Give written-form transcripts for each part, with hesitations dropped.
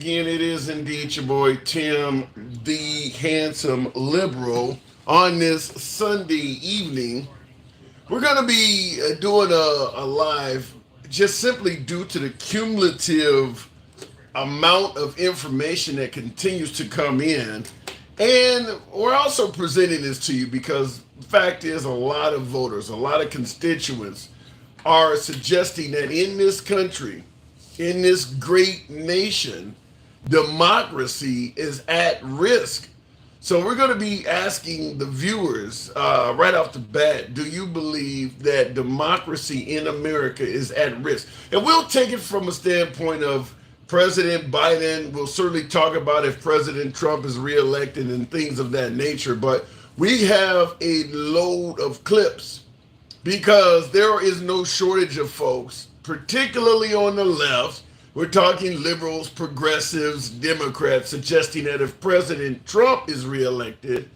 Again, it is indeed your boy Tim, the handsome liberal. On this Sunday evening, we're going to be doing a live just simply due to the cumulative amount of information that continues to come in. And we're also presenting this to you because the fact is, a lot of voters, a lot of constituents are suggesting that in this country, in this great nation, democracy is at risk. So we're going to be asking the viewers right off the bat, do you believe that democracy in America is at risk? And we'll take it from a standpoint of President Biden. We'll certainly talk about if President Trump is reelected and things of that nature. But we have a load of clips because there is no shortage of folks, particularly on the left. We're talking liberals, progressives, Democrats, suggesting that if President Trump is reelected,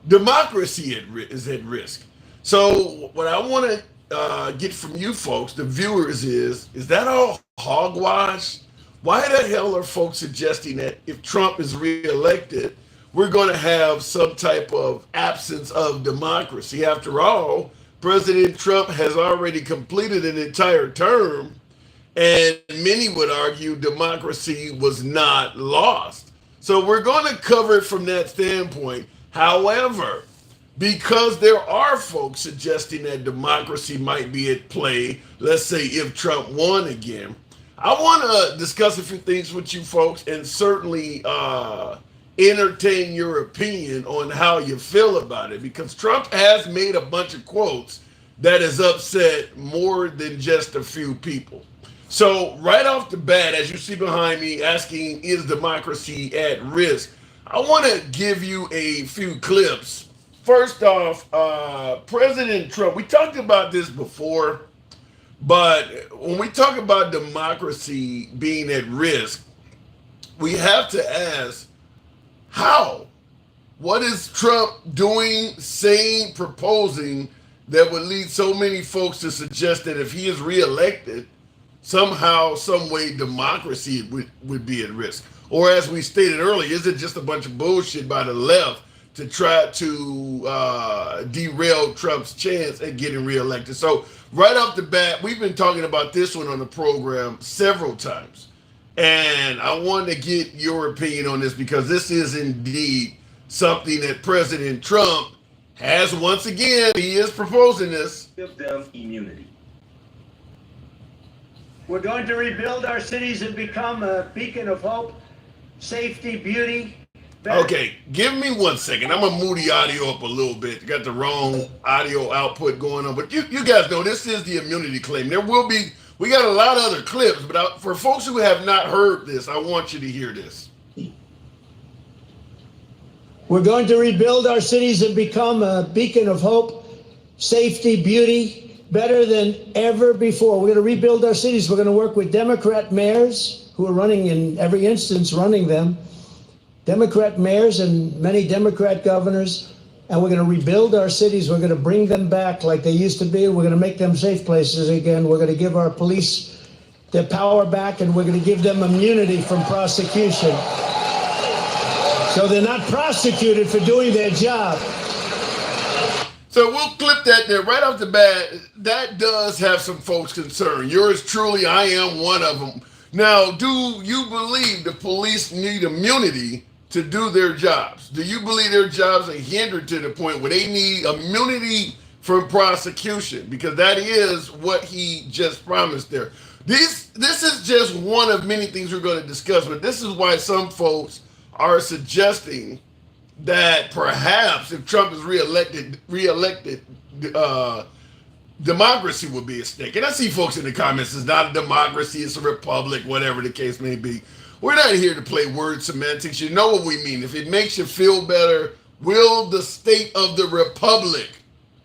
democracy is at risk. So, what I want to get from you folks, the viewers, is that all hogwash? Why the hell are folks suggesting that if Trump is reelected, we're going to have some type of absence of democracy? After all, President Trump has already completed an entire term, and many would argue democracy was not lost. So we're going to cover it from that standpoint. However, because there are folks suggesting that democracy might be at play, let's say if Trump won again, I want to discuss a few things with you folks and certainly entertain your opinion on how you feel about it, because Trump has made a bunch of quotes that has upset more than just a few people. So, right off the bat, as you see behind me, asking, is democracy at risk? I want to give you a few clips. First off, President Trump, we talked about this before, but when we talk about democracy being at risk, we have to ask how? What is Trump doing, saying, proposing that would lead so many folks to suggest that if he is reelected, somehow, some way, democracy would be at risk? Or as we stated earlier, is it just a bunch of bullshit by the left to try to derail Trump's chance at getting reelected? So right off the bat, we've been talking about this one on the program several times. And I want to get your opinion on this because this is indeed something that President Trump has once again, he is proposing this. Give them immunity. We're going to rebuild our cities and become a beacon of hope, safety, beauty. Okay, give me 1 second. I'm gonna move the audio up a little bit. You got the wrong audio output going on, but you guys know this is the immunity claim. We got a lot of other clips, but for folks who have not heard this, I want you to hear this. We're going to rebuild our cities and become a beacon of hope, safety, beauty, better than ever before. We're going to rebuild our cities. We're going to work with Democrat mayors who are running, in every instance, running them, Democrat mayors and many Democrat governors, and we're going to rebuild our cities. We're going to bring them back like they used to be. We're going to make them safe places again. We're going to give our police their power back, and we're going to give them immunity from prosecution. So they're not prosecuted for doing their job. So we'll clip that there right off the bat. That does have some folks concerned. Yours truly, I am one of them. Now, do you believe the police need immunity to do their jobs? Do you believe their jobs are hindered to the point where they need immunity from prosecution? Because that is what he just promised there. This is just one of many things we're going to discuss, but this is why some folks are suggesting that perhaps if Trump is reelected, democracy will be at stake. And I see folks in the comments, it's not a democracy, it's a republic, whatever the case may be. We're not here to play word semantics. You know what we mean. If it makes you feel better, will the state of the republic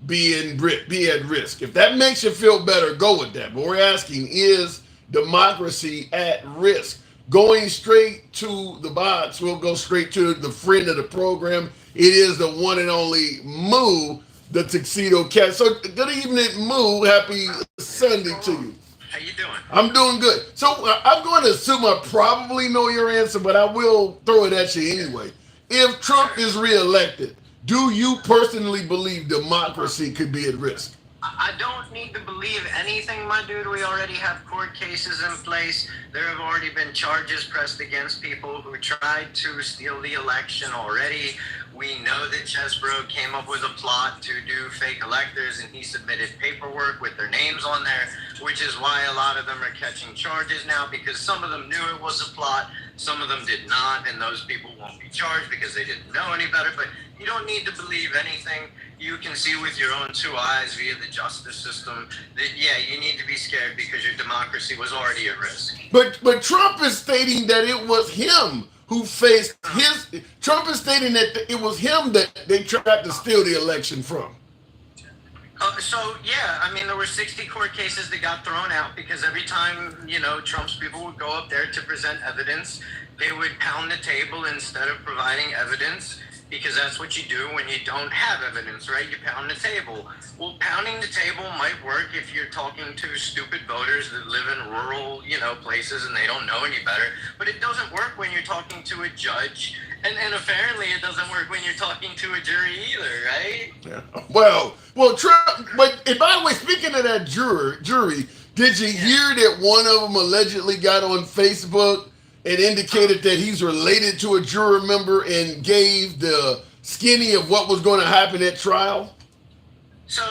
be at risk? If that makes you feel better, go with that. But we're asking, is democracy at risk? Going straight to the box, we'll go straight to the friend of the program. It is the one and only Moo, the Tuxedo Cat. So good evening, Moo. Happy Sunday to you. How you doing? I'm doing good. So I'm going to assume I probably know your answer, but I will throw it at you anyway. If Trump Sure. is reelected, do you personally believe democracy could be at risk? I don't need to believe anything, my dude. We already have court cases in place. There have already been charges pressed against people who tried to steal the election already. We know that Chesbro came up with a plot to do fake electors, and he submitted paperwork with their names on there, which is why a lot of them are catching charges now, because some of them knew it was a plot, some of them did not, and those people won't be charged because they didn't know any better. But you don't need to believe anything. You can see with your own two eyes via the justice system that, yeah, you need to be scared because your democracy was already at risk. But Trump is stating that it was him who faced his. Trump is stating that it was him that they tried to steal the election from. So yeah, I mean, there were 60 court cases that got thrown out because every time, Trump's people would go up there to present evidence, they would pound the table instead of providing evidence, because that's what you do when you don't have evidence, right? You pound the table. Well, pounding the table might work if you're talking to stupid voters that live in rural, places and they don't know any better. But it doesn't work when you're talking to a judge, and apparently it doesn't work when you're talking to a jury either, right? Yeah. Well, Trump. But and by the way, speaking of that jury, did you hear that one of them allegedly got on Facebook and indicated that he's related to a juror member and gave the skinny of what was going to happen at trial? So,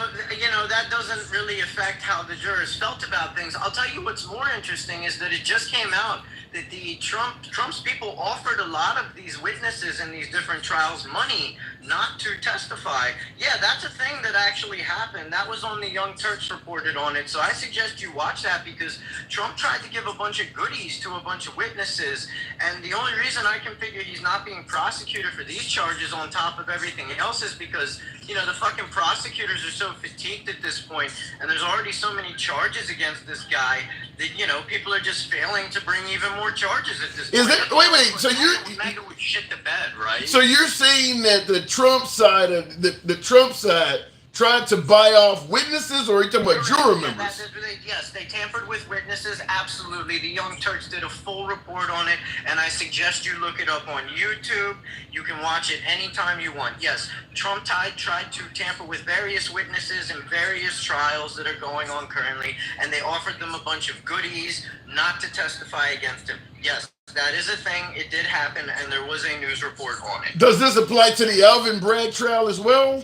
that doesn't really affect how the jurors felt about things. I'll tell you what's more interesting is that it just came out that the Trump's people offered a lot of these witnesses in these different trials money not to testify. Yeah, that's a thing that actually happened. That was on the Young Turks reported on it. So I suggest you watch that, because Trump tried to give a bunch of goodies to a bunch of witnesses. And the only reason I can figure he's not being prosecuted for these charges on top of everything else is because, the fucking prosecutors are so fatigued at this point, and there's already so many charges against this guy that, people are just failing to bring even more charges at this point. Wait, so Mega would shit the bed, right? So you're saying that the Trump side of the Trump side tried to buy off witnesses, or are you talking about juror members? Yes, they tampered with witnesses, absolutely. The Young Turks did a full report on it, and I suggest you look it up on YouTube. You can watch it anytime you want. Yes, Trump tried to tamper with various witnesses in various trials that are going on currently, and they offered them a bunch of goodies not to testify against him. Yes, that is a thing. It did happen, and there was a news report on it. Does this apply to the Alvin Bragg trial as well?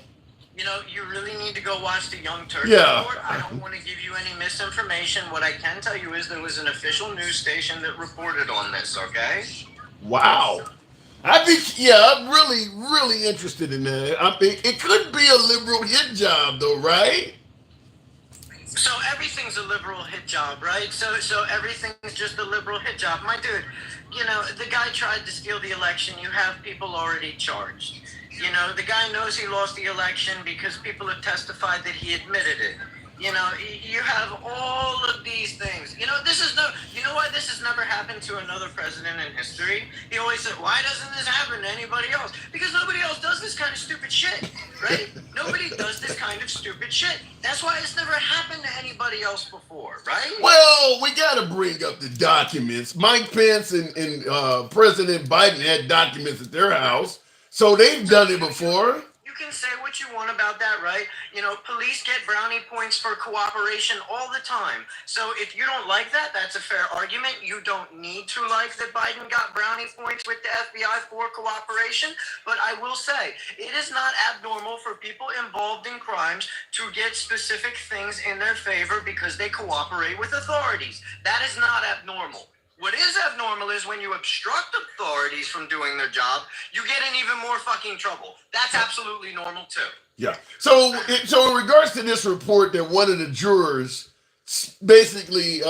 You really need to go watch the Young Turks report. I don't want to give you any misinformation. What I can tell you is there was an official news station that reported on this, okay? Wow. I'm really, really interested in that. I mean, it could be a liberal hit job, though, right? So everything's a liberal hit job, right? So everything's just a liberal hit job. My dude, the guy tried to steal the election. You have people already charged. The guy knows he lost the election because people have testified that he admitted it. You have all of these things. Why this has never happened to another president in history? He always said, why doesn't this happen to anybody else? Because nobody else does this kind of stupid shit, right? Nobody does this kind of stupid shit. That's why it's never happened to anybody else before, right? Well, we got to bring up the documents. Mike Pence and President Biden had documents at their house, so they've done it before. You can say what you want about that, right? Police get brownie points for cooperation all the time. So if you don't like that, that's a fair argument. You don't need to like that Biden got brownie points with the FBI for cooperation. But I will say, it is not abnormal for people involved in crimes to get specific things in their favor because they cooperate with authorities. That is not abnormal. What is abnormal is when you obstruct authorities from doing their job, you get in even more fucking trouble. That's absolutely normal too. Yeah. So in regards to this report that one of the jurors basically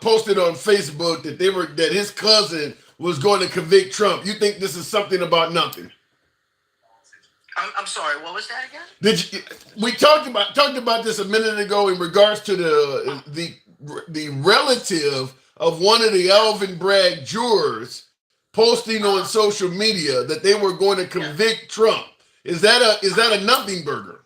posted on Facebook that his cousin was going to convict Trump, you think this is something about nothing? I'm sorry. What was that again? We talked about this a minute ago in regards to the relative of one of the Alvin Bragg jurors posting on social media that they were going to convict Trump. Is that a nothing burger?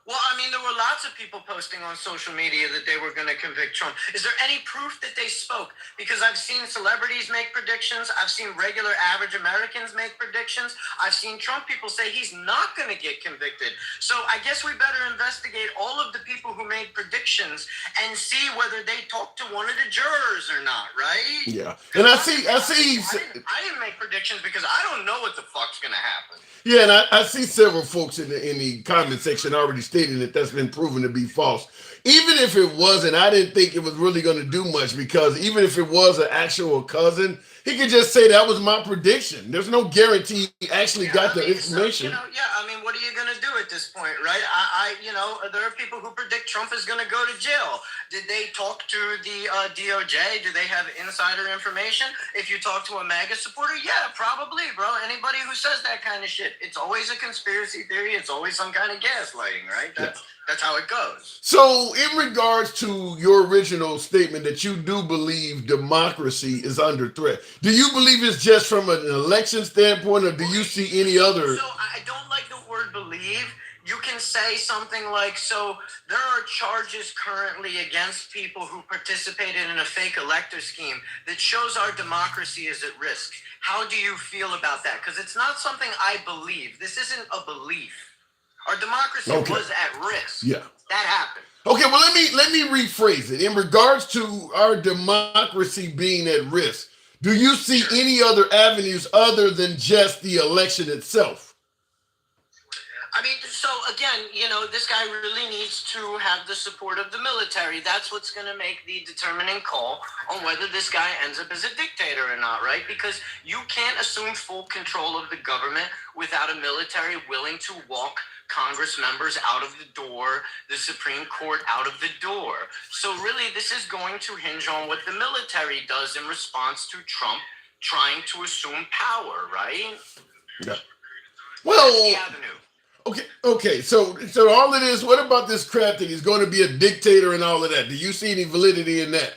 Well, I mean, there were lots of people posting on social media that they were going to convict Trump. Is there any proof that they spoke? Because I've seen celebrities make predictions. I've seen regular average Americans make predictions. I've seen Trump people say he's not going to get convicted. So I guess we better investigate all of the people who made predictions and see whether they talked to one of the jurors or not, right? Yeah. And I see. I didn't make predictions because I don't know what the fuck's going to happen. Yeah, and I see several folks in the comment section already stating that that's been proven to be false. Even if it wasn't, I didn't think it was really going to do much, because even if it was an actual cousin, he could just say that was my prediction. There's no guarantee he actually got the information. I mean, what are you going to do at this point, right? There are people who predict Trump is going to go to jail. Did they talk to the DOJ? Do they have insider information? If you talk to a MAGA supporter, yeah, probably, bro. Anybody who says that kind of shit, it's always a conspiracy theory. It's always some kind of gaslighting, right? That's how it goes. So, in regards to your original statement that you do believe democracy is under threat, do you believe it's just from an election standpoint, or do you see any other? So I don't like the word believe. You can say something like, so there are charges currently against people who participated in a fake elector scheme that shows our democracy is at risk. How do you feel about that? Because it's not something I believe. This isn't a belief. Our democracy was at risk. Yeah. That happened. Okay, well, let me rephrase it. In regards to our democracy being at risk, do you see any other avenues other than just the election itself? I mean, so again, this guy really needs to have the support of the military. That's what's going to make the determining call on whether this guy ends up as a dictator or not, right? Because you can't assume full control of the government without a military willing to walk Congress members out of the door, the Supreme Court out of the door. So really, this is going to hinge on what the military does in response to Trump trying to assume power, right? Yeah. Well, that's the avenue. Okay. So all it is, what about this crap that he's going to be a dictator and all of that? Do you see any validity in that?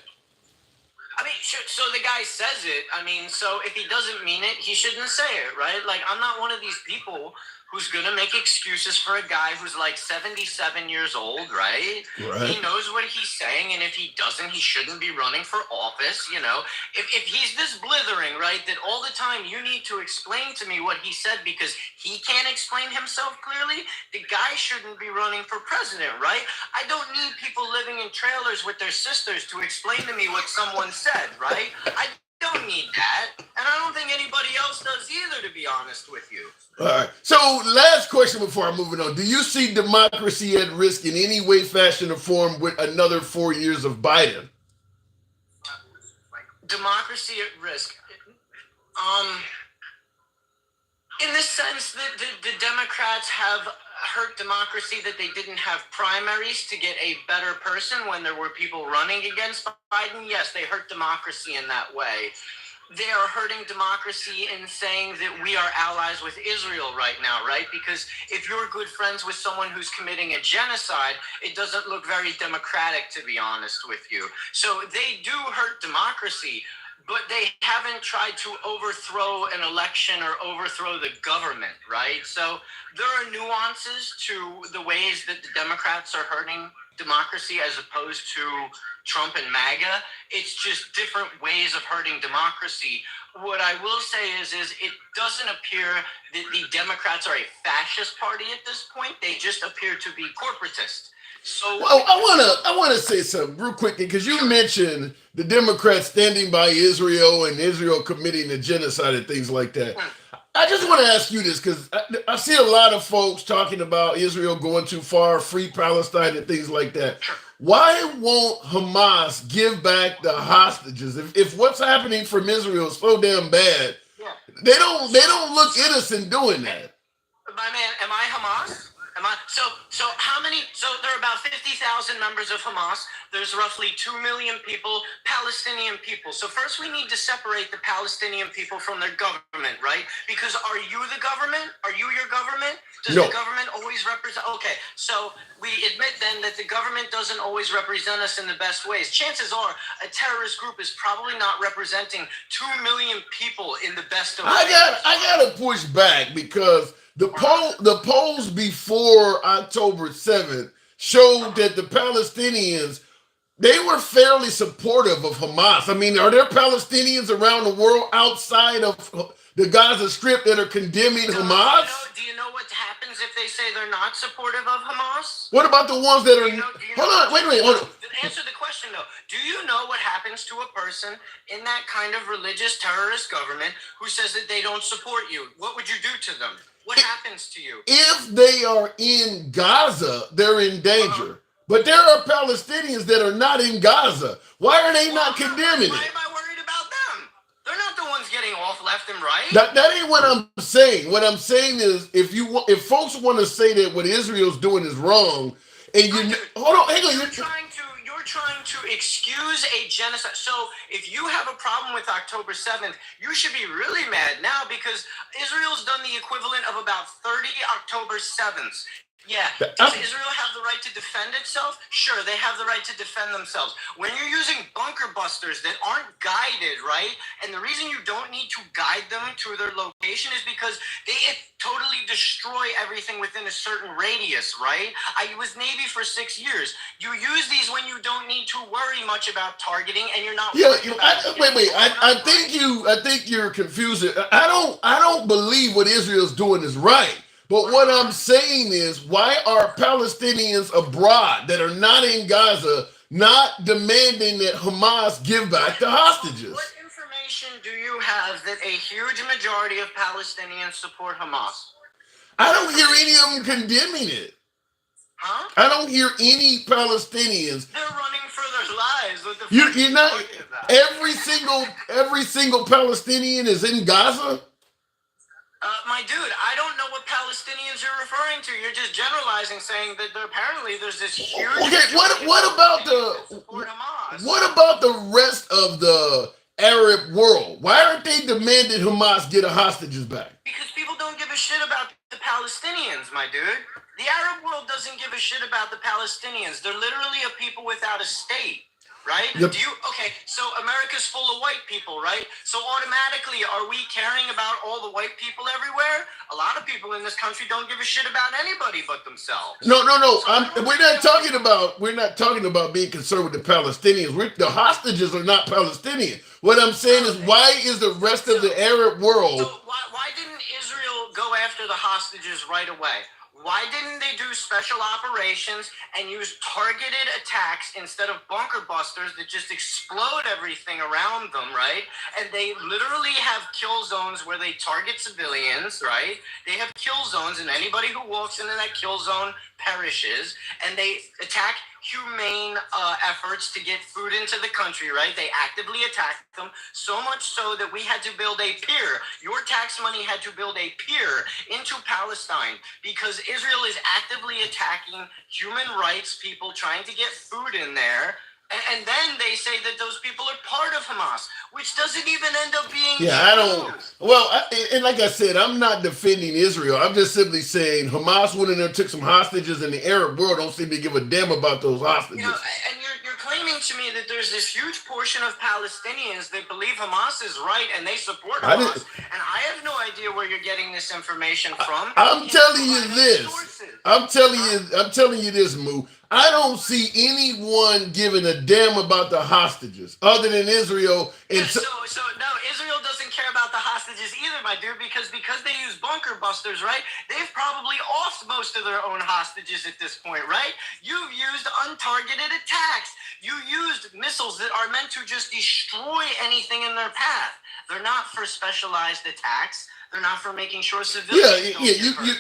I mean, so the guy says it. I mean, so if he doesn't mean it, he shouldn't say it, right? Like, I'm not one of these people who's going to make excuses for a guy who's like 77 years old, right? He knows what he's saying, and if he doesn't, he shouldn't be running for office, If he's this blithering, right, that all the time you need to explain to me what he said because he can't explain himself clearly, the guy shouldn't be running for president, right? I don't need people living in trailers with their sisters to explain to me what someone said, right? I don't need that, and I don't think anybody else does either, to be honest with you. All right. So last question before I'm moving on. Do you see democracy at risk in any way, fashion, or form with another 4 years of Biden? Democracy at risk. In the sense that the Democrats have hurt democracy, that they didn't have primaries to get a better person when there were people running against Biden. Yes, they hurt democracy in that way. They are hurting democracy in saying that we are allies with Israel right now, right? Because if you're good friends with someone who's committing a genocide, it doesn't look very democratic, to be honest with you. So they do hurt democracy, but they haven't tried to overthrow an election or overthrow the government, right? So there are nuances to the ways that the Democrats are hurting democracy as opposed to Trump and MAGA. It's just different ways of hurting democracy. What I will say is it doesn't appear that the Democrats are a fascist party at this point. They just appear to be corporatist. So well, I wanna say something real quick, because you mentioned the Democrats standing by Israel and Israel committing a genocide and things like that. I just want to ask you this, because I see a lot of folks talking about Israel going too far, free Palestine and things like that. Why won't Hamas give back the hostages? If what's happening from Israel is so damn bad, they don't look innocent doing that. My man, am I Hamas? So how many? So there are about 50,000 members of Hamas. There's roughly 2 million people, Palestinian people. So first we need to separate the Palestinian people from their government, right? Because are you the government? Are you your government? Does No. the government always represent? Okay, so we admit then that the government doesn't always represent us in the best ways. Chances are a terrorist group is probably not representing 2 million people in the best of ways. I gotta push back, because The polls before October 7th showed that the Palestinians, they were fairly supportive of Hamas. I mean, are there Palestinians around the world outside of the Gaza Strip that are condemning Hamas? Do you know what happens if they say they're not supportive of Hamas? What about the ones that are? Do you Hold on, wait a minute. Hold on. Answer the question though. Do you know what happens to a person in that kind of religious terrorist government who says that they don't support you? What would you do to them? What happens to you? If they are in Gaza, they're in danger. But there are Palestinians that are not in Gaza. Why are they not condemning Why it? am I worried about them? They're not the ones getting off left and right. That ain't what I'm saying. What I'm saying is, if folks want to say that what Israel's doing is wrong, and hold on, hang on, You're trying to excuse a genocide. So if you have a problem with October 7th, you should be really mad now because Israel's done the equivalent of about 30 October 7ths. Yeah. Does Israel have the right to defend itself? Sure, they have the right to defend themselves. When you're using bunker busters that aren't guided, right? And the reason you don't need to guide them to their location is because they totally destroy everything within a certain radius, right? I was Navy for 6 years. You use these when you don't need to worry much about targeting, and you're not. Yeah, wait. I think you're confused. I don't believe what Israel's doing is right. But what I'm saying is, why are Palestinians abroad that are not in Gaza not demanding that Hamas give back the hostages? What information do you have that a huge majority of Palestinians support Hamas? I don't hear any of them condemning it. Huh? I don't hear any Palestinians. They're running for their lives. What the You're not. Every single Palestinian is in Gaza. My dude, I don't know what Palestinians you're referring to. You're just generalizing, saying that apparently there's this huge. Okay, what about the rest of the Arab world? Why aren't they demanding Hamas get the hostages back? Because people don't give a shit about the Palestinians, my dude. The Arab world doesn't give a shit about the Palestinians. They're literally a people without a state. Right? So America's full of white people, right? So automatically, are we caring about all the white people everywhere? A lot of people in this country don't give a shit about anybody but themselves. No. We're not talking about being concerned with the Palestinians. The hostages are not Palestinian. What I'm saying is, why is the rest of the Arab world? So why didn't Israel go after the hostages right away? Why didn't they do special operations and use targeted attacks instead of bunker busters that just explode everything around them, right? And they literally have kill zones where they target civilians, right? They have kill zones, and anybody who walks into that kill zone perishes, and they attack humane efforts to get food into the country, right? They actively attacked them, so much so that we had to build a pier. Your tax money had to build a pier into Palestine because Israel is actively attacking human rights people trying to get food in there. And then they say that those people are part of Hamas, which doesn't even end up being true. I don't. Well, and like I said, I'm not defending Israel. I'm just simply saying Hamas went in there, took some hostages, and the Arab world don't seem to give a damn about those hostages. And you're claiming to me that there's this huge portion of Palestinians that believe Hamas is right and they support Hamas. And I have no idea where you're getting this information from. I'm telling you this. I'm telling you this, Moo. I don't see anyone giving a damn about the hostages other than Israel. And so no, Israel doesn't care about the hostages either, my dude, because they use bunker busters, right? They've probably offed most of their own hostages at this point, right? You've used untargeted attacks. You used missiles that are meant to just destroy anything in their path. They're not for specialized attacks. They're not for making sure civilians.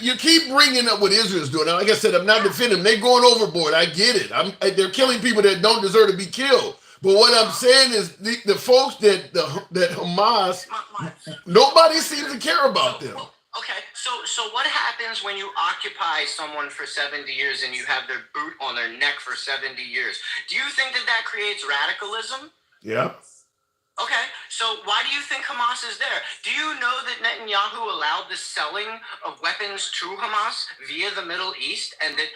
You keep bringing up what Israel's doing. Now, like I said, I'm not defending them. They're going overboard. I get it. They're killing people that don't deserve to be killed. But what I'm saying is the folks that Hamas, nobody seems to care about them. Okay, so what happens when you occupy someone for 70 years and you have their boot on their neck for 70 years? Do you think that creates radicalism? Yeah. Okay, so why do you think Hamas is there? Do you know that Netanyahu allowed the selling of weapons to Hamas via the Middle East, and that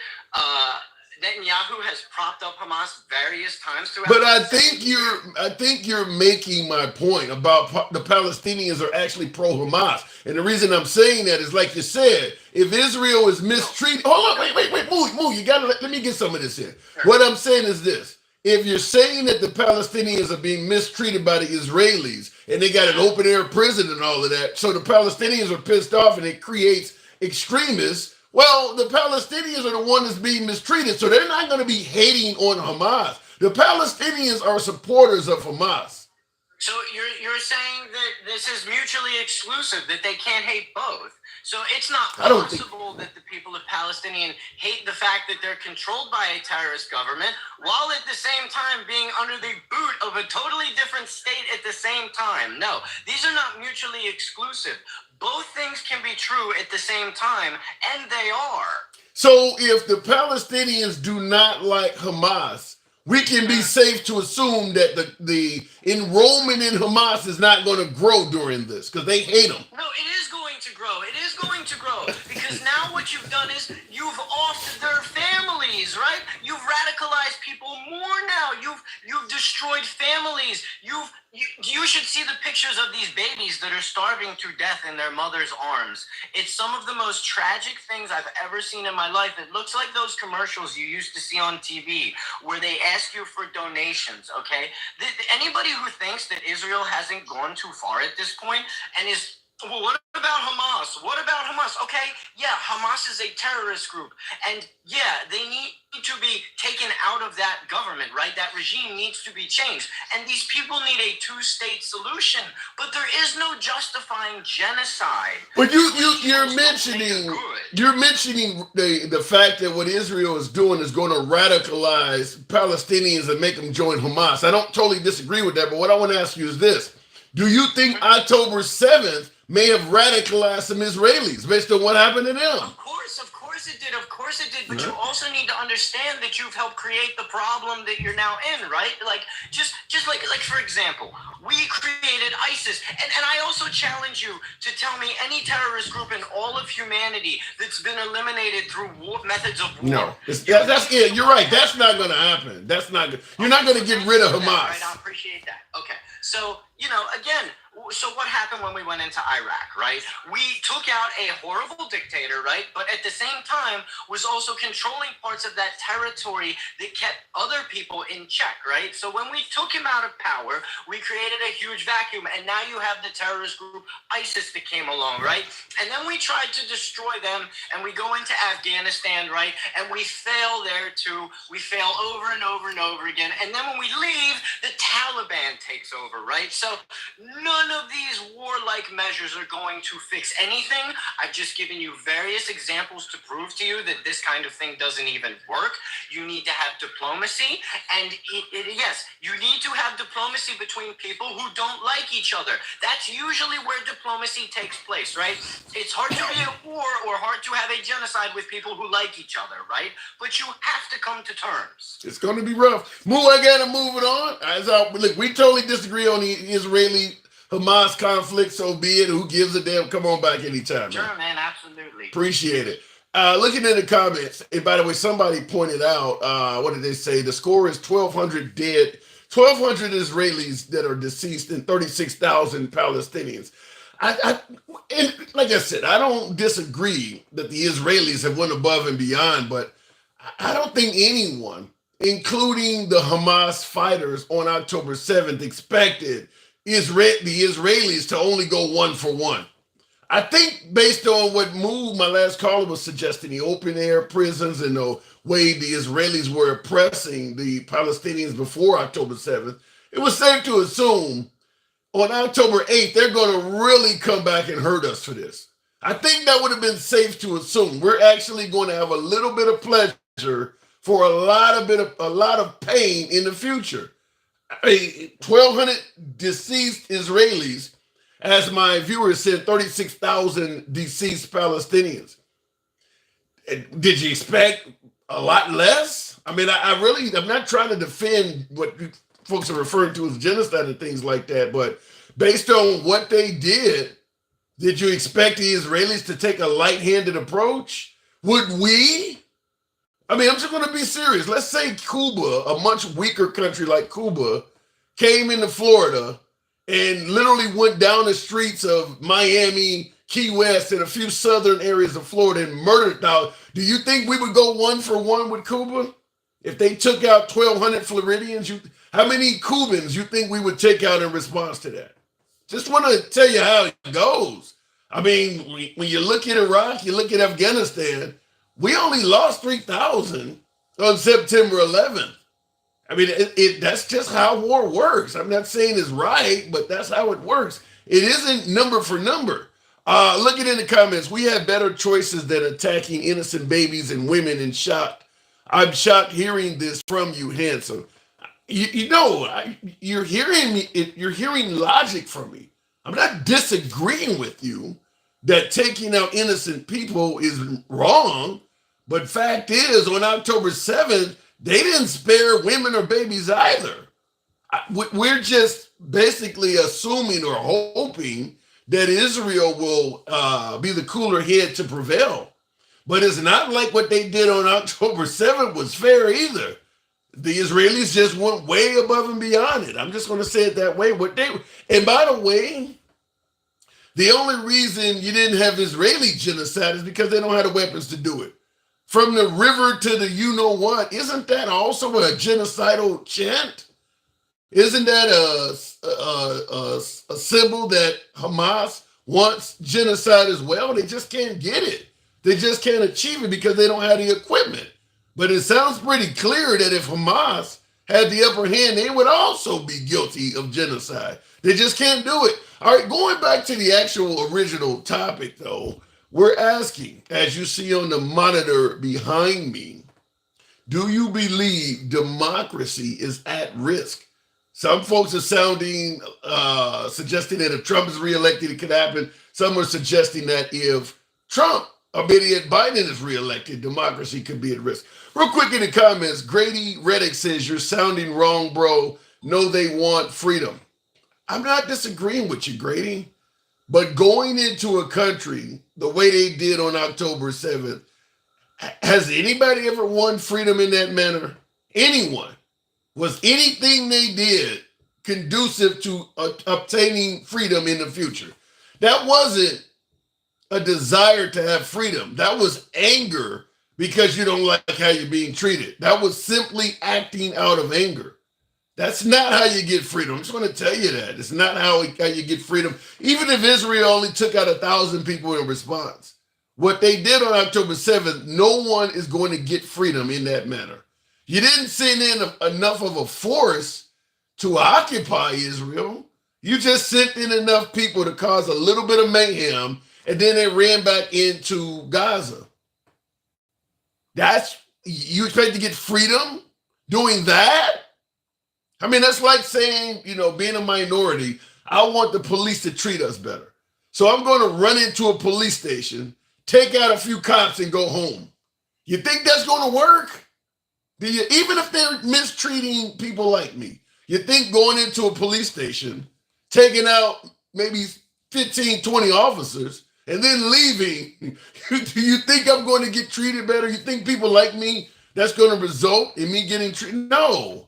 Netanyahu has propped up Hamas various times throughout. But I think you're making my point about the Palestinians are actually pro-Hamas, and the reason I'm saying that is like you said, if Israel is mistreated, hold on, wait, move, you gotta let me get some of this in. Sure. What I'm saying is this: if you're saying that the Palestinians are being mistreated by the Israelis, and they got an open air prison and all of that, so the Palestinians are pissed off, and it creates extremists. Well, the Palestinians are the one that's being mistreated, so they're not going to be hating on Hamas. The Palestinians are supporters of Hamas. So you're saying that this is mutually exclusive, that they can't hate both. So it's not possible that the people of Palestinian hate the fact that they're controlled by a terrorist government, while at the same time being under the boot of a totally different state at the same time. No, these are not mutually exclusive. Both things can be true at the same time, and they are. So if the Palestinians do not like Hamas, we can be safe to assume that the enrollment in Hamas is not going to grow during this because they hate them. No, it is going to grow. It is going to grow because now what you've done is you've offed their families, right? You've radicalized people more now. You've destroyed families. You should see the pictures of these babies that are starving to death in their mother's arms. It's some of the most tragic things I've ever seen in my life. It looks like those commercials you used to see on TV where they ask you for donations, okay? Anybody who thinks that Israel hasn't gone too far at this point and is, well, what about Hamas? What about Hamas? Okay, yeah, Hamas is a terrorist group. And yeah, they need to be taken out of that government, right? That regime needs to be changed. And these people need a two-state solution. But there is no justifying genocide. But you're mentioning the fact that what Israel is doing is going to radicalize Palestinians and make them join Hamas. I don't totally disagree with that, but what I want to ask you is this. Do you think October 7th may have radicalized some Israelis based on what happened to them? Of course it did. Of course it did. But you also need to understand that you've helped create the problem that you're now in, right? Like just like for example, we created ISIS, and I also challenge you to tell me any terrorist group in all of humanity that's been eliminated through methods of war. No, that's it. You're right. That's not going to happen. That's not good. You're not going to get rid of Hamas. Right, I appreciate that. Okay, so again. So what happened when we went into Iraq, right? We took out a horrible dictator, right? But at the same time was also controlling parts of that territory that kept other people in check, right? So when we took him out of power, we created a huge vacuum. And now you have the terrorist group ISIS that came along, right? And then we tried to destroy them and we go into Afghanistan, right? And we fail there too. We fail over and over and over again. And then when we leave, the Taliban takes over, right? So none of these warlike measures are going to fix anything. I've just given you various examples to prove to you that this kind of thing doesn't even work. You need to have diplomacy, and yes, you need to have diplomacy between people who don't like each other. That's usually where diplomacy takes place, right? It's hard to be at war or hard to have a genocide with people who like each other, right? But you have to come to terms. It's going to be rough. I got to move it on. Look, we totally disagree on the Israeli Hamas conflict, so be it. Who gives a damn? Come on back anytime. Sure, man, absolutely. Appreciate it. Looking at the comments, and by the way, somebody pointed out, what did they say? The score is 1,200 dead, 1,200 Israelis that are deceased and 36,000 Palestinians. And like I said, I don't disagree that the Israelis have went above and beyond, but I don't think anyone, including the Hamas fighters on October 7th, expected the Israelis to only go 1-for-1. I think based on what my last caller was suggesting, the open air prisons and the way the Israelis were oppressing the Palestinians before October 7th, it was safe to assume on October 8th, they're going to really come back and hurt us for this. I think that would have been safe to assume. We're actually going to have a little bit of pleasure for a lot of pain in the future. 1,200 deceased Israelis, as my viewers said, 36,000 deceased Palestinians. Did you expect a lot less? I mean, I'm not trying to defend what folks are referring to as genocide and things like that, but based on what they did you expect the Israelis to take a light-handed approach? Would we, I mean, I'm just going to be serious. Let's say Cuba, a much weaker country like Cuba, came into Florida and literally went down the streets of Miami, Key West, and a few southern areas of Florida and murdered thousands. Do you think we would go 1-for-1 with Cuba? If they took out 1,200 Floridians, how many Cubans you think we would take out in response to that? Just want to tell you how it goes. I mean, when you look at Iraq, you look at Afghanistan, we only lost 3,000 on September 11th. I mean, that's just how war works. I'm not saying it's right, but that's how it works. It isn't number for number. Looking in the comments, we have better choices than attacking innocent babies and women and shocked. I'm shocked hearing this from you, handsome. You're hearing me. You're hearing logic from me. I'm not disagreeing with you that taking out innocent people is wrong. But fact is, on October 7th, they didn't spare women or babies either. We're just basically assuming or hoping that Israel will be the cooler head to prevail. But it's not like what they did on October 7th was fair either. The Israelis just went way above and beyond it. I'm just going to say it that way. And by the way, the only reason you didn't have Israeli genocide is because they don't have the weapons to do it. From the river to the you-know-what, isn't that also a genocidal chant? Isn't that a symbol that Hamas wants genocide as well? They just can't get it. They just can't achieve it because they don't have the equipment. But it sounds pretty clear that if Hamas had the upper hand, they would also be guilty of genocide. They just can't do it. All right, going back to the actual original topic, though, we're asking, as you see on the monitor behind me, do you believe democracy is at risk? Some folks are suggesting that if Trump is reelected, it could happen. Some are suggesting that if Trump, or maybe Biden is reelected, democracy could be at risk. Real quick in the comments, Grady Reddick says, you're sounding wrong, bro. No, they want freedom. I'm not disagreeing with you, Grady. But going into a country the way they did on October 7th, has anybody ever won freedom in that manner? Anyone? Was anything they did conducive to obtaining freedom in the future? That wasn't a desire to have freedom. That was anger because you don't like how you're being treated. That was simply acting out of anger. That's not how you get freedom. I'm just going to tell you that. It's not how you get freedom. Even if Israel only took out 1,000 people in response. What they did on October 7th, no one is going to get freedom in that manner. You didn't send in enough of a force to occupy Israel. You just sent in enough people to cause a little bit of mayhem, and then they ran back into Gaza. You expect to get freedom doing that? I mean, that's like saying, being a minority, I want the police to treat us better. So I'm going to run into a police station, take out a few cops, and go home. You think that's going to work? Even if they're mistreating people like me, you think going into a police station, taking out maybe 15, 20 officers, and then leaving, do you think I'm going to get treated better? You think people like me, that's going to result in me getting treated? No.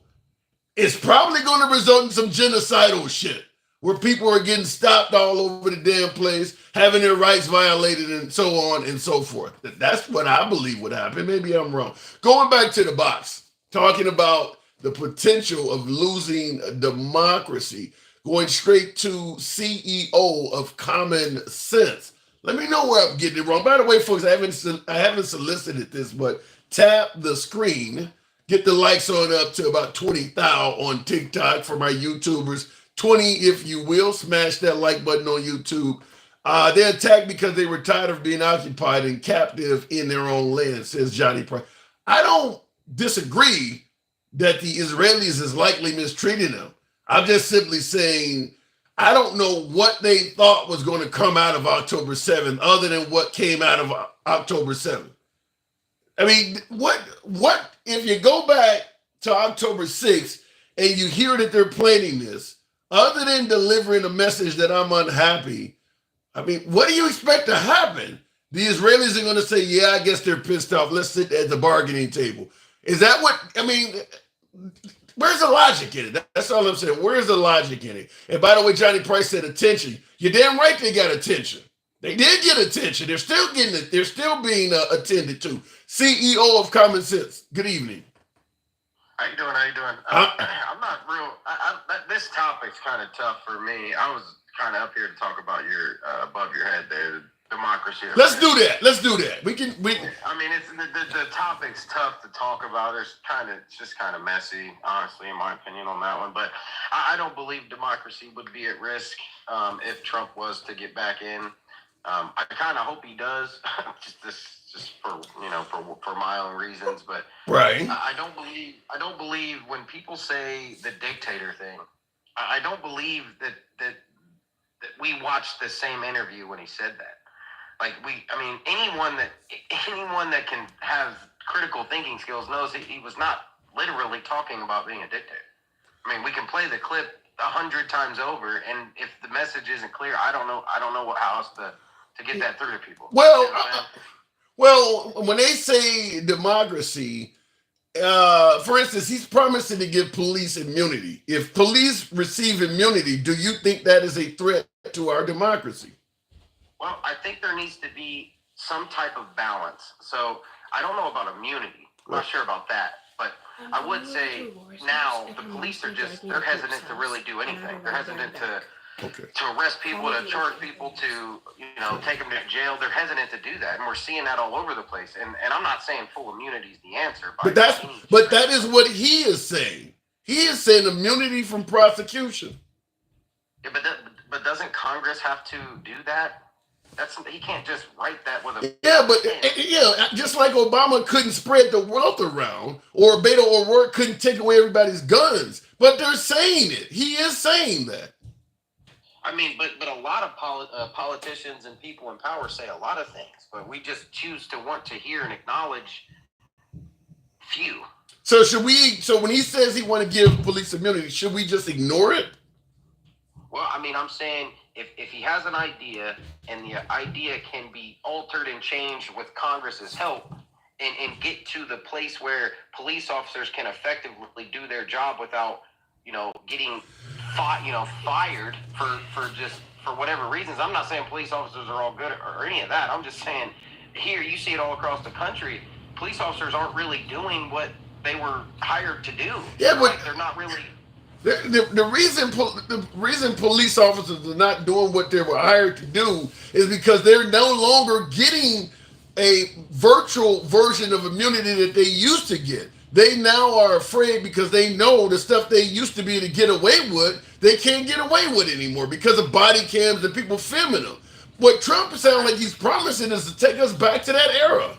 It's probably going to result in some genocidal shit where people are getting stopped all over the damn place, having their rights violated, and so on and so forth. That's what I believe would happen. Maybe I'm wrong. Going back to the box, talking about the potential of losing democracy, going straight to CEO of Common Sense. Let me know where I'm getting it wrong. By the way, folks, I haven't solicited this, but tap the screen. Get the likes on up to about 20,000 on TikTok for my YouTubers. 20, if you will. Smash that like button on YouTube. They're attacked because they were tired of being occupied and captive in their own land, says Johnny Price. I don't disagree that the Israelis is likely mistreating them. I'm just simply saying I don't know what they thought was going to come out of October 7th other than what came out of October 7th. I mean, what if you go back to October 6th and you hear that they're planning this, other than delivering a message that I'm unhappy, I mean, what do you expect to happen? The Israelis are going to say, yeah, I guess they're pissed off. Let's sit at the bargaining table. Is that what, I mean, where's the logic in it? That's all I'm saying. Where's the logic in it? And by the way, Johnny Price said attention. You're damn right they got attention. They did get attention. They're still getting it. They're still being attended to. CEO of Common Sense. Good evening. How you doing? I'm not real. This topic's kind of tough for me. I was kind of up here to talk about your above your head there, democracy. Let's do that. We I mean, it's the topic's tough to talk about. It's just kind of messy, honestly, in my opinion on that one. But I don't believe democracy would be at risk if Trump was to get back in. I kind of hope he does, just for for my own reasons. But right. I don't believe when people say the dictator thing. I don't believe that we watched the same interview when he said that. Like anyone that can have critical thinking skills knows he was not literally talking about being a dictator. I mean, we can play the clip 100 times over, and if the message isn't clear, I don't know how else to get that through to people. Well, when they say democracy, for instance, he's promising to give police immunity. If police receive immunity, do you think that is a threat to our democracy? Well, I think there needs to be some type of balance. So I don't know about immunity. I'm not sure about that. But I would say now the police they're hesitant to really do anything. They're hesitant to arrest people, to charge people, to take them to jail. They're hesitant to do that, and we're seeing that all over the place. And I'm not saying full immunity is the answer, but that is what he is saying. He is saying immunity from prosecution. Yeah, but doesn't Congress have to do that? He can't just write that with a just like Obama couldn't spread the wealth around, or Beto O'Rourke couldn't take away everybody's guns, but they're saying it. He is saying that. I mean, but a lot of politicians and people in power say a lot of things, but we just choose to want to hear and acknowledge few. So when he says he want to give police immunity, should we just ignore it? Well, I mean, I'm saying if he has an idea and the idea can be altered and changed with Congress's help and get to the place where police officers can effectively do their job without, getting fired for whatever reasons. I'm not saying police officers are all good or any of that. I'm just saying here you see it all across the country. Police officers aren't really doing what they were hired to do. Yeah, but they're not really. The reason police officers are not doing what they were hired to do is because they're no longer getting a virtual version of immunity that they used to get. They now are afraid because they know the stuff they used to be able to get away with, they can't get away with anymore because of body cams and people filming them. What Trump sounds like he's promising is to take us back to that era.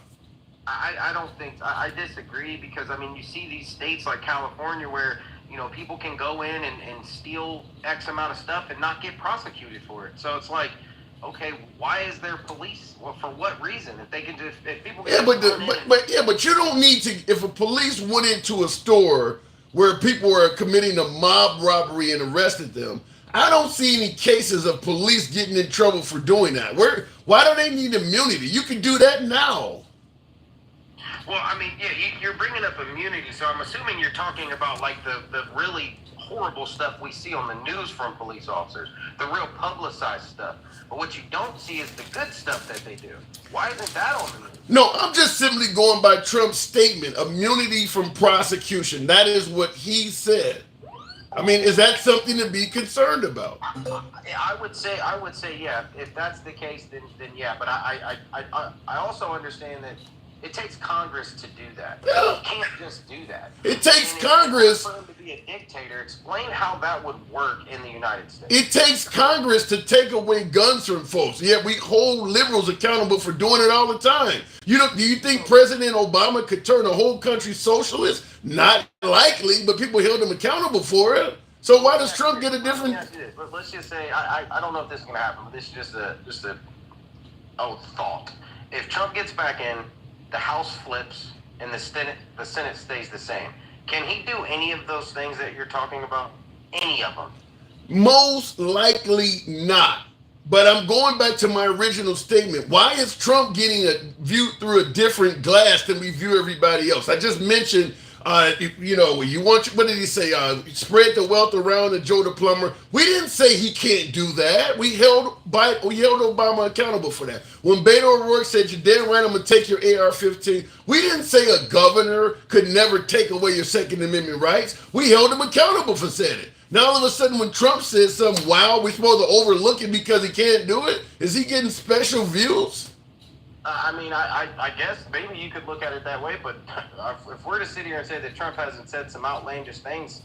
I don't think, I disagree because, you see these states like California where, people can go in and steal X amount of stuff and not get prosecuted for it. So it's like, okay, why is there police? Well, for what reason? If they can just, if people can but you don't need to. If a police went into a store where people were committing a mob robbery and arrested them, I don't see any cases of police getting in trouble for doing that. Why do they need immunity? You can do that now. Well, you're bringing up immunity, so I'm assuming you're talking about like the really horrible stuff we see on the news from police officers, the real publicized stuff. But what you don't see is the good stuff that they do. Why isn't that on the news? No, I'm just simply going by Trump's statement, immunity from prosecution. That is what he said. Is that something to be concerned about? I would say, yeah. If that's the case, then yeah. But I also understand that it takes Congress to do that. Yeah. You can't just do that. It takes Congress. For him to be a dictator, explain how that would work in the United States. It takes Congress to take away guns from folks. Yet we hold liberals accountable for doing it all the time. Do you think President Obama could turn a whole country socialist? Not likely, but people held him accountable for it. So why does Trump get a different? But let's just say I don't know if this is going to happen, but this is just a thought. If Trump gets back in, the House flips, and the Senate stays the same. Can he do any of those things that you're talking about? Any of them? Most likely not. But I'm going back to my original statement. Why is Trump getting a view through a different glass than we view everybody else? I just mentioned, you want, what did he say? Spread the wealth around to Joe the plumber. We didn't say he can't do that. We held Obama accountable for that. When Beto O'Rourke said, "You're damn right, I'm gonna take your AR-15," we didn't say a governor could never take away your Second Amendment rights. We held him accountable for saying it. Now all of a sudden, when Trump says something, wow, we're supposed to overlook it because he can't do it? Is he getting special views? I guess maybe you could look at it that way, but if we're to sit here and say that Trump hasn't said some outlandish things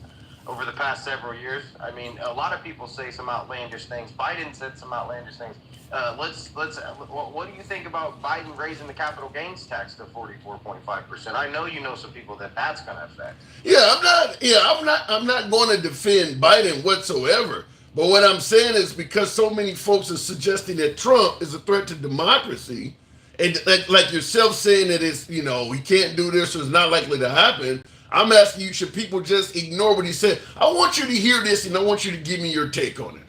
over the past several years, I mean, a lot of people say some outlandish things. Biden said some outlandish things. What do you think about Biden raising the capital gains tax to 44.5%? I know you know some people that's going to affect. I'm not going to defend Biden whatsoever. But what I'm saying is, because so many folks are suggesting that Trump is a threat to democracy, and like yourself saying that he can't do this or it's not likely to happen, I'm asking you, should people just ignore what he said? I want you to hear this, and I want you to give me your take on it.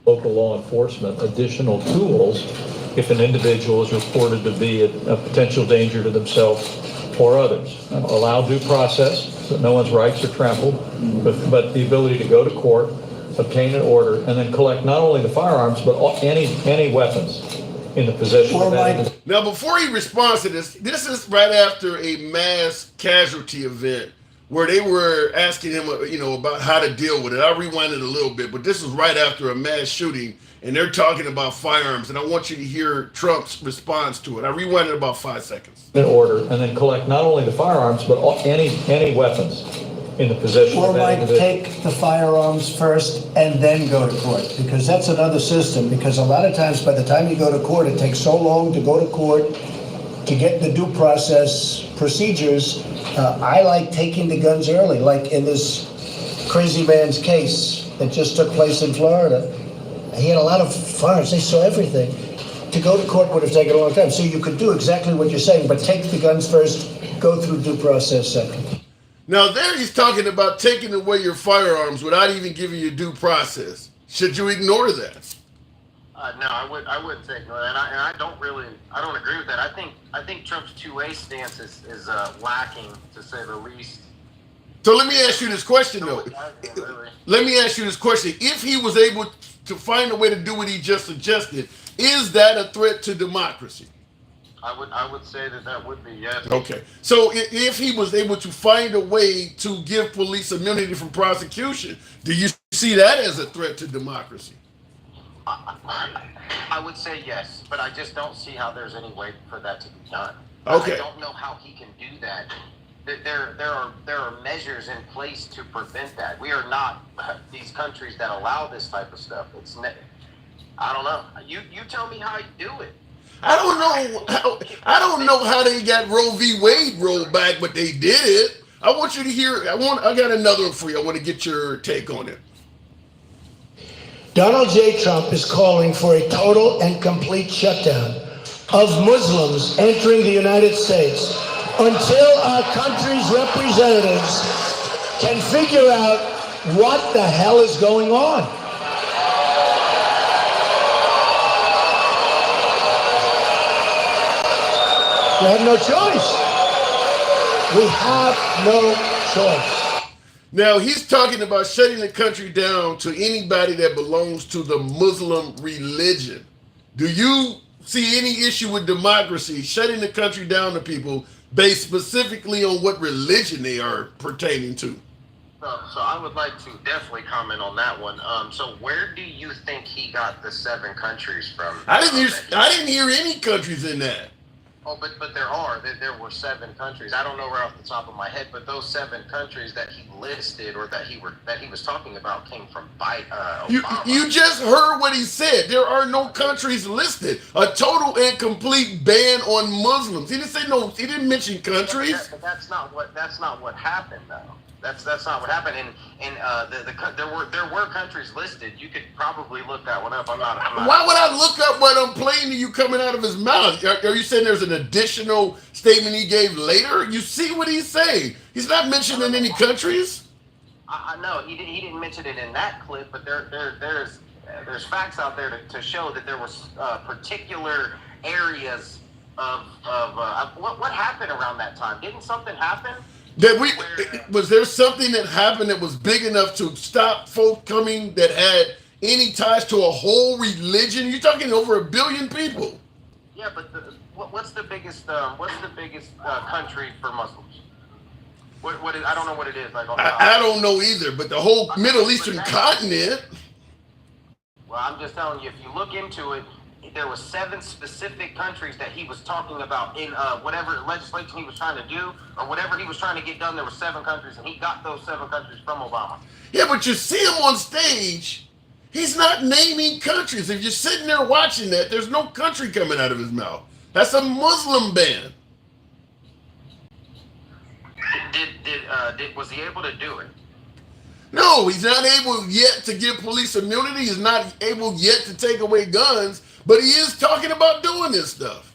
Local law enforcement additional tools if an individual is reported to be a potential danger to themselves or others. Allow due process so no one's rights are trampled, but the ability to go to court, obtain an order, and then collect not only the firearms but any weapons in the possession of that. Now, before he responds to this is right after a mass casualty event where they were asking him, about how to deal with it. I'll rewind it a little bit, but this was right after a mass shooting, and they're talking about firearms, and I want you to hear Trump's response to it. I rewind it about 5 seconds. An order, and then collect not only the firearms, but any weapons in the possession Or of that might individual. take the firearms first and then go to court, because that's another system, because a lot of times by the time you go to court, it takes so long to go to court to get the due process procedures. I like taking the guns early, like in this crazy man's case that just took place in Florida. He had a lot of firearms. They saw everything. To go to court would have taken a long time. So you could do exactly what you're saying, but take the guns first, go through due process second. Now there he's talking about taking away your firearms without even giving you due process. Should you ignore that? No, I wouldn't say ignore that, and I don't agree with that. I think Trump's two-way stance is lacking, to say the least. So let me ask you this question, though. Let me ask you this question. If he was able to find a way to do what he just suggested, is that a threat to democracy? I would say that would be, yes. Okay. So if he was able to find a way to give police immunity from prosecution, do you see that as a threat to democracy? I would say yes, but I just don't see how there's any way for that to be done. Okay. I don't know how he can do that. There are measures in place to prevent that. We are not these countries that allow this type of stuff. I don't know. You tell me how you do it. I don't know how they got Roe v. Wade rolled back, but they did it. I want you to hear. I got another one for you. I want to get your take on it. Donald J. Trump is calling for a total and complete shutdown of Muslims entering the United States until our country's representatives can figure out what the hell is going on. We have no choice. We have no choice. Now, he's talking about shutting the country down to anybody that belongs to the Muslim religion. Do you see any issue with democracy shutting the country down to people based specifically on what religion they are pertaining to? So I would like to definitely comment on that one. So where do you think he got the 7 countries from? I didn't hear any countries in that. Oh, but there were 7 countries. I don't know right off the top of my head, but those 7 countries that he listed or that he was talking about came from Obama. You just heard what he said. There are no countries listed. A total and complete ban on Muslims. He didn't say no. He didn't mention countries. But that's not what happened, though. That's not what happened. And there were countries listed. You could probably look that one up. I'm not. Why would I look up what I'm playing to you coming out of his mouth? Are you saying there's an additional statement he gave later? You see what he's saying. He's not mentioning any countries. I know he didn't mention it in that clip, but there's there's facts out there to show that there was particular areas of what happened around that time. Didn't something happen? Was there something that happened that was big enough to stop folk coming that had any ties to a whole religion? You're talking over 1 billion people. Yeah, but what's the biggest country for Muslims? What is, I don't know what it is. Like I don't know either, but the whole Middle Eastern continent. Well, I'm just telling you, if you look into it, there were 7 specific countries that he was talking about in whatever legislation he was trying to do or whatever he was trying to get done. There were 7 countries, and he got those 7 countries from Obama. Yeah, but you see him on stage, he's not naming countries. If you're sitting there watching that, there's no country coming out of his mouth. That's a Muslim ban. Was he able to do it? No, he's not able yet to give police immunity. He's not able yet to take away guns, but he is talking about doing this stuff.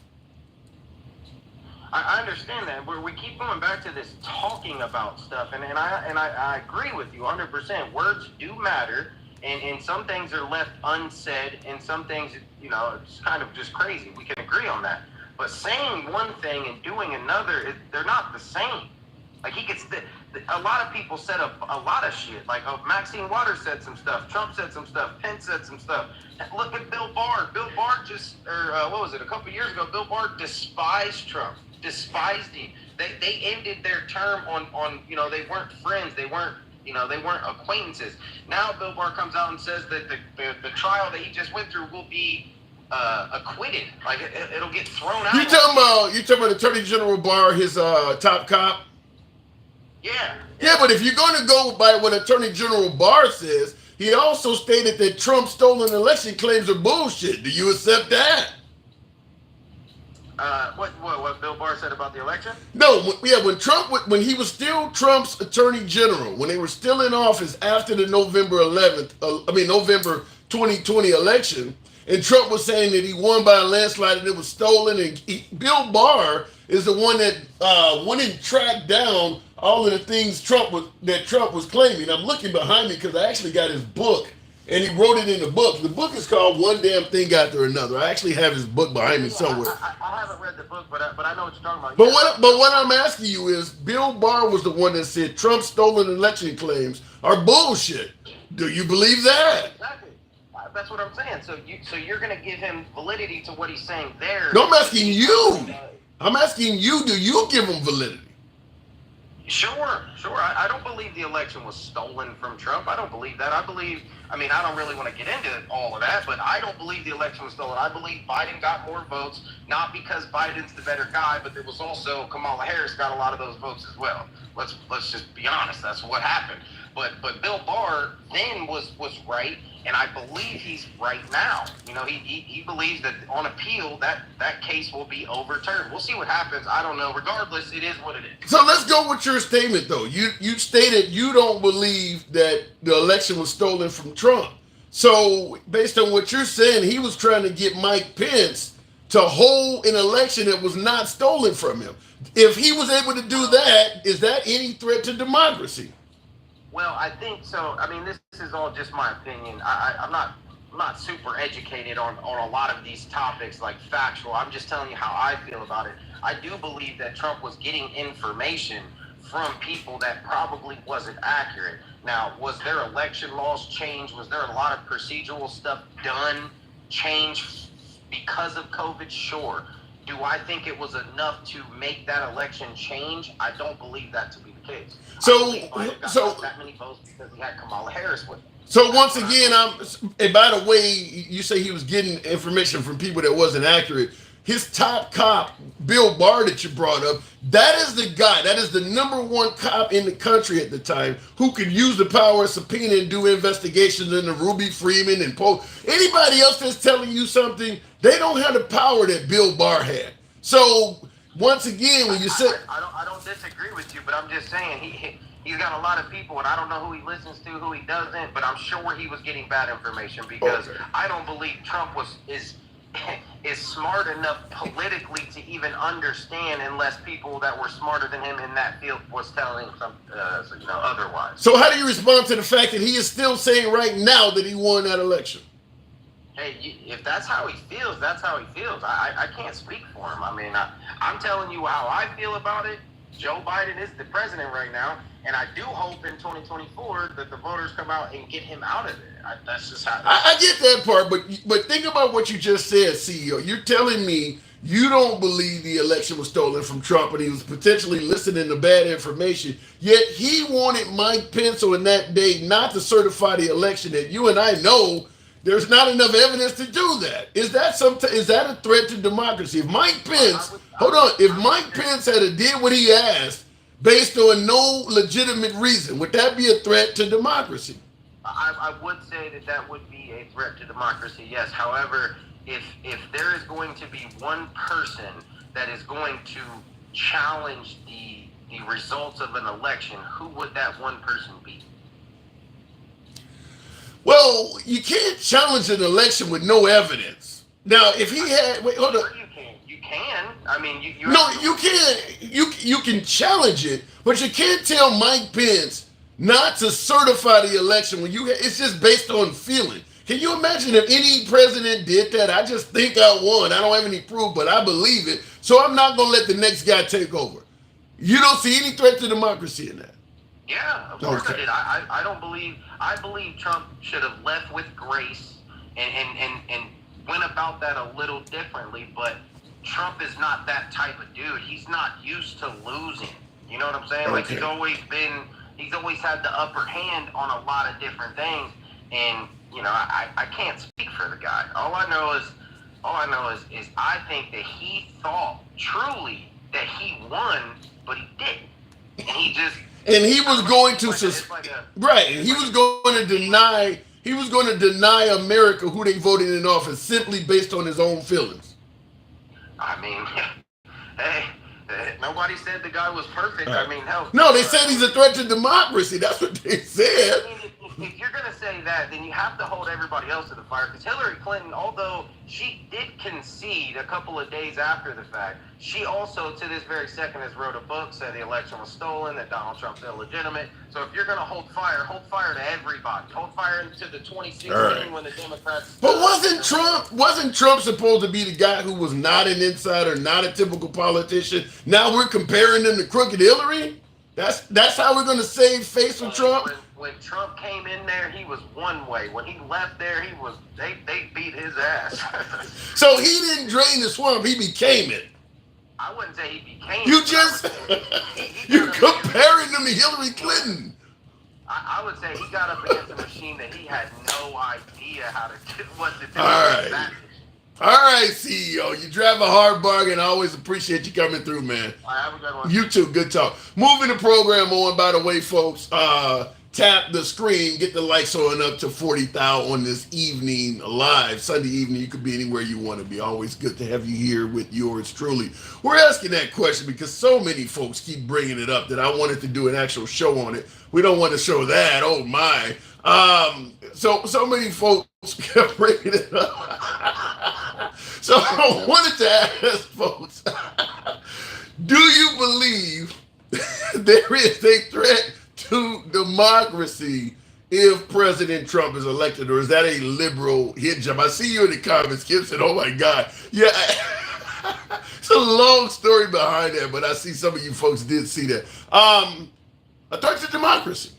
I understand that. We keep going back to this talking about stuff, and I agree with you 100%. Words do matter, and some things are left unsaid, and some things, it's kind of just crazy. We can agree on that. But saying one thing and doing another, they're not the same. Like a lot of people said a lot of shit. Like Maxine Waters said some stuff. Trump said some stuff. Pence said some stuff. Look at Bill Barr. Bill Barr a couple years ago, Bill Barr despised Trump. Despised him. They ended their term on they weren't friends. They weren't acquaintances. Now Bill Barr comes out and says that the trial that he just went through will be acquitted. Like it'll get thrown out. You talking about Attorney General Barr, his top cop? Yeah. Yeah, but if you're going to go by what Attorney General Barr says, he also stated that Trump's stolen election claims are bullshit. Do you accept that? What Bill Barr said about the election? No, when he was still Trump's Attorney General, when they were still in office after the November 2020 election, and Trump was saying that he won by a landslide and it was stolen, and Bill Barr is the one that went and tracked down all of the things Trump was claiming. I'm looking behind me because I actually got his book, and he wrote it in the book. The book is called One Damn Thing After Another. I actually have his book behind me somewhere. I haven't read the book, but I know what you're talking about. But what I'm asking you is, Bill Barr was the one that said Trump's stolen election claims are bullshit. Do you believe that? Exactly. That's what I'm saying. So you're going to give him validity to what he's saying there. No, I'm asking you. I'm asking you, do you give him validity? Sure. I don't believe the election was stolen from Trump. I don't believe that. I don't really want to get into all of that, but I don't believe the election was stolen. I believe Biden got more votes, not because Biden's the better guy, but there was also Kamala Harris got a lot of those votes as well. Let's just be honest. That's what happened. But Bill Barr then was right, and I believe he's right now. He believes that on appeal that case will be overturned. We'll see what happens. I don't know. Regardless, it is what it is. So let's go with your statement, though. You stated you don't believe that the election was stolen from Trump. So based on what you're saying, he was trying to get Mike Pence to hold an election that was not stolen from him. If he was able to do that, is that any threat to democracy? Well, I think so. This is all just my opinion. I'm not super educated on a lot of these topics, like factual. I'm just telling you how I feel about it. I do believe that Trump was getting information from people that probably wasn't accurate. Now, was there election laws changed? Was there a lot of procedural stuff changed because of COVID? Sure. Do I think it was enough to make that election change? I don't believe that to be the case. So that many votes because he had Kamala Harris with him. So once again, and by the way, you say he was getting information from people that wasn't accurate. His top cop, Bill Barr, that you brought up, that is the guy, that is the number one cop in the country at the time who could use the power of subpoena and do investigations into Ruby Freeman and Poe. Anybody else that's telling you something, they don't have the power that Bill Barr had. So once again, when you say... I don't disagree with you, but I'm just saying he's got a lot of people, and I don't know who he listens to, who he doesn't, but I'm sure he was getting bad information because I don't believe Trump is smart enough politically to even understand unless people that were smarter than him in that field was telling him otherwise. So how do you respond to the fact that he is still saying right now that he won that election? hey, if that's how he feels, that's how he feels. I can't speak for him. I mean, I'm telling you how I feel about it. Joe Biden is the president right now, and I do hope in 2024 that the voters come out and get him out of there. That's just how. I get that part, but think about what you just said, CEO. You're telling me you don't believe the election was stolen from Trump and he was potentially listening to bad information, yet he wanted Mike Pence on that day not to certify the election that you and I know there's not enough evidence to do that. Is that a threat to democracy? If Mike Pence, if Mike Pence had did what he asked based on no legitimate reason, would that be a threat to democracy? I would say that would be a threat to democracy, yes. However, if there is going to be one person that is going to challenge the results of an election, who would that one person be? Well, you can't challenge an election with no evidence. Now, if he had, wait, hold on. You can. I mean, you. No, you can't. You can challenge it, but you can't tell Mike Pence not to certify the election when it's just based on feeling. Can you imagine if any president did that? I just think I won. I don't have any proof, but I believe it. So I'm not going to let the next guy take over. You don't see any threat to democracy in that? Yeah, of course I did. I don't believe. I believe Trump should have left with grace and went about that a little differently. But Trump is not that type of dude. He's not used to losing. You know what I'm saying? Like he's always had the upper hand on a lot of different things. And you know, I can't speak for the guy. All I know is I think that he thought truly that he won, but he didn't. And he was going to deny America who they voted in office simply based on his own feelings. I mean, hey, nobody said the guy was perfect. I mean, hell. No, they said he's a threat to democracy. That's what they said. I mean, if you're going to say that, then you have to hold everybody else to the fire. Because Hillary Clinton, although she did concede a couple of days after the fact, she also, to this very second, has wrote a book, said the election was stolen, that Donald Trump's illegitimate. So if you're going to hold fire to everybody. Hold fire into the 2016 when the Democrats... But wasn't Trump supposed to be the guy who was not an insider, not a typical politician? Now we're comparing him to crooked Hillary? That's how we're going to save face with Trump? When Trump came in there, he was one way. When he left there, they beat his ass. So he didn't drain the swamp, he became it. I wouldn't say he became You it. just, you're comparing him to Hillary Clinton. I would say he got up against a machine that he had no idea what to do. All right, CEO. You drive a hard bargain. I always appreciate you coming through, man. All right, have a good one. You too. Good talk. Moving the program on, by the way, folks. Tap the screen. Get the lights on up to 40,000 on this evening live. Sunday evening. You could be anywhere you want to be. Always good to have you here with yours truly. We're asking that question because so many folks keep bringing it up that I wanted to do an actual show on it. We don't want to show that. Oh, my. So many folks kept bringing it up. So I wanted to ask folks, do you believe there is a threat to democracy if President Trump is elected, or is that a liberal hit job? I see you in the comments. Kim said, oh my God. Yeah, it's a long story behind that, but I see some of you folks did see that. A threat to democracy.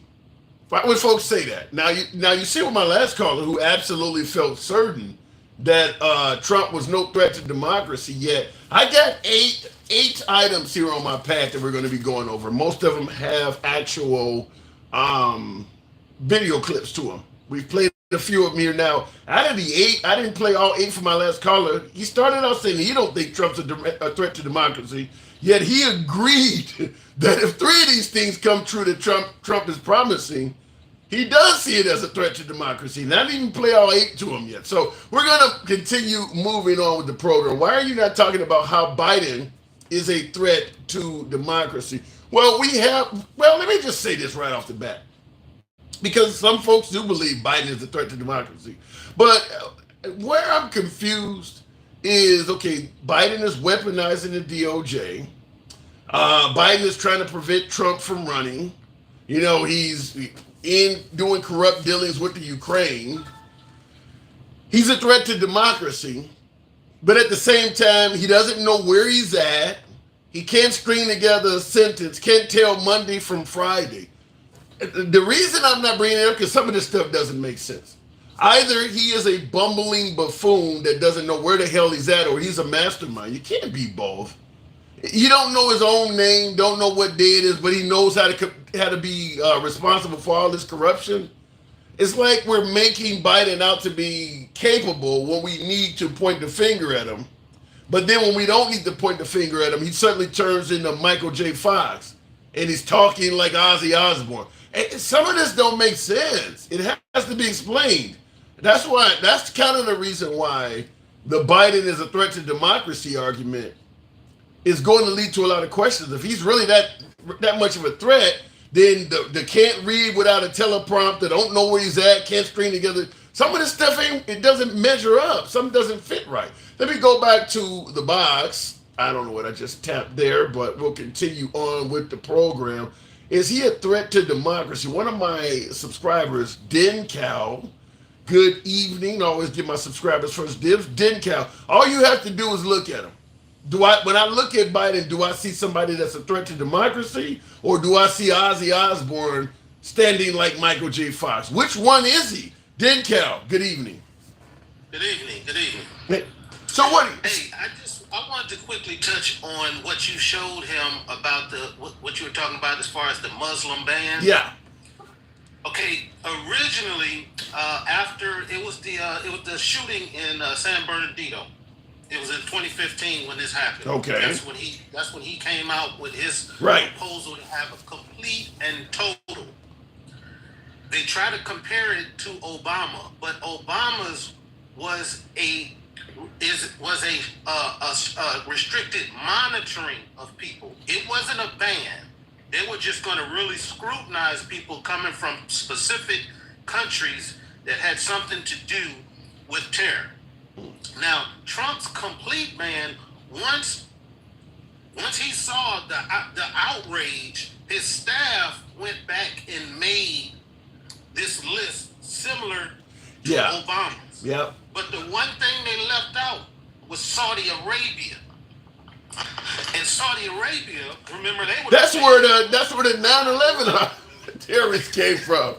Why would folks say that? Now you see with my last caller who absolutely felt certain that Trump was no threat to democracy, yet I got eight items here on my path that we're going to be going over. Most of them have actual video clips to them. We've played a few of them here now. Out of the 8, I didn't play all 8 for my last caller. He started out saying he don't think Trump's a threat to democracy, yet he agreed that if 3 of these things come true that Trump is promising, he does see it as a threat to democracy. And I didn't even play all 8 to him yet. So we're going to continue moving on with the program. Why are you not talking about how Biden is a threat to democracy? Well, let me just say this right off the bat. Because some folks do believe Biden is a threat to democracy. But where I'm confused is, okay, Biden is weaponizing the DOJ. Biden is trying to prevent Trump from running. You know, he's in doing corrupt dealings with the Ukraine. He's a threat to democracy, but at the same time, he doesn't know where he's at. He can't string together a sentence, can't tell Monday from Friday. The reason I'm not bringing it up because some of this stuff doesn't make sense. Either he is a bumbling buffoon that doesn't know where the hell he's at, or he's a mastermind. You can't be both. You don't know his own name, don't know what day it is, but he knows how to be responsible for all this corruption. It's like we're making Biden out to be capable when we need to point the finger at him. But then when we don't need to point the finger at him, he suddenly turns into Michael J. Fox and he's talking like Ozzy Osbourne. And some of this don't make sense. It has to be explained. That's kind of the reason why the Biden is a threat to democracy argument is going to lead to a lot of questions. If he's really that much of a threat, then the can't read without a teleprompter, don't know where he's at, can't string together. Some of this stuff it doesn't measure up. Something doesn't fit right. Let me go back to the box. I don't know what I just tapped there, but we'll continue on with the program. Is he a threat to democracy? One of my subscribers, Den Cow, good evening. I always give my subscribers first dibs. Den Cow, all you have to do is look at him. When I look at Biden, do I see somebody that's a threat to democracy, or do I see Ozzy Osbourne standing like Michael J. Fox? Which one is he? Den Cow, good evening. Good evening. Good evening. So what? Hey, I wanted to quickly touch on what you showed him about what you were talking about as far as the Muslim ban. Yeah. Okay. Originally, after it was the shooting in San Bernardino. It was in 2015 when this happened. Okay. That's when he came out with his right. proposal to have a complete and total. They try to compare it to Obama, but Obama's was a restricted monitoring of people. It wasn't a ban. They were just going to really scrutinize people coming from specific countries that had something to do with terror. Now, Trump's complete ban, once he saw the outrage, his staff went back and made this list similar to Obama's. Yeah. But the one thing they left out was Saudi Arabia. And Saudi Arabia, remember they were that's where the 9/11 terrorists came from.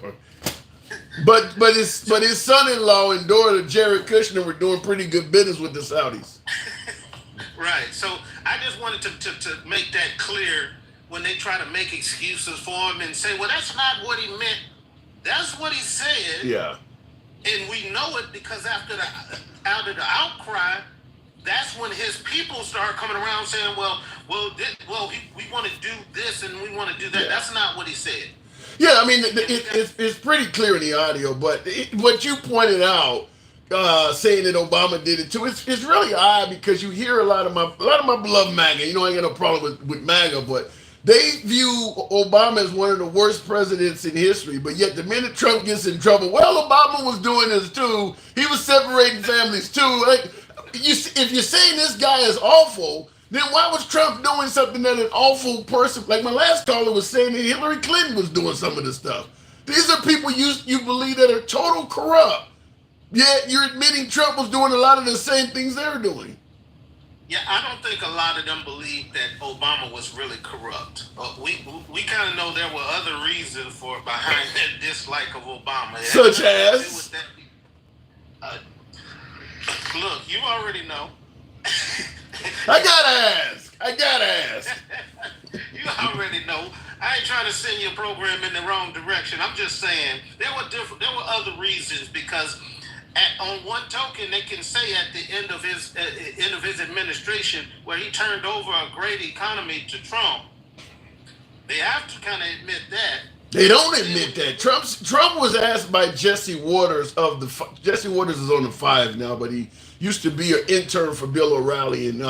But his son-in-law and daughter, Jared Kushner, were doing pretty good business with the Saudis. Right. So I just wanted to make that clear when they try to make excuses for him and say, well, that's not what he meant. That's what he said. Yeah. And we know it because out of the outcry, that's when his people start coming around saying, we want to do this and we want to do that. Yeah. That's not what he said. Yeah, I mean, it's pretty clear in the audio, but what you pointed out, saying that Obama did it too, it's really odd because you hear a lot of my beloved MAGA. You know, I ain't got no problem with MAGA, but they view Obama as one of the worst presidents in history. But yet, the minute Trump gets in trouble, well, Obama was doing this too. He was separating families too. Like, if you're saying this guy is awful, then why was Trump doing something that an awful person, like my last caller was saying that Hillary Clinton was doing some of this stuff. These are people you believe that are total corrupt. Yet you're admitting Trump was doing a lot of the same things they're doing. Yeah, I don't think a lot of them believe that Obama was really corrupt. We kind of know there were other reasons behind that dislike of Obama. Such as? Look, you already know. I gotta ask. You already know. I ain't trying to send your program in the wrong direction. I'm just saying there were other reasons because on one token they can say at the end of his administration where he turned over a great economy to Trump, they have to kind of admit that. They don't admit that. Trump was asked by Jesse Waters Jesse Waters is on the 5 now, but he used to be an intern for Bill O'Reilly. And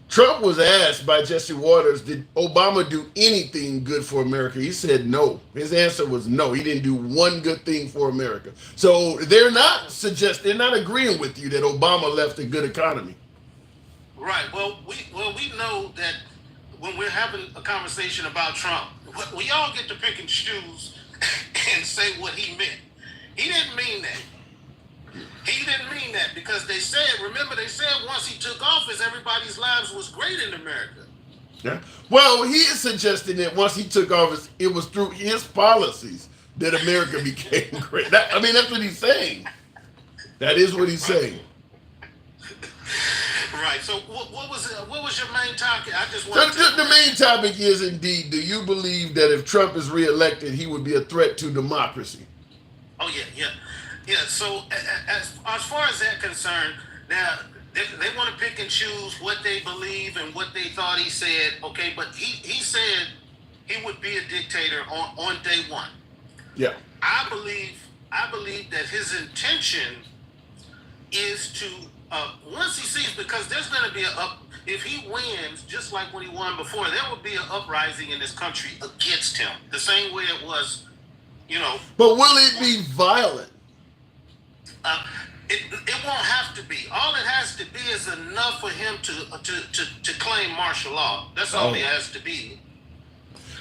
Trump was asked by Jesse Waters, did Obama do anything good for America? He said no. His answer was no. He didn't do one good thing for America. So they're not agreeing with you that Obama left a good economy. Right. Well, we know that when we're having a conversation about Trump, we all get to pick and choose and say what he meant. He didn't mean that. He didn't mean that because they said, remember, they said once he took office, everybody's lives was great in America. Yeah. Well, he is suggesting that once he took office, it was through his policies that America became great. I mean, that's what he's saying. That is what he's saying. Right. So what was your main topic? I just So wanted to. the main topic is indeed: do you believe that if Trump is reelected, he would be a threat to democracy? Oh yeah. So as far as that concerned, now they want to pick and choose what they believe and what they thought he said. Okay, but he said he would be a dictator on day one. Yeah. I believe that his intention is to once he sees, because there's going to be if he wins, just like when he won before, there will be an uprising in this country against him, the same way it was, But will it be violent? It won't have to be. All it has to be is enough for him to claim martial law. That's all it has to be.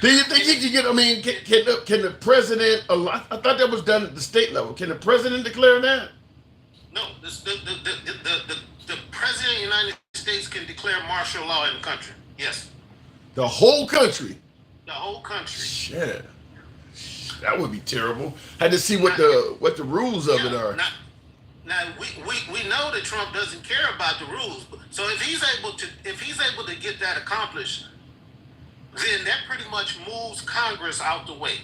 Do you think he can get? I mean, can the president? I thought that was done at the state level. Can the president declare that? No, the president of the United States can declare martial law in the country. Yes, The whole country. the whole country. Shit. That would be terrible. Had to see what the rules of it are. Now we know that Trump doesn't care about the rules. So if he's able to get that accomplished, then that pretty much moves Congress out the way.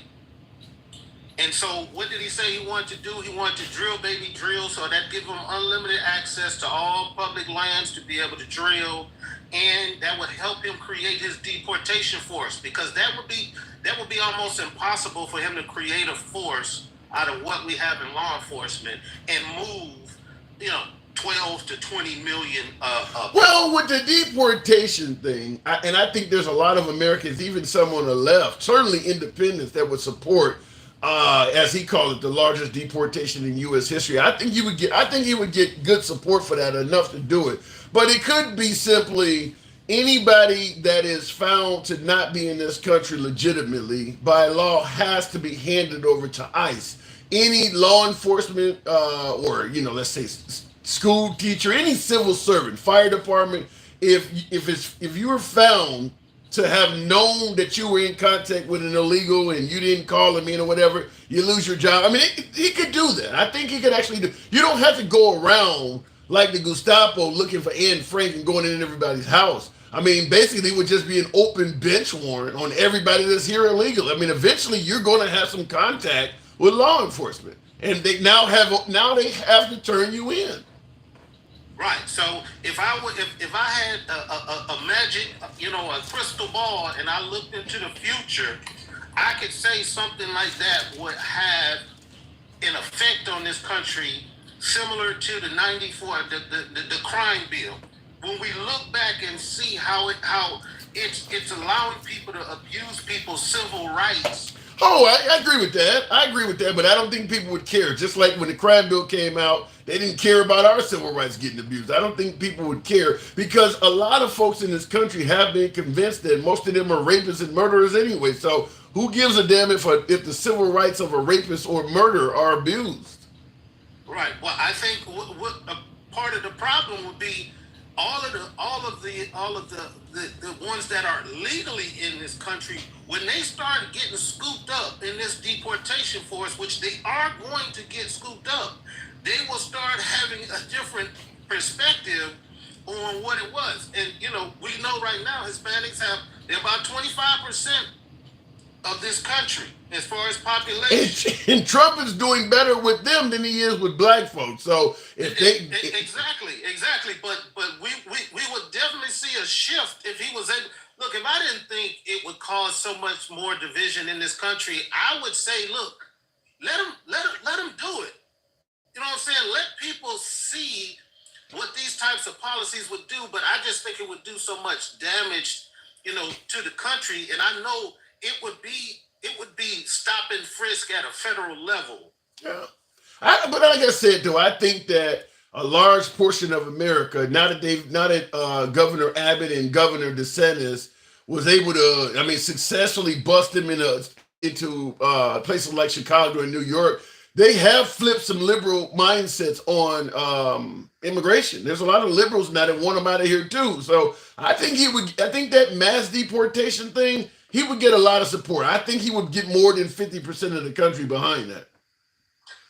And so what did he say he wanted to do? He wanted to drill, baby, drill. So that gives him unlimited access to all public lands to be able to drill. And that would help him create his deportation force, because that would be almost impossible for him to create a force out of what we have in law enforcement and move, 12 to 20 million. Well, with the deportation thing, and I think there's a lot of Americans, even some on the left, certainly independents, that would support, as he called it, the largest deportation in U.S. history. I think he would get good support for that, enough to do it. But it could be simply anybody that is found to not be in this country legitimately by law has to be handed over to ICE. Any law enforcement or let's say school teacher, any civil servant, fire department, if you were found to have known that you were in contact with an illegal and you didn't call him in or whatever, you lose your job. I mean, he could do that. I think he could actually do. You don't have to go around like the Gestapo looking for Anne Frank and going in everybody's house. I mean, basically, it would just be an open bench warrant on everybody that's here illegally. I mean, eventually, you're going to have some contact with law enforcement, and they now they have to turn you in. Right. So if I had a magic, a crystal ball, and I looked into the future, I could say something like that would have an effect on this country similar to the '94, the crime bill. When we look back and see how it's allowing people to abuse people's civil rights. Oh, I agree with that. But I don't think people would care. Just like when the crime bill came out, they didn't care about our civil rights getting abused. I don't think people would care, because a lot of folks in this country have been convinced that most of them are rapists and murderers anyway. So who gives a damn if the civil rights of a rapist or murderer are abused? Right. Well, I think what part of the problem would be all of the ones that are legally in this country, when they start getting scooped up in this deportation force, which they are going to get scooped up, they will start having a different perspective on what it was. And we know right now they're about 25% of this country as far as population. And Trump is doing better with them than he is with black folks. So if they exactly, but we would definitely see a shift if he was able. Look, if I didn't think it would cause so much more division in this country, I would say, look, let him do it. You know what I'm saying? Let people see what these types of policies would do. But I just think it would do so much damage, to the country. And I know it would be stop and frisk at a federal level. Yeah. But like I said, though, I think that a large portion of America, now that Governor Abbott and Governor DeSantis was able to, successfully bust them into places like Chicago and New York, they have flipped some liberal mindsets on immigration. There's a lot of liberals now that want them out of here too. So I think he would. I think that mass deportation thing, he would get a lot of support. I think he would get more than 50% of the country behind that.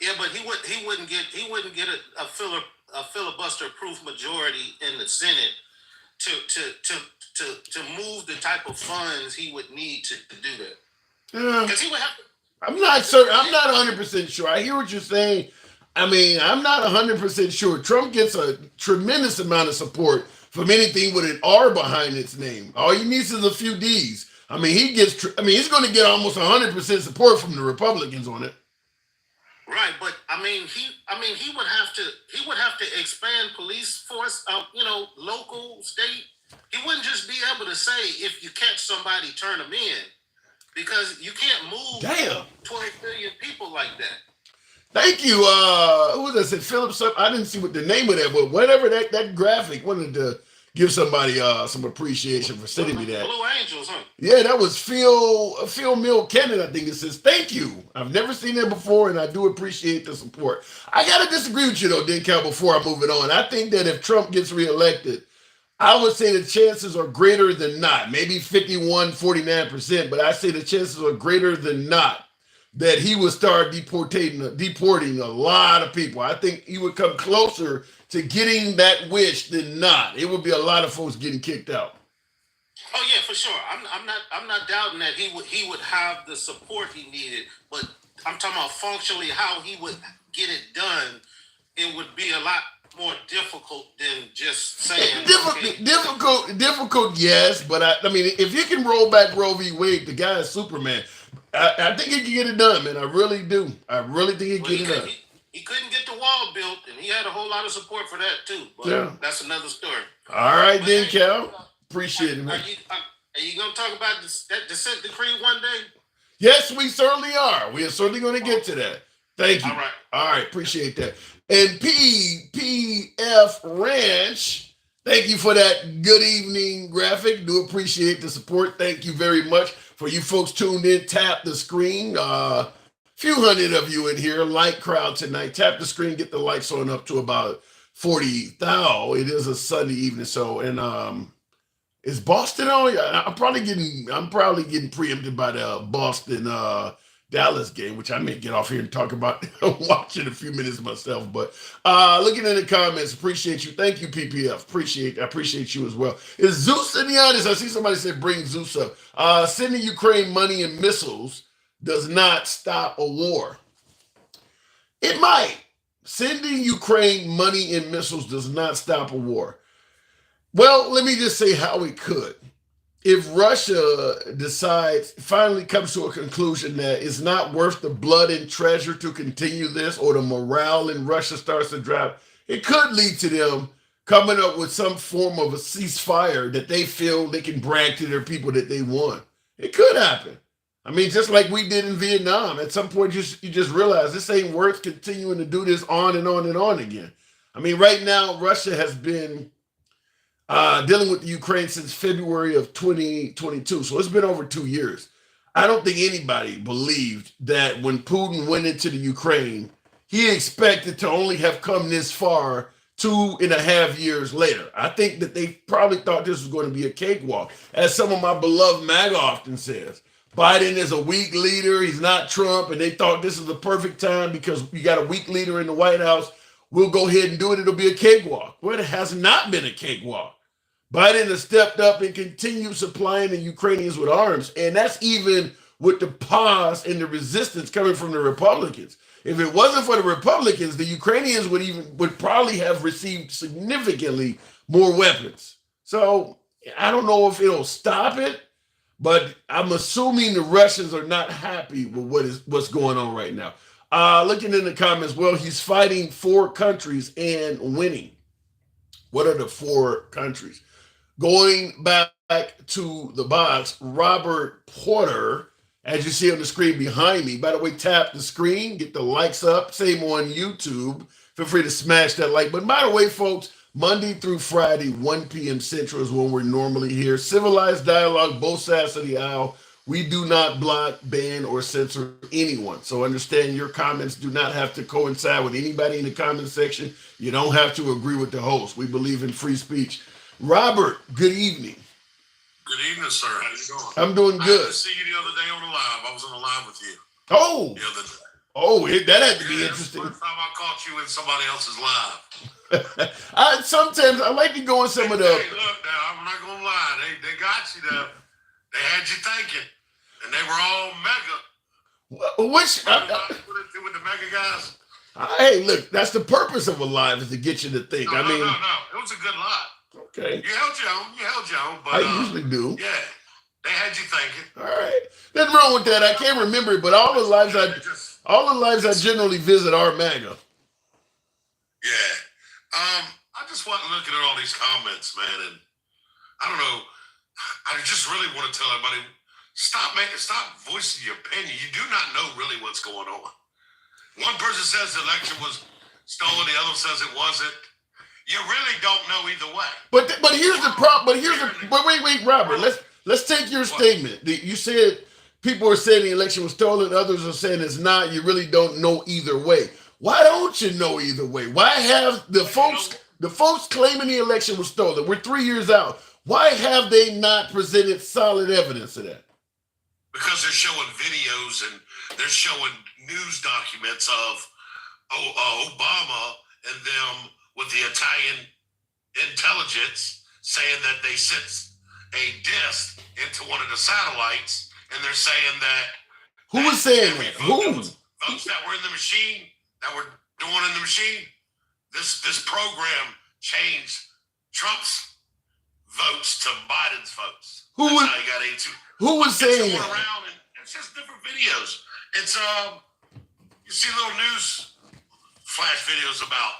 Yeah, but he wouldn't get a filibuster proof majority in the Senate to move the type of funds he would need to do that. Yeah. Because he would have to. I'm not certain. I'm not 100% sure. I hear what you're saying. I mean, I'm not 100% sure. Trump gets a tremendous amount of support from anything with an R behind its name. All he needs is a few D's. I mean, he's going to get almost 100% support from the Republicans on it. Right, but he would have to expand police force, local, state. He wouldn't just be able to say, if you catch somebody, turn them in, because you can't move 12 million people like that. Thank you. Who was that? Said Phillips. I didn't see what the name of that, but whatever that graphic, wanted to give somebody some appreciation for sending me that. Blue Angels, huh? Yeah, that was Phil Mill Kennan, I think it says. Thank you. I've never seen that before, and I do appreciate the support. I gotta disagree with you though, Denkel, before I move it on. I think that if Trump gets reelected, I would say the chances are greater than not. Maybe 51, 49%, but I say the chances are greater than not that he would start deporting a lot of people. I think he would come closer to getting that wish than not. It would be a lot of folks getting kicked out. Oh yeah, for sure. I'm not doubting that he would have the support he needed, but I'm talking about functionally how he would get it done. It would be a lot more difficult than just saying difficult, yes, but I mean, if you can roll back Roe v. Wade, the guy is Superman. I think he can get it done, man. I really do. I really think he can get it done. He couldn't get the wall built, and he had a whole lot of support for that too. But yeah, that's another story. All right, then, Cal. Appreciate it, man. Are you going to talk about that dissent decree one day? Yes, we certainly are. We are certainly going to get to that. Thank you. All right. Appreciate that. And PPF Ranch, thank you for that good evening graphic. Do appreciate the support. Thank you very much. For you folks tuned in, tap the screen. Few hundred of you in here, light crowd tonight. Tap the screen, get the lights on up to about 40,000. It is a Sunday evening, so and is Boston on? I'm probably getting preempted by the Boston Dallas game, which I may get off here and talk about watching a few minutes myself. But looking in the comments, appreciate you. Thank you, PPF. I appreciate you as well. Is Zeus in the audience? I see somebody said bring Zeus up. Sending Ukraine money and missiles does not stop a war. It might. Sending Ukraine money and missiles does not stop a war. Well, let me just say how it could. If Russia finally comes to a conclusion that it's not worth the blood and treasure to continue this, or the morale in Russia starts to drop, it could lead to them coming up with some form of a ceasefire that they feel they can brag to their people that they won. It could happen. I mean, just like we did in Vietnam. At some point, you just realize this ain't worth continuing to do this on and on and on again. I mean, right now, Russia has been dealing with the Ukraine since February of 2022. So it's been over 2 years. I don't think anybody believed that when Putin went into the Ukraine, he expected to only have come this far 2.5 years later. I think that they probably thought this was going to be a cakewalk. As some of my beloved MAGA often says, Biden is a weak leader. He's not Trump. And they thought this is the perfect time because you got a weak leader in the White House. We'll go ahead and do it. It'll be a cakewalk. Well, it has not been a cakewalk. Biden has stepped up and continued supplying the Ukrainians with arms. And that's even with the pause and the resistance coming from the Republicans. If it wasn't for the Republicans, the Ukrainians would probably have received significantly more weapons. So I don't know if it'll stop it, but I'm assuming the Russians are not happy with what's going on right now. Looking in the comments, well, he's fighting 4 countries and winning. What are the 4 countries? Going back to the box, Robert Porter, as you see on the screen behind me. By the way, tap the screen, get the likes up. Same on YouTube. Feel free to smash that like button. By the way, folks, Monday through Friday, 1 p.m. Central is when we're normally here. Civilized dialogue, both sides of the aisle. We do not block, ban, or censor anyone. So understand your comments do not have to coincide with anybody in the comment section. You don't have to agree with the host. We believe in free speech. Robert, good evening. Good evening, sir. How you doing? I'm doing I good. had to see you the other day on the live. I was on the live with you Oh, the other day. that had to be Yeah, interesting. that's the first time I caught you in somebody else's live. Sometimes I like to go in some of the. Hey, look, now I'm not gonna lie. They got you there. They had you thinking, and they were all mega. Which With the mega guys. hey, look, that's the purpose of a live is to get you to think. No, I mean, no. It was a good live. okay, You held your own, but I usually do. yeah, they had you thinking. All right, nothing wrong with that. I can't remember it, but all the lives I generally visit are MAGA. Yeah. I just want looking at all these comments, man, and I don't know. I just really want to tell everybody, stop voicing your opinion. You do not know really what's going on. One person says the election was stolen, the other says it wasn't. You really don't know either way. But here's the problem. But wait, Robert. Let's take your statement. You said people are saying the election was stolen, others are saying it's not. You really don't know either way. Why don't you know either way? Why have the folks claiming the election was stolen? We're 3 years out. Why have they not presented solid evidence of that? Because they're showing videos and they're showing news documents of Obama and them with the Italian intelligence saying that they sent a disc into one of the satellites, and they're saying that Who was saying that? Who? Votes that were in the machine, that were doing in the machine. This program changed Trump's votes to Biden's votes. That's how he got into. Who was saying It's that? around, and it's just different videos. It's you see little news flash videos about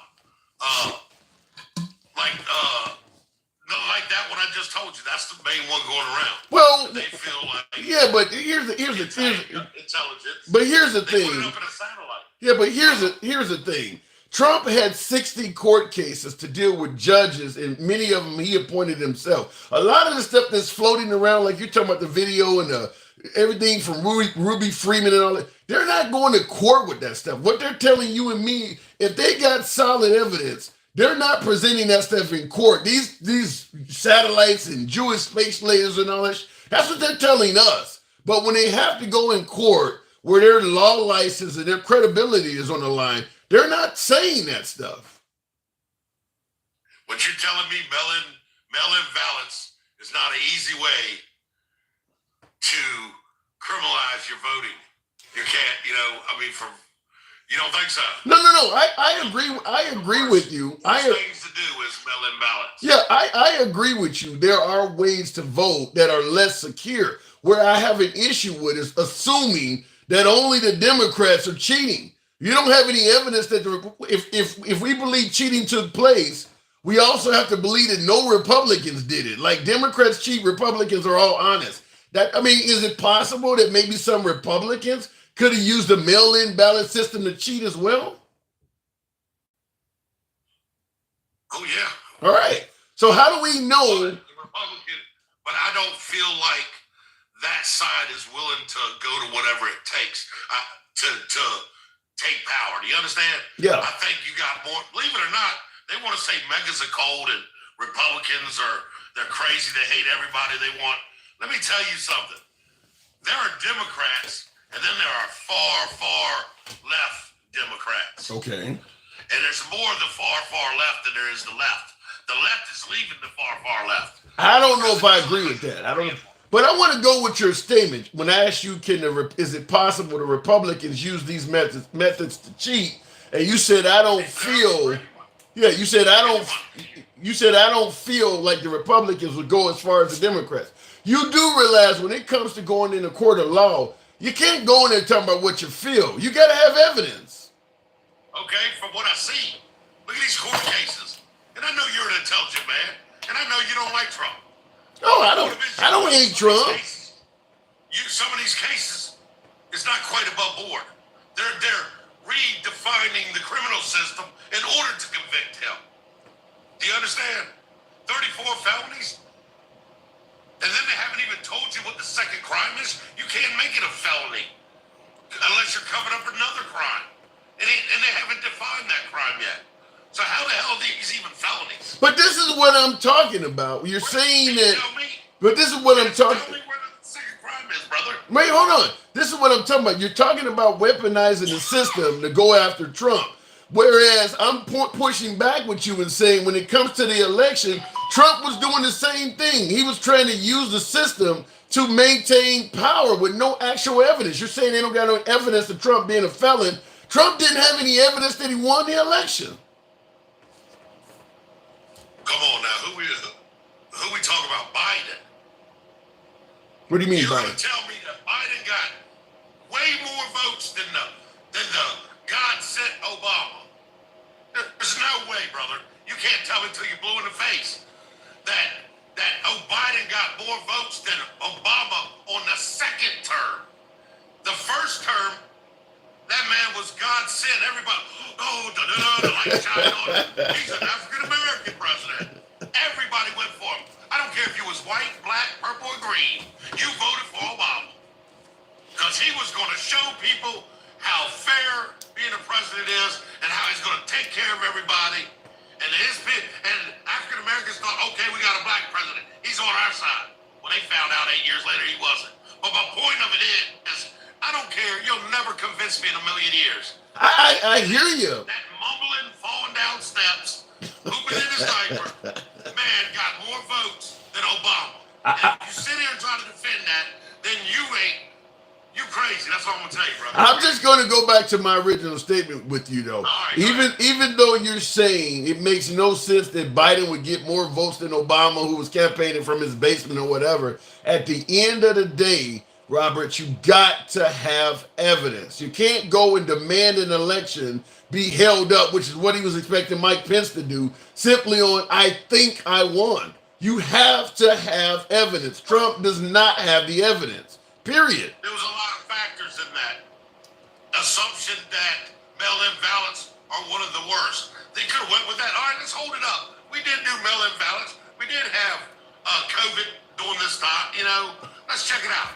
like that one I just told you. That's the main one going around. Well, They feel like yeah, but here's the intelligence. but here's the They put it thing. up in a satellite. Yeah, but here's the thing. Trump had 60 court cases to deal with judges, and many of them he appointed himself. A lot of the stuff that's floating around, like you're talking about the video and everything from Ruby Freeman and all that, they're not going to court with that stuff. What they're telling you and me, if they got solid evidence, they're not presenting that stuff in court. These satellites and Jewish space lasers and all that, that's what they're telling us. But when they have to go in court, where their law license and their credibility is on the line, they're not saying that stuff. What you're telling me, mail-in ballots is not an easy way to criminalize your voting. You can't, you don't think so? No. I agree. I agree with you. Things to do is mail-in ballots. Yeah, I agree with you. There are ways to vote that are less secure. Where I have an issue with is assuming that only the Democrats are cheating. You don't have any evidence that if we believe cheating took place, we also have to believe that no Republicans did it. Like Democrats cheat, Republicans are all honest. Is it possible that maybe some Republicans could have used the mail-in ballot system to cheat as well? Oh yeah. All right. So how do we know? But I don't feel like that side is willing to go to whatever it takes to take power. Do you understand? Yeah. I think you got more. Believe it or not, they want to say megas are cold and Republicans they're crazy. They hate everybody. They want. Let me tell you something. There are Democrats, and then there are far left Democrats. Okay. And there's more of the far left than there is the left. The left is leaving the far left. I don't know if I agree with that. But I want to go with your statement. When I asked you, is it possible the Republicans use these methods to cheat? And you said I don't feel. Yeah, you said I don't feel like the Republicans would go as far as the Democrats. You do realize when it comes to going in a court of law, you can't go in there talking about what you feel. You got to have evidence. Okay, from what I see, look at these court cases, and I know you're an intelligent man, and I know you don't like Trump. No, I don't hate Trump. Some of these cases, it's not quite above board. They're redefining the criminal system in order to convict him. Do you understand? 34 felonies. And then they haven't even told you what the second crime is. You can't make it a felony unless you're covering up another crime. And they haven't defined that crime yet. So how the hell are these even felonies? But this is what I'm talking about. You're saying that. Tell me. But this is what I'm Tell talking. me where the second crime is, brother. Wait, hold on. This is what I'm talking about. You're talking about weaponizing the system to go after Trump. Whereas I'm pushing back with you and saying when it comes to the election, Trump was doing the same thing. He was trying to use the system to maintain power with no actual evidence. You're saying they don't got no evidence of Trump being a felon. Trump didn't have any evidence that he won the election. Come on now, who we talking about? Biden. What do you mean, You're Biden? gonna tell me that Biden got way more votes than the God sent Obama? There's no way, brother. You can't tell me till you're blue in the face that Biden got more votes than Obama on the second term. The first term, that man was God sent. Everybody, the light shine on him. He's an African American president. Everybody went for him. I don't care if you was white, black, purple, or green. You voted for Obama because he was going to show people how fair being a president is and how he's going to take care of everybody. And African Americans thought, okay, we got a black president. He's on our side. Well, they found out 8 years later he wasn't. But my point of it is, I don't care. You'll never convince me in a million years. I hear you. That mumbling, falling down steps, hooping in his diaper, man got more votes than Obama. And if you sit here and try to defend that, then you crazy. That's all I'm gonna tell you, brother. I'm just going to go back to my original statement with you, though. Right, Even though you're saying it makes no sense that Biden would get more votes than Obama, who was campaigning from his basement or whatever, at the end of the day, Robert, you got to have evidence. You can't go and demand an election be held up, which is what he was expecting Mike Pence to do, simply on, I think I won. You have to have evidence. Trump does not have the evidence, period. There was a lot of factors in that. Assumption that mail-in ballots are one of the worst. They could have went with that. All right, let's hold it up. We did do mail-in ballots. We did have COVID during this time. Let's check it out.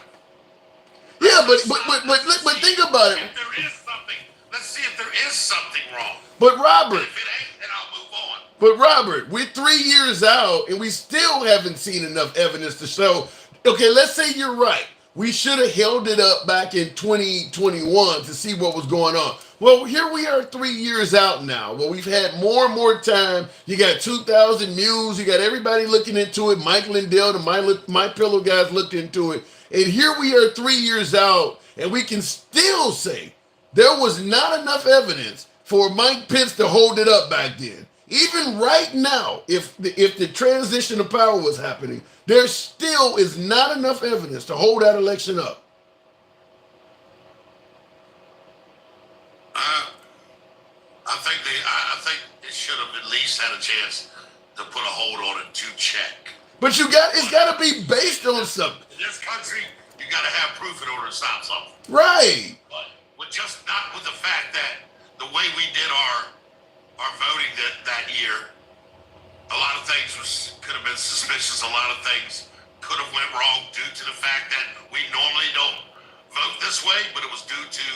Yeah, but think about it. If there is something, let's see if there is something wrong. But Robert, If it ain't, then I'll move on. But Robert, we're 3 years out and we still haven't seen enough evidence to show. Okay, let's say you're right. We should have held it up back in 2021 to see what was going on. Well, here we are 3 years out now. Well, we've had more and more time. You got 2,000 News. You got everybody looking into it. Mike Lindell, the My Pillow guys looked into it. And here we are 3 years out, and we can still say there was not enough evidence for Mike Pence to hold it up back then. Even right now, if the transition of power was happening, there still is not enough evidence to hold that election up. I think it should have at least had a chance to put a hold on it to check. But it's got to be based on something. In this country, you got to have proof in order to stop something. Right. But not with the fact that the way we did our voting that year, a lot of things could have been suspicious. A lot of things could have went wrong due to the fact that we normally don't vote this way, but it was due to,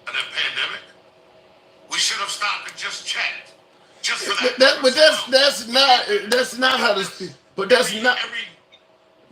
a pandemic. We should have stopped and just checked. Just for that. But that's not how this. But that's not. Every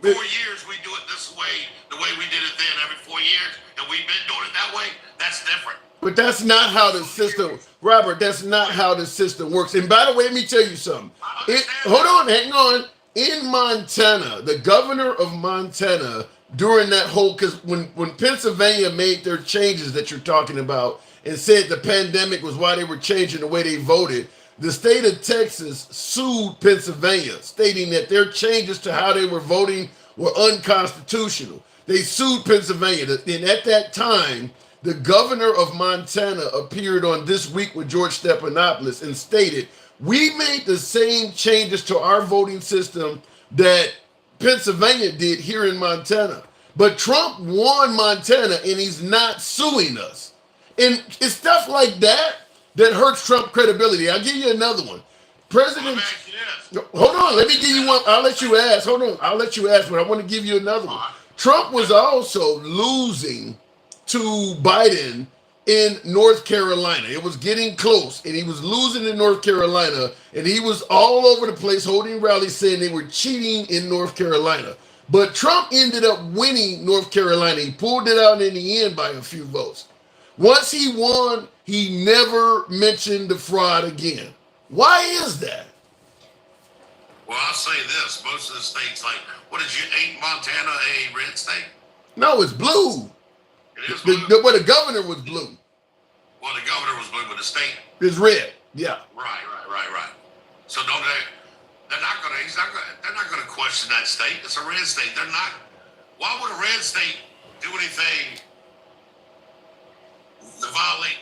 4 years we do it this way, the way we did it then. Every 4 years, and we've been doing it that way. That's different. But that's not how the system, Robert. That's not how the system works. And by the way, let me tell you something. Hang on. In Montana, the governor of Montana during that whole, because when Pennsylvania made their changes that you're talking about and said the pandemic was why they were changing the way they voted, the state of Texas sued Pennsylvania, stating that their changes to how they were voting were unconstitutional. They sued Pennsylvania. And at that time, the governor of Montana appeared on This Week with George Stephanopoulos and stated, we made the same changes to our voting system that Pennsylvania did here in Montana. But Trump won Montana and he's not suing us. And it's stuff like that hurts Trump credibility. I'll give you another one. President. ask you this. No, hold on, let me give you one. I'll let you ask. Hold on, I'll let you ask, but I want to give you another one. Trump was also losing to Biden in North Carolina. It was getting close, and he was losing in North Carolina, and he was all over the place holding rallies saying they were cheating in North Carolina. But Trump ended up winning North Carolina. He pulled it out in the end by a few votes. Once he won, he never mentioned the fraud again. Why is that? Well, I'll say this: most of the states, like, ain't Montana a red state? No, it's blue. It is blue. The governor was blue. Well, the governor was blue, but the state. It's red. Yeah. Right. So don't they? They're not gonna. They're not gonna question that state. It's a red state. They're not. Why would a red state do anything to violate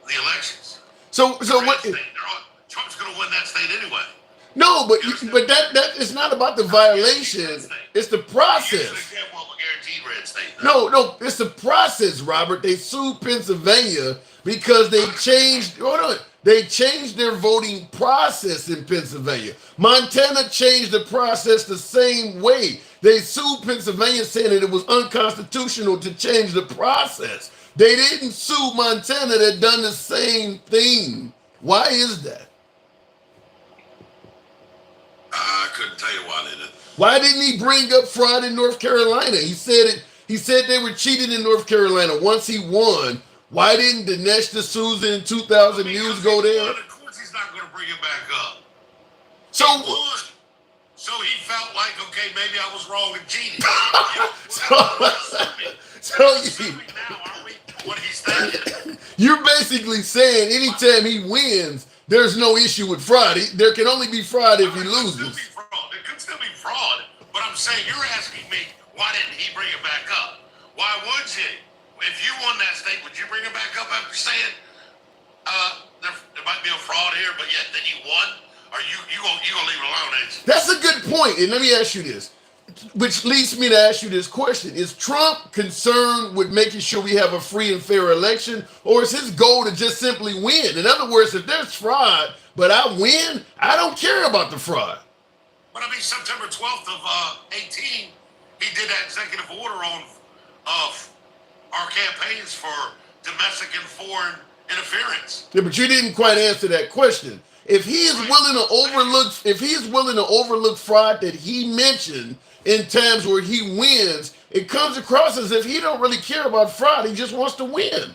the elections? So what? Trump's gonna win that state anyway. No, but that it's not about the violation. It's the process. No, it's the process, Robert. They sued Pennsylvania because they changed. Hold on. They changed their voting process in Pennsylvania. Montana changed the process the same way. They sued Pennsylvania saying that it was unconstitutional to change the process. They didn't sue Montana that done the same thing. Why is that? I couldn't tell you why they didn't. Why didn't he bring up fraud in North Carolina? He said it. He said they were cheating in North Carolina. Once he won, why didn't Dinesh D'Souza in 2000 News go there? Of course, he's not going to bring it back up. So, He won. So he felt like, okay, maybe I was wrong and cheated. Assuming now, aren't we? What he's thinking. you're basically saying anytime he wins, there's no issue with fraud. There can only be fraud if he loses. There could still be fraud, but I'm saying you're asking me why didn't he bring it back up? Why would you? If you won that state, would you bring it back up after saying there might be a fraud here, but yet then you won? Or you gonna leave it alone, ain't you? That's a good point. And let me ask you this, which leads me to ask you this question. Is Trump concerned with making sure we have a free and fair election, or is his goal to just simply win? In other words, if there's fraud, but I win, I don't care about the fraud. But I mean, September 12th of 18, he did that executive order on our campaigns for domestic and foreign interference. Yeah, but you didn't quite answer that question. If he is willing to overlook fraud that he mentioned in times where he wins, it comes across as if he don't really care about fraud. He just wants to win.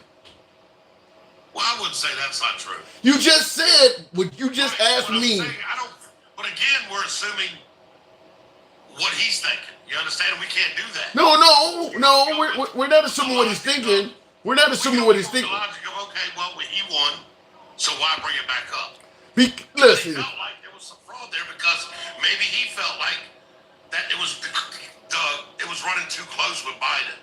Well, I wouldn't say that's not true. You just said what you just asked me. But again, we're assuming what he's thinking. You understand? We can't do that. No. We're not assuming what he's thinking. We're not assuming what he's thinking. The logic of, okay, well, he won, so why bring it back up? Listen. He felt like there was some fraud there because maybe he felt like that it was running too close with Biden.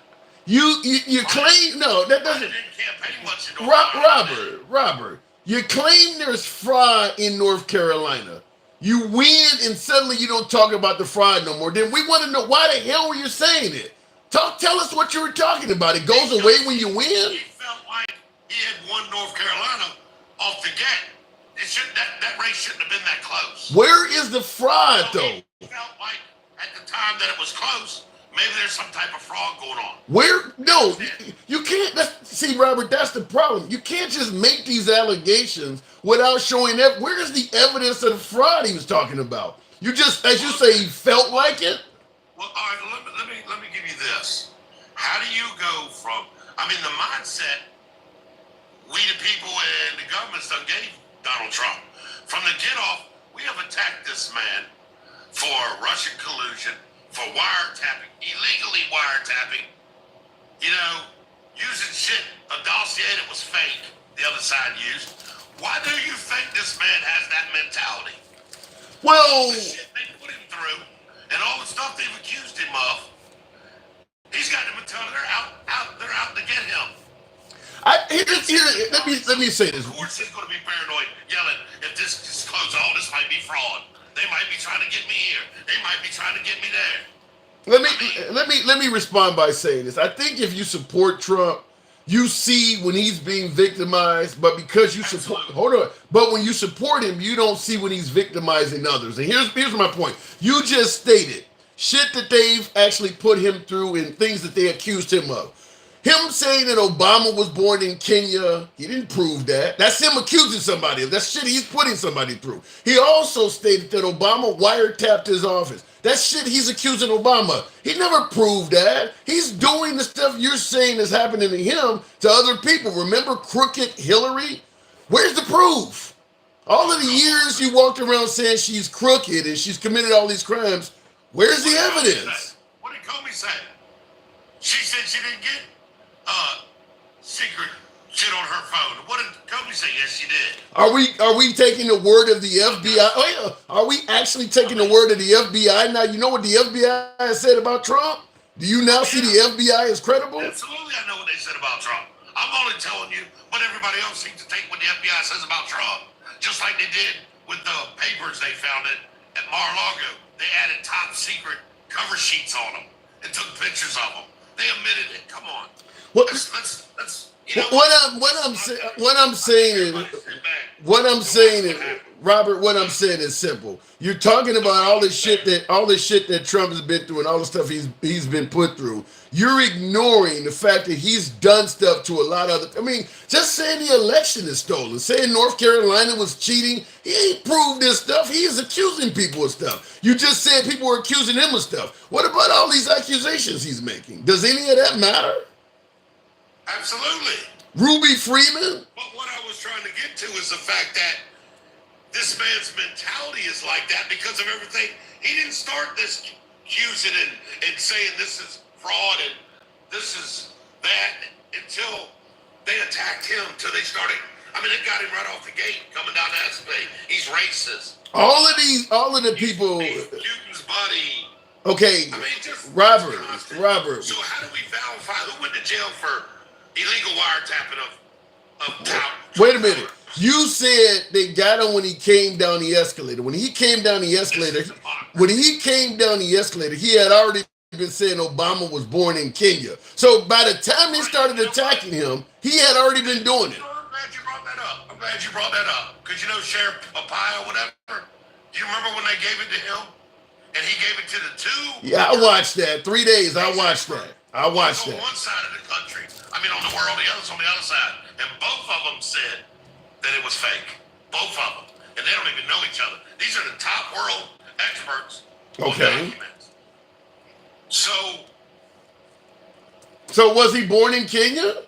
You claim no, that doesn't. Biden didn't campaign much in North Carolina. Robert, you claim there's fraud in North Carolina. You win and suddenly you don't talk about the fraud no more. Then we want to know why the hell were you saying it? Tell us what you were talking about. It goes away when you win. He felt like he had won North Carolina off the get. That race shouldn't have been that close. Where is the fraud though? He felt like at the time that it was close, maybe there's some type of fraud going on. Where? No, you can't. See, Robert, that's the problem. You can't just make these allegations without showing that. Where is the evidence of the fraud he was talking about? You just, as you say, he felt like it. Well, all right. Let me give you this. How do you go from? I mean, the mindset we the people and the government's done gave Donald Trump. From the get off, we have attacked this man for Russian collusion, for wiretapping, illegally wiretapping, using shit, a dossier that was fake, the other side used. Why do you think this man has that mentality? Well, The shit they put him through and all the stuff they've accused him of, he's got the mentality they're out to get him. Let me say this. Of course he's going to be paranoid, yelling, if this is closed, this might be fraud. They might be trying to get me here. They might be trying to get me there. Let me respond by saying this. I think if you support Trump, you see when he's being victimized, but because you support, but when you support him, you don't see when he's victimizing others. And here's my point. You just stated shit that they've actually put him through and things that they accused him of. Him saying that Obama was born in Kenya, he didn't prove that. That's him accusing somebody of. That's shit he's putting somebody through. He also stated that Obama wiretapped his office. That's shit he's accusing Obama. He never proved that. He's doing the stuff you're saying is happening to him to other people. Remember crooked Hillary? Where's the proof? All of the years you walked around saying she's crooked and she's committed all these crimes, where's the evidence? What did Comey say? She said she didn't get secret shit on her phone. What did Comey say? Yes, she did. Are we taking the word of the FBI? Oh yeah. Are we actually taking the word of the FBI? Now you know what the FBI has said about Trump? Do you now see the FBI as credible? Absolutely, I know what they said about Trump. I'm only telling you what everybody else seems to take what the FBI says about Trump, just like they did with the papers they found at Mar-a-Lago. They added top secret cover sheets on them and took pictures of them. They admitted it. Come on. Let's What I'm saying is, Robert, what I'm saying is simple. You're talking about all this shit that Trump has been through and all the stuff he's been put through. You're ignoring the fact that he's done stuff to a lot of other. I mean, just saying the election is stolen, saying North Carolina was cheating. He ain't proved this stuff. He is accusing people of stuff. You just said people were accusing him of stuff. What about all these accusations he's making? Does any of that matter? Absolutely. Ruby Freeman? But what I was trying to get to is the fact that this man's mentality is like that because of everything. He didn't start this accusing and saying this is fraud and this is that until they attacked him, until they started. I mean, they got him right off the gate coming down that space. He's racist. All of the people. He's Putin's buddy. Okay, I mean, just Robert. So how do we verify who went to jail for illegal wiretapping of town? Wait a minute. You said they got him when he came down the escalator. When he came down the escalator, he had already been saying Obama was born in Kenya. So by the time they started attacking him, he had already been doing it. I'm glad you brought that up. Because Sheriff Papaya or whatever, do you remember when they gave it to him? And he gave it to the two? Yeah, I watched that. 3 days, I watched that. On one side of the country. I mean, on the world, the other's on the other side. And both of them said that it was fake. Both of them. And they don't even know each other. These are the top world experts on documents. So was he born in Kenya?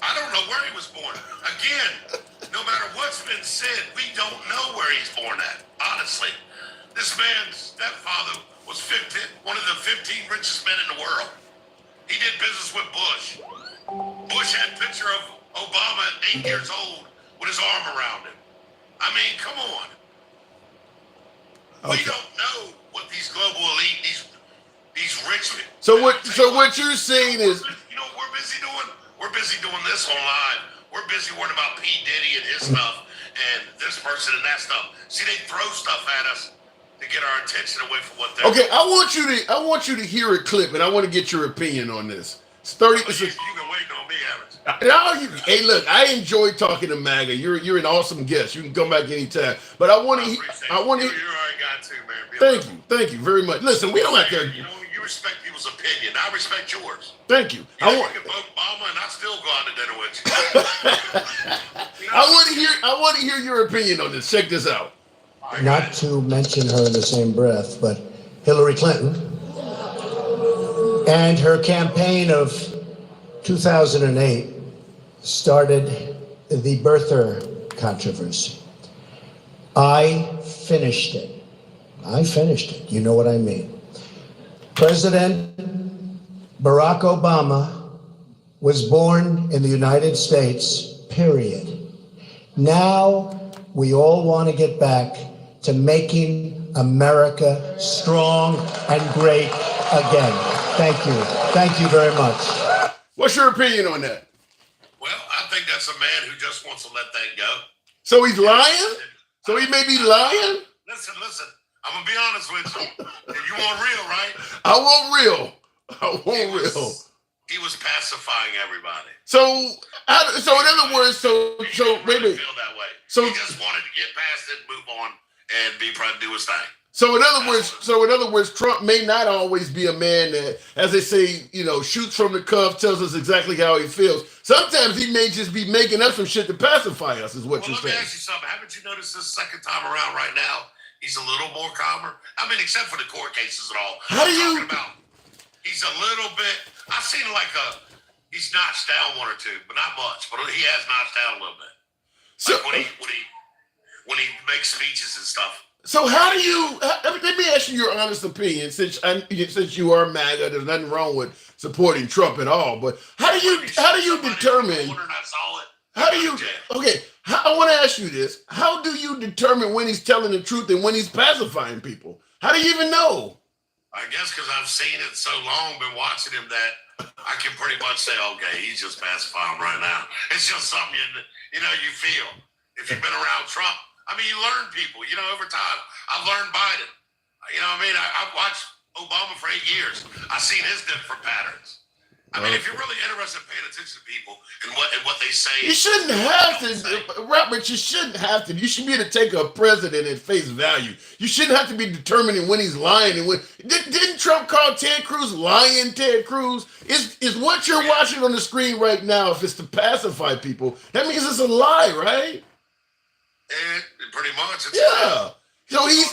I don't know where he was born. Again, no matter what's been said, we don't know where he's born at. Honestly. This man's stepfather was one of the 15 richest men in the world. He did business with Bush. Bush had a picture of Obama at 8 years old with his arm around him. I mean, come on. Okay. We don't know what these global elite, these rich men. So what you're saying is, you know what we're busy doing? We're busy doing this online. We're busy worrying about P. Diddy and his stuff and this person and that stuff. See, they throw stuff at us to get our attention away from what they're okay. I want you to hear a clip, and I want to get your opinion on this. It's 30. You've been waiting on me, haven't you? Hey, look, I enjoy talking to MAGA. You're an awesome guest. You can come back anytime. But I want to. You already got to, man. Thank you very much. Listen, we don't have to. You respect people's opinion. I respect yours. Thank you. You can vote Obama, and I still go out to dinner with you. I want to hear your opinion on this. Check this out. Not to mention her in the same breath, but Hillary Clinton and her campaign of 2008 started the birther controversy. I finished it. You know what I mean. President Barack Obama was born in the United States, period. Now we all want to get back to making America strong and great again. Thank you very much. What's your opinion on that? Well, I think that's a man who just wants to let that go. So he's lying? So he may be lying? Listen. I'm going to be honest with you. You want real, right? I want real. He was pacifying everybody. So in other words, so He didn't wait a really minute. feel that way. So He just wanted to get past it, move on, and be proud to do his thing. So in other words, Trump may not always be a man that, as they say, shoots from the cuff, tells us exactly how he feels. Sometimes he may just be making up some shit to pacify us, is what you're Let me saying. ask you something. Haven't you noticed this second time around right now, he's a little more calmer? I mean, except for the court cases and all. How do I'm you- talking about, he's a little bit, I've seen he's notched down one or two, but not much. But he has notched down a little bit. So, Like when he makes speeches and stuff. so how do you? Let me ask you your honest opinion, since you are MAGA. There's nothing wrong with supporting Trump at all. But how do you determine? How do you? Okay, I want to ask you this: how do you determine when he's telling the truth and when he's pacifying people? How do you even know? I guess because I've seen it so long, been watching him, that I can pretty much say, okay, he's just pacifying right now. It's just something you feel. If you've been around Trump, I mean, you learn people, over time. I've learned Biden. You know what I mean? I've watched Obama for 8 years. I've seen his different patterns. I mean, if you're really interested in paying attention to people and what they say. You shouldn't have to, Robert. You shouldn't have to. You should be able to take a president at face value. You shouldn't have to be determining when he's lying and when. Didn't Trump call Ted Cruz lying? Ted Cruz is what you're watching on the screen right now. If it's to pacify people, that means it's a lie, right? Pretty much. Yeah. So he's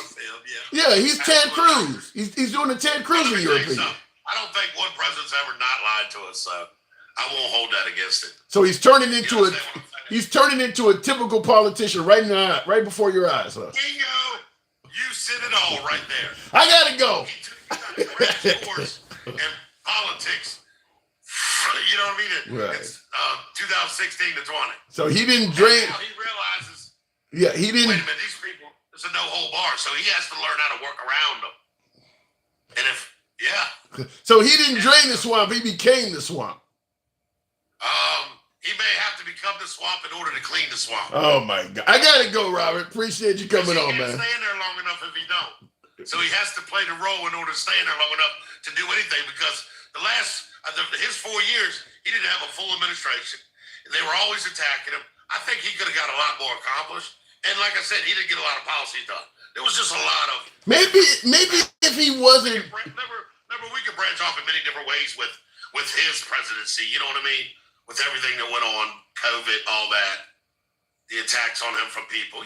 Ted Absolutely. Cruz. He's doing the Ted Cruz in your opinion. I don't think one president's ever not lied to us, so I won't hold that against it. So he's turning into You understand what I'm saying? he's turning into a typical politician right now, right before your eyes, huh? Bingo! You said it all right there. I gotta go. He took the crash course in politics. You know what I mean? Right. It's 2016 to 20. So he didn't drain. Now he realizes, Yeah, he wait a didn't. minute, these people, it's a no-hold bar, so he has to learn how to work around them. And So he didn't drain the swamp. He became the swamp. he may have to become the swamp in order to clean the swamp. Oh my God! I gotta go, Robert. Appreciate you coming on, He man. can't stay in there long enough if he don't. So he has to play the role in order to stay in there long enough to do anything, because his 4 years, he didn't have a full administration. They were always attacking him. I think he could have got a lot more accomplished. And like I said, he didn't get a lot of policies done. There was just a lot of Maybe if he wasn't. Remember, we could branch off in many different ways with his presidency. You know what I mean? With everything that went on, COVID, all that, the attacks on him from people.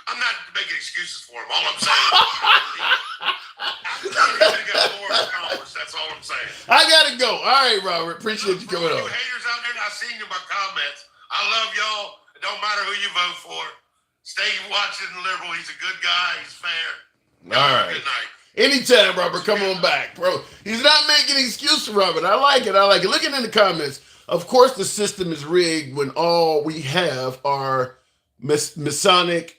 I'm not making excuses for him. All I'm saying, he could have got more accomplished. That's all I'm saying. I gotta go. All right, Robert. Appreciate you coming You on. haters out there, I seen you in my comments. I love y'all. It don't matter who you vote for. Stay watching the liberal. He's a good guy. He's fair. All right. Good night. Anytime, Robert. Come on back, bro. He's not making excuses, Robert. I like it. Looking in the comments. Of course, the system is rigged when all we have are Masonic.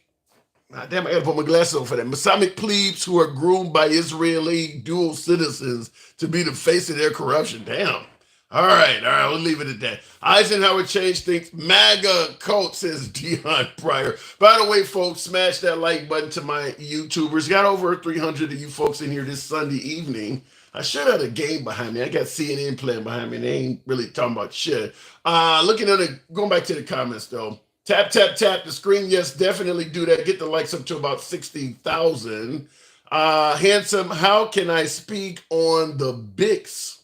Damn, I gotta put my glasses on for that. Masonic plebes who are groomed by Israeli dual citizens to be the face of their corruption. Damn. All right, we'll leave it at that. Eisenhower changed things. MAGA cult, says Dion Pryor. By the way, folks, smash that like button to my YouTubers. Got over 300 of you folks in here this Sunday evening. I should have a game behind me. I got CNN playing behind me. They ain't really talking about shit. Going back to the comments though. Tap, tap, tap the screen. Yes, definitely do that. Get the likes up to about 60,000. Handsome, how can I speak on the BICS?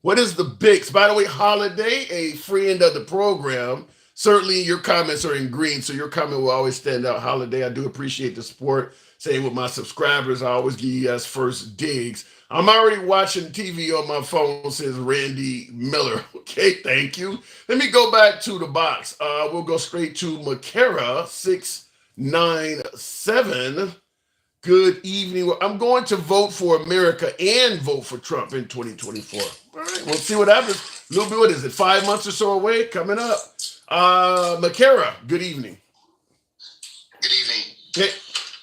What is the BICS? By the way, Holiday, a friend of the program. Certainly your comments are in green, so your comment will always stand out. Holiday, I do appreciate the support. Same with my subscribers. I always give you guys first digs. I'm already watching TV on my phone, says Randy Miller. Okay, thank you. Let me go back to the box. We'll go straight to Makara 697. Good evening. I'm going to vote for America and vote for Trump in 2024. All right, we'll see what happens. A little bit, what is it, 5 months or so away? Coming up. Makara, good evening. Good evening. Okay.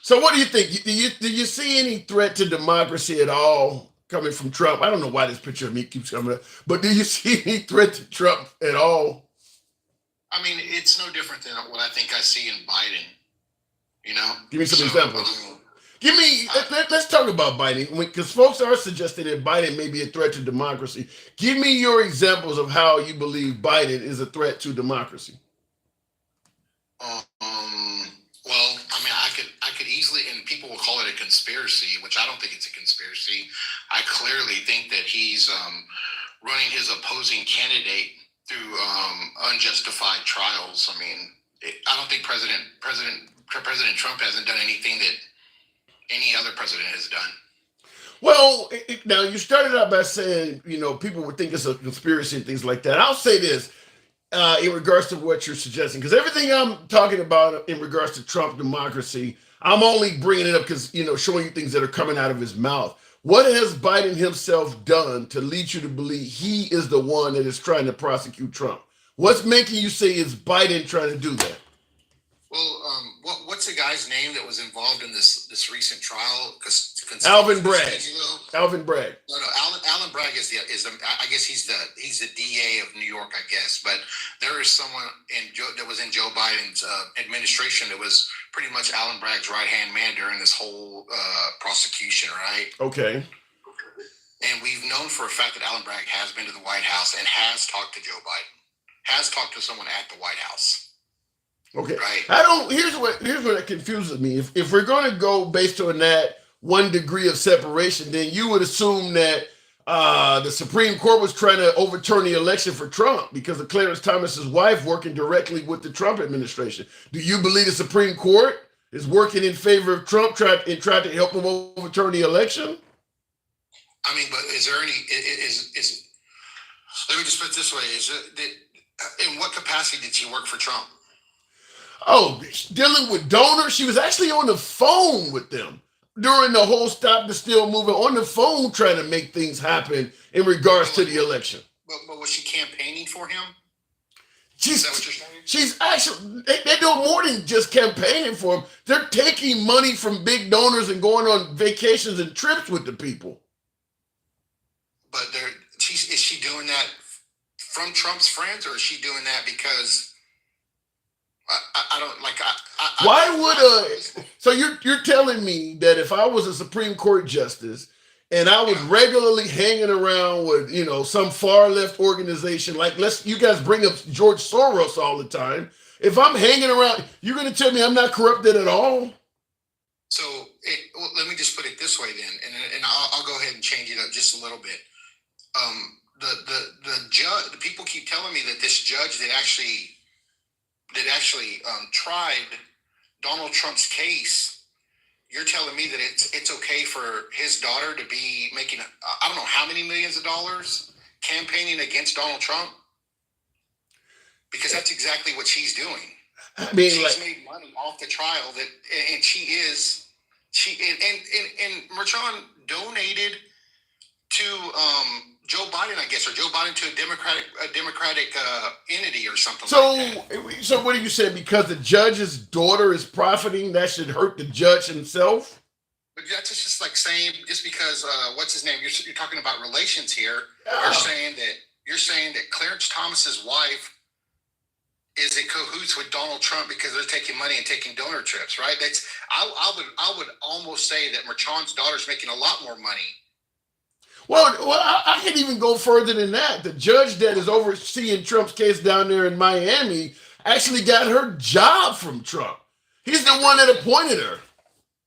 So what do you think? Do you see any threat to democracy at all coming from Trump? I don't know why this picture of me keeps coming up, but do you see any threat to Trump at all? I mean, it's no different than what I think I see in Biden. Give me some examples. Give me. Let's talk about Biden, because folks are suggesting that Biden may be a threat to democracy. Give me your examples of how you believe Biden is a threat to democracy. Well, I mean, I could easily, and people will call it a conspiracy, which I don't think it's a conspiracy. I clearly think that he's running his opposing candidate through unjustified trials. I mean, I don't think President Trump hasn't done anything that any other president has done. Well, now you started out by saying, people would think it's a conspiracy and things like that. I'll say this in regards to what you're suggesting, because everything I'm talking about in regards to Trump democracy, I'm only bringing it up because, showing you things that are coming out of his mouth. What has Biden himself done to lead you to believe he is the one that is trying to prosecute Trump? What's making you say it's Biden trying to do that? Well, what's the guy's name that was involved in this recent trial? Alvin Bragg. Alvin Bragg. No, Alvin Bragg is the I guess he's the DA of New York, I guess. But there is someone that was in Joe Biden's administration that was pretty much Alvin Bragg's right hand man during this whole prosecution, right? Okay. And we've known for a fact that Alvin Bragg has been to the White House and has talked to Joe Biden, has talked to someone at the White House. Okay. Right. Here's what it confuses me. If we're going to go based on that 1 degree of separation, then you would assume that the Supreme Court was trying to overturn the election for Trump because of Clarence Thomas's wife working directly with the Trump administration. Do you believe the Supreme Court is working in favor of Trump, tried to help him overturn the election? I mean, but is there any? Let me just put it this way: in what capacity did she work for Trump? Oh, dealing with donors. She was actually on the phone with them during the whole Stop the Steal movement, on the phone trying to make things happen in regards to the election. But was she campaigning for him? Is that what you're saying? She's actually, they're doing more than just campaigning for him. They're taking money from big donors and going on vacations and trips with the people. But is she doing that from Trump's friends, or is she doing that because... I don't like. So you're telling me that if I was a Supreme Court justice and I was regularly hanging around with some far left organization, like you guys bring up George Soros all the time. If I'm hanging around, you're going to tell me I'm not corrupted at all? So let me just put it this way then, and I'll go ahead and change it up just a little bit. The judge, the people keep telling me that this judge that actually tried Donald Trump's case, you're telling me that it's okay for his daughter to be making I don't know how many millions of dollars campaigning against Donald Trump? Because that's exactly what she's doing. I mean, she's made money off the trial and Merchan donated to Joe Biden, I guess, or Joe Biden to a Democratic entity or something like that. So what are you saying? Because the judge's daughter is profiting, that should hurt the judge himself? But that's just like saying, just because what's his name? You're talking about relations here. Yeah. You're saying that Clarence Thomas's wife is in cahoots with Donald Trump because they're taking money and taking donor trips, right? I would almost say that Merchan's daughter's making a lot more money. Well, I can even go further than that. The judge that is overseeing Trump's case down there in Miami actually got her job from Trump. He's the one that appointed her.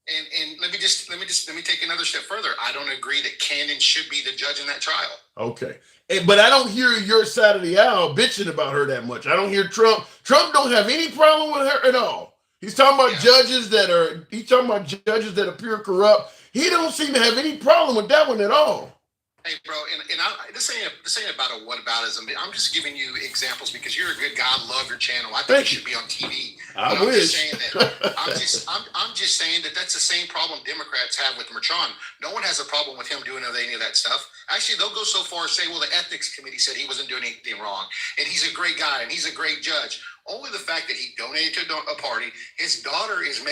And let me take another step further. I don't agree that Cannon should be the judge in that trial. Okay. But I don't hear your side of the aisle bitching about her that much. I don't hear Trump. Trump don't have any problem with her at all. He's talking about judges that are pure corrupt. He don't seem to have any problem with that one at all. Hey, bro, this ain't about a whataboutism. I'm just giving you examples because you're a good guy. I love your channel. I think you should be on TV. I wish. I'm just saying that that's the same problem Democrats have with Merchan. No one has a problem with him doing any of that stuff. Actually, they'll go so far as say, well, the ethics committee said he wasn't doing anything wrong, and he's a great guy, and he's a great judge. Only the fact that he donated to a party, his daughter is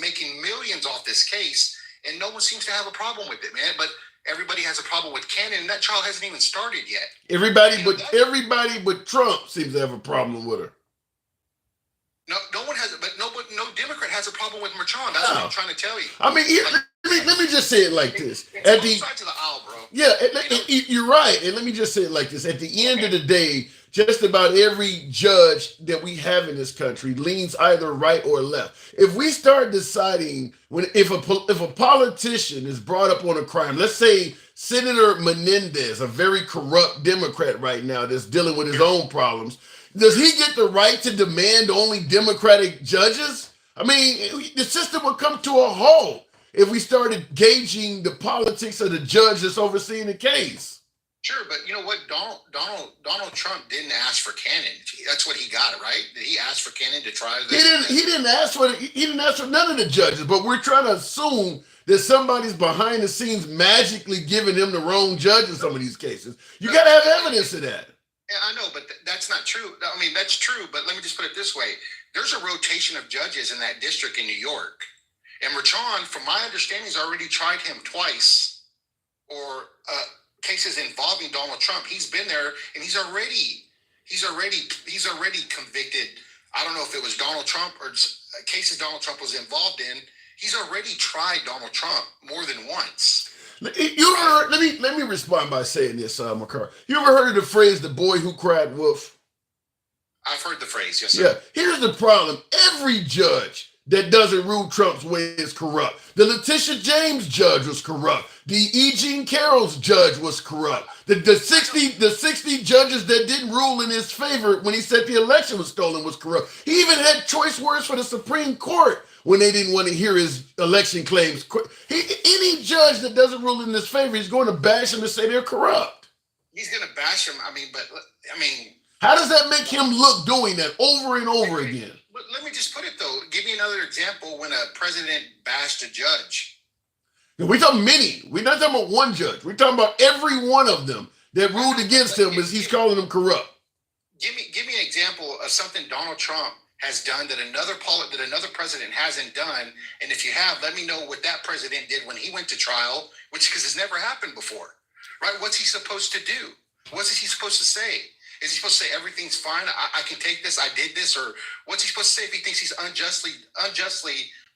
making millions off this case, and no one seems to have a problem with it, man. But everybody has a problem with Cannon, and that trial hasn't even started yet. Everybody but Trump seems to have a problem with her. No one has, but no Democrat has a problem with Merchan. That's what I'm trying to tell you. I mean, let me just say it like this. It's At both the sides of the aisle, bro. Yeah, you're right. And let me just say it like this. At the end of the day, just about every judge that we have in this country leans either right or left. If we start deciding if a politician is brought up on a crime, let's say Senator Menendez, a very corrupt Democrat right now that's dealing with his own problems, does he get the right to demand only Democratic judges? I mean, the system would come to a halt if we started gauging the politics of the judge that's overseeing the case. Sure, but you know what? Donald Trump didn't ask for Cannon. That's what he got, right? Did he ask for Cannon to try this? He didn't ask for none of the judges, but we're trying to assume that somebody's behind the scenes magically giving him the wrong judge in some of these cases. You got to have evidence of that. Yeah, I know, but that's not true. I mean, that's true, but let me just put it this way. There's a rotation of judges in that district in New York. And Merchan, from my understanding, has already tried him twice, or cases involving Donald Trump. He's been there, and he's already convicted. I don't know if it was Donald Trump or cases Donald Trump was involved in. He's already tried Donald Trump more than once. You ever heard, let me respond by saying this, McCarr. You ever heard of the phrase "the boy who cried wolf"? I've heard the phrase, yes, sir. Yeah. Here's the problem: every judge that doesn't rule Trump's way is corrupt. The Letitia James judge was corrupt. The E. Jean Carroll's judge was corrupt. The 60 judges that didn't rule in his favor when he said the election was stolen was corrupt. He even had choice words for the Supreme Court when they didn't want to hear his election claims. Any judge that doesn't rule in his favor, he's going to bash him and say they're corrupt. He's going to bash him. How does that make him look doing that over and over again? But let me just put it, though. Give me another example when a president bashed a judge. We're talking many. We're not talking about one judge. We're talking about every one of them that ruled against him as he's calling them corrupt. Give me an example of something Donald Trump has done that another president hasn't done. And if you have, let me know what that president did when he went to trial, because it's never happened before, right? What's he supposed to do? What's he supposed to say? Is he supposed to say everything's fine? I can take this. I did this. Or what's he supposed to say if he thinks he's unjustly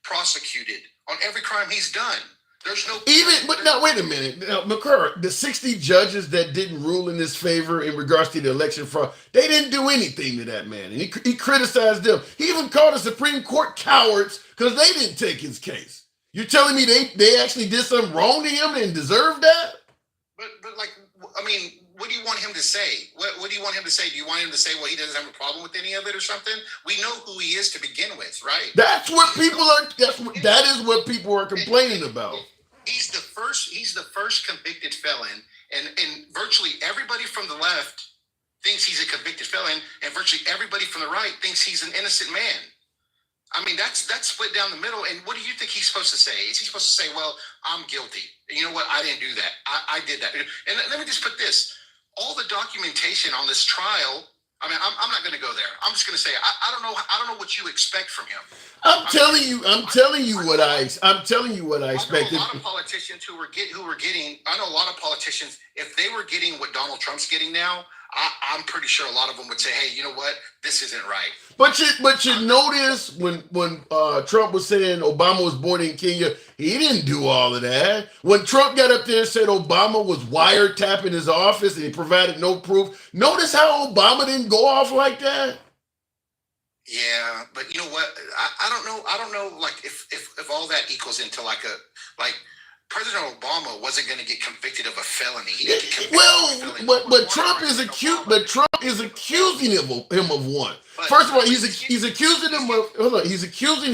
prosecuted on every crime he's done? There's no but now wait a minute, now, McCurry, the 60 judges that didn't rule in his favor in regards to the election fraud, they didn't do anything to that man, and he criticized them. He even called the Supreme Court cowards because they didn't take his case. You're telling me they actually did something wrong to him and deserved that? But what do you want him to say? What do you want him to say? Do you want him to say, well, he doesn't have a problem with any of it or something? We know who he is to begin with, right? That's what people are. That is what people are complaining about. He's the first convicted felon, and virtually everybody from the left thinks he's a convicted felon, and virtually everybody from the right thinks he's an innocent man. I mean, that's split down the middle. And what do you think he's supposed to say? Is he supposed to say, well, I'm guilty? You know what? I didn't do that. I did that. And let me just put this. All the documentation on this trial, I mean, I'm not going to go there. I'm just going to say, I don't know what you expect from him. I'm telling you what I expected. I know a lot of politicians who were getting, I know a lot of politicians, if they were getting what Donald Trump's getting now, I'm pretty sure a lot of them would say, hey, you know what? This isn't right. But you notice when Trump was saying Obama was born in Kenya, he didn't do all of that. When Trump got up there and said Obama was wiretapping his office and he provided no proof, notice how Obama didn't go off like that? Yeah, but you know what? I don't know like if all that equals into like President Obama wasn't going to get convicted of a felony. But Trump is accusing him of one. First of all, he's accusing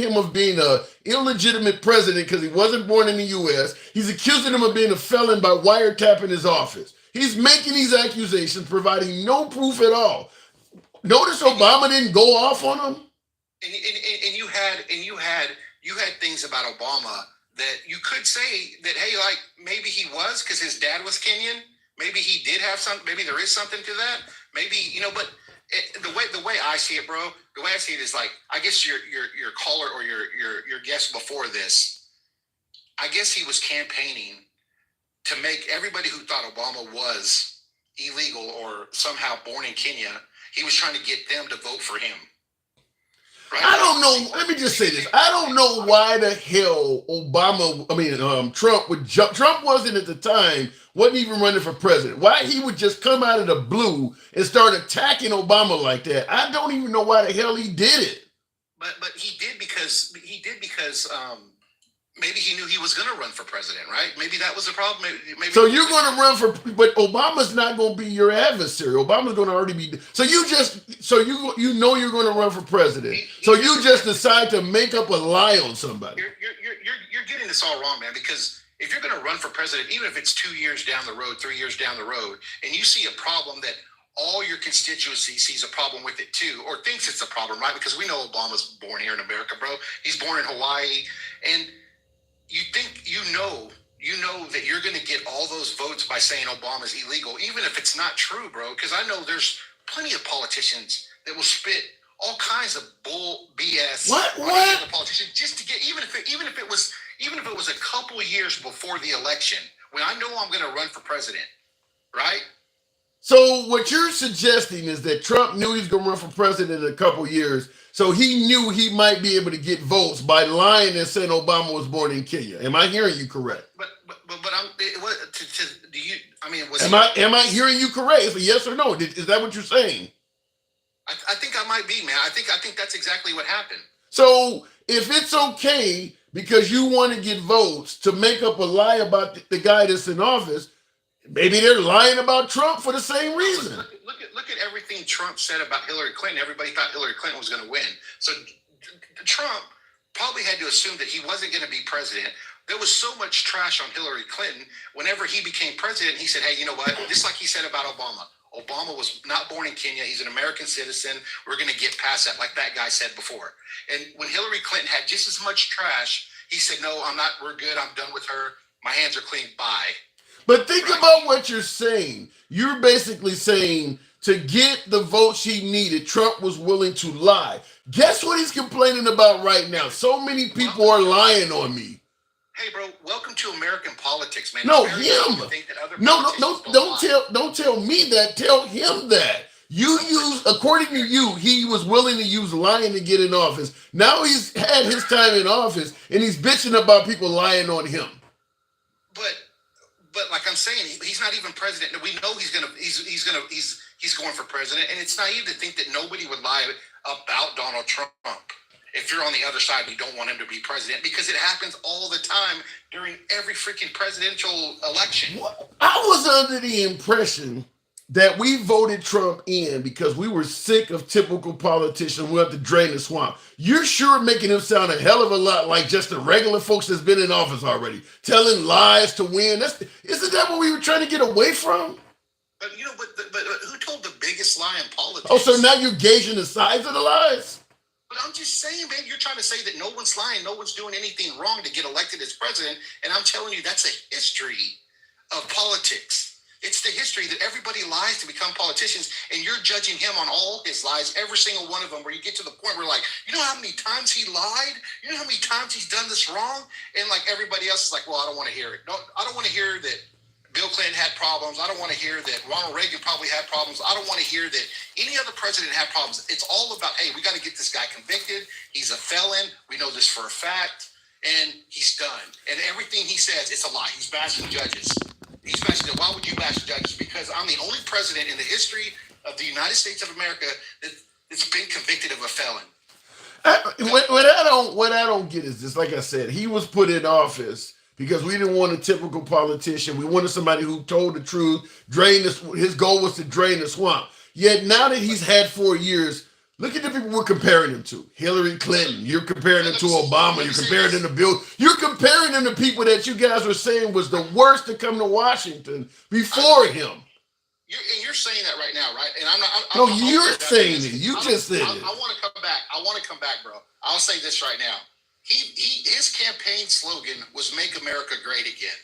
him of being an illegitimate president because he wasn't born in the U.S. He's accusing him of being a felon by wiretapping his office. He's making these accusations, providing no proof at all. Notice Obama didn't go off on him. And you had things about Obama that you could say that, hey, like maybe he was because his dad was Kenyan. Maybe he did have something. Maybe there is something to that. Maybe, but the way I see it, bro, the way I see it is like, I guess your caller or your guest before this, I guess he was campaigning to make everybody who thought Obama was illegal or somehow born in Kenya, he was trying to get them to vote for him. Right? I don't know. Let me just say this. I don't know why the hell Trump would jump. Trump wasn't at the time, wasn't even running for president. Why he would just come out of the blue and start attacking Obama like that? I don't even know why the hell he did it. But he did because maybe he knew he was going to run for president, right? Maybe that was the problem. Maybe So you're going to run for, but Obama's not going to be your adversary. Obama's going to already be. So you know you're going to run for president. So you just decide to make up a lie on somebody. You're getting this all wrong, man. Because if you're going to run for president, even if it's 2 years down the road, 3 years down the road, and you see a problem that all your constituency sees a problem with it too, or thinks it's a problem, right? Because we know Obama's born here in America, bro. He's born in Hawaii, and you think you know that you're going to get all those votes by saying Obama's illegal, even if it's not true, bro. Because I know there's plenty of politicians that will spit all kinds of bull BS. What? On the politician just to get even if it was a couple years before the election, when I know I'm going to run for president, right? So what you're suggesting is that Trump knew he was going to run for president in a couple years, so he knew he might be able to get votes by lying and saying Obama was born in Kenya. Am I hearing you correct? But do you? I mean, Am I hearing you correct? It's a yes or no. Is that what you're saying? I think I might be, man. I think that's exactly what happened. So if it's okay because you want to get votes to make up a lie about the guy that's in office, maybe they're lying about Trump for the same reason. Look at everything Trump said about Hillary Clinton. Everybody thought Hillary Clinton was going to win. So Trump probably had to assume that he wasn't going to be president. There was so much trash on Hillary Clinton. Whenever he became president, he said, hey, you know what? Just like he said about Obama. Obama was not born in Kenya. He's an American citizen. We're going to get past that, like that guy said before. And when Hillary Clinton had just as much trash, he said, no, I'm not. We're good. I'm done with her. My hands are clean. Bye. But think about what you're saying. You're basically saying to get the votes he needed, Trump was willing to lie. Guess what he's complaining about right now? So many people are lying on me. Hey, bro, welcome to American politics, man. No, him. No, don't tell me that. Tell him that. According to you, he was willing to use lying to get in office. Now he's had his time in office, and he's bitching about people lying on him. But like I'm saying, he's not even president. We know he's going for president, and it's naive to think that nobody would lie about Donald Trump if you're on the other side and you don't want him to be president, because it happens all the time during every freaking presidential election. I was under the impression that we voted Trump in because we were sick of typical politicians who have to drain the swamp. You're sure making him sound a hell of a lot like just the regular folks that's been in office already, telling lies to win. Isn't that what we were trying to get away from? But who told the biggest lie in politics? Oh, so now you're gauging the size of the lies? But I'm just saying, man, you're trying to say that no one's lying, no one's doing anything wrong to get elected as president, and I'm telling you that's a history of politics. It's the history that everybody lies to become politicians, and you're judging him on all his lies, every single one of them, where you get to the point where, like, you know how many times he lied? You know how many times he's done this wrong? And, like, everybody else is like, well, I don't want to hear it. No, I don't want to hear that Bill Clinton had problems. I don't want to hear that Ronald Reagan probably had problems. I don't want to hear that any other president had problems. It's all about, hey, we got to get this guy convicted. He's a felon. We know this for a fact. And he's done. And everything he says, it's a lie. He's bashing judges. He's bashing them. Why would you bash judges? Because I'm the only president in the history of the United States of America that's been convicted of a felon. What I don't get is this. Like I said, he was put in office because we didn't want a typical politician. We wanted somebody who told the truth, his goal was to drain the swamp. Yet now that he's had 4 years, look at the people we're comparing him to. Hillary Clinton. You're comparing him to Obama. You're comparing him to Bill. You're comparing him to people that you guys were saying was the worst to come to Washington before him. You're saying that right now, right? And I'm not. No, you're saying it. You just said it. I want to come back. I want to come back, bro. I'll say this right now. His campaign slogan was "Make America Great Again,"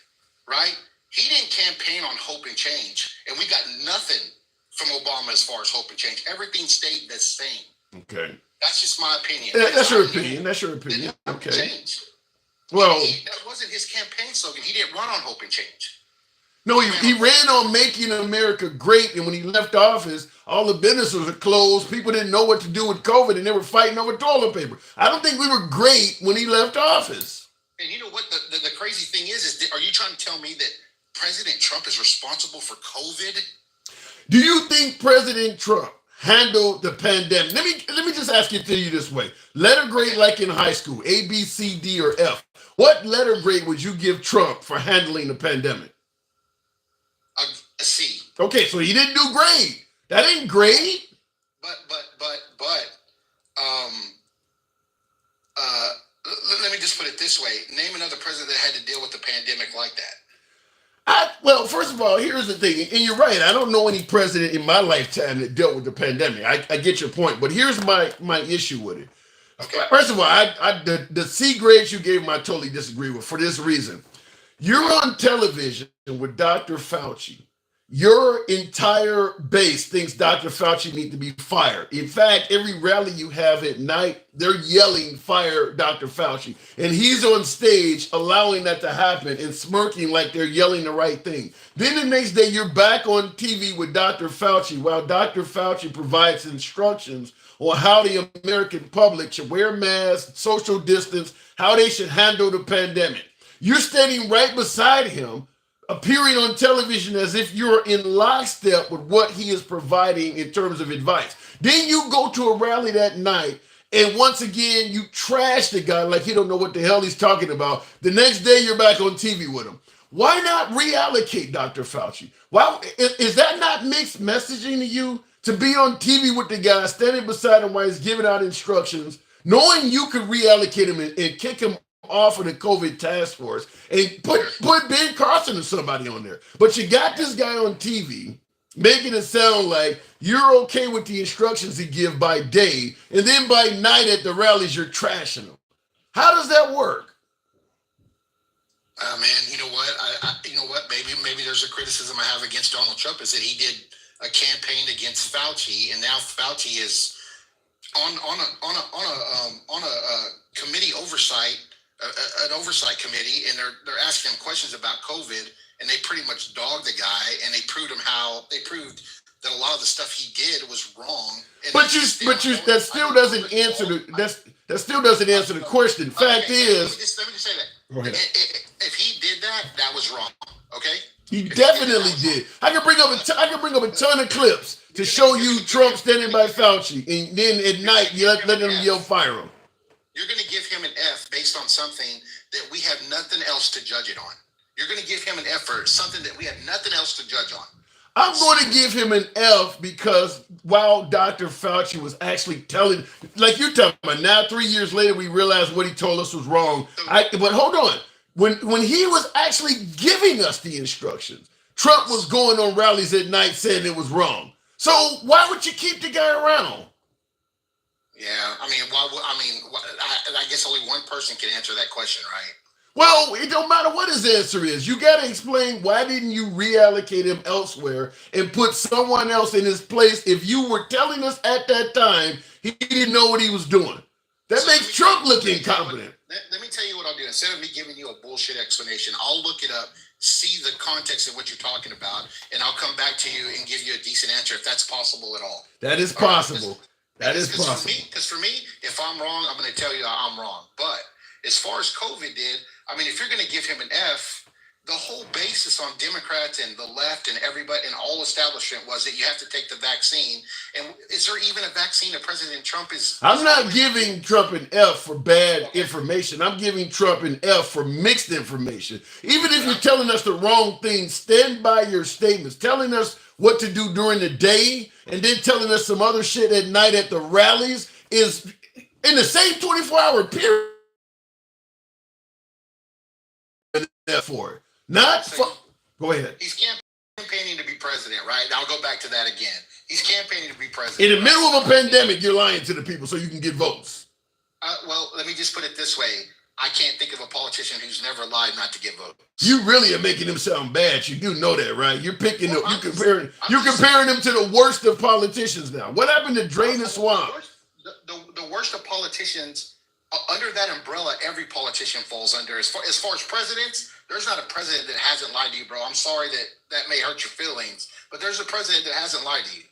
right? He didn't campaign on hope and change, and we got nothing from Obama as far as hope and change. Everything stayed the same. Okay. That's just my opinion. That's your opinion. That's your opinion. Okay. Change. Well, that wasn't his campaign slogan. He didn't run on hope and change. No, he ran on making America great, and when he left office, all the businesses were closed. People didn't know what to do with COVID, and they were fighting over toilet paper. I don't think we were great when he left office. And you know what the crazy thing is are you trying to tell me that President Trump is responsible for COVID? Do you think President Trump handled the pandemic? Let me just ask it to you this way. Letter grade like in high school, A, B, C, D, or F. What letter grade would you give Trump for handling the pandemic? A C. Okay, so he didn't do great. That ain't great. Let me just put it this way. Name another president that had to deal with the pandemic like that. Well, first of all, here's the thing, and you're right. I don't know any president in my lifetime that dealt with the pandemic. I get your point, but here's my issue with it. Okay. First of all, the C grades you gave him, I totally disagree with for this reason. You're on television with Dr. Fauci. Your entire base thinks Dr. Fauci needs to be fired. In fact, every rally you have at night, they're yelling, fire Dr. Fauci. And he's on stage allowing that to happen and smirking like they're yelling the right thing. Then the next day, you're back on TV with Dr. Fauci while Dr. Fauci provides instructions on how the American public should wear masks, social distance, how they should handle the pandemic. You're standing right beside him, appearing on television as if you're in lockstep with what he is providing in terms of advice. Then you go to a rally that night, and once again, you trash the guy like he don't know what the hell he's talking about. The next day, you're back on TV with him. Why not reallocate Dr. Fauci? Why is that not mixed messaging to you? To be on TV with the guy, standing beside him while he's giving out instructions, knowing you could reallocate him and kick him off of the COVID task force and put Ben Carson or somebody on there. But you got this guy on TV making it sound like you're okay with the instructions he give by day, and then by night at the rallies you're trashing him. How does that work? Man, you know what? You know what? Maybe there's a criticism I have against Donald Trump is that he did a campaign against Fauci, and now Fauci is on a committee oversight. An oversight committee, and they're asking him questions about COVID, and they pretty much dogged the guy, and they proved that a lot of the stuff he did was wrong. That still doesn't answer the question. Fact is, let me just say that. Go ahead. If he did that, that was wrong. Okay. He definitely did. I can bring up a ton of clips to show you Trump standing by Fauci, and then at night you let them yell fire him. You're going to give him an F based on something that we have nothing else to judge it on. You're going to give him an F for something that we have nothing else to judge on. I'm going to give him an F because while Dr. Fauci was actually telling, like you're talking about now, 3 years later, we realized what he told us was wrong. But hold on. When he was actually giving us the instructions, Trump was going on rallies at night saying it was wrong. So why would you keep the guy around? Yeah, I guess only one person can answer that question, right? Well, it don't matter what his answer is. You got to explain why didn't you reallocate him elsewhere and put someone else in his place if you were telling us at that time he didn't know what he was doing. That makes Trump look incompetent. Let me tell you what I'll do. Instead of me giving you a bullshit explanation, I'll look it up, see the context of what you're talking about, and I'll come back to you and give you a decent answer if that's possible at all. That is possible. That is possible. Because for me, if I'm wrong, I'm going to tell you I'm wrong. But as far as COVID did, I mean, if you're going to give him an F, the whole basis on Democrats and the left and everybody and all establishment was that you have to take the vaccine. And is there even a vaccine that President Trump is? I'm not giving Trump an F for bad information. I'm giving Trump an F for mixed information. Even if you're telling us the wrong thing, stand by your statements. Telling us what to do during the day and then telling us some other shit at night at the rallies is in the same 24-hour period. For it. Go ahead. He's campaigning to be president, right? I'll go back to that again. He's campaigning to be president. In the middle of a pandemic, you're lying to the people so you can get votes. Well, let me just put it this way. I can't think of a politician who's never lied not to get votes. You really are making him sound bad. You do know that, right? You're picking you're comparing him to the worst of politicians now. What happened to Drain the Swamp? The worst of politicians, under that umbrella, every politician falls under. As far as presidents, there's not a president that hasn't lied to you, bro. I'm sorry that may hurt your feelings, but there's a president that hasn't lied to you.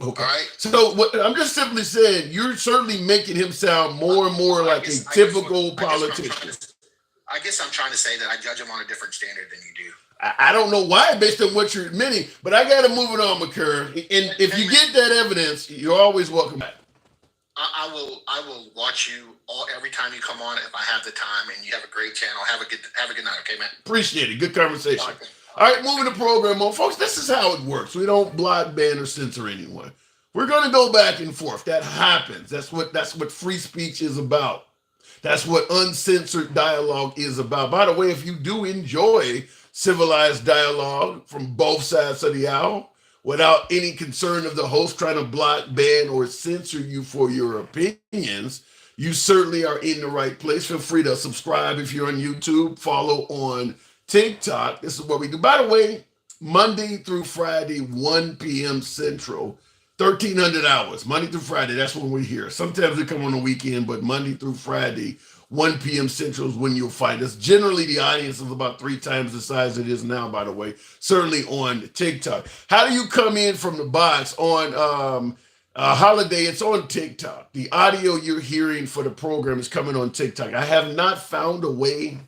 Okay. All right. So what, I'm just simply saying, you're certainly making him sound more and more like a typical politician. I guess I'm trying to say that I judge him on a different standard than you do. I don't know why, based on what you're admitting, but I got to move it on, McCurr. And if you get that evidence, you're always welcome back. I will watch you every time you come on if I have the time, and you have a great channel. Have a good night, okay, man? Appreciate it. Good conversation. All right, moving the program on. Folks, this is how it works. We don't block, ban, or censor anyone. We're going to go back and forth. That happens. That's what free speech is about. That's what uncensored dialogue is about. By the way, if you do enjoy civilized dialogue from both sides of the aisle without any concern of the host trying to block, ban, or censor you for your opinions, you certainly are in the right place. Feel free to subscribe if you're on YouTube, follow on TikTok. This is what we do. By the way, Monday through Friday, 1 p.m. Central, 1,300 hours, Monday through Friday. That's when we're here. Sometimes we come on the weekend, but Monday through Friday, 1 p.m. Central is when you'll find us. Generally, the audience is about 3 times the size it is now, by the way, certainly on TikTok. How do you come in from the box on Holiday? It's on TikTok. The audio you're hearing for the program is coming on TikTok. I have not found a way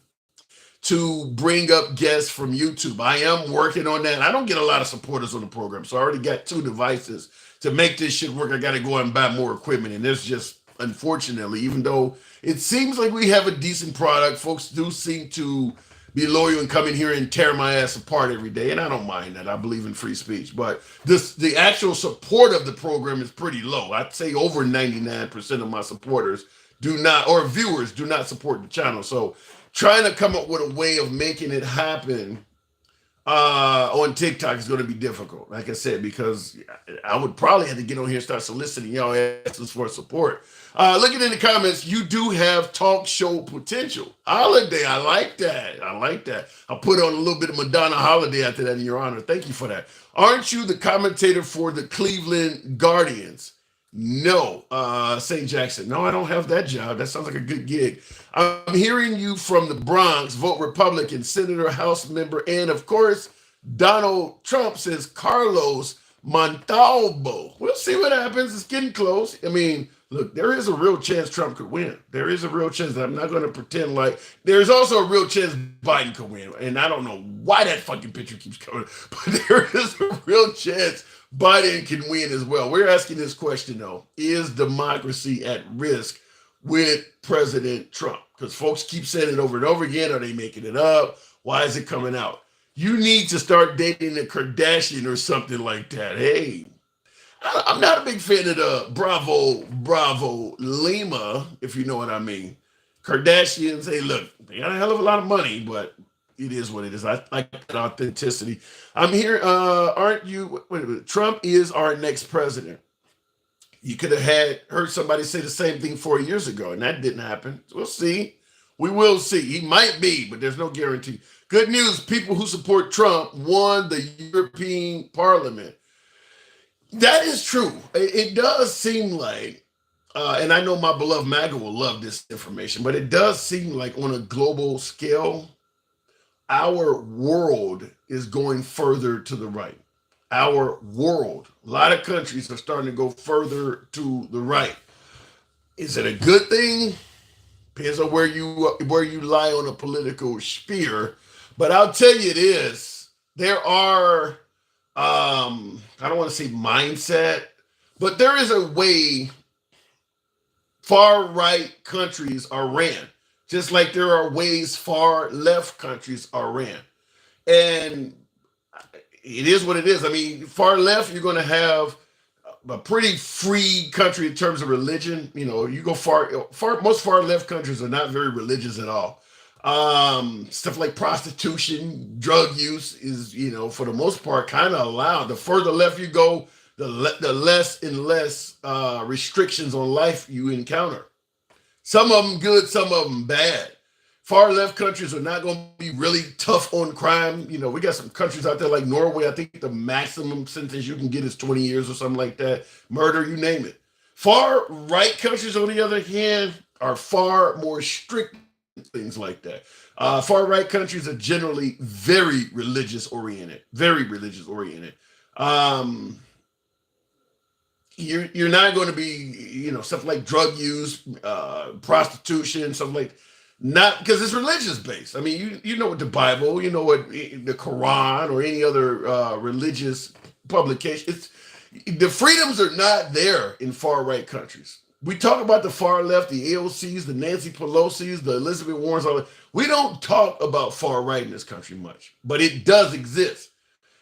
to bring up guests from YouTube. I am working on that. I don't get a lot of supporters on the program, so I already got 2 devices. To make this shit work, I got to go out and buy more equipment, and there's just, unfortunately, even though it seems like we have a decent product, folks do seem to be loyal and come in here and tear my ass apart every day, and I don't mind that. I believe in free speech, but the actual support of the program is pretty low. I'd say over 99% of my supporters do not, or viewers do not support the channel. So trying to come up with a way of making it happen on TikTok is going to be difficult, like I said, because I would probably have to get on here and start soliciting y'all asses for support. Looking in the comments, you do have talk show potential. Holiday, I like that. I like that. I'll put on a little bit of Madonna Holiday after that in your honor. Thank you for that. Aren't you the commentator for the Cleveland Guardians? No, St. Jackson. No, I don't have that job. That sounds like a good gig. I'm hearing you from the Bronx. Vote Republican, Senator, House member, and of course, Donald Trump says Carlos Montalvo. We'll see what happens. It's getting close. I mean, look, there is a real chance Trump could win. There is a real chance. I'm not going to pretend like there's also a real chance Biden could win. And I don't know why that fucking picture keeps coming, but there is a real chance Biden can win as well. We're asking this question, though. Is democracy at risk with President Trump? Because folks keep saying it over and over again. Are they making it up? Why is it coming out? You need to start dating a Kardashian or something like that. Hey, I'm not a big fan of the Bravo Lima, if you know what I mean. Kardashians, hey, look, they got a hell of a lot of money, but it is what it is. I like that authenticity. I'm here. Aren't you? Wait a minute. Trump is our next president. You could have heard somebody say the same thing 4 years ago, and that didn't happen. We'll see. We will see. He might be, but there's no guarantee. Good news. People who support Trump won the European Parliament. That is true. It does seem like, and I know my beloved MAGA will love this information, but it does seem like on a global scale, our world is going further to the right. Our world, a lot of countries are starting to go further to the right. Is it a good thing? Depends on where you lie on a political sphere. But I'll tell you this: there are, I don't want to say mindset, but there is a way far right countries are ran. Just like there are ways far left countries are ran. And it is what it is. I mean, far left, you're going to have a pretty free country in terms of religion. You know, you go most far left countries are not very religious at all. Stuff like prostitution, drug use is, you know, for the most part, kind of allowed. The further left you go, the less and less restrictions on life you encounter. Some of them good, some of them bad. Far left countries are not going to be really tough on crime. You know, we got some countries out there like Norway. I think the maximum sentence you can get is 20 years or something like that. Murder, you name it. Far right countries, on the other hand, are far more strict things like that. Far right countries are generally very religious oriented. you're not going to be, stuff like drug use, prostitution, something like not because it's religious based. I mean, you know what the Bible, you know what the Quran or any other religious publication. The freedoms are not there in far right countries. We talk about the far left, the AOCs, the Nancy Pelosi's, the Elizabeth Warrens. All that. We don't talk about far right in this country much, but it does exist.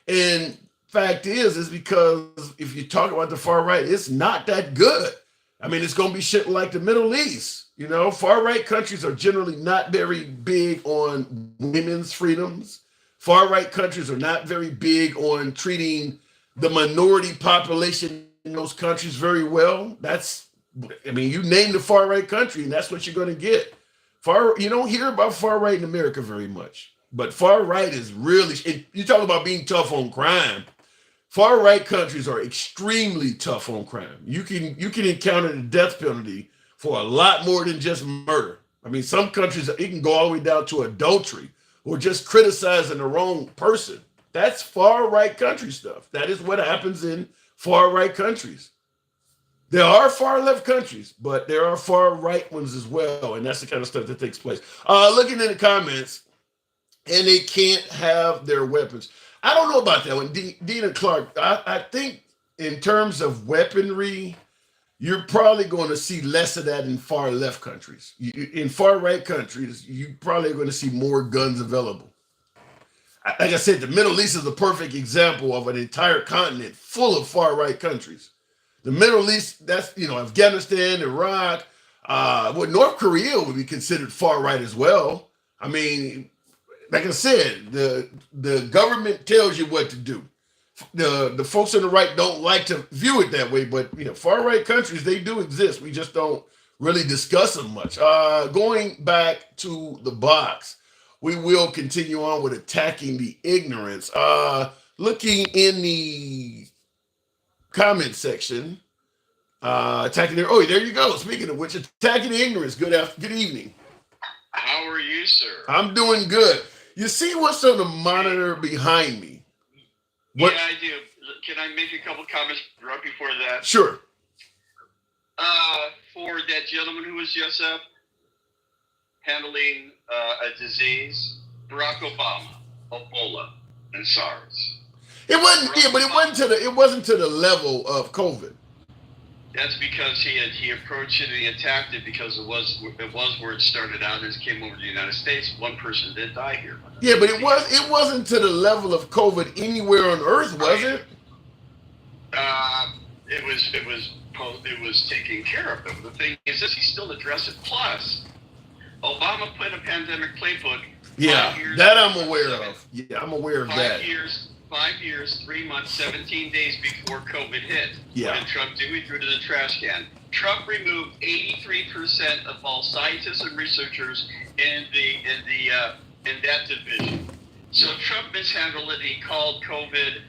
And fact is because if you talk about the far right, it's not that good. I mean, it's going to be shit like the Middle East. Far right countries are generally not very big on women's freedoms. Far right countries are not very big on treating the minority population in those countries very well. You name the far right country and that's what you're going to get. You don't hear about far right in America very much, but far right is really, you talk about being tough on crime. Far right countries are extremely tough on crime. You can encounter the death penalty for a lot more than just murder. I mean, some countries, it can go all the way down to adultery or just criticizing the wrong person. That's far right country stuff. That is what happens in far right countries. There are far left countries, but there are far right ones as well. And that's the kind of stuff that takes place. Looking in the comments, and they can't have their weapons. I don't know about that one. Dina Clark, I think in terms of weaponry, you're probably going to see less of that in far left countries. In far right countries, you probably are going to see more guns available. Like I said, the Middle East is a perfect example of an entire continent full of far right countries. The Middle East, that's, Afghanistan, Iraq, North Korea would be considered far right as well. I mean, like I said, the government tells you what to do. The folks on the right don't like to view it that way, but far right countries, they do exist. We just don't really discuss them much. Going back to the box, we will continue on with attacking the ignorance. Looking in the comment section, attacking the, oh, there you go. Speaking of which, attacking the ignorance. Good evening. How are you, sir? I'm doing good. You see what's on the monitor behind me? What? Yeah, I do. Can I make a couple comments right before that? Sure. For that gentleman who was just up handling a disease, Barack Obama, Ebola, and SARS. It wasn't. Yeah, but it wasn't to the level of COVID. That's because he approached it and he attacked it because it was where it started out and it came over to the United States. One person did die here. Yeah, but it wasn't to the level of COVID anywhere on Earth, was it? It was taken care of. The thing is this, he still addressed it. Plus, Obama put a pandemic playbook. Yeah, that I'm aware of. Yeah, I'm aware of that. 5 years, 3 months, 17 days before COVID hit. Yeah. What did Trump do? He threw it in the trash can. Trump removed 83% of all scientists and researchers in that division. So Trump mishandled it. He called COVID.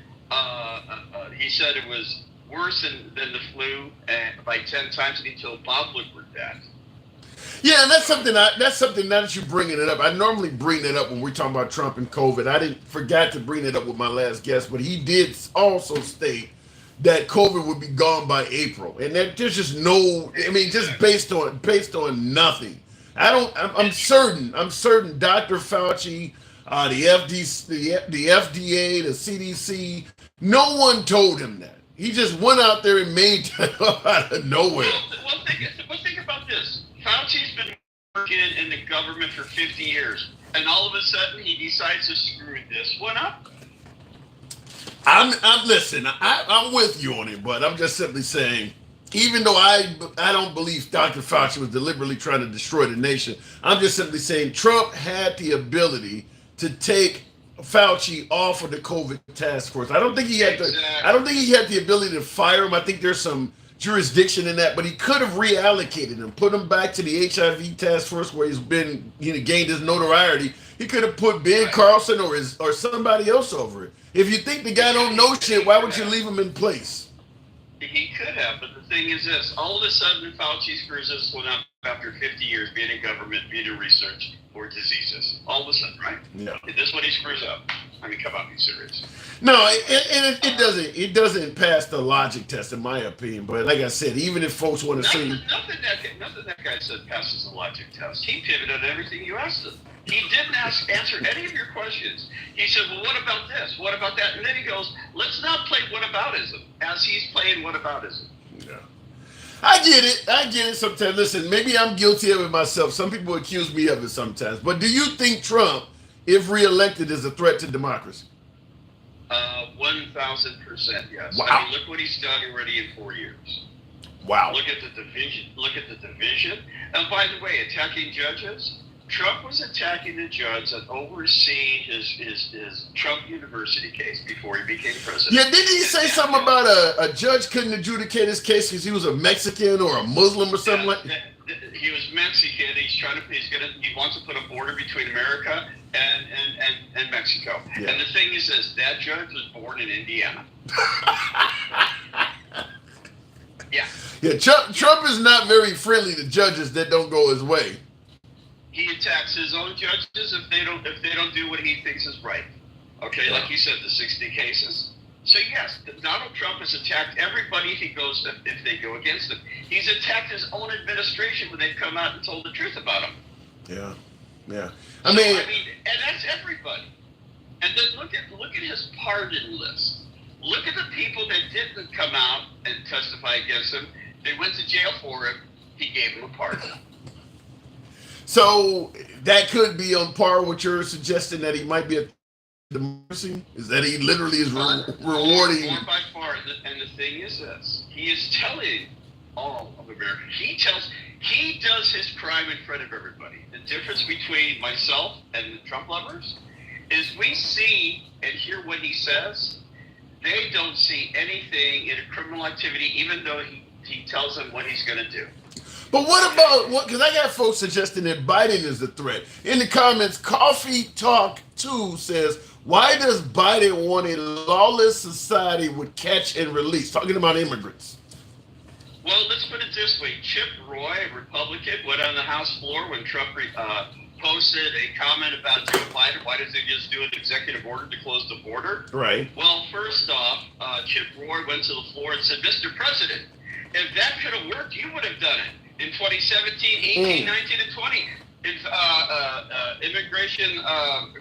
He said it was worse than the flu by 10 times, and he told Bob Woodward that. Yeah, and that's something now that you're bringing it up. I normally bring that up when we're talking about Trump and COVID. I didn't forget to bring it up with my last guest, but he did also state that COVID would be gone by April, and that there's just no. I mean, just based on nothing. I'm certain. Dr. Fauci, the FDA, the CDC. No one told him that. He just went out there and made that up out of nowhere. Well, think about this. Fauci's been working in the government for 50 years, and all of a sudden he decides to screw this one up. I'm with you on it, but I'm just simply saying, even though I don't believe Dr. Fauci was deliberately trying to destroy the nation, I'm just simply saying Trump had the ability to take Fauci off of the COVID task force. I don't think he had the ability to fire him. I think there's some jurisdiction in that, but he could have reallocated him, put him back to the HIV task force where he's been, gained his notoriety. He could have put Ben Carlson or somebody else over it. If you think the guy don't know shit, why would you leave him in place? He could have, but the thing is this: all of a sudden, Fauci screws this one up after 50 years being in government, being in research for diseases. All of a sudden, right? Yeah. Is this what he screws up? I mean, come on, be serious. No, it doesn't pass the logic test in my opinion. But like I said, even if folks want to say Nothing that guy said passes the logic test. He pivoted on everything you asked him. He didn't answer any of your questions. He said, well, what about this? What about that? And then he goes, let's not play whataboutism as he's playing whataboutism. yeah. I get it sometimes. Listen, maybe I'm guilty of it myself. Some people accuse me of it sometimes. But do you think Trump, if reelected, is a threat to democracy? 1,000%, yes. Wow. I mean, look what he's done already in 4 years. Wow. Look at the division. And by the way, attacking judges. Trump was attacking the judge that oversee his Trump University case before he became president. Yeah, didn't he say something about a judge couldn't adjudicate his case because he was a Mexican or a Muslim or something like that? He was Mexican. He wants to put a border between America and Mexico. Yeah. And the thing is this: that judge was born in Indiana. Yeah. Yeah, Trump is not very friendly to judges that don't go his way. He attacks his own judges if they don't do what he thinks is right. Okay, Yeah. like you said, the 60 cases. So yes, Donald Trump has attacked everybody if they go against him. He's attacked his own administration when they've come out and told the truth about him. Yeah, yeah. And that's everybody. And then look at his pardon list. Look at the people that didn't come out and testify against him. They went to jail for him. He gave them a pardon. So that could be on par with your suggestion that he might be a democracy? Is that he literally is rewarding? More by far. And the thing is this: he is telling all of America. He does his crime in front of everybody. The difference between myself and the Trump lovers is we see and hear what he says. They don't see anything in a criminal activity, even though he tells them what he's going to do. But what about because I got folks suggesting that Biden is a threat. In the comments, Coffee Talk 2 says, why does Biden want a lawless society with catch and release? Talking about immigrants. Well, let's put it this way. Chip Roy, a Republican, went on the House floor when Trump posted a comment about Joe Biden. Why doesn't he just do an executive order to close the border? Right. Well, first off, Chip Roy went to the floor and said, Mr. President, if that could have worked, you would have done it. In 2017, 18, 19, and 20, if immigration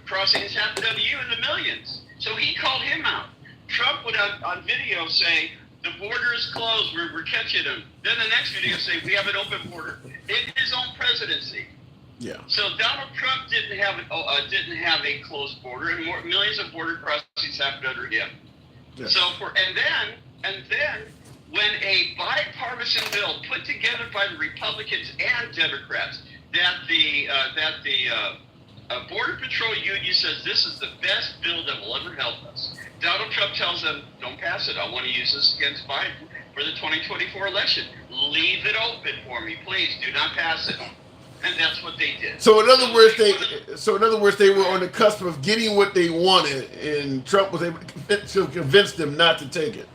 crossings happened to you in the millions. So he called him out. Trump went on video saying, the border is closed, we're catching them. Then the next video saying, we have an open border. In his own presidency. Yeah. So Donald Trump didn't have a closed border, and millions of border crossings happened under him. Yeah. So and then when a bipartisan bill put together by the Republicans and Democrats that the Border Patrol Union says this is the best bill that will ever help us, Donald Trump tells them, don't pass it. I want to use this against Biden for the 2024 election. Leave it open for me, please. Do not pass it. And that's what they did. So in other words, they were on the cusp of getting what they wanted, and Trump was able to convince them not to take it.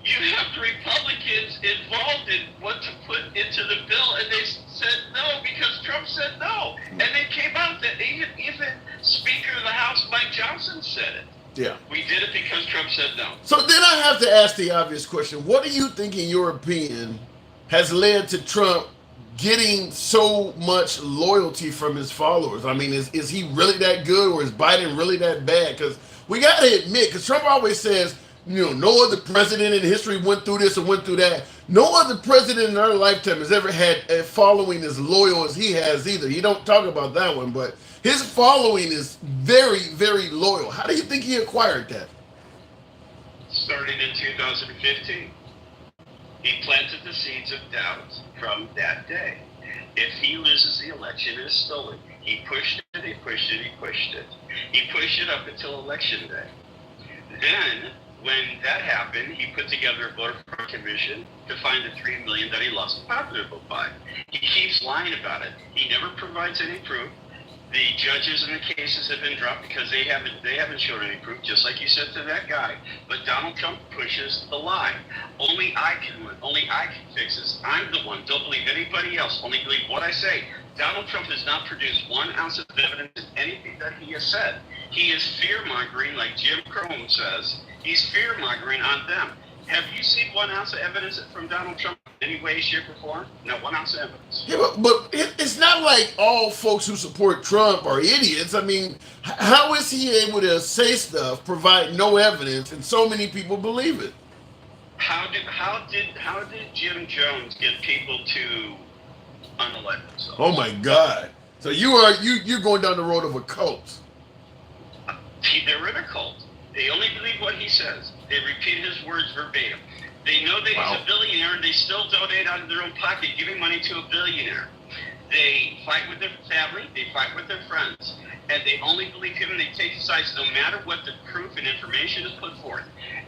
You have the Republicans involved in what to put into the bill, and they said no because Trump said no. And they came out that even Speaker of the House Mike Johnson said it. Yeah. We did it because Trump said no. So then I have to ask the obvious question. What do you think, in your opinion, has led to Trump getting so much loyalty from his followers? I mean, is he really that good, or is Biden really that bad? Because we got to admit, because Trump always says, no other president in history went through this or went through that. No other president in our lifetime has ever had a following as loyal as he has either. He don't talk about that one, but his following is very, very loyal. How do you think he acquired that? Starting in 2015. He planted the seeds of doubt from that day. If he loses the election, it is stolen. He pushed it, he pushed it, he pushed it. He pushed it up until election day. Then, when that happened, he put together a voter fraud commission to find the $3 million that he lost the popular vote by. He keeps lying about it. He never provides any proof. The judges in the cases have been dropped because they haven't shown any proof, just like you said to that guy. But Donald Trump pushes the lie. Only I can win. Only I can fix this. I'm the one. Don't believe anybody else. Only believe what I say. Donald Trump has not produced 1 ounce of evidence in anything that he has said. He is fear-mongering, like Jim Crome says. He's fear-mongering on them. Have you seen 1 ounce of evidence from Donald Trump in any way, shape, or form? No, 1 ounce of evidence. Yeah, but it's not like all folks who support Trump are idiots. I mean, how is he able to say stuff, provide no evidence, and so many people believe it? How did Jim Jones get people to unelect themselves? Oh my God! So you're going down the road of a cult. They're in a cult. They only believe what he says. They repeat his words verbatim. They know that he's a billionaire, and they still donate out of their own pocket, giving money to a billionaire. They fight with their family. They fight with their friends. And they only believe him, and they take sides no matter what the proof and information is put forth.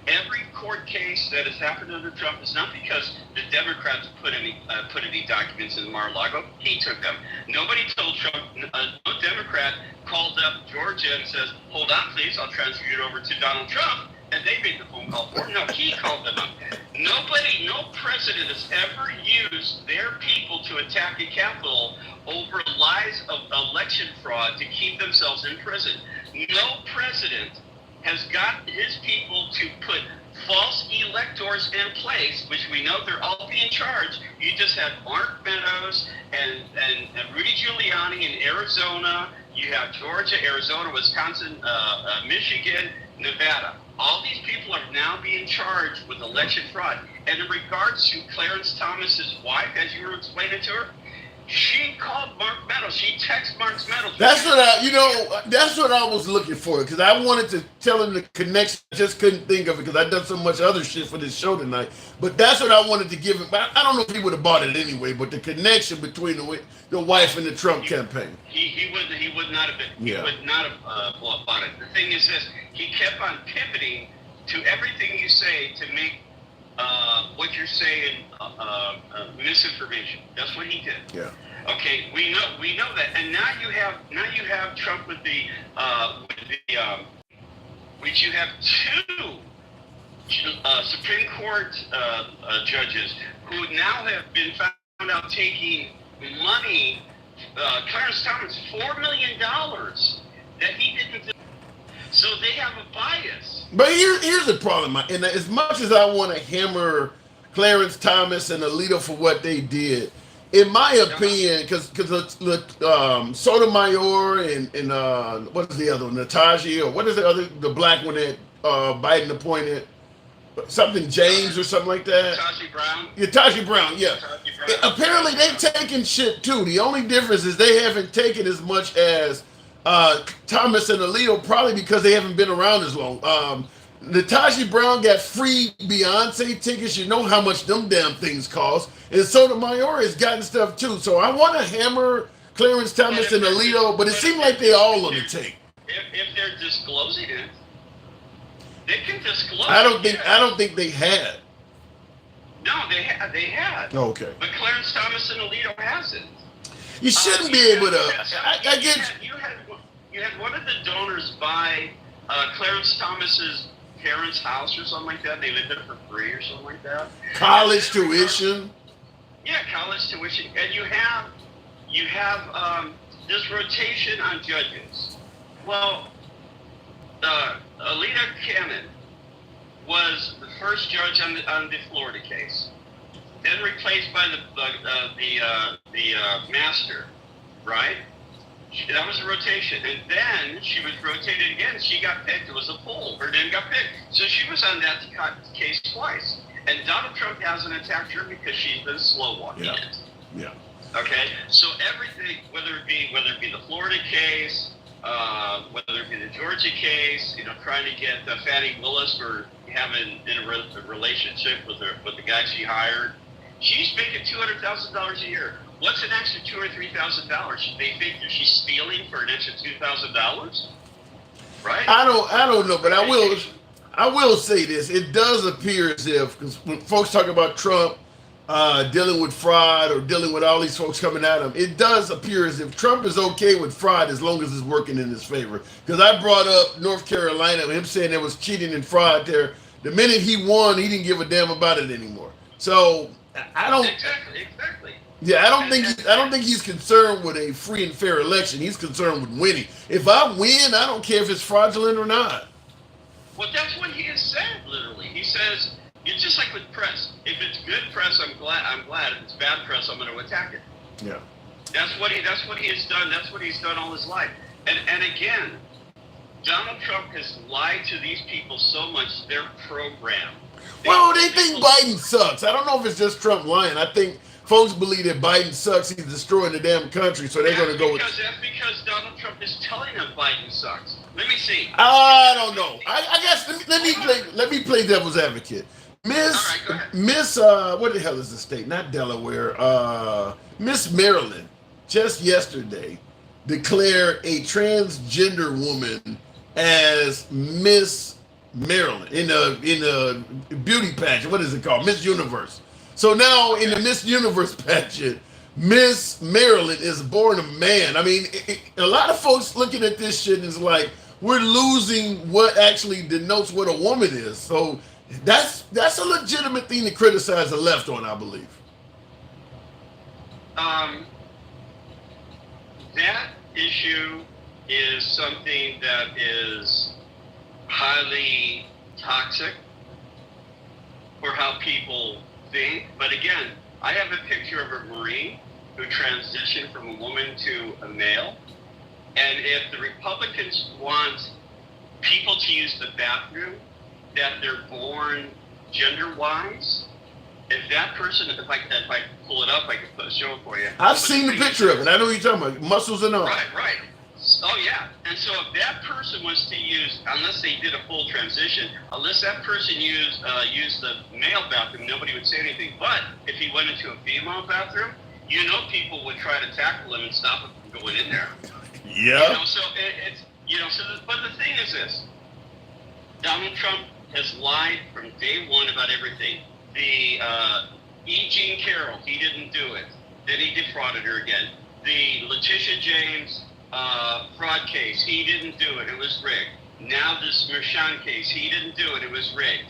Every court case that has happened under Trump is not because the Democrats put any documents in Mar-a-Lago. He took them. Nobody told Trump. No Democrat called up Georgia and says, "Hold on, please. I'll transfer you over to Donald Trump." And they made the phone call for him. No, he called them up. No president has ever used their people to attack a Capitol over lies of election fraud to keep themselves in prison. No president has got his people to put false electors in place, which we know they're all being charged. You just had Mark Meadows and Rudy Giuliani in Arizona. You have Georgia, Arizona, Wisconsin, Michigan, Nevada. All these people are now being charged with election fraud. And in regards to Clarence Thomas's wife, as you were explaining to her, she called Mark Meadows. She texted Mark Meadows. That's what I was looking for, because I wanted to tell him the connection. I just couldn't think of it because I've done so much other shit for this show tonight. But that's what I wanted to give him. I don't know if he would have bought it anyway, but the connection between the wife and the Trump campaign. He would not have been. Yeah. He would not have bought it. The thing is this: he kept on pivoting to everything you say to make what you're saying misinformation. That's what he did. Yeah. Okay, we know that, and now you have Trump with which you have 2 Supreme Court judges who now have been found out taking money. Clarence Thomas, $4 million that he didn't do. So they have a bias. But here's the problem. And as much as I want to hammer Clarence Thomas and Alito for what they did, in my opinion, because Sotomayor and what is the other one, Natasha, or what is the black one that Biden appointed, something James or something like that. Tashi Brown. Yeah, Tashi Brown. Yeah. Apparently they've taken shit too. The only difference is they haven't taken as much as Thomas and Alito, probably because they haven't been around as long. Natasha Brown got free Beyonce tickets. You know how much them damn things cost. And Sotomayor has gotten stuff too. So I want to hammer Clarence Thomas and Alito, but it seemed like they all on the take. If they're disclosing it, they can disclose. I don't think they had. No, they had. Okay. But Clarence Thomas and Alito hasn't. You shouldn't be able to. I get. You had one of the donors buy Clarence Thomas's parents' house or something like that. They lived there for free or something like that. College tuition. Yeah, college tuition, and you have this rotation on judges. Well, Alita Cannon was the first judge on the Florida case, then replaced by the master, right? That was a rotation, and then she was rotated again. She got picked. It was a poll. Her name got picked, so she was on that case twice. And Donald Trump hasn't attacked her because she's been slow walking it. Yeah. Okay, so everything, whether it be the Florida case, whether it be the Georgia case, trying to get Fannie Willis for having a relationship with the guy she hired, she's making $200,000 a year. What's an extra $2,000 or $3,000? They think that she's stealing for an extra $2,000, right? I don't know, but I will say this: it does appear as if, because when folks talk about Trump dealing with fraud or dealing with all these folks coming at him, it does appear as if Trump is okay with fraud as long as it's working in his favor. Because I brought up North Carolina, him saying there was cheating and fraud there. The minute he won, he didn't give a damn about it anymore. So I don't. Exactly. Yeah, I don't think he's concerned with a free and fair election. He's concerned with winning. If I win, I don't care if it's fraudulent or not. Well, that's what he has said. Literally, he says it's just like with press. If it's good press, I'm glad. If it's bad press, I'm going to attack it. Yeah. That's what he has done. That's what he's done all his life. And again, Donald Trump has lied to these people so much. Their program. Well, they think Biden sucks. I don't know if it's just Trump lying. I think folks believe that Biden sucks. He's destroying the damn country, so they're going to go with. That's because Donald Trump is telling them Biden sucks. Let me see. I don't know. I guess let me play devil's advocate. Miss what the hell is the state? Not Delaware. Miss Maryland just yesterday declared a transgender woman as Miss Maryland in a beauty pageant. What is it called? Miss Universe. So now in the Miss Universe pageant, Miss Maryland is born a man. I mean, a lot of folks looking at this shit is like, we're losing what actually denotes what a woman is. So that's a legitimate thing to criticize the left on, I believe. That issue is something that is highly toxic for how people think. But again, I have a picture of a Marine who transitioned from a woman to a male. And if the Republicans want people to use the bathroom that they're born gender-wise, if that person, if I pull it up, I can show it for you. I've seen the picture of it. I know what you're talking about. Muscles and all. Right. Oh, yeah. And so if that person was to use, unless they did a full transition, unless that person used the male bathroom, nobody would say anything. But if he went into a female bathroom, people would try to tackle him and stop him from going in there. Yeah. But the thing is this. Donald Trump has lied from day one about everything. The E. Jean Carroll, he didn't do it. Then he defrauded her again. The Letitia James fraud case, he didn't do it. It was rigged. Now this Merchan case, he didn't do it. It was rigged.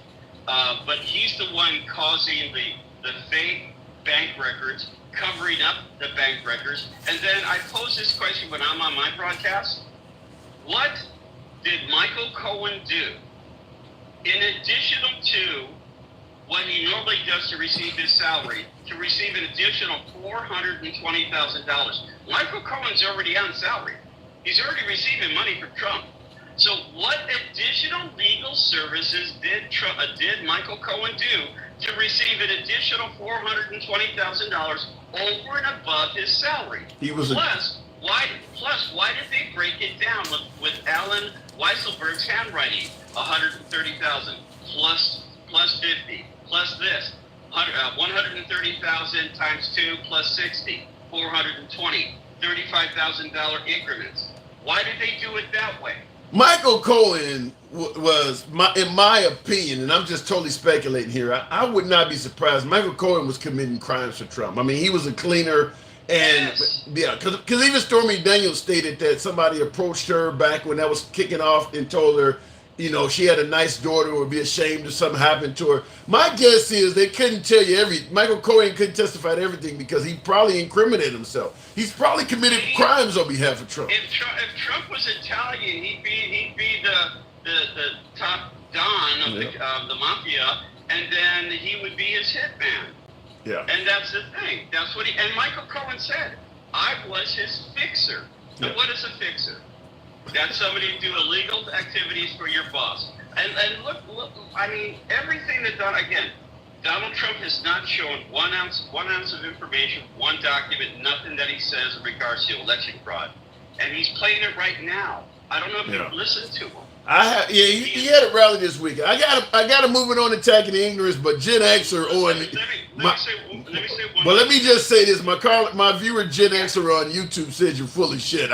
But he's the one causing the fake bank records, covering up the bank records. And then I pose this question when I'm on my broadcast. What did Michael Cohen do in addition to what he normally does to receive his salary, to receive an additional $420,000? Michael Cohen's already on salary. He's already receiving money from Trump. So what additional legal services did Michael Cohen do to receive an additional $420,000 over and above his salary? Why did they break it down with Alan Weisselberg's handwriting? 130,000 plus 50 plus this 130,000 times 2 plus 60, 420, $35,000 increments. Why did they do it that way? Michael Cohen was, in my opinion, and I'm just totally speculating here, I would not be surprised. Michael Cohen was committing crimes for Trump. I mean, he was a cleaner. And yeah, because even Stormy Daniels stated that somebody approached her back when that was kicking off and told her, she had a nice daughter, would be ashamed if something happened to her. My guess is they couldn't tell you Michael Cohen couldn't testify to everything because he probably incriminated himself. He's probably committed crimes on behalf of Trump. If Trump was Italian, he'd be the top don of the mafia, and then he would be his hitman. Yeah. And that's the thing. That's what and Michael Cohen said, I was his fixer. And what is a fixer? That's somebody who do illegal activities for your boss. And look, I mean, everything that Donald Trump has not shown one ounce of information, one document, nothing that he says in regards to election fraud. And he's playing it right now. I don't know if you've listened to him. He had a rally this weekend. I got to move it on attacking the ignorance, but Gen Xer on. Let me just say this: my viewer Gen Xer on YouTube says you're full of shit.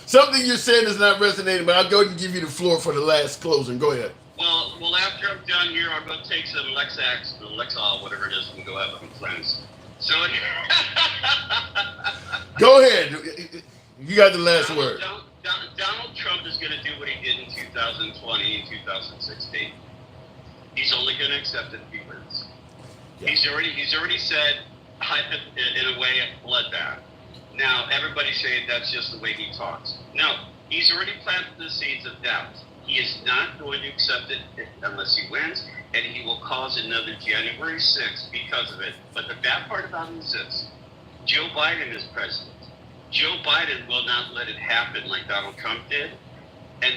Something you're saying is not resonating, but I'll go ahead and give you the floor for the last closing. Go ahead. Well, after Trump down here, I'll go take some Lexol, whatever it is, and go have some friends. So Go ahead. You got the last word. Donald Trump is going to do what he did in 2020 and 2016. He's only going to accept it if he wins. Yeah. He's already said, in a way, a bloodbath. Now everybody's saying that's just the way he talks. No, he's already planted the seeds of doubt. He is not going to accept it unless he wins, and he will cause another January 6th because of it. But the bad part about it is this: Joe Biden is president. Joe Biden will not let it happen like Donald Trump did, and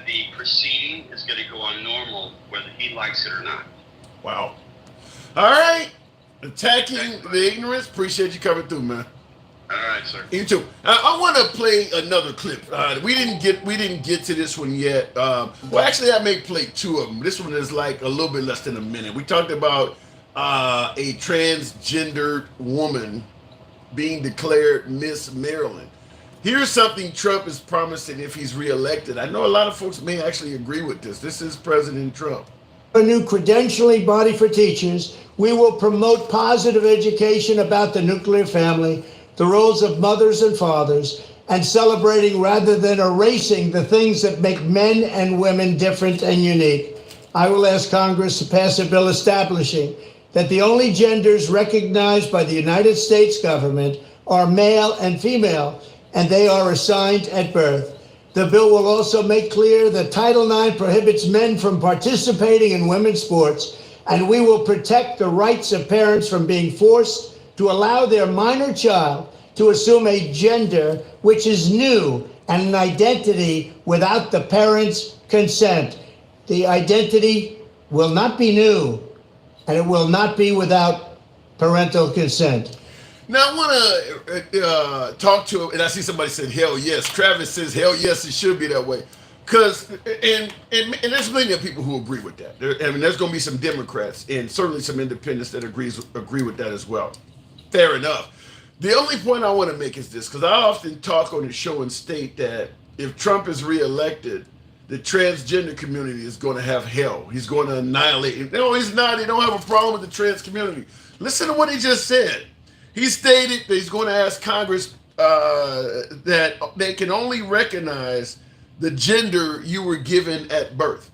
the proceeding is going to go on normal whether he likes it or not. Wow. All right. Attacking the ignorance. Appreciate you coming through, man. All right, sir. You too. I want to play another clip. We didn't get to this one yet. Well, actually, I may play two of them. This one is like a little bit less than a minute. We talked about a transgender woman being declared Miss Maryland. Here's something Trump is promising if he's reelected. I know a lot of folks may actually agree with this. This is President Trump. A new credentialing body for teachers. We will promote positive education about the nuclear family, the roles of mothers and fathers, and celebrating rather than erasing the things that make men and women different and unique. I will ask Congress to pass a bill establishing that the only genders recognized by the United States government are male and female, and they are assigned at birth. The bill will also make clear that Title IX prohibits men from participating in women's sports, and we will protect the rights of parents from being forced to allow their minor child to assume a gender which is new and an identity without the parents' consent. The identity will not be new, and it will not be without parental consent. Now, I want to talk to him, and I see somebody said, hell yes. Travis says, hell yes, it should be that way. Because, and there's many people who agree with that. There's going to be some Democrats and certainly some independents that agree with that as well. Fair enough. The only point I want to make is this, because I often talk on the show and state that if Trump is reelected, the transgender community is going to have hell. He's going to annihilate it. No, he's not. They don't have a problem with the trans community. Listen to what he just said. He stated that he's going to ask Congress that they can only recognize the gender you were given at birth.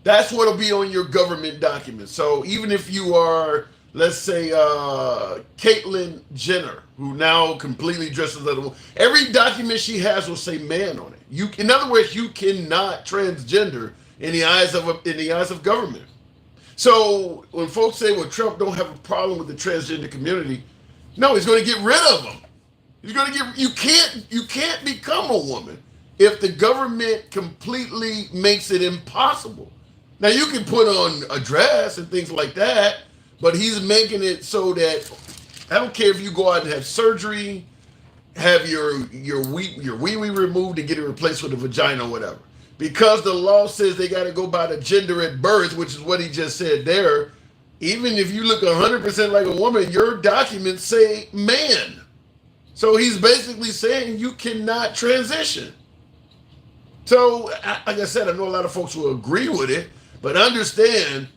That's what'll be on your government document. So even if you are, let's say, Caitlyn Jenner, who now completely dresses as a woman, every document she has will say man on it. In other words, you cannot transgender in the eyes of government. So when folks say, well, Trump don't have a problem with the transgender community, no, he's going to get rid of them. He's going to you can't become a woman if the government completely makes it impossible. Now you can put on a dress and things like that, but he's making it so that I don't care if you go out and have surgery, have your wee-wee removed and get it replaced with a vagina or whatever. Because the law says they got to go by the gender at birth, which is what he just said there. Even if you look 100% like a woman, your documents say man. So he's basically saying you cannot transition. So, like I said, I know a lot of folks will agree with it, but understand,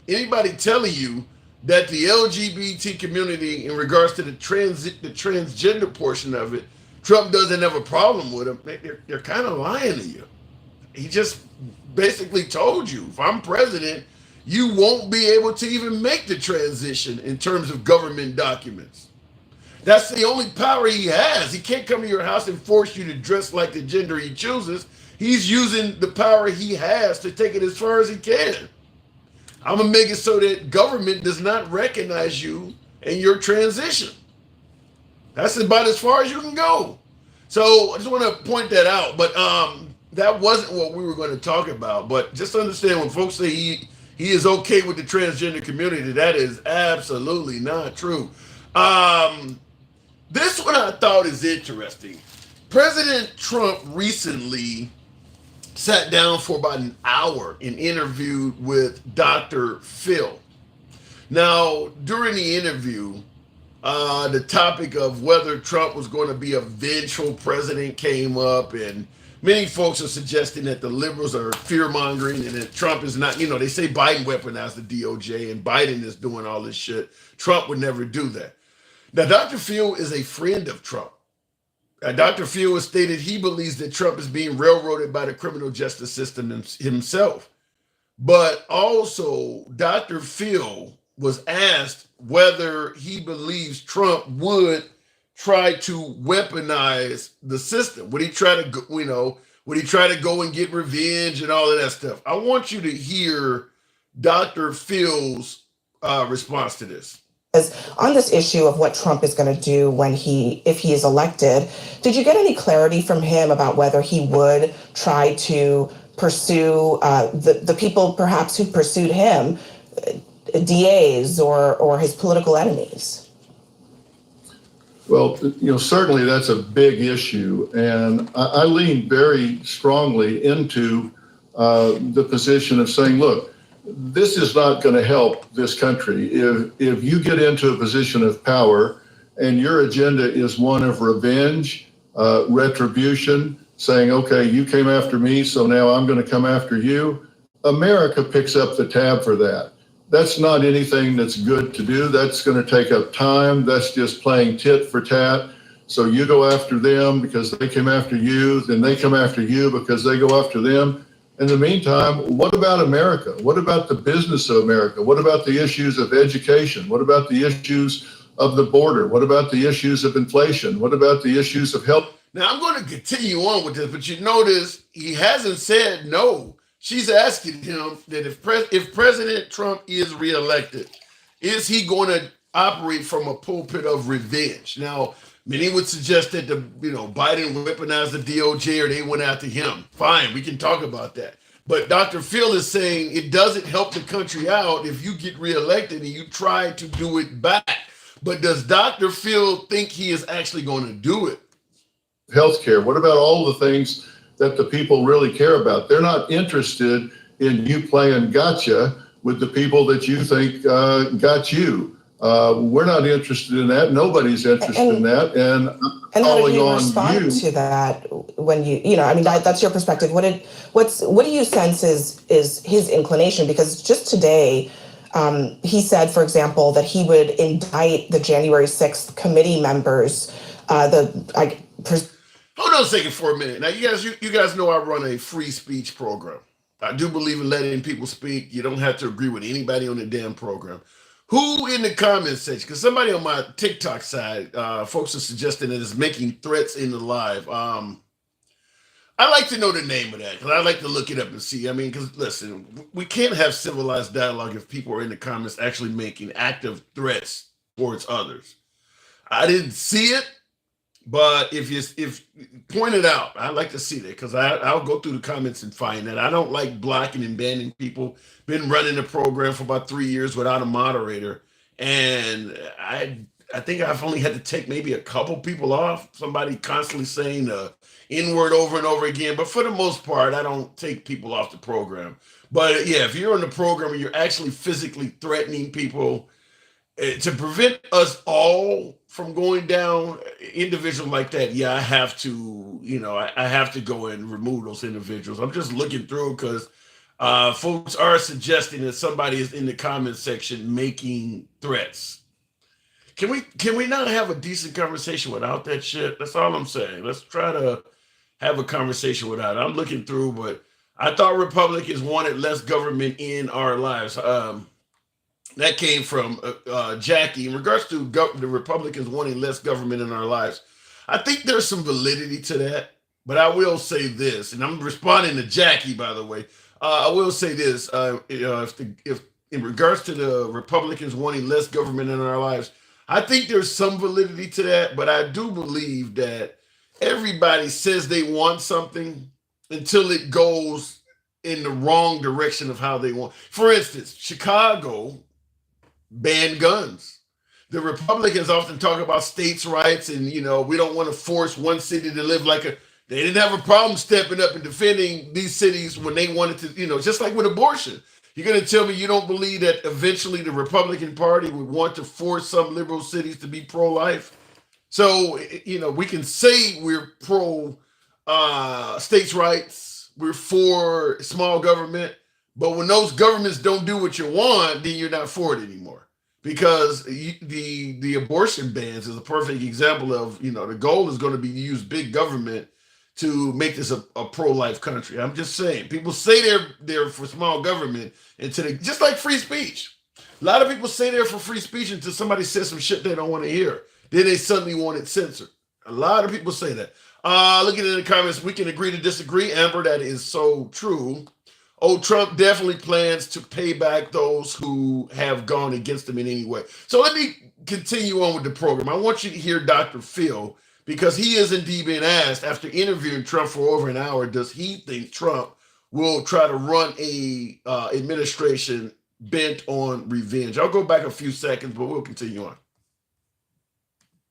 anybody telling you that the LGBT community, in regards to the transgender portion of it, Trump doesn't have a problem with them, they're kind of lying to you. He just basically told you, if I'm president, you won't be able to even make the transition in terms of government documents. That's the only power he has. He can't come to your house and force you to dress like the gender he chooses. He's using the power he has to take it as far as he can. I'm going to make it so that government does not recognize you and your transition. That's about as far as you can go. So I just want to point that out. But that wasn't what we were going to talk about. But just understand, when folks say he is okay with the transgender community, that is absolutely not true. This one I thought is interesting. President Trump recently sat down for about an hour and interviewed with Dr. Phil. Now, during the interview, the topic of whether Trump was going to be a vengeful president came up, and many folks are suggesting that the liberals are fear mongering and that Trump is not, they say Biden weaponized the DOJ and Biden is doing all this shit. Trump would never do that. Now, Dr. Phil is a friend of Trump. Dr. Phil has stated he believes that Trump is being railroaded by the criminal justice system himself. But also, Dr. Phil was asked whether he believes Trump would try to weaponize the system. Would he try to, would he try to go and get revenge and all of that stuff? I want you to hear Dr. Phil's response to this. On this issue of what Trump is going to do if he is elected, did you get any clarity from him about whether he would try to pursue the people perhaps who pursued him, DAs or his political enemies? Well, certainly that's a big issue. And I lean very strongly into the position of saying, look, this is not going to help this country. If you get into a position of power and your agenda is one of revenge, retribution, saying, okay, you came after me, so now I'm going to come after you, America picks up the tab for that. That's not anything that's good to do. That's going to take up time. That's just playing tit for tat. So you go after them because they came after you, then they come after you because they go after them. In the meantime, what about America? What about the business of America? What about the issues of education? What about the issues of the border? What about the issues of inflation? What about the issues of health? Now, I'm going to continue on with this, but you notice he hasn't said no. She's asking him that if President Trump is reelected, is he going to operate from a pulpit of revenge? Now, many would suggest that Biden weaponized the DOJ or they went after him. Fine, we can talk about that. But Dr. Phil is saying it doesn't help the country out if you get reelected and you try to do it back. But does Dr. Phil think he is actually going to do it? Healthcare. What about all the things that the people really care about? They're not interested in you playing gotcha with the people that you think got you. We're not interested in that. Nobody's interested in that. And how do you respond to that when that's your perspective. What do you sense is his inclination? Because just today, he said, for example, that he would indict the January 6th committee members. Hold on a second for a minute. Now, you guys know I run a free speech program. I do believe in letting people speak. You don't have to agree with anybody on the damn program. Who in the comments section, because somebody on my TikTok side, folks are suggesting that it's making threats in the live. I like to know the name of that because I like to look it up and see. Because listen, we can't have civilized dialogue if people are in the comments actually making active threats towards others. I didn't see it. But if point it out, I like to see that because I'll go through the comments and find that. I don't like blocking and banning people. Been running the program for about 3 years without a moderator, and I think I've only had to take maybe a couple people off. Somebody constantly saying the N-word over and over again, but for the most part, I don't take people off the program. But yeah, if you're on the program and you're actually physically threatening people, to prevent us all from going down, individual like that, yeah, I have to, I have to go and remove those individuals. I'm just looking through because folks are suggesting that somebody is in the comment section making threats. Can we not have a decent conversation without that shit? That's all I'm saying. Let's try to have a conversation without it. I'm looking through, but I thought Republicans wanted less government in our lives. That came from Jackie. In regards to the Republicans wanting less government in our lives, I think there's some validity to that. But I will say this, and I'm responding to Jackie, by the way. I will say this: if in regards to the Republicans wanting less government in our lives, I think there's some validity to that. But I do believe that everybody says they want something until it goes in the wrong direction of how they want. For instance, Chicago banned guns. The Republicans often talk about states' rights and, we don't want to force one city to live like they didn't have a problem stepping up and defending these cities when they wanted to, just like with abortion. You're going to tell me you don't believe that eventually the Republican Party would want to force some liberal cities to be pro-life? So, we can say we're pro states' rights. We're for small government. But when those governments don't do what you want, then you're not for it anymore. Because the abortion bans is a perfect example of, the goal is going to be to use big government to make this a pro-life country. I'm just saying, people say they're for small government until just like free speech. A lot of people say they're for free speech until somebody says some shit they don't want to hear. Then they suddenly want it censored. A lot of people say that. Looking in the comments, we can agree to disagree. Amber, that is so true. Trump definitely plans to pay back those who have gone against him in any way. So let me continue on with the program. I want you to hear Dr. Phil, because he is indeed being asked, after interviewing Trump for over an hour, does he think Trump will try to run a administration bent on revenge? I'll go back a few seconds, but we'll continue on.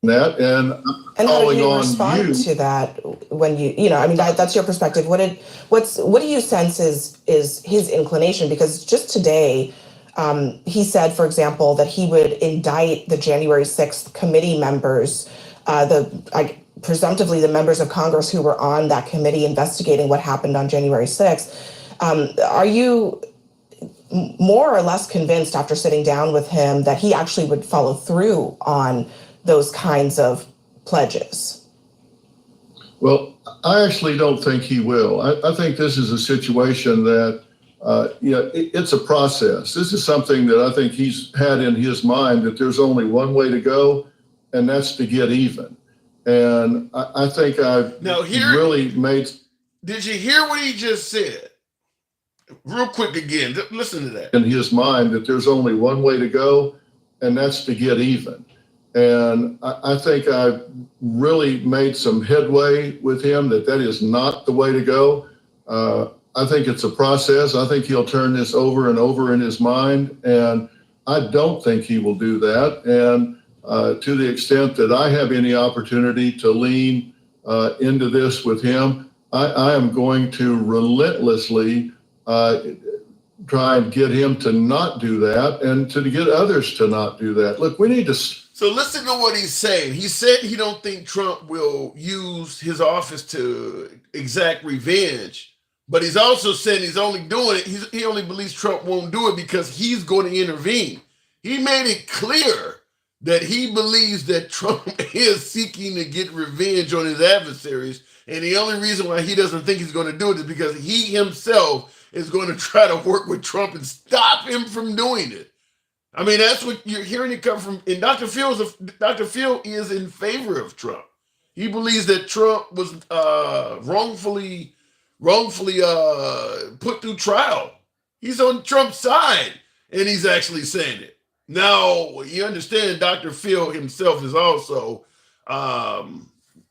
That and how do you on respond to that when that's your perspective. What do you sense is his inclination? Because just today, he said, for example, that he would indict the January 6th committee members, presumptively the members of Congress who were on that committee investigating what happened on January 6th. Are you more or less convinced after sitting down with him that he actually would follow through on those kinds of pledges? Well, I actually don't think he will. I think this is a situation that, it's a process. This is something that I think he's had in his mind, that there's only one way to go, and that's to get even. And I think I've really made... Did you hear what he just said? Real quick again, listen to that. In his mind, that there's only one way to go, and that's to get even. And I think I've really made some headway with him that is not the way to go. I think it's a process. I think he'll turn this over and over in his mind. And I don't think he will do that. And to the extent that I have any opportunity to lean into this with him, I am going to relentlessly try and get him to not do that and to get others to not do that. Look, we need to... So listen to what he's saying. He said he don't think Trump will use his office to exact revenge, but he's also saying he's only doing it. He only believes Trump won't do it because he's going to intervene. He made it clear that he believes that Trump is seeking to get revenge on his adversaries, and the only reason why he doesn't think he's going to do it is because he himself is going to try to work with Trump and stop him from doing it. I mean, that's what you're hearing it come from. And Dr. Phil is in favor of Trump. He believes that Trump was wrongfully put through trial. He's on Trump's side, and he's actually saying it. Now, you understand Dr. Phil himself is also,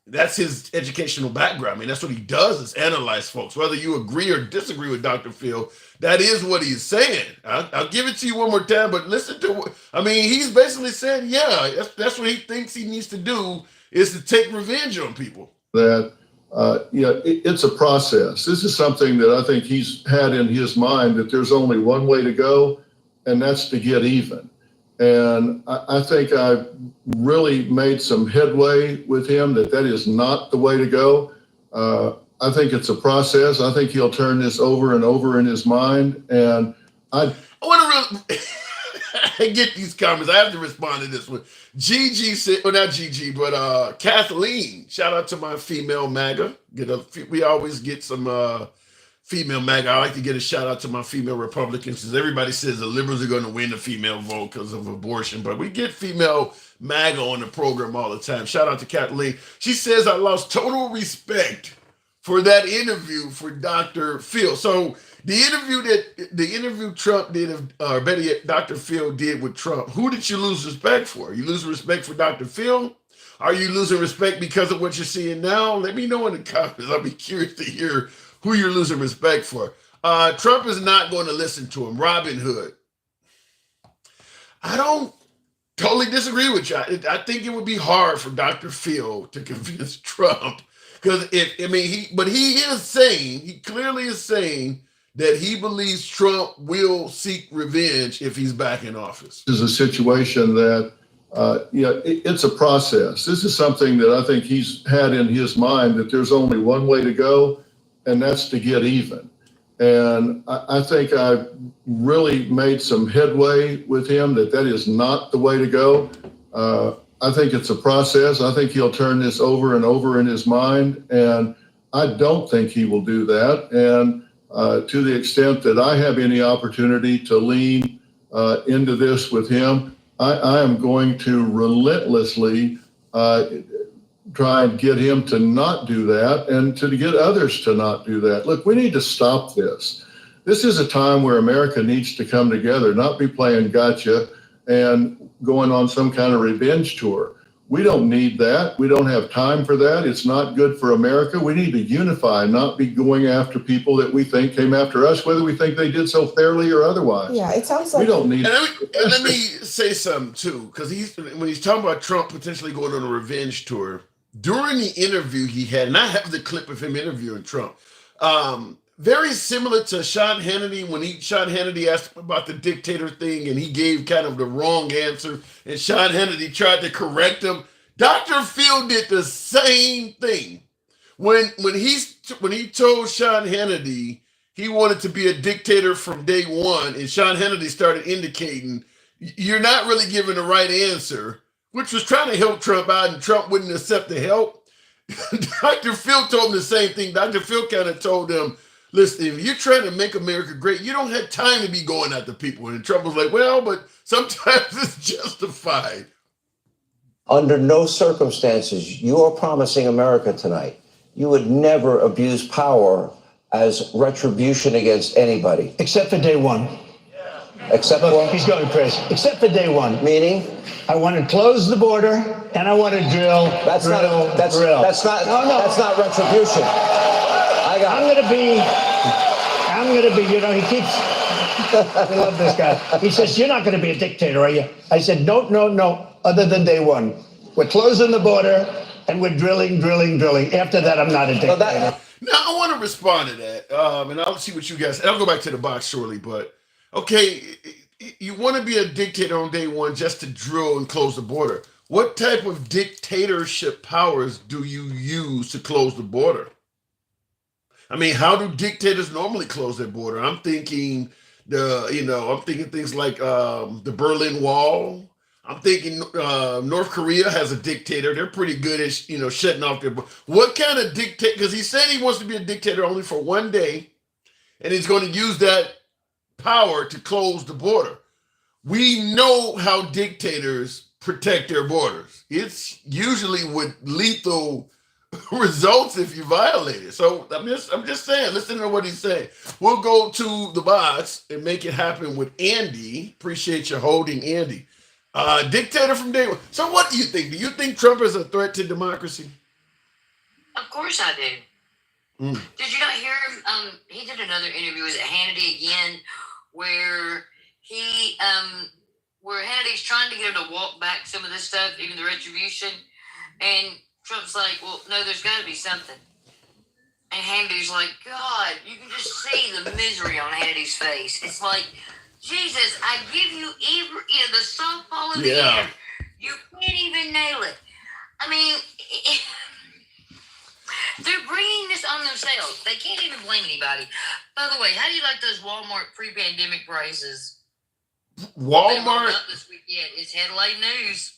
that's his educational background. I mean, that's what he does, is analyze folks. Whether you agree or disagree with Dr. Phil, that is what he's saying. I'll give it to you one more time, but listen to what, he's basically saying, that's what he thinks he needs to do, is to take revenge on people. That, it's a process. This is something that I think he's had in his mind, that there's only one way to go, and that's to get even. And I think I've really made some headway with him that is not the way to go. I think it's a process. I think he'll turn this over and over in his mind. And I want to really I get these comments. I have to respond to this one. Gigi said, well, not Gigi, but Kathleen. Shout out to my female MAGA. We always get some female MAGA. I like to get a shout out to my female Republicans, because everybody says the liberals are going to win the female vote because of abortion, but we get female MAGA on the program all the time. Shout out to Kathleen. She says, I lost total respect for that interview for Dr. Phil. So the interview Trump did, or better yet, Dr. Phil did with Trump, who did you lose respect for? You lose respect for Dr. Phil? Are you losing respect because of what you're seeing now? Let me know in the comments. I'll be curious to hear who you're losing respect for. Trump is not going to listen to him. Robin Hood. I don't totally disagree with you. I think it would be hard for Dr. Phil to convince Trump, because he clearly is saying that he believes Trump will seek revenge if he's back in office. This is a situation that, It's a process. This is something that I think he's had in his mind, that there's only one way to go, and that's to get even. And I think I've really made some headway with him that is not the way to go. I think it's a process. I think he'll turn this over and over in his mind, and I don't think he will do that. And to the extent that I have any opportunity to lean into this with him, I am going to relentlessly try and get him to not do that, and to get others to not do that. Look, we need to stop this. This is a time where America needs to come together, not be playing gotcha and going on some kind of revenge tour. We don't need that. We don't have time for that. It's not good for America. We need to unify, not be going after people that we think came after us, whether we think they did so fairly or otherwise. Yeah, it sounds like We don't need. And let me say something too, because when he's talking about Trump potentially going on a revenge tour, during the interview he had, and I have the clip of him interviewing Trump, very similar to Sean Hannity, when Sean Hannity asked him about the dictator thing and he gave kind of the wrong answer, and Sean Hannity tried to correct him. Dr. Phil did the same thing when he told Sean Hannity he wanted to be a dictator from day one, and Sean Hannity started indicating you're not really giving the right answer, which was trying to help Trump out, and Trump wouldn't accept the help. Dr. Phil told him the same thing. Dr. Phil kind of told him, listen, if you're trying to make America great, you don't have time to be going after people. And Trump was like, well, but sometimes it's justified. Under no circumstances, you are promising America tonight, you would never abuse power as retribution against anybody. Except for day one. Except Look, for? he's going crazy. Except for day one. Meaning? I want to close the border, and I want to drill. That's not retribution. I'm gonna be, he keeps, I love this guy. He says, you're not going to be a dictator, are you? I said, no, other than day one. We're closing the border, and we're drilling. After that, I'm not a dictator. Now, I want to respond to that, and I'll see what you guys, and I'll go back to the box shortly, but okay, you want to be a dictator on day one just to drill and close the border. What type of dictatorship powers do you use to close the border? I mean, how do dictators normally close their border? I'm thinking things like the Berlin Wall. I'm thinking North Korea has a dictator. They're pretty good at shutting off their border. What kind of dictator? Because he said he wants to be a dictator only for one day, and he's going to use that power to close the border. We know how dictators protect their borders. It's usually with lethal results if you violate it. So I'm just saying, listen to what he's saying. We'll go to the box and make it happen with Andy. Appreciate you holding, Andy. Dictator from day one. So what do you think? Do you think Trump is a threat to democracy? Of course I do. Did you not hear him? He did another interview. Was it Hannity again, where where Hannity's trying to get him to walk back some of this stuff, even the retribution, and Trump's like, well, no, there's got to be something. And Hannity's like, God, you can just see the misery on Hannity's face. It's like, Jesus, I give you the softball of the year. You can't even nail it. I mean, they're bringing this on themselves. They can't even blame anybody. By the way, how do you like those Walmart pre-pandemic prices? Walmart? Up this week yet. It's headline news.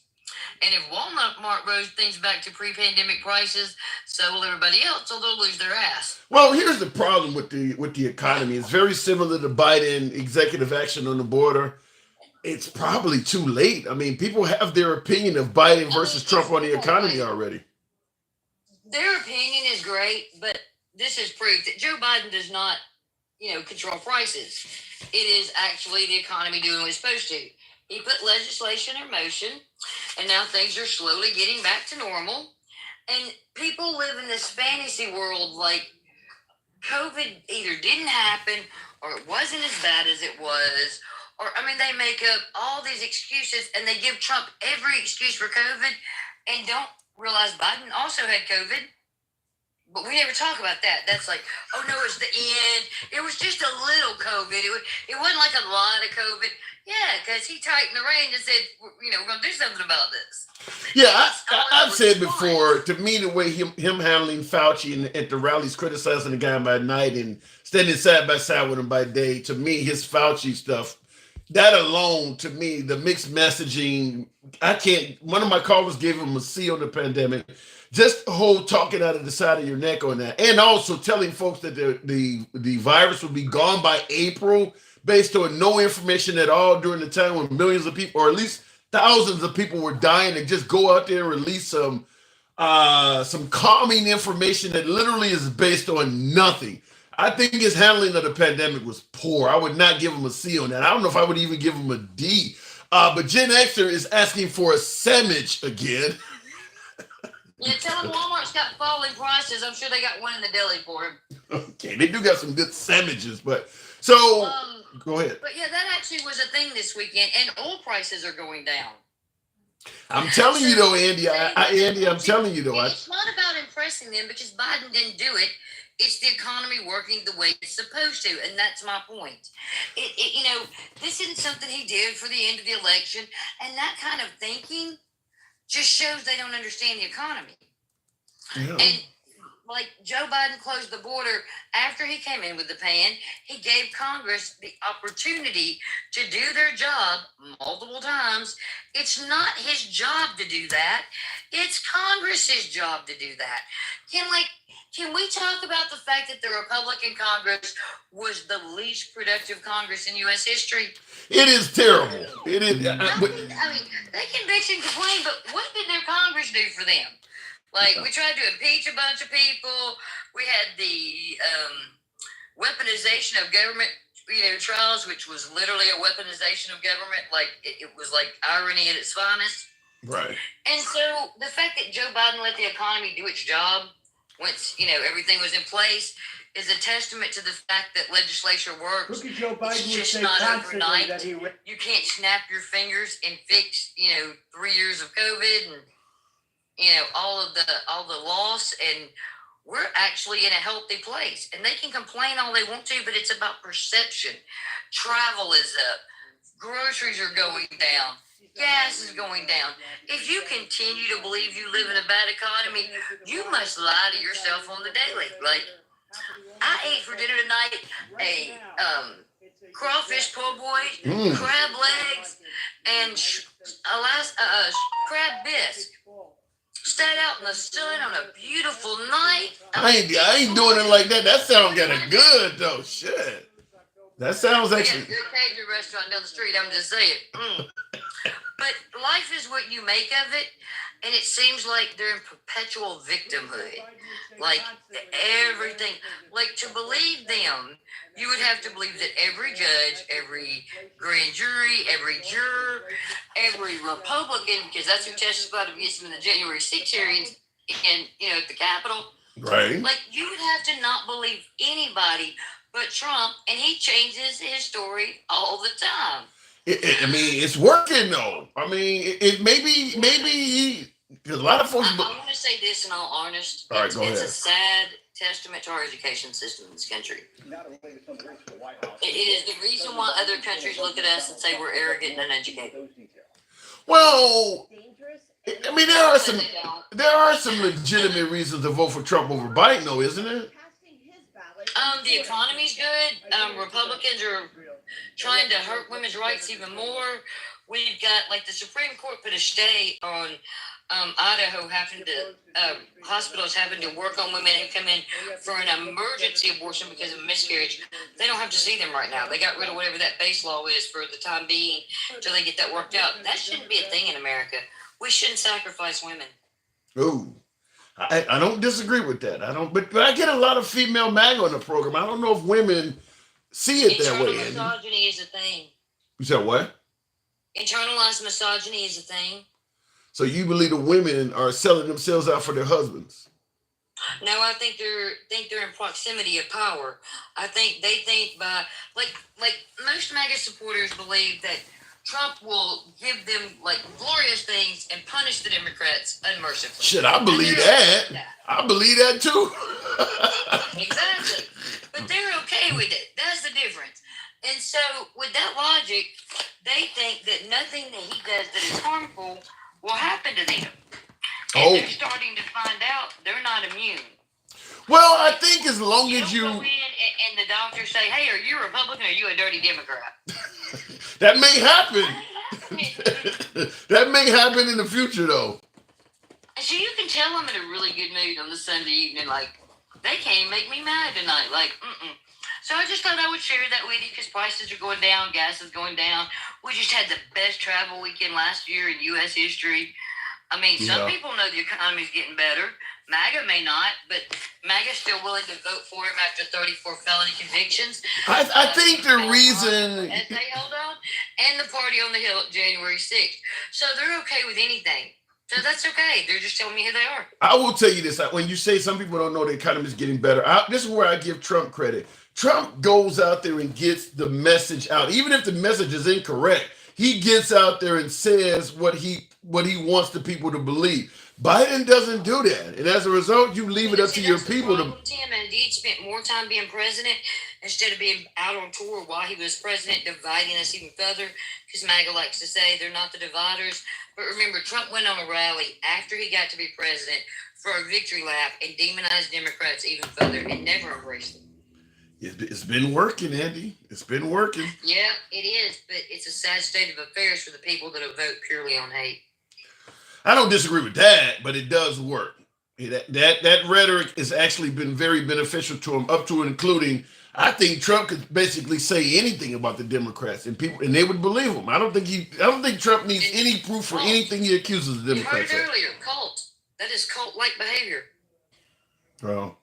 And if Walmart rose things back to pre-pandemic prices, so will everybody else, so they'll lose their ass. Well, here's the problem with the economy. It's very similar to Biden executive action on the border. It's probably too late. I mean, people have their opinion of Biden versus Trump on the economy already. Their opinion is great, but this is proof that Joe Biden does not, control prices. It is actually the economy doing what it's supposed to. He put legislation in motion, and now things are slowly getting back to normal. And people live in this fantasy world like COVID either didn't happen or it wasn't as bad as it was. Or, they make up all these excuses, and they give Trump every excuse for COVID and don't realize Biden also had COVID. But we never talk about that. That's like, oh no, it's the end. It was just a little COVID. It wasn't like a lot of COVID. Yeah, because he tightened the rein and said, we're going to do something about this. Yeah, I've said before, to me, the way him handling Fauci and at the rallies, criticizing the guy by night and standing side by side with him by day, to me, his Fauci stuff, that alone, to me, the mixed messaging, one of my callers gave him a C on the pandemic. Just the whole talking out of the side of your neck on that. And also telling folks that the virus will be gone by April based on no information at all during the time when millions of people, or at least thousands of people were dying, and just go out there and release some calming information that literally is based on nothing. I think his handling of the pandemic was poor. I would not give him a C on that. I don't know if I would even give him a D. But Gen Xer is asking for a sandwich again. Yeah, tell him Walmart's got falling prices. I'm sure they got one in the deli for him. Okay, they do got some good sandwiches, but so go ahead. But yeah, that actually was a thing this weekend, and oil prices are going down. I'm telling you though, Andy. Andy, I'm telling you though. It's not about impressing them because Biden didn't do it. It's the economy working the way it's supposed to, and that's my point. This isn't something he did for the end of the election, and that kind of thinking just shows they don't understand the economy. Yeah. And like Joe Biden closed the border after he came in with the pan, he gave Congress the opportunity to do their job multiple times. It's not his job to do that. It's Congress's job to do that. Can we talk about the fact that the Republican Congress was the least productive Congress in U.S. history? It is terrible. It is. I mean, they can bitch and complain, but what did their Congress do for them? Like, we tried to impeach a bunch of people. We had the weaponization of government, trials, which was literally a weaponization of government. Like, it was like irony at its finest. Right. And so the fact that Joe Biden let the economy do its job once, everything was in place is a testament to the fact that legislature works. Look at Joe Biden. It's just not overnight. You can't snap your fingers and fix, 3 years of COVID and, all the loss. And we're actually in a healthy place. And they can complain all they want to, but it's about perception. Travel is up. Groceries are going down. Gas is going down. If you continue to believe you live in a bad economy, you must lie to yourself on the daily. Like, I ate for dinner tonight a crawfish po' boy, crab legs, and crab bisque. Stayed out in the sun on a beautiful night. I ain't doing it like that. That sounds kind of good though. Shit. That sounds actually. Yeah, good Cajun restaurant down the street. I'm just saying. But life is what you make of it, and it seems like they're in perpetual victimhood. Like everything. Like, to believe them, you would have to believe that every judge, every grand jury, every juror, every Republican, because that's who testified against him in the January 6 hearings, at the Capitol. Right. Like, you would have to not believe anybody but Trump, and he changes his story all the time. It's working though. I mean, it maybe because a lot of folks. I want to say this in all honesty. All right, go ahead. It's a sad testament to our education system in this country. It is the reason why other countries look at us and say we're arrogant and uneducated. Well, I mean, there are some legitimate reasons to vote for Trump over Biden, though, isn't it? The economy's good. Republicans are trying to hurt women's rights even more. We've got, like, the Supreme Court put a stay on Idaho having to, hospitals having to work on women who come in for an emergency abortion because of a miscarriage. They don't have to see them right now. They got rid of whatever that base law is for the time being until they get that worked out. That shouldn't be a thing in America. We shouldn't sacrifice women. Ooh. I don't disagree with that. But I get a lot of female MAGA on the program. I don't know if women see it that way. Internal misogyny is a thing. You said what? Internalized misogyny is a thing. So you believe the women are selling themselves out for their husbands? No, I think they're in proximity of power. I think they think by like most MAGA supporters believe that Trump will give them like glorious things and punish the Democrats unmercifully. Shit, I believe that. I believe that too. Exactly. But they're okay with it. That's the difference. And so with that logic, they think that nothing that he does that is harmful will happen to them. And they're starting to find out they're not immune. Well, I think as long as you go in and the doctors say, "Hey, are you a Republican or are you a dirty Democrat?" that may happen. That may happen in the future, though. And so you can tell I'm in a really good mood on the Sunday evening. Like, they can't make me mad tonight. Like, So I just thought I would share that with you because prices are going down, gas is going down. We just had the best travel weekend last year in U.S. history. I mean, some people know the economy's getting better. MAGA may not, but MAGA's still willing to vote for him after 34 felony convictions. I think the reason... As they held on, and the party on the Hill January 6th. So they're okay with anything. So that's okay. They're just telling me who they are. I will tell you this. When you say some people don't know the economy's getting better, this is where I give Trump credit. Trump goes out there and gets the message out. Even if the message is incorrect, he gets out there and says what he wants the people to believe. Biden doesn't do that. And as a result, you leave it up to your people to... Tim, and he spent more time being president instead of being out on tour while he was president, dividing us even further, because MAGA likes to say they're not the dividers. But remember, Trump went on a rally after he got to be president for a victory lap and demonized Democrats even further and never embraced them. It's been working, Andy. It's been working. Yeah, it is, but it's a sad state of affairs for the people that vote purely on hate. I don't disagree with that, but it does work. That rhetoric has actually been very beneficial to him, up to and including. I think Trump could basically say anything about the Democrats, and they would believe him. I don't think Trump needs any proof for anything he accuses the Democrats of. You heard it earlier, cult. That is cult-like behavior. Well,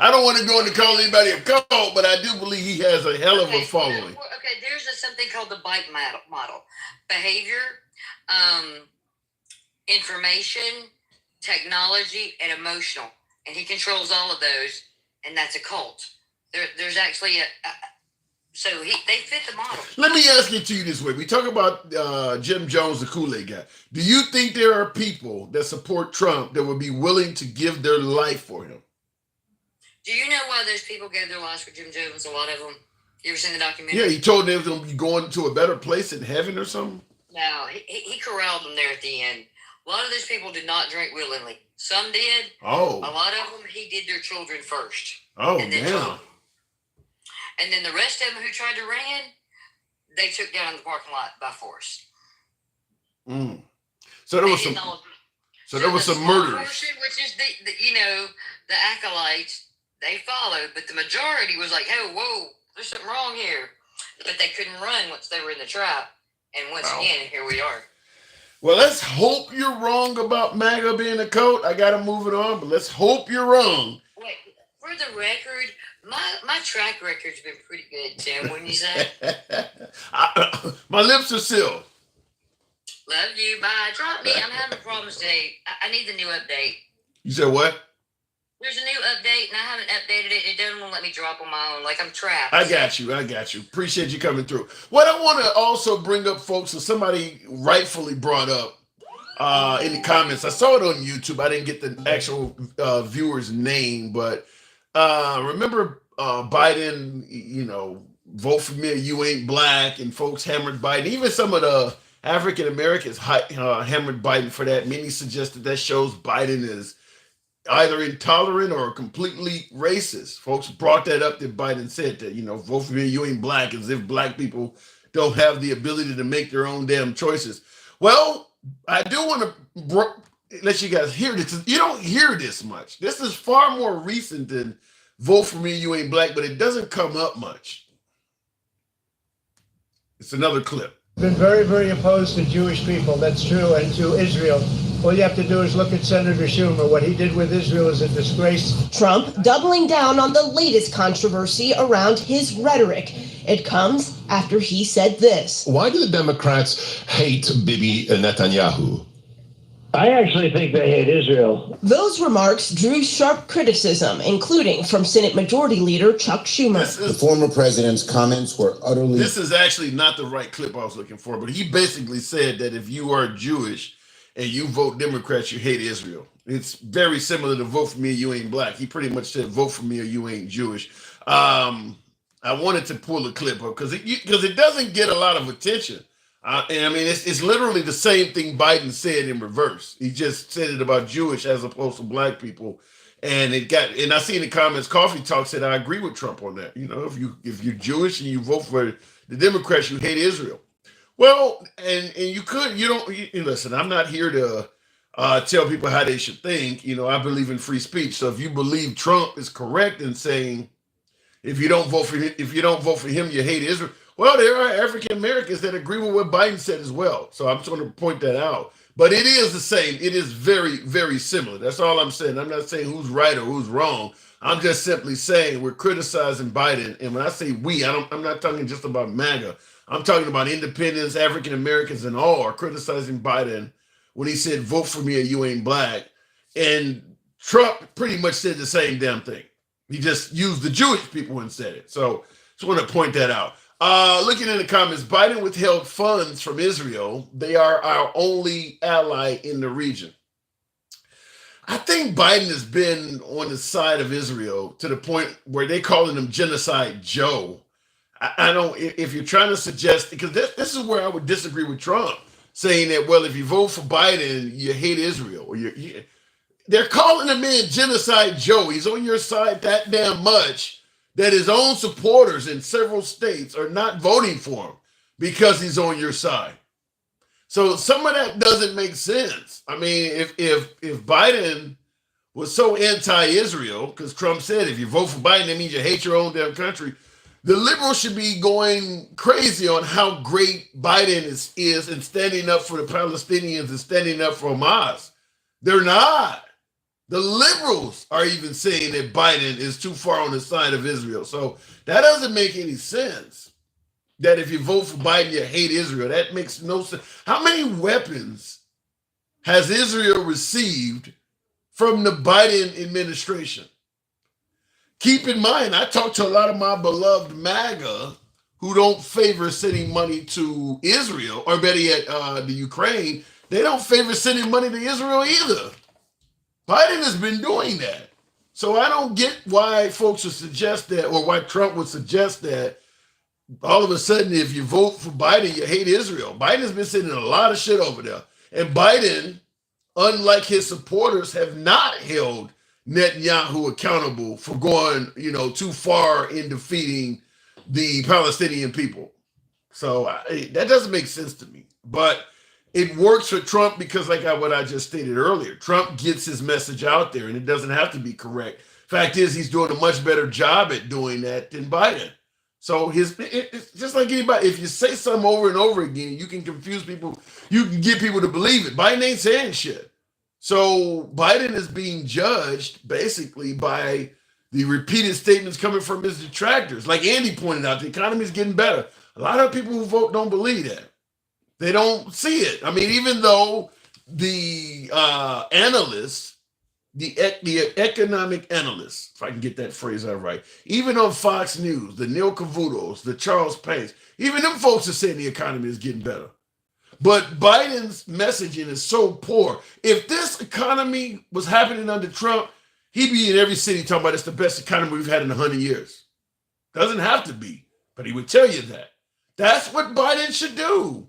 I don't want to go into calling anybody a cult, but I do believe he has a hell of a following. Okay, there's something called the BITE model. Behavior, information, technology, and emotional. And he controls all of those, and that's a cult. There's actually they fit the model. Let me ask it to you this way. We talk about Jim Jones, the Kool-Aid guy. Do you think there are people that support Trump that would be willing to give their life for him? Do you know why those people gave their lives for Jim Jones? A lot of them. You ever seen the documentary? Yeah, he told them they was going to be going to a better place in heaven or something. No, he corralled them there at the end. A lot of those people did not drink willingly. Some did. Oh. A lot of them, he did their children first. Oh, and then damn. And then the rest of them who tried to run, they took down in the parking lot by force. So there was some. So there was some murders. Portion, which is the acolytes, they followed, but the majority was like, "Hey, whoa, there's something wrong here," but they couldn't run once they were in the trap. And once again, here we are. Well, let's hope you're wrong about MAGA being a cult. I got to move it on, but let's hope you're wrong. Wait, for the record, my track record's been pretty good, Tim. Wouldn't you say? My lips are sealed. Love you. Bye. Drop me. I'm having problems today. I need the new update. You said what? There's a new update, and I haven't updated it. It doesn't want to let me drop on my own. Like I'm trapped. I got you. Appreciate you coming through. What I want to also bring up, folks, is somebody rightfully brought up in the comments. I saw it on YouTube. I didn't get the actual viewer's name, but remember Biden, vote for me or you ain't black, and folks hammered Biden. Even some of the African Americans hammered Biden for that. Many suggested that shows Biden is either intolerant or completely racist. Folks brought that up that Biden said that, vote for me, you ain't black, as if black people don't have the ability to make their own damn choices. Well, I do want to let you guys hear this. You don't hear this much. This is far more recent than vote for me, you ain't black, but it doesn't come up much. It's another clip. Been very, very opposed to Jewish people. That's true, and to Israel. All you have to do is look at Senator Schumer. What he did with Israel is a disgrace. Trump doubling down on the latest controversy around his rhetoric. It comes after he said this. Why do the Democrats hate Bibi Netanyahu? I actually think they hate Israel. Those remarks drew sharp criticism, including from Senate Majority Leader Chuck Schumer. The former president's comments were utterly... This is actually not the right clip I was looking for, but he basically said that if you are Jewish and you vote Democrats, you hate Israel. It's very similar to vote for me or you ain't black. He pretty much said vote for me or you ain't Jewish. I wanted to pull the clip up because it doesn't get a lot of attention. And I mean, it's literally the same thing Biden said in reverse. He just said it about Jewish as opposed to black people. And and I see in the comments, Coffee Talk said, I agree with Trump on that. You know, if you're Jewish and you vote for the Democrats, you hate Israel. Well, and you listen, I'm not here to tell people how they should think. You know, I believe in free speech. So if you believe Trump is correct in saying, if you don't vote for him, you hate Israel. Well, there are African Americans that agree with what Biden said as well. So I'm just going to point that out. But it is the same. It is very, very similar. That's all I'm saying. I'm not saying who's right or who's wrong. I'm just simply saying we're criticizing Biden. And when I say we, I'm not talking just about MAGA. I'm talking about independents, African Americans, and all are criticizing Biden when he said, vote for me or you ain't black. And Trump pretty much said the same damn thing. He just used the Jewish people and said it. So just want to point that out. Looking in the comments, Biden withheld funds from Israel. They are our only ally in the region. I think Biden has been on the side of Israel to the point where they calling him Genocide Joe. I don't, if you're trying to suggest, because this is where I would disagree with Trump, saying that, well, if you vote for Biden, you hate Israel. Or they're calling him in Genocide Joe. He's on your side that damn much that his own supporters in several states are not voting for him because he's on your side. So some of that doesn't make sense. I mean, if Biden was so anti-Israel, because Trump said if you vote for Biden, that means you hate your own damn country, the liberals should be going crazy on how great Biden is and standing up for the Palestinians and standing up for Hamas. They're not. The liberals are even saying that Biden is too far on the side of Israel. So that doesn't make any sense. That if you vote for Biden, you hate Israel. That makes no sense. How many weapons has Israel received from the Biden administration? Keep in mind, I talked to a lot of my beloved MAGA who don't favor sending money to Israel, or better yet, the Ukraine. They don't favor sending money to Israel either. Biden has been doing that. So I don't get why folks would suggest that, or why Trump would suggest that all of a sudden, if you vote for Biden, you hate Israel. Biden has been sending a lot of shit over there. And Biden, unlike his supporters, have not held Netanyahu accountable for going, too far in defeating the Palestinian people. So that doesn't make sense to me. But it works for Trump because, like what I just stated earlier, Trump gets his message out there and it doesn't have to be correct. Fact is, he's doing a much better job at doing that than Biden. So it's just like anybody. If you say something over and over again, you can confuse people. You can get people to believe it. Biden ain't saying shit. So Biden is being judged basically by the repeated statements coming from his detractors. Like Andy pointed out, the economy is getting better. A lot of people who vote don't believe that. They don't see it. I mean, even though the analysts, the economic analysts, if I can get that phrase out right, even on Fox News, the Neil Cavutos, the Charles Paynes, even them folks are saying the economy is getting better. But Biden's messaging is so poor. If this economy was happening under Trump, he'd be in every city talking about it's the best economy we've had in 100 years. Doesn't have to be, but he would tell you that. That's what Biden should do.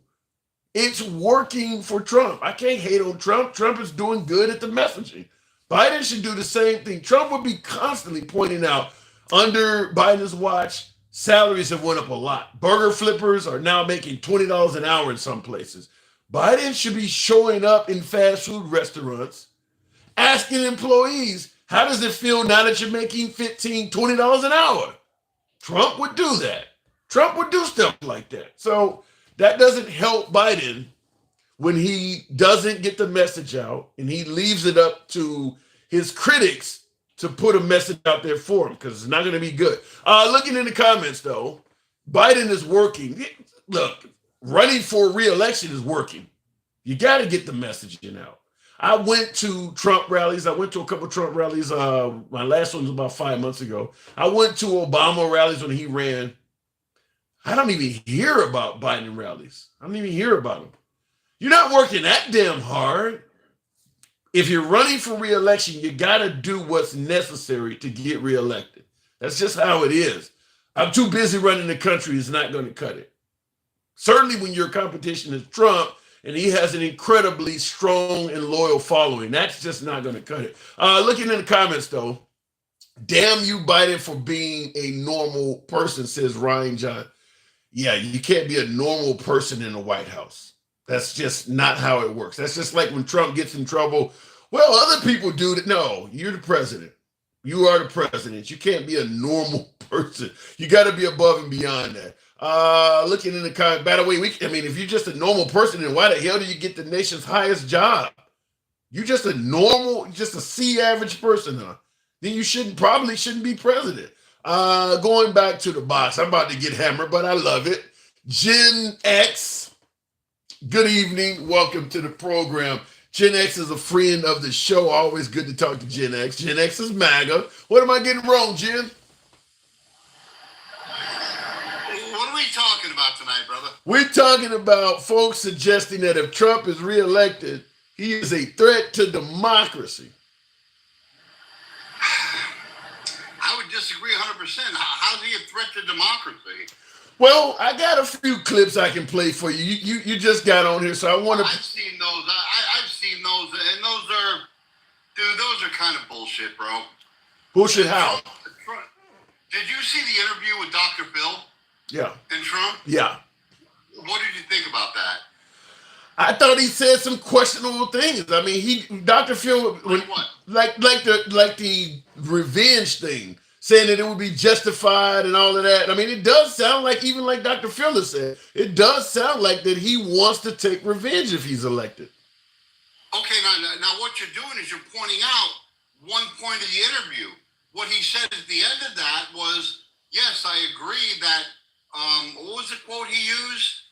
It's working for Trump. I can't hate on Trump. Trump is doing good at the messaging. Biden should do the same thing. Trump would be constantly pointing out, under Biden's watch, salaries have went up a lot. Burger flippers are now making $20 an hour in some places. Biden should be showing up in fast food restaurants, asking employees, how does it feel now that you're making $15, $20 an hour? Trump would do that. Trump would do stuff like that. So that doesn't help Biden when he doesn't get the message out and he leaves it up to his critics to put a message out there for him, because it's not going to be good. Looking in the comments, though, Biden is working. Look, running for re-election is working. You got to get the messaging out. I went to Trump rallies. I went to a couple of Trump rallies. My last one was about 5 months ago. I went to Obama rallies when he ran. I don't even hear about Biden rallies. I don't even hear about them. You're not working that damn hard. If you're running for re-election, you got to do what's necessary to get re-elected. That's just how it is. I'm too busy running the country. It's not going to cut it. Certainly when your competition is Trump and he has an incredibly strong and loyal following, that's just not going to cut it. Looking in the comments, though, damn you, Biden, for being a normal person, says Ryan John. Yeah, you can't be a normal person in the White House. That's just not how it works. That's just like when Trump gets in trouble. Well, other people do that. No, you're the president. You are the president. You can't be a normal person. You got to be above and beyond that. Looking in the comments, by the way, if you're just a normal person, then why the hell do you get the nation's highest job? You're just a normal, just a C average person, huh? Then you probably shouldn't be president. Going back to the box, I'm about to get hammered, but I love it. Gen X, good evening. Welcome to the program. Gen X is a friend of the show. Always good to talk to Gen X. Gen X is MAGA. What am I getting wrong, Jen? What are we talking about tonight, brother? We're talking about folks suggesting that if Trump is reelected, he is a threat to democracy. I would disagree 100%. How's he a threat to democracy? Well, I got a few clips I can play for you. You just got on here, so I want to. I've seen those. I've seen those, and those are kind of bullshit, bro. Bullshit how? Did you see the interview with Dr. Phil? Yeah. And Trump? Yeah. What did you think about that? I thought he said some questionable things. I mean, Dr. Phil, like the revenge thing, saying that it would be justified and all of that. I mean, it does sound like, even like Dr. Phil has said, it does sound like that he wants to take revenge if he's elected. Okay, now what you're doing is you're pointing out one point of the interview. What he said at the end of that was, yes, I agree that, what was the quote he used?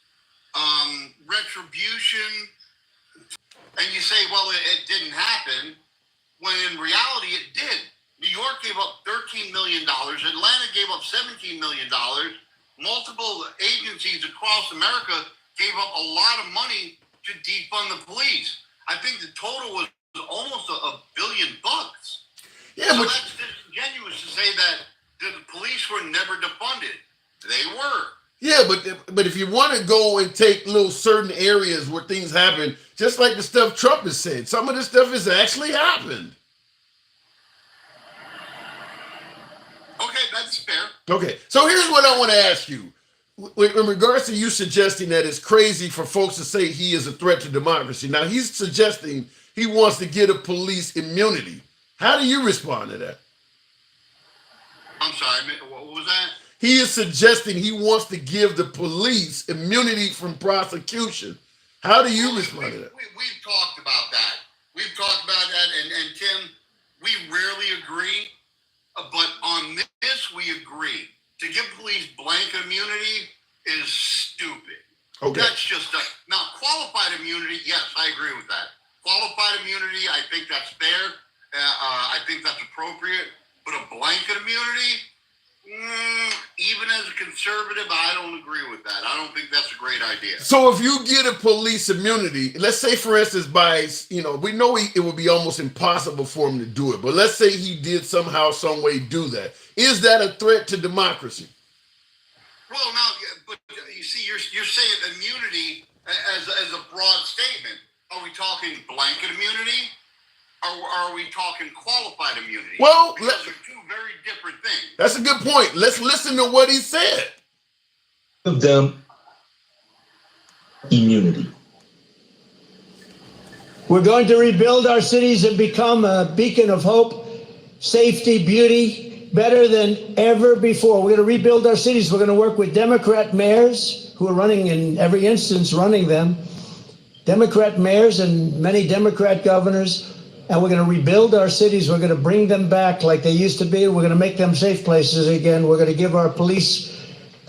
Retribution. And you say, well, it didn't happen, when in reality it did. New York gave up $13 million. Atlanta gave up $17 million. Multiple agencies across America gave up a lot of money to defund the police. I think the total was almost $1 billion. Yeah, so but that's disingenuous to say that the police were never defunded. They were. Yeah, but if you want to go and take little certain areas where things happen, just like the stuff Trump has said, some of this stuff has actually happened. Okay, that's fair. Okay, so here's what I want to ask you. In regards to you suggesting that it's crazy for folks to say he is a threat to democracy. Now, he's suggesting he wants to get a police immunity. How do you respond to that? I'm sorry, what was that? He is suggesting he wants to give the police immunity from prosecution. How do you respond to that? We've talked about that. We've talked about that, and Tim, we rarely agree, but on this we agree. To give police blanket immunity is stupid. Okay. That's just now qualified immunity. Yes, I agree with that. Qualified immunity, I think that's fair. I think that's appropriate. But a blanket immunity, even as a conservative, I don't agree with that. I don't think that's a great idea. So if you get a police immunity, let's say, for instance, we know it would be almost impossible for him to do it, but let's say he did somehow, some way do that. Is that a threat to democracy? Well, now, but you see, you're saying immunity as a broad statement. Are we talking blanket immunity? Or are we talking qualified immunity? Well, because they're two very different things. That's a good point. Let's listen to what he said. Give them immunity. We're going to rebuild our cities and become a beacon of hope, safety, beauty, better than ever before. We're going to rebuild our cities. We're going to work with Democrat mayors who are running, in every instance, running them. Democrat mayors and many Democrat governors. And we're going to rebuild our cities. We're going to bring them back like they used to be. We're going to make them safe places again. We're going to give our police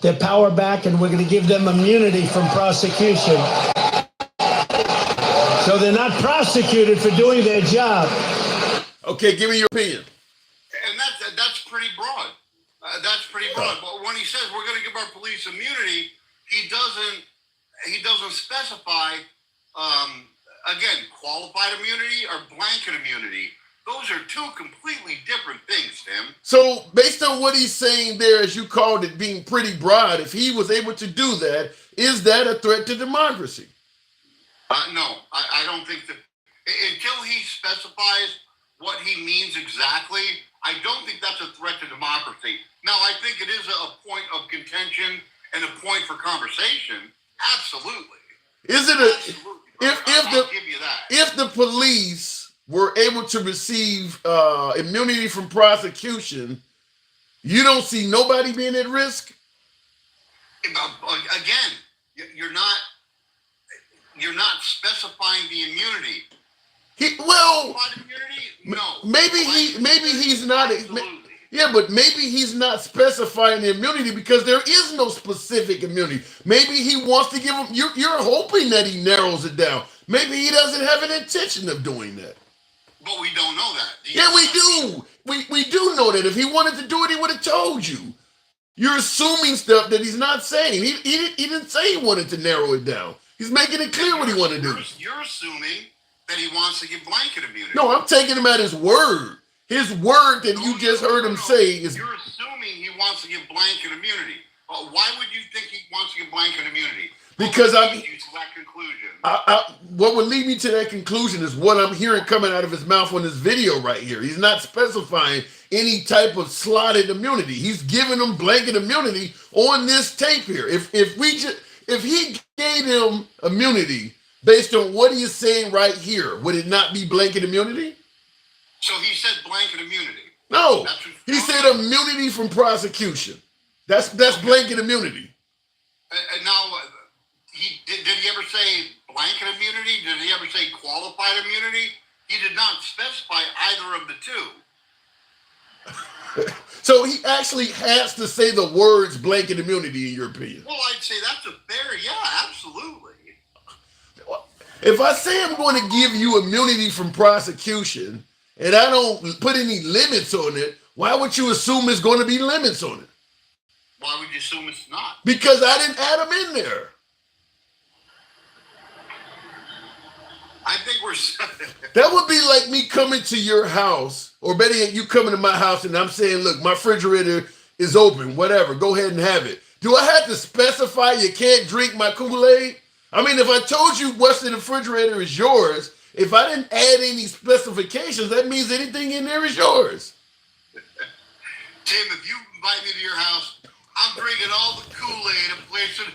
their power back, and we're going to give them immunity from prosecution. So they're not prosecuted for doing their job. Okay, give me your opinion. And that's pretty broad. That's pretty broad. But when he says we're going to give our police immunity, he doesn't specify. Again, qualified immunity or blanket immunity. Those are two completely different things, Tim. So based on what he's saying there, as you called it, being pretty broad, if he was able to do that, is that a threat to democracy? No, I don't think that. Until he specifies what he means exactly, I don't think that's a threat to democracy. Now, I think it is a point of contention and a point for conversation. Absolutely. Is it a Absolutely. I'll give you that. if the police were able to receive immunity from prosecution, you don't see nobody being at risk? Again, you're not specifying the immunity. Maybe he's not. Absolutely. Yeah, but maybe he's not specifying the immunity because there is no specific immunity. Maybe he wants to give him. You're hoping that he narrows it down. Maybe he doesn't have an intention of doing that. But we don't know that. Yeah, we do. We do know that. If he wanted to do it, he would have told you. You're assuming stuff that he's not saying. He didn't say he wanted to narrow it down. He's making it clear what he wanted to do. You're assuming that he wants to give blanket immunity. No, I'm taking him at his word. His word that you just heard him say is. You're assuming he wants to give blanket immunity. Why would you think he wants to give blanket immunity? Because what would lead you to that conclusion? What would lead me to that conclusion is what I'm hearing coming out of his mouth on this video right here. He's not specifying any type of slotted immunity. He's giving him blanket immunity on this tape here. If he gave him immunity based on what he is saying right here, would it not be blanket immunity? So he said blanket immunity. No, he said immunity from prosecution. That's blanket immunity. Now, did he ever say blanket immunity? Did he ever say qualified immunity? He did not specify either of the two. So he actually has to say the words blanket immunity, in your opinion. Well, I'd say that's a fair, yeah, absolutely. If I say I'm going to give you immunity from prosecution and I don't put any limits on it, why would you assume there's going to be limits on it? Why would you assume it's not? Because I didn't add them in there. I think we're. That would be like me coming to your house, or better yet, you coming to my house and I'm saying, look, my refrigerator is open, whatever, go ahead and have it. Do I have to specify you can't drink my Kool-Aid? I mean, if I told you what's in the refrigerator is yours, if I didn't add any specifications, that means anything in there is yours. Tim, if you invite me to your house, I'm drinking all the Kool-Aid and replace it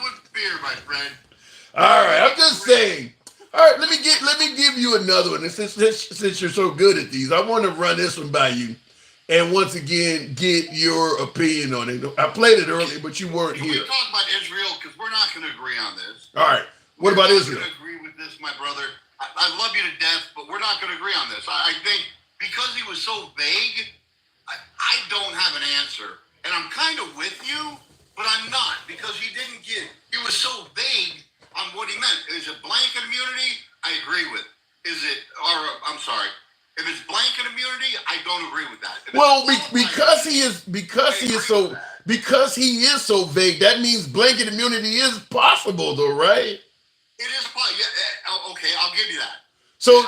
with beer, my friend. All right, I'm just saying. All right, let me give you another one. And since you're so good at these, I want to run this one by you, and once again get your opinion on it. I played it earlier, but you weren't Can here. we talk about Israel? Because we're not going to agree on this. All right, what about Israel? We're not going to agree with this, my brother. I love you to death, but we're not going to agree on this. I think because he was so vague, I don't have an answer. And I'm kind of with you, but I'm not, because he was so vague on what he meant. Is it blanket immunity? I agree with. If it's blanket immunity, I don't agree with that. Well, because he is so vague, that means blanket immunity is possible, though, right? It is possible. Yeah, okay, I'll give you that. So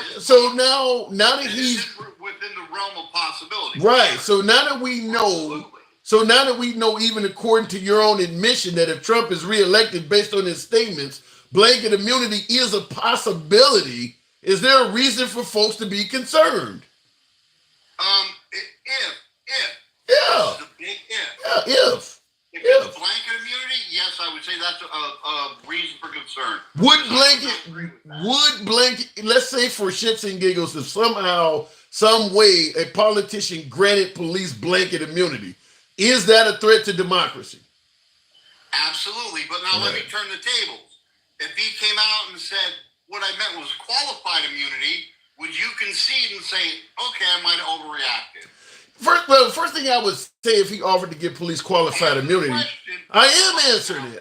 now that he's within the realm of possibility. Right. So now that we know. So now that we know, even according to your own admission, that if Trump is reelected based on his statements, blanket immunity is a possibility. Is there a reason for folks to be concerned? If it's blanket immunity, yes, I would say that's a reason for concern. Would blanket, let's say for shits and giggles, if somehow, some way, a politician granted police blanket immunity, is that a threat to democracy? Absolutely, but now let me turn the tables. If he came out and said, what I meant was qualified immunity, would you concede and say, okay, I might have overreacted? First thing I would say, if he offered to give police qualified immunity, I am answering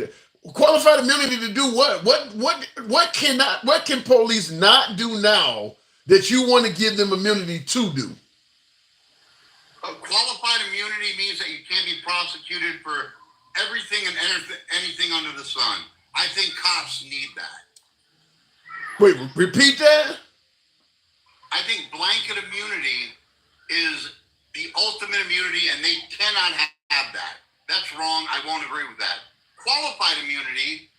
it. Qualified immunity to do what? What can police not do now that you want to give them immunity to do? Qualified immunity means that you can't be prosecuted for everything and anything under the sun. I think cops need that. Wait, repeat that? I think blanket immunity is the ultimate immunity, and they cannot have that. That's wrong. I won't agree with that. Qualified immunity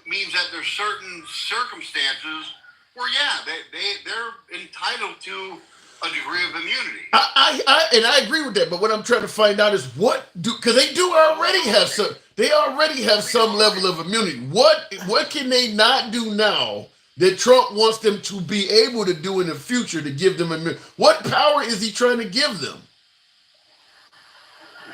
means that there's certain circumstances where, yeah, they're entitled to a degree of immunity. I agree with that, but what I'm trying to find out is because they already have some level of immunity. What can they not do now that Trump wants them to be able to do in the future to give them immunity? What power is he trying to give them?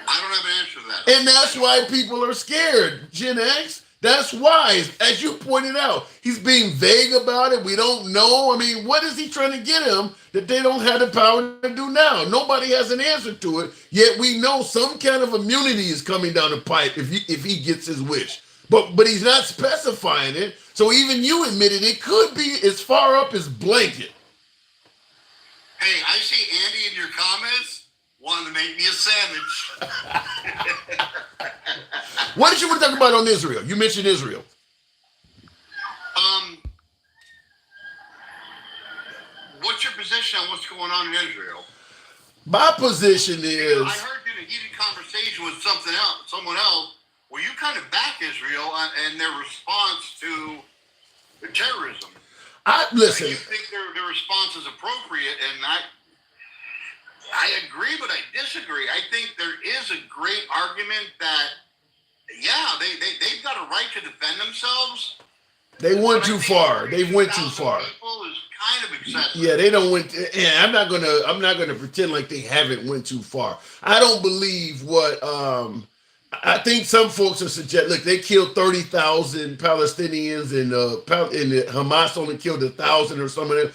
I don't have an answer to that. And that's why people are scared, Gen X. That's why, as you pointed out, he's being vague about it. We don't know. I mean, what is he trying to get him that they don't have the power to do now? Nobody has an answer to it, yet we know some kind of immunity is coming down the pipe if he gets his wish. But he's not specifying it, so even you admitted it could be as far up as blanket. Hey, I see Andy in your comments wanting to make me a sandwich. What did you want to talk about on Israel? You mentioned Israel. What's your position on what's going on in Israel? My position is, I heard you in a heated conversation with someone else, where you kind of back Israel and their response to the terrorism. Listen. You think their response is appropriate, and I agree, but I disagree. I think there is a great argument that, yeah, they've got a right to defend themselves. They went too far. They went too far. People is kind of excessive. Yeah, they don't went. Yeah, I'm not gonna pretend like they haven't went too far. I don't believe what. I think some folks are suggesting. Look, they killed 30,000 Palestinians, and Hamas only killed 1,000 or something.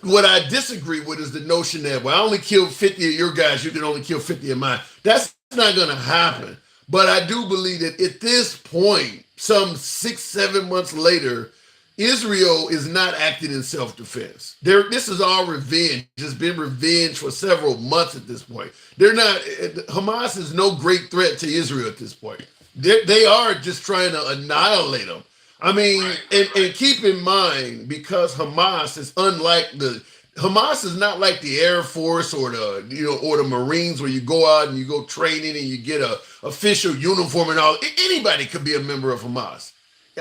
What I disagree with is the notion that, well, I only killed 50 of your guys, you can only kill 50 of mine. That's not going to happen. But I do believe that at this point, some 6-7 months later, Israel is not acting in self-defense. This is all revenge. It's been revenge for several months at this point. Hamas is no great threat to Israel at this point. They are just trying to annihilate them. I mean, and keep in mind, because Hamas is Hamas is not like the Air Force or the Marines, where you go out and you go training and you get a official uniform and all. Anybody could be a member of Hamas.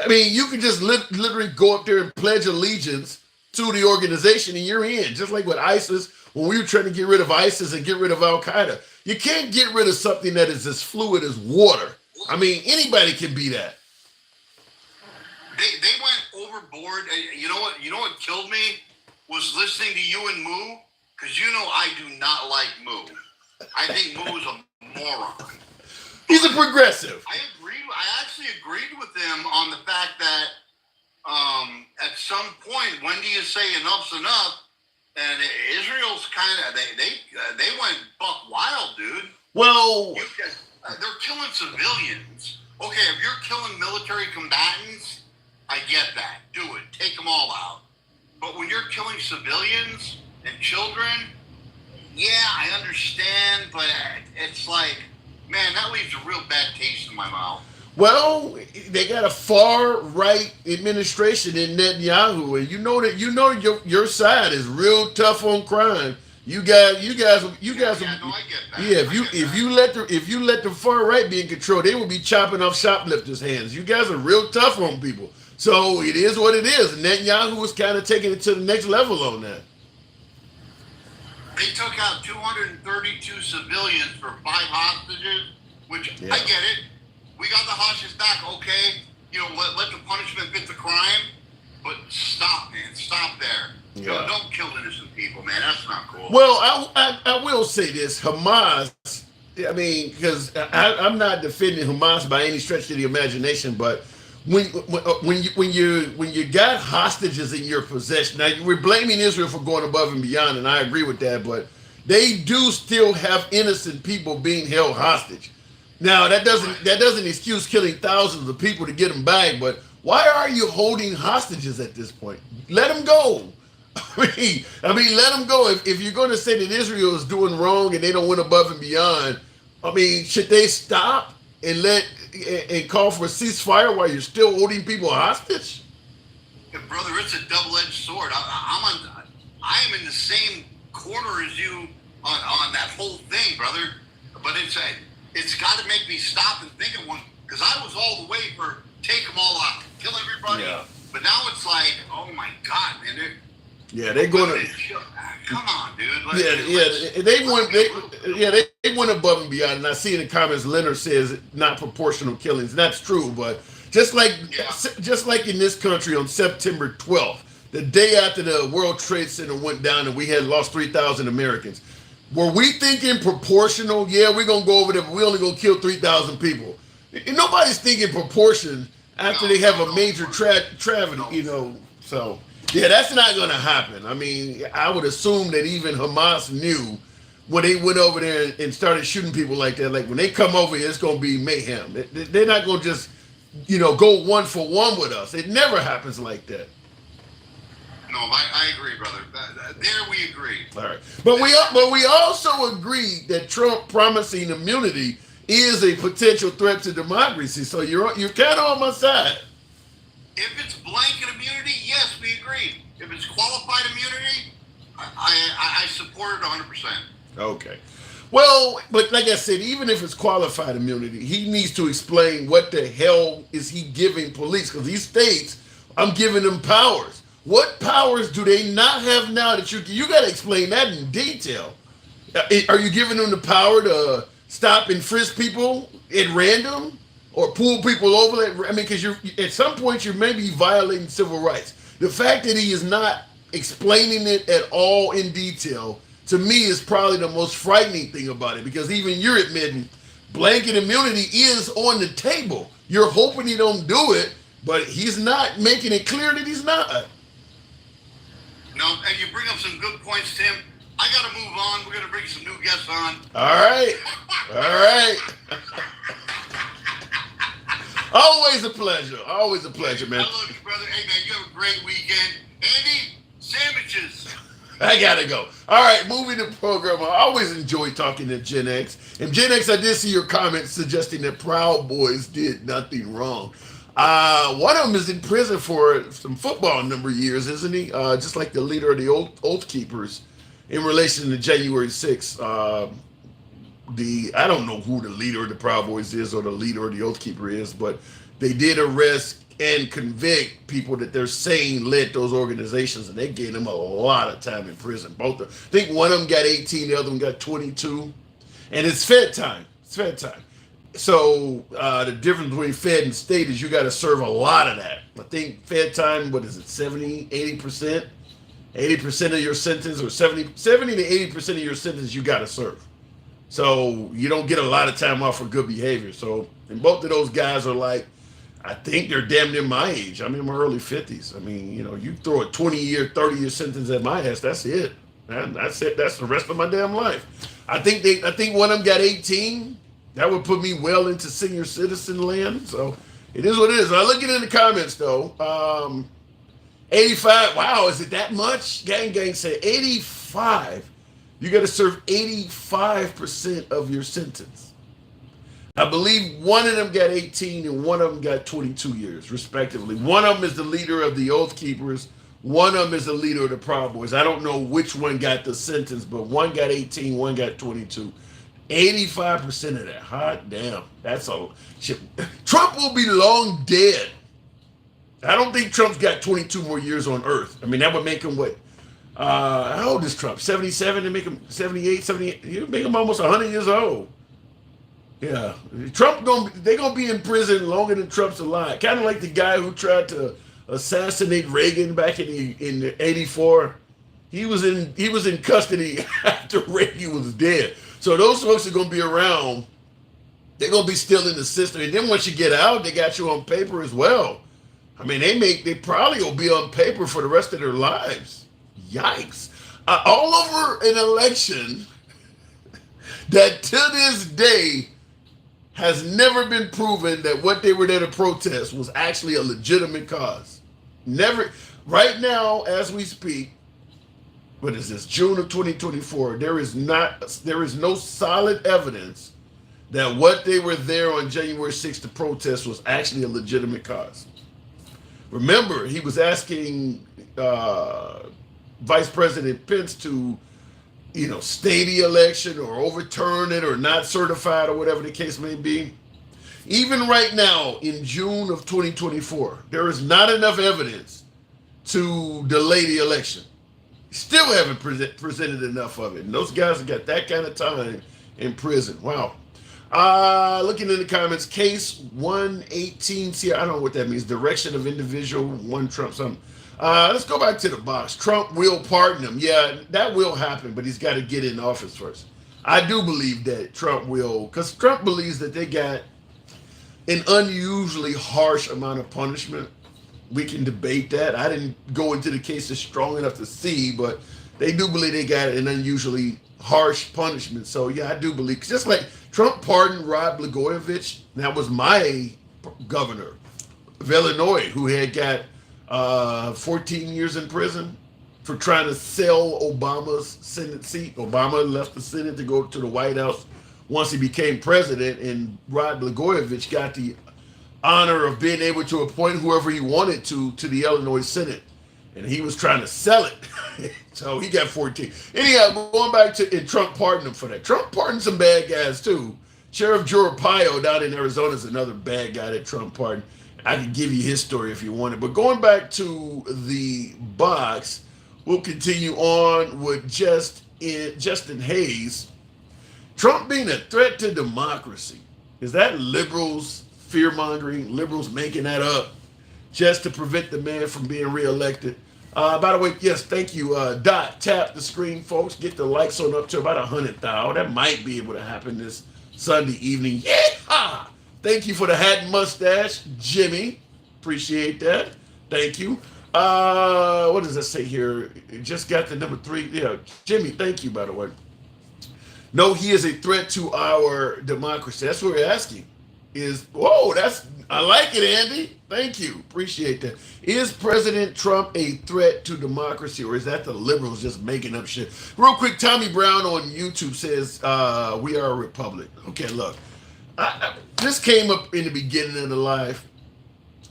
I mean, you can just literally go up there and pledge allegiance to the organization and you're in. Just like with ISIS, when we were trying to get rid of ISIS and get rid of Al Qaeda, you can't get rid of something that is as fluid as water. I mean, anybody can be that. They went overboard. You know what killed me was listening to you and Moo, because I do not like Moo. I think Moo is a moron. He's a progressive. I actually agreed with him on the fact that at some point, when do you say enough's enough? And Israel's kind of they went buck wild, dude. Well, they're killing civilians. Okay, if you're killing military combatants, I get that. Do it. Take them all out. But when you're killing civilians and children, yeah, I understand, but it's like, man, that leaves a real bad taste in my mouth. Well, they got a far right administration in Netanyahu, and you know your side is real tough on crime. You guys. Yeah, no, I get that. Yeah, if you let the far right be in control, they will be chopping off shoplifters' hands. You guys are real tough on people. So it is what it is. Netanyahu was kind of taking it to the next level on that. They took out 232 civilians for 5 hostages, which I get it. We got the hostages back, okay. Let the punishment fit the crime, but stop, man. Stop there. Yeah. Don't kill innocent people, man. That's not cool. Well, I will say this. Hamas, I mean, because I'm not defending Hamas by any stretch of the imagination, but when you got hostages in your possession, now we're blaming Israel for going above and beyond, and I agree with that, but they do still have innocent people being held hostage. Now that doesn't excuse killing thousands of people to get them back, but why are you holding hostages at this point? Let them go. I mean, let them go. If you're going to say that Israel is doing wrong and they don't went above and beyond, I mean, should they stop and call for a ceasefire while you're still holding people hostage? Yeah, brother, it's a double-edged sword. I am in the same corner as you on that whole thing, brother. But it's got to make me stop and think of one, because I was all the way for take them all out, kill everybody. Yeah. But now it's like, oh my God, man. They're going to. Come on, dude. They went above and beyond. And I see in the comments, Leonard says not proportional killings. And that's true, but just like in this country on September 12th, the day after the World Trade Center went down and we had lost 3,000 Americans, were we thinking proportional? Yeah, we're gonna go over there, but we only gonna kill 3,000 people. And nobody's thinking proportion after they have a major tragedy, you know. So. Yeah, that's not going to happen. I mean, I would assume that even Hamas knew when they went over there and started shooting people like that. Like when they come over here, it's going to be mayhem. They're not going to just, go one for one with us. It never happens like that. No, I agree, brother. There we agree. All right, but we also agree that Trump promising immunity is a potential threat to democracy. So you're kind of on my side. If it's blanket immunity, yes, we agree. If it's qualified immunity, I support it 100%. Okay. Well, but like I said, even if it's qualified immunity, he needs to explain what the hell is he giving police, because he states, I'm giving them powers. What powers do they not have now that you got to explain that in detail? Are you giving them the power to stop and frisk people at random? Or pull people over? I mean, because at some point you're maybe violating civil rights. The fact that he is not explaining it at all in detail, to me, is probably the most frightening thing about it. Because even you're admitting blanket immunity is on the table. You're hoping he don't do it, but he's not making it clear that he's not. No, and you bring up some good points, Tim. I got to move on. We're going to bring some new guests on. All right. Always a pleasure, man. I love you, brother. Hey, man, you have a great weekend. Andy, sandwiches. I gotta go. All right, moving the program. I always enjoy talking to Gen X. And Gen X, I did see your comments suggesting that Proud Boys did nothing wrong. One of them is in prison for some football number of years, isn't he? Just like the leader of the Oath Keepers in relation to January 6th. I don't know who the leader of the Proud Boys is or the leader of the Oath Keeper is, but they did arrest and convict people that they're saying led those organizations, and they gave them a lot of time in prison. I think one of them got 18, the other one got 22, and it's Fed time. So the difference between Fed and state is you got to serve a lot of that. I think Fed time, 80%? 80% of your sentence, or 70 to 80% of your sentence you got to serve. So you don't get a lot of time off for good behavior. So, and both of those guys are like, I think they're damn near my age. I'm in my early 50s. I mean, you throw a 20-year, 30-year sentence at my ass, that's it. That's it. That's the rest of my damn life. I think one of them got 18. That would put me well into senior citizen land. So it is what it is. I look in the comments though. 85. Wow, is it that much? Gang said 85. You got to serve 85% of your sentence. I believe one of them got 18 and one of them got 22 years, respectively. One of them is the leader of the Oath Keepers. One of them is the leader of the Proud Boys. I don't know which one got the sentence, but one got 18, one got 22. 85% of that. Hot damn. That's a shit. Trump will be long dead. I don't think Trump's got 22 more years on Earth. I mean, that would make him what? How old is Trump? 77 to make him 78. You make him almost 100 years old. Yeah. They're going to be in prison longer than Trump's alive. Kind of like the guy who tried to assassinate Reagan back in 84. He was in custody after Reagan was dead. So those folks are going to be around. They're going to be still in the system. And then once you get out, they got you on paper as well. I mean, they probably will be on paper for the rest of their lives. Yikes. All over an election that to this day has never been proven that what they were there to protest was actually a legitimate cause. Never. Right now, as we speak, what is this, June of 2024, there is no solid evidence that what they were there on January 6th to protest was actually a legitimate cause. Remember, he was asking Vice President Pence to, stay the election or overturn it or not certify it or whatever the case may be. Even right now, in June of 2024, there is not enough evidence to delay the election. Still haven't presented enough of it. And those guys have got that kind of time in prison. Wow. Looking in the comments, case 118. See, I don't know what that means. Direction of individual, one Trump something. Let's go back to the box. Trump will pardon him. Yeah, that will happen, but he's got to get in office first. I do believe that Trump will, because Trump believes that they got an unusually harsh amount of punishment. We can debate that. I didn't go into the cases strong enough to see, but they do believe they got an unusually harsh punishment. So yeah, I do believe, just like Trump pardoned Rod Blagojevich, that was my governor of Illinois, who had got 14 years in prison for trying to sell Obama's Senate seat. Obama left the Senate to go to the White House once he became president, and Rod Blagojevich got the honor of being able to appoint whoever he wanted to the Illinois Senate, and he was trying to sell it. So he got 14. Anyhow, going back to, and Trump pardoned him for that. Trump pardoned some bad guys too. Sheriff Joe Arpaio down in Arizona is another bad guy that Trump pardoned. I can give you his story if you want it. But going back to the box, we'll continue on with Justin Hayes. Trump being a threat to democracy. Is that liberals fear-mongering, liberals making that up just to prevent the man from being reelected? By the way, yes, thank you. Dot, tap the screen, folks. Get the likes on up to about 100,000. That might be able to happen this Sunday evening. Yeah! Thank you for the hat and mustache, Jimmy. Appreciate that. Thank you. What does that say here? Just got the number 3. Yeah, Jimmy, thank you, by the way. No, he is a threat to our democracy. That's what we're asking. I like it, Andy. Thank you. Appreciate that. Is President Trump a threat to democracy, or is that the liberals just making up shit? Real quick, Tommy Brown on YouTube says, we are a republic. Okay, look. This came up in the beginning of the live.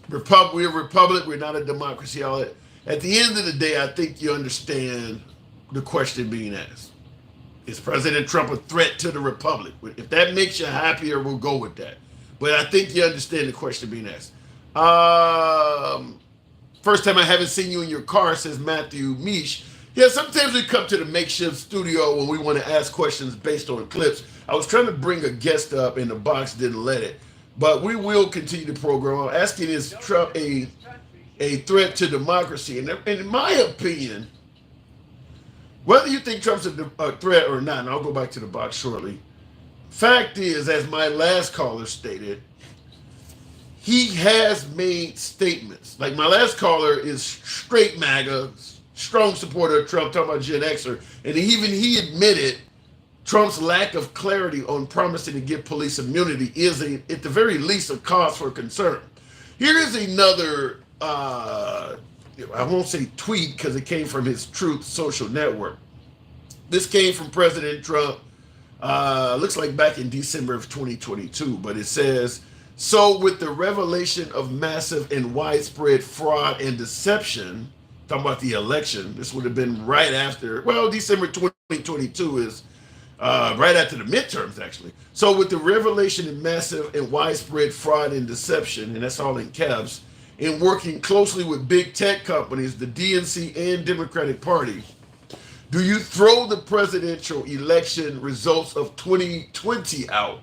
We're a republic. We're not a democracy. All that. At the end of the day, I think you understand the question being asked. Is President Trump a threat to the republic? If that makes you happier, we'll go with that. But I think you understand the question being asked. First time I haven't seen you in your car, says Matthew Mish. Yeah, sometimes we come to the makeshift studio when we want to ask questions based on clips. I was trying to bring a guest up and the box didn't let it. But we will continue the program. I'm asking, is Trump a threat to democracy? And in my opinion, whether you think Trump's a threat or not, and I'll go back to the box shortly, fact is, as my last caller stated, he has made statements. Like my last caller is straight MAGA, strong supporter of Trump, talking about Gen Xer, and even he admitted Trump's lack of clarity on promising to give police immunity is, at the very least, a cause for concern. Here is another, I won't say tweet because it came from his Truth social network. This came from President Trump, looks like back in December of 2022, but it says, so with the revelation of massive and widespread fraud and deception, talking about the election, this would have been right after, well, December 2022 is right after the midterms, actually. So with the revelation of massive and widespread fraud and deception, and that's all in caps, in working closely with big tech companies, the DNC and Democratic Party, do you throw the presidential election results of 2020 out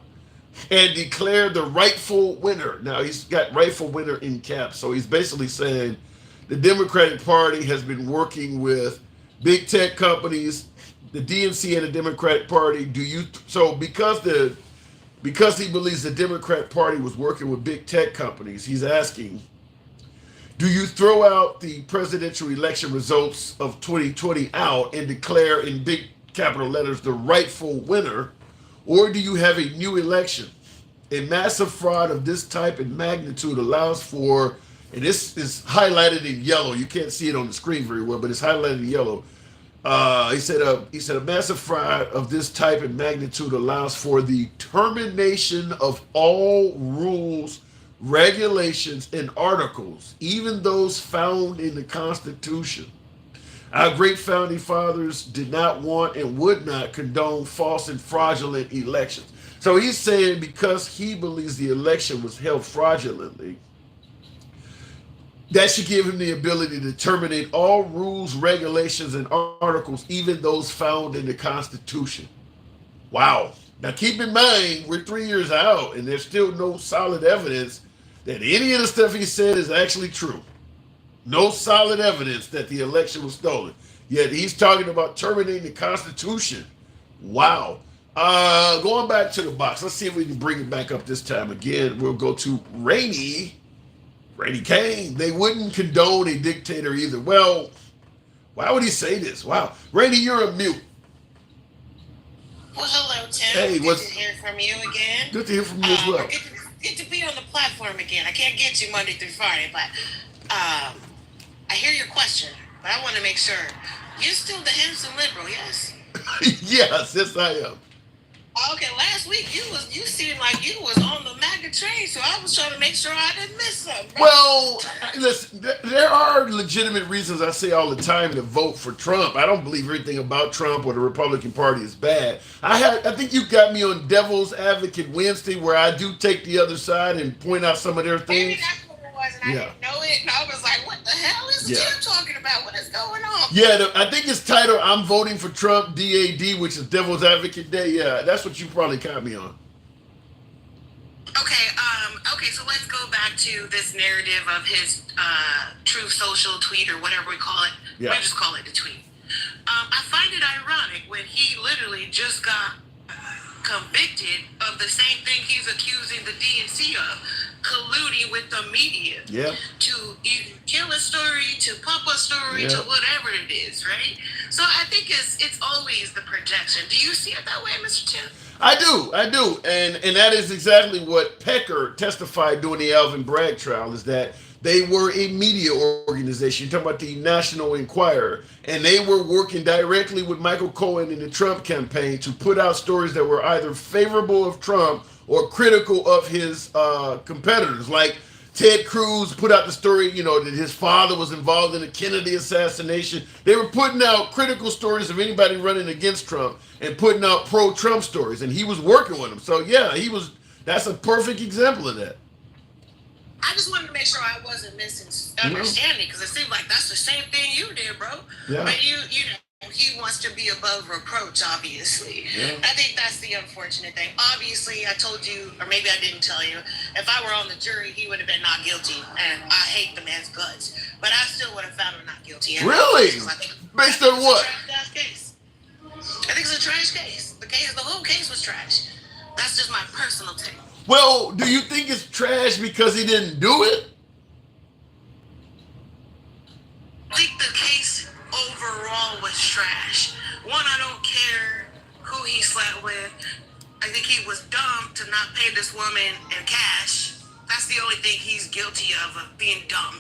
and declare the rightful winner? Now, he's got rightful winner in caps. So he's basically saying the Democratic Party has been working with big tech companies, the DNC and the Democratic Party. Because he believes the Democrat Party was working with big tech companies, he's asking, do you throw out the presidential election results of 2020 out and declare in big capital letters the rightful winner, or do you have a new election? A massive fraud of this type and magnitude allows for, and this is highlighted in yellow. You can't see it on the screen very well, but it's highlighted in yellow. He said a massive fraud of this type and magnitude allows for the termination of all rules, regulations, and articles, even those found in the Constitution. Our great founding fathers did not want and would not condone false and fraudulent elections. So he's saying because he believes the election was held fraudulently, that should give him the ability to terminate all rules, regulations, and articles, even those found in the Constitution. Wow. Now keep in mind, we're 3 years out, and there's still no solid evidence that any of the stuff he said is actually true. No solid evidence that the election was stolen. Yet he's talking about terminating the Constitution. Wow. Going back to the box. Let's see if we can bring it back up this time again. We'll go to Rainey Kane. They wouldn't condone a dictator either. Well, why would he say this? Wow. Rainey, you're a mute. Well, hello, Tim. Hey, good to hear from you again. Good to hear from you as well. Good to be on the platform again. I can't get you Monday through Friday, but I hear your question, but I want to make sure. You're still the handsome liberal, yes? Yes, I am. Okay, last week you seemed like you was on the MAGA train, so I was trying to make sure I didn't miss something. Bro. Well, listen, there are legitimate reasons I say all the time to vote for Trump. I don't believe everything about Trump or the Republican Party is bad. I think you got me on Devil's Advocate Wednesday, where I do take the other side and point out some of their things. Maybe that's what it was, and I didn't know it, and I was like, what the hell is Tim talking about? What is going on? Yeah, I think it's titled I'm Voting for Trump, DAD, which is Devil's Advocate Day. Yeah, that's what you probably caught me on. Okay, so let's go back to this narrative of his Truth Social tweet or whatever we call it. Yeah. We just call it the tweet. I find it ironic when he literally just got convicted of the same thing he's accusing the DNC of, colluding with the media to either kill a story, to pump a story, to whatever it is, right? So I think it's always the projection. Do you see it that way, Mr. Tim? I do. And that is exactly what Pecker testified during the Alvin Bragg trial, is that they were a media organization. You're talking about the National Enquirer, and they were working directly with Michael Cohen in the Trump campaign to put out stories that were either favorable of Trump or critical of his competitors. Like Ted Cruz put out the story, that his father was involved in the Kennedy assassination. They were putting out critical stories of anybody running against Trump and putting out pro-Trump stories, and he was working with them. So yeah, that's a perfect example of that. I just wanted to make sure I wasn't misunderstanding, because it seemed like that's the same thing you did, bro. Yeah. But he wants to be above reproach, obviously. Yeah. I think that's the unfortunate thing. Obviously, I told you, or maybe I didn't tell you, if I were on the jury, he would have been not guilty, and I hate the man's guts. But I still would have found him not guilty. Really? Based on what? I think it's a trash case. The whole case was trash. That's just my personal take. Well, do you think it's trash because he didn't do it? I think the case overall was trash. One, I don't care who he slept with. I think he was dumb to not pay this woman in cash. That's the only thing he's guilty of being dumb.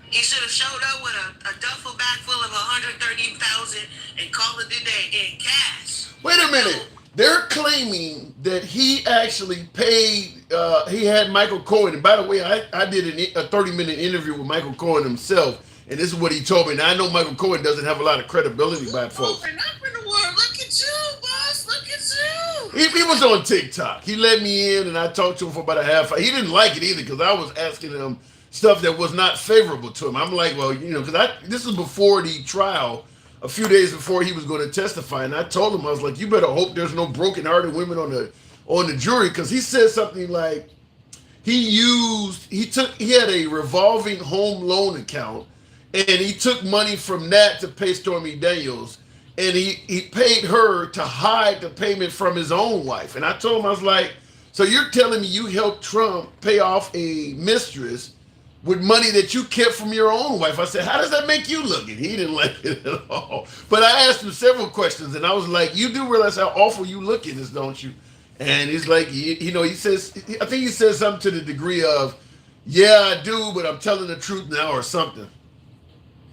He should have showed up with a duffel bag full of $130,000 and called it a day in cash. Wait a minute. They're claiming that he actually paid, he had Michael Cohen. And by the way, I did a 30-minute interview with Michael Cohen himself, and this is what he told me. Now, I know Michael Cohen doesn't have a lot of credibility by folks. Open up in the world. Look at you, boss. Look at you. He was on TikTok. He let me in, and I talked to him for about a half hour. He didn't like it either, because I was asking him stuff that was not favorable to him. I'm like, well, because this is before the trial, a few days before he was going to testify, and I told him, I was like, you better hope there's no broken-hearted women on the jury, because he said something like he had a revolving home loan account, and he took money from that to pay Stormy Daniels, and he paid her to hide the payment from his own wife. And I told him, I was like, so you're telling me you helped Trump pay off a mistress with money that you kept from your own wife? I said, how does that make you look? And he didn't like it at all. But I asked him several questions, and I was like, you do realize how awful you look in this, don't you? And he's like, he says, I think he says something to the degree of, yeah, I do, but I'm telling the truth now or something.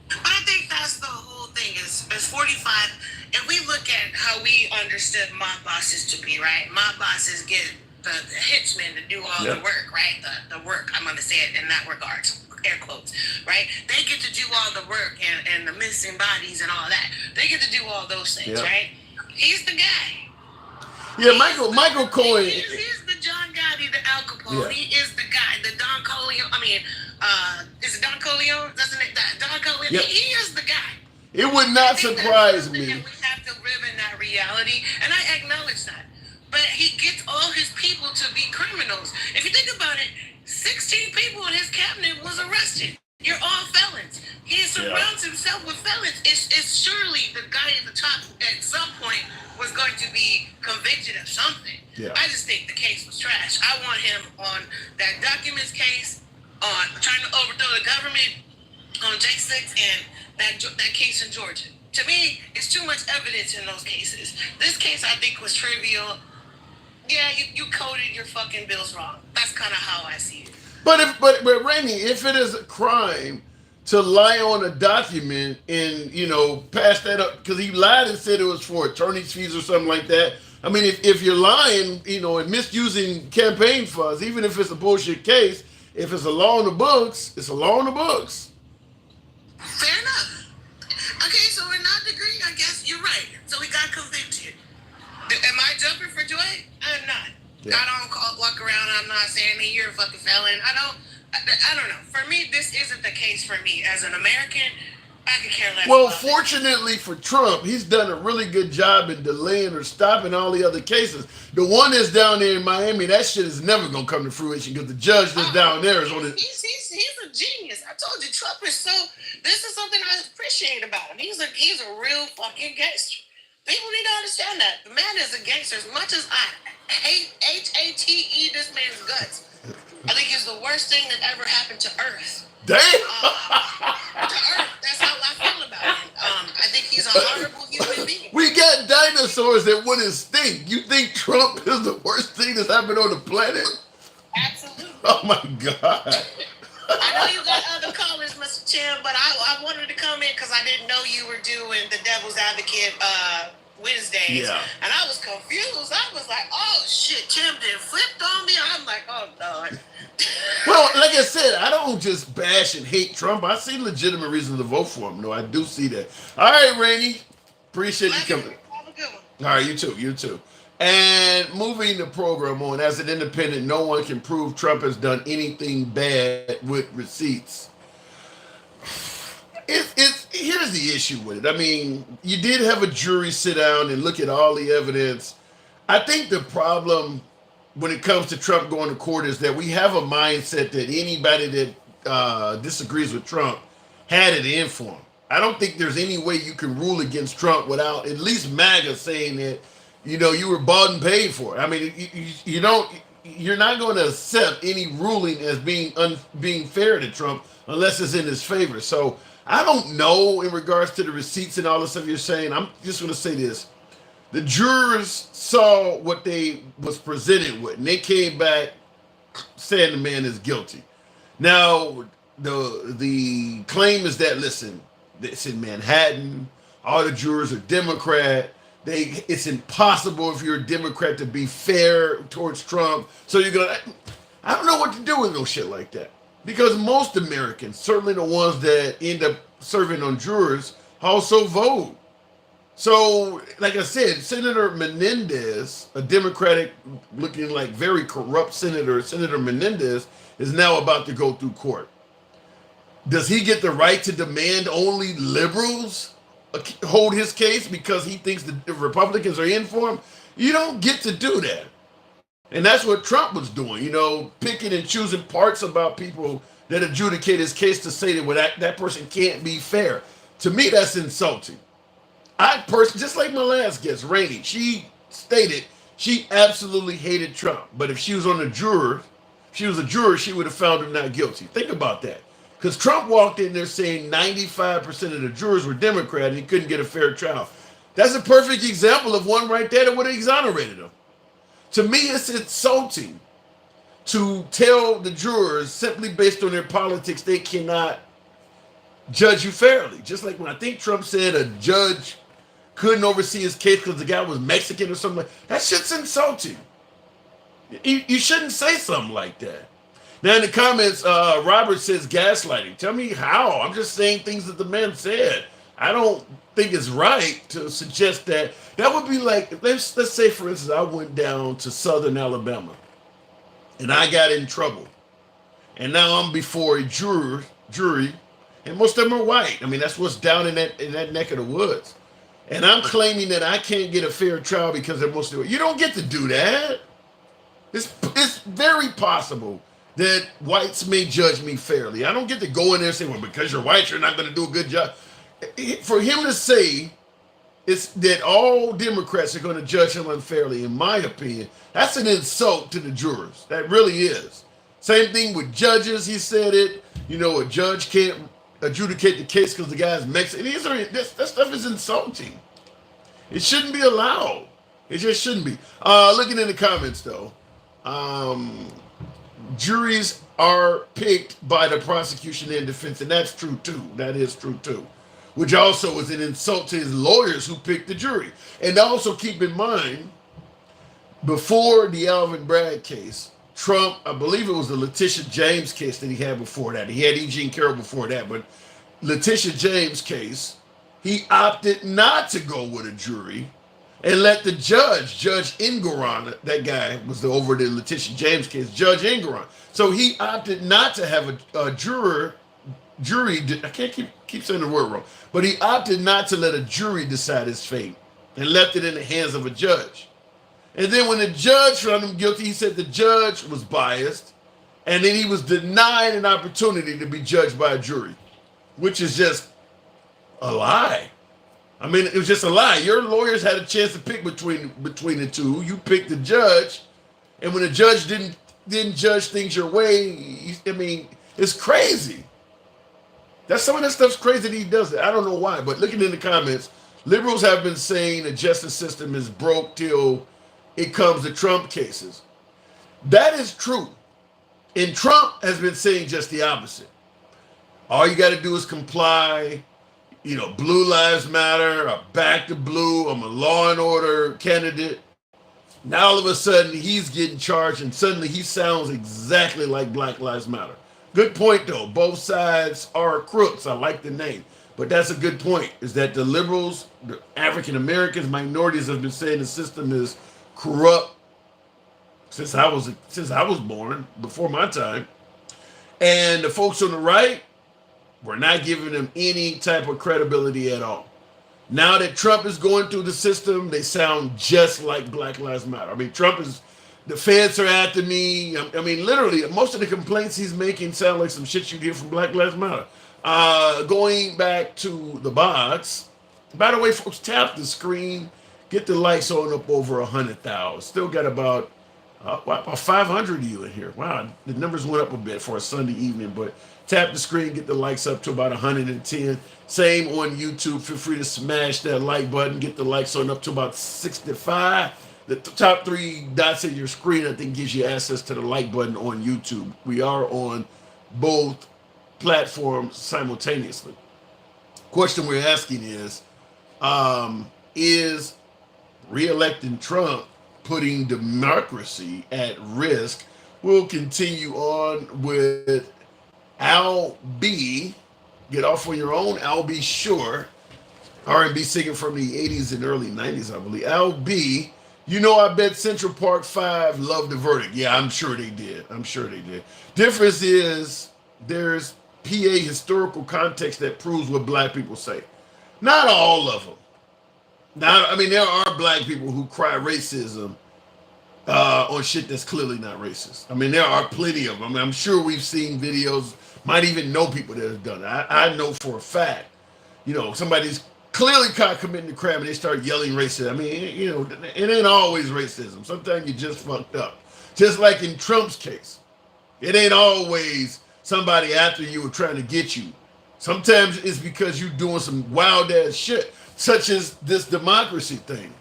But I think that's the whole thing is 45. If we look at how we understood mob bosses to be, right? Mob bosses get the henchmen to do all the work, right? The work, I'm going to say it in that regards, air quotes, right? They get to do all the work and the missing bodies and all that. They get to do all those things, right? He's the guy. Yeah, Michael Cohen. He's the John Gotti, the Al Capone. Yeah. He is the guy, the Don Corleone. I mean, is it Don Corleone? Doesn't it? Don Corleone. Yep. He is the guy. It would not surprise me. We have to live in that reality, and I acknowledge that. But he gets all his people to be criminals. If you think about it, 16 people in his cabinet was arrested. You're all felons. He surrounds himself with felons. It's surely the guy at the top at some point was going to be convicted of something. Yeah. I just think the case was trash. I want him on that documents case, on trying to overthrow the government, on J6, and that case in Georgia. To me, it's too much evidence in those cases. This case, I think, was trivial. Yeah, you coded your fucking bills wrong. That's kind of how I see it. But Rainey, if it is a crime to lie on a document and pass that up, because he lied and said it was for attorney's fees or something like that. I mean, if you're lying, and misusing campaign funds, even if it's a bullshit case, if it's a law in the books, it's a law in the books. Fair enough. Okay, so in that degree, I guess you're right. So he got convicted. Am I jumping for joy? I'm not. Yeah. I don't walk around. I'm not saying that you're a fucking felon. I don't know. For me, this isn't the case for me. As an American, I could care less. Well, fortunately for Trump, he's done a really good job in delaying or stopping all the other cases. The one that's down there in Miami, that shit is never going to come to fruition because the judge that's down there is on it. He's a genius. I told you, Trump is so. This is something I appreciate about him. He's a real fucking gangster. People need to understand that. The man is a gangster. As much as I hate HATE this man's guts, I think he's the worst thing that ever happened to Earth. Damn! To Earth. That's how I feel about him. I think he's a horrible human being. We got dinosaurs that wouldn't stink. You think Trump is the worst thing that's happened on the planet? Absolutely. Oh my God. I know you got other callers, Mr. Tim, but I wanted to come in because I didn't know you were doing the Devil's Advocate Wednesdays. Yeah. And I was confused. I was like, oh shit, Tim did flipped on me. I'm like, oh God. Well, like I said, I don't just bash and hate Trump. I see legitimate reasons to vote for him. No, I do see that. All right, Rainey. Appreciate you coming. Have a good one. All right, you too. And moving the program on, as an independent, no one can prove Trump has done anything bad with receipts. Here's the issue with it. I mean, you did have a jury sit down and look at all the evidence. I think the problem when it comes to Trump going to court is that we have a mindset that anybody that disagrees with Trump had it in for him. I don't think there's any way you can rule against Trump without at least MAGA saying that, you were bought and paid for it. I mean, you're not going to accept any ruling as being fair to Trump unless it's in his favor. So I don't know in regards to the receipts and all the stuff you're saying. I'm just going to say this. The jurors saw what they was presented with, and they came back saying the man is guilty. Now, the claim is that, listen, it's in Manhattan. All the jurors are Democrat. It's impossible if you're a Democrat to be fair towards Trump. So I don't know what to do with no shit like that. Because most Americans, certainly the ones that end up serving on jurors, also vote. So, like I said, Senator Menendez, a Democratic looking like very corrupt Senator Menendez, is now about to go through court. Does he get the right to demand only liberals hold his case because he thinks the Republicans are in for him? You don't get to do that. And that's what Trump was doing, picking and choosing parts about people that adjudicate his case to say that that person can't be fair. To me, that's insulting. Just like my last guest, Rainey, she stated she absolutely hated Trump. But if she was a juror, she would have found him not guilty. Think about that. Because Trump walked in there saying 95% of the jurors were Democrat and he couldn't get a fair trial. That's a perfect example of one right there that would have exonerated him. To me, it's insulting to tell the jurors simply based on their politics they cannot judge you fairly. Just like when I think Trump said a judge couldn't oversee his case because the guy was Mexican or something like that. Shit's insulting. You shouldn't say something like that. Now in the comments, Robert says gaslighting. Tell me how. I'm just saying things that the man said. I don't think it's right to suggest that. That would be like, let's say for instance, I went down to Southern Alabama and I got in trouble. And now I'm before a jury, and most of them are white. I mean, that's what's down in that neck of the woods. And I'm claiming that I can't get a fair trial because they're mostly white. You don't get to do that. It's very possible that whites may judge me fairly. I don't get to go in there and say, well, because you're white, you're not going to do a good job. For him to say it's that all Democrats are going to judge him unfairly, in my opinion, that's an insult to the jurors. That really is. Same thing with judges. He said it. You know, a judge can't adjudicate the case because the guy's Mexican. That stuff is insulting. It shouldn't be allowed. It just shouldn't be. Looking in the comments, though, juries are picked by the prosecution and defense, and that's true, too. That is true, too. Which also is an insult to his lawyers who picked the jury. And also keep in mind, before the Alvin Bragg case, Trump, I believe it was the Letitia James case that he had before that. He had E. Jean Carroll before that, but Letitia James case, he opted not to go with a jury and let the Judge Engoron, that guy was over the Letitia James case, Judge Engoron. So he opted not to have a jury, I can't keep saying the word wrong, but he opted not to let a jury decide his fate and left it in the hands of a judge. And then when the judge found him guilty, he said the judge was biased, and then he was denied an opportunity to be judged by a jury, which is just a lie. I mean, it was just a lie. Your lawyers had a chance to pick between the two. You picked the judge, and when the judge didn't judge things your way, I mean, it's crazy. That's some of that stuff's crazy that he does it. I don't know why, but looking in the comments, liberals have been saying the justice system is broke till it comes to Trump cases. That is true. And Trump has been saying just the opposite. All you got to do is comply. You know, Blue Lives Matter, I'm back to blue, I'm a law and order candidate. Now all of a sudden he's getting charged and suddenly he sounds exactly like Black Lives Matter. Good point though, both sides are crooks. I like the name, but that's a good point, is that the liberals, the African Americans, minorities have been saying the system is corrupt since I was born, before my time. And the folks on the right, we're not giving them any type of credibility at all. Now that Trump is going through the system, they sound just like Black Lives Matter. I mean, the feds are after me. I mean, literally, most of the complaints he's making sound like some shit you hear from Black Lives Matter. Going back to the bots, by the way, folks, tap the screen, get the likes on up over 100,000. Still got about 500 of you in here. Wow, the numbers went up a bit for a Sunday evening, but tap the screen, get the likes up to about 110. Same on YouTube. Feel free to smash that like button, get the likes on up to about 65. The top three dots in your screen, I think, gives you access to the like button on YouTube. We are on both platforms simultaneously. Question we're asking is re-electing Trump putting democracy at risk? We'll continue on with Al B. Get off on your own. Al B. Sure. R&B singer from the 80s and early 90s, I believe. Al B. You know, I bet Central Park 5 loved the verdict. Yeah, I'm sure they did. Difference is there's PA historical context that proves what black people say. Not all of them. Now, I mean, there are black people who cry racism on shit that's clearly not racist. I mean, there are plenty of them. I mean, I'm sure we've seen videos, might even know people that have done it. I know for a fact, you know, somebody's clearly caught committing a crime and they start yelling racism. I mean, you know, it ain't always racism. Sometimes you just fucked up. Just like in Trump's case. It ain't always somebody after you or trying to get you. Sometimes it's because you're doing some wild ass shit, such as this democracy thing.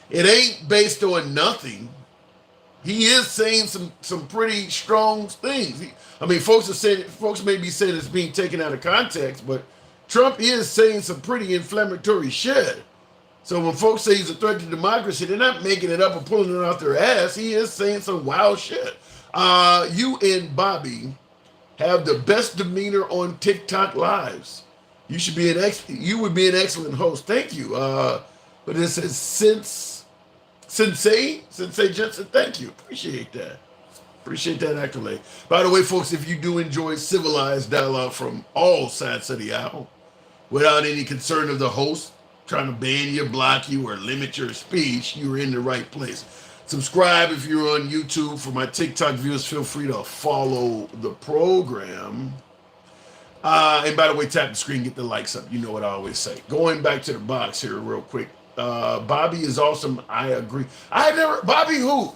It ain't based on nothing. He is saying some pretty strong things. Folks may be saying it's being taken out of context, but Trump is saying some pretty inflammatory shit. So when folks say he's a threat to democracy, they're not making it up or pulling it out their ass. He is saying some wild shit. You and Bobby have the best demeanor on TikTok lives. You should be you would be an excellent host. Thank you. But it says Sensei Jensen, thank you. Appreciate that. Appreciate that accolade. By the way, folks, if you do enjoy civilized dialogue from all sides of the aisle, without any concern of the host trying to ban you, block you, or limit your speech, you're in the right place. Subscribe if you're on YouTube. For my TikTok viewers, feel free to follow the program. And by the way, tap the screen, get the likes up. You know what I always say. Going back to the box here real quick. Bobby is awesome. I agree. Bobby who?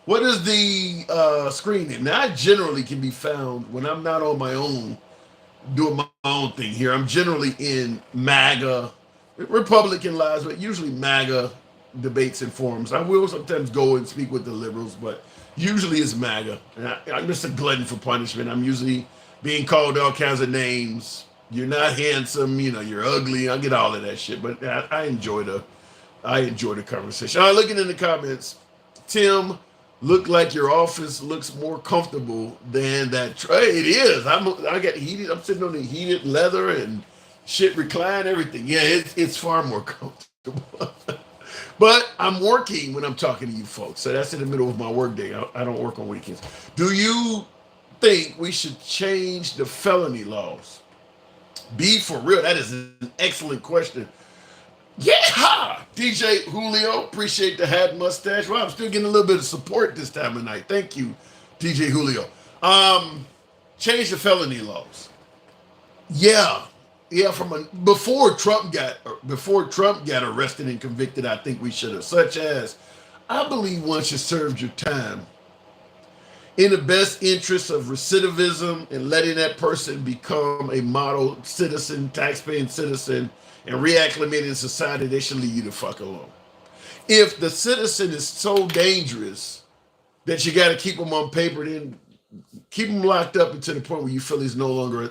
What is the screen name? Now, I generally can be found when I'm not on my own, doing my own thing here. I'm generally in MAGA, Republican lives, but usually MAGA debates and forums. I will sometimes go and speak with the liberals, but usually it's MAGA. And I'm just a glutton for punishment. I'm usually being called all kinds of names. You're not handsome, you're ugly. I get all of that shit, but I enjoy the conversation. All right, looking in the comments, Tim, look like your office looks more comfortable than that. It is. I got heated. I'm sitting on the heated leather and shit, recline, everything. Yeah, it's far more comfortable. But I'm working when I'm talking to you folks, so that's in the middle of my workday. I don't work on weekends. Do you think we should change the felony laws? Be for real. That is an excellent question. Yeah, DJ Julio, appreciate the hat mustache. Well, I'm still getting a little bit of support this time of night. Thank you, DJ Julio. Change the felony laws. Yeah. Before Trump got arrested and convicted, I think we should have. Such as, I believe once you served your time, in the best interest of recidivism and letting that person become a model citizen, taxpaying citizen, and reacclimating society, they should leave you the fuck alone. If the citizen is so dangerous that you got to keep them on paper, then keep them locked up until the point where you feel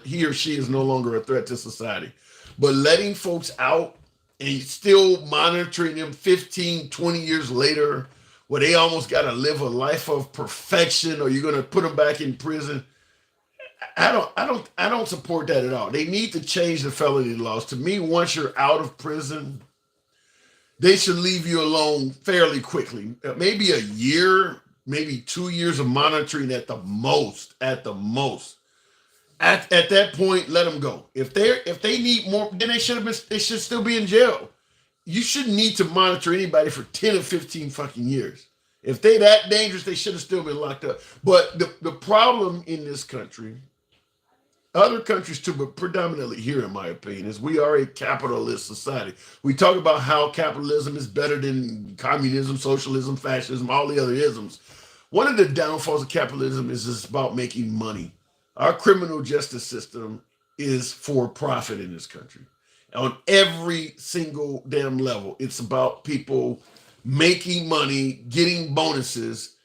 he or she is no longer a threat to society. But letting folks out and still monitoring them 15, 20 years later, where they almost got to live a life of perfection, or you're going to put them back in prison. I don't support that at all. They need to change the felony laws. To me, once you're out of prison, they should leave you alone fairly quickly. Maybe a year, maybe 2 years of monitoring at the most. At that point, let them go. If they need more, then they should still be in jail. You shouldn't need to monitor anybody for 10 or 15 fucking years. If they that dangerous, they should have still been locked up. But the problem in this country, other countries too, but predominantly here, in my opinion, is we are a capitalist society. We talk about how capitalism is better than communism, socialism, fascism, all the other isms. One of the downfalls of capitalism is it's about making money. Our criminal justice system is for profit in this country. On every single damn level, it's about people making money, getting bonuses,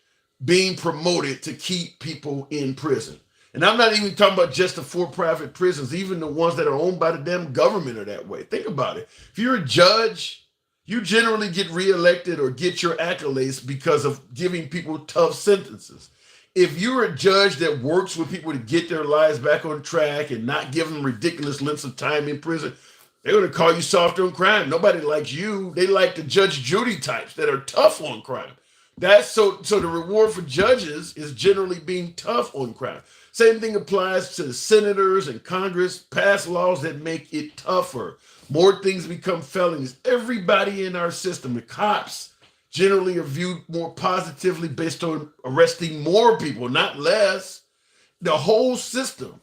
being promoted to keep people in prison. And I'm not even talking about just the for-profit prisons. Even the ones that are owned by the damn government are that way. Think about it. If you're a judge, you generally get reelected or get your accolades because of giving people tough sentences. If you're a judge that works with people to get their lives back on track and not give them ridiculous lengths of time in prison, they're going to call you soft on crime. Nobody likes you. They like the Judge Judy types that are tough on crime. That's so the reward for judges is generally being tough on crime. Same thing applies to the senators and Congress. Pass laws that make it tougher. More things become felonies. Everybody in our system, the cops generally are viewed more positively based on arresting more people, not less. The whole system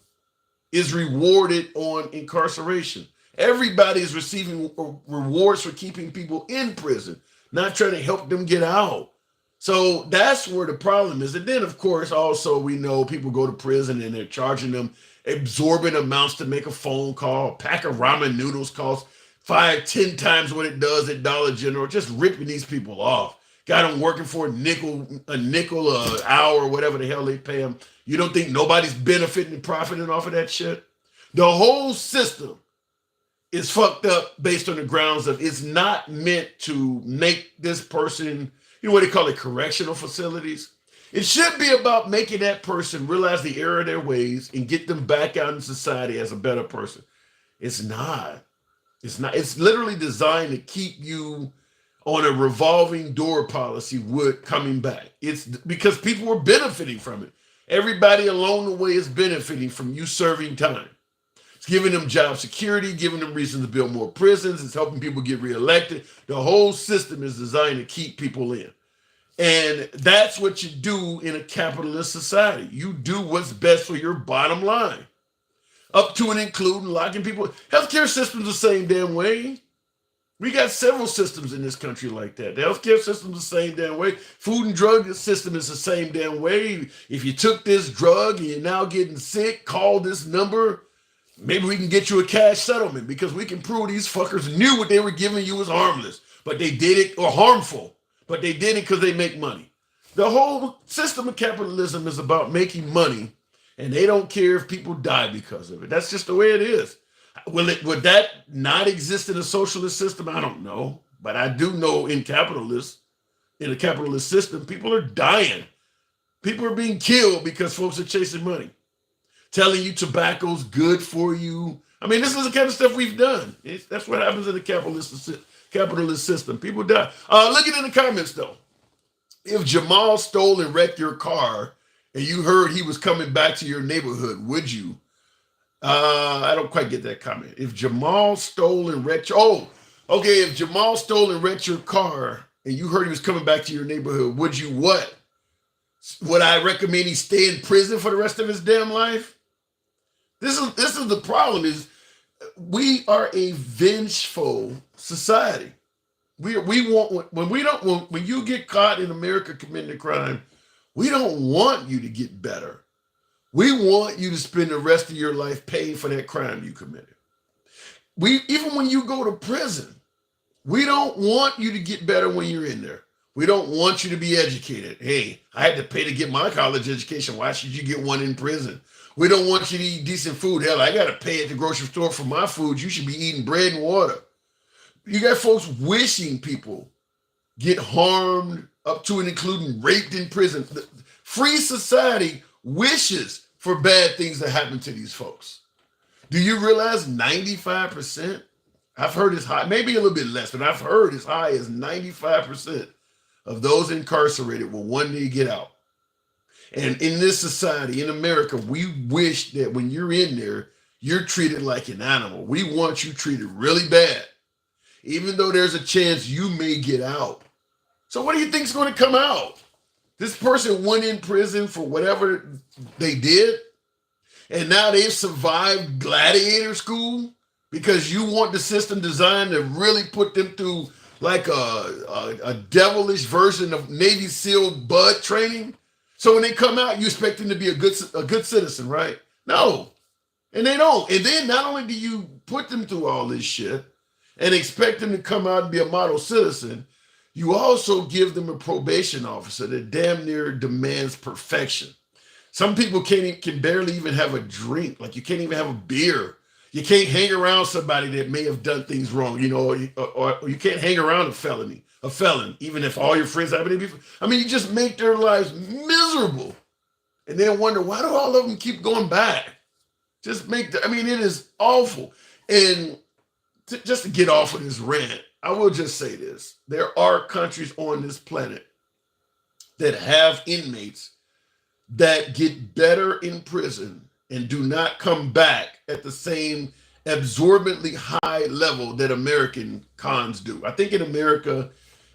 is rewarded on incarceration. Everybody is receiving rewards for keeping people in prison, not trying to help them get out. So that's where the problem is. And then, of course, also we know people go to prison and they're charging them exorbitant amounts to make a phone call. A pack of ramen noodles costs 5, 10 times what it does at Dollar General, just ripping these people off. Got them working for a nickel an hour, whatever the hell they pay them. You don't think nobody's benefiting and profiting off of that shit? The whole system is fucked up based on the grounds of it's not meant to make this person, you know what they call it, correctional facilities. It should be about making that person realize the error of their ways and get them back out in society as a better person. It's not. It's not. It's literally designed to keep you on a revolving door policy with coming back. It's because people were benefiting from it. Everybody along the way is benefiting from you serving time. It's giving them job security, giving them reason to build more prisons. It's helping people get reelected. The whole system is designed to keep people in. And that's what you do in a capitalist society. You do what's best for your bottom line. Up to and including locking people. Healthcare system's the same damn way. We got several systems in this country like that. The healthcare system's the same damn way. Food and drug system is the same damn way. If you took this drug and you're now getting sick, call this number. Maybe we can get you a cash settlement because we can prove these fuckers knew what they were giving you was harmless, but they did it, or harmful, but they did it because they make money. The whole system of capitalism is about making money, and they don't care if people die because of it. That's just the way it is. Would that not exist in a socialist system? I don't know. But I do know in a capitalist system, people are dying. People are being killed because folks are chasing money. Telling you tobacco's good for you. I mean, this is the kind of stuff we've done. That's what happens in the capitalist system. People die. Look at it in the comments, though. If Jamal stole and wrecked your car and you heard he was coming back to your neighborhood, would you? I don't quite get that comment. If Jamal stole and wrecked if Jamal stole and wrecked your car and you heard he was coming back to your neighborhood, would you what? Would I recommend he stay in prison for the rest of his damn life? This is the problem, is we are a vengeful society. When you get caught in America committing a crime, we don't want you to get better. We want you to spend the rest of your life paying for that crime you committed. Even when you go to prison, we don't want you to get better when you're in there. We don't want you to be educated. Hey, I had to pay to get my college education. Why should you get one in prison? We don't want you to eat decent food. Hell, I got to pay at the grocery store for my food. You should be eating bread and water. You got folks wishing people get harmed, up to and including raped in prison. The free society wishes for bad things to happen to these folks. Do you realize 95%? I've heard as high, maybe a little bit less, but I've heard as high as 95% of those incarcerated will one day get out. And in this society, in America, we wish that when you're in there, you're treated like an animal. We want you treated really bad, even though there's a chance you may get out. So what do you think is going to come out? This person went in prison for whatever they did, and now they've survived gladiator school because you want the system designed to really put them through like a devilish version of Navy SEAL bud training. So when they come out, you expect them to be a good citizen, right? No, and they don't. And then not only do you put them through all this shit and expect them to come out and be a model citizen, you also give them a probation officer that damn near demands perfection. Some people can barely even have a drink. Like you can't even have a beer. You can't hang around somebody that may have done things wrong, or you can't hang around a felon, even if all your friends have it. I mean, you just make their lives miserable. And then wonder, why do all of them keep going back? It is awful. And just to get off of this rant, I will just say this. There are countries on this planet that have inmates that get better in prison and do not come back at the same absorbently high level that American cons do. I think in America,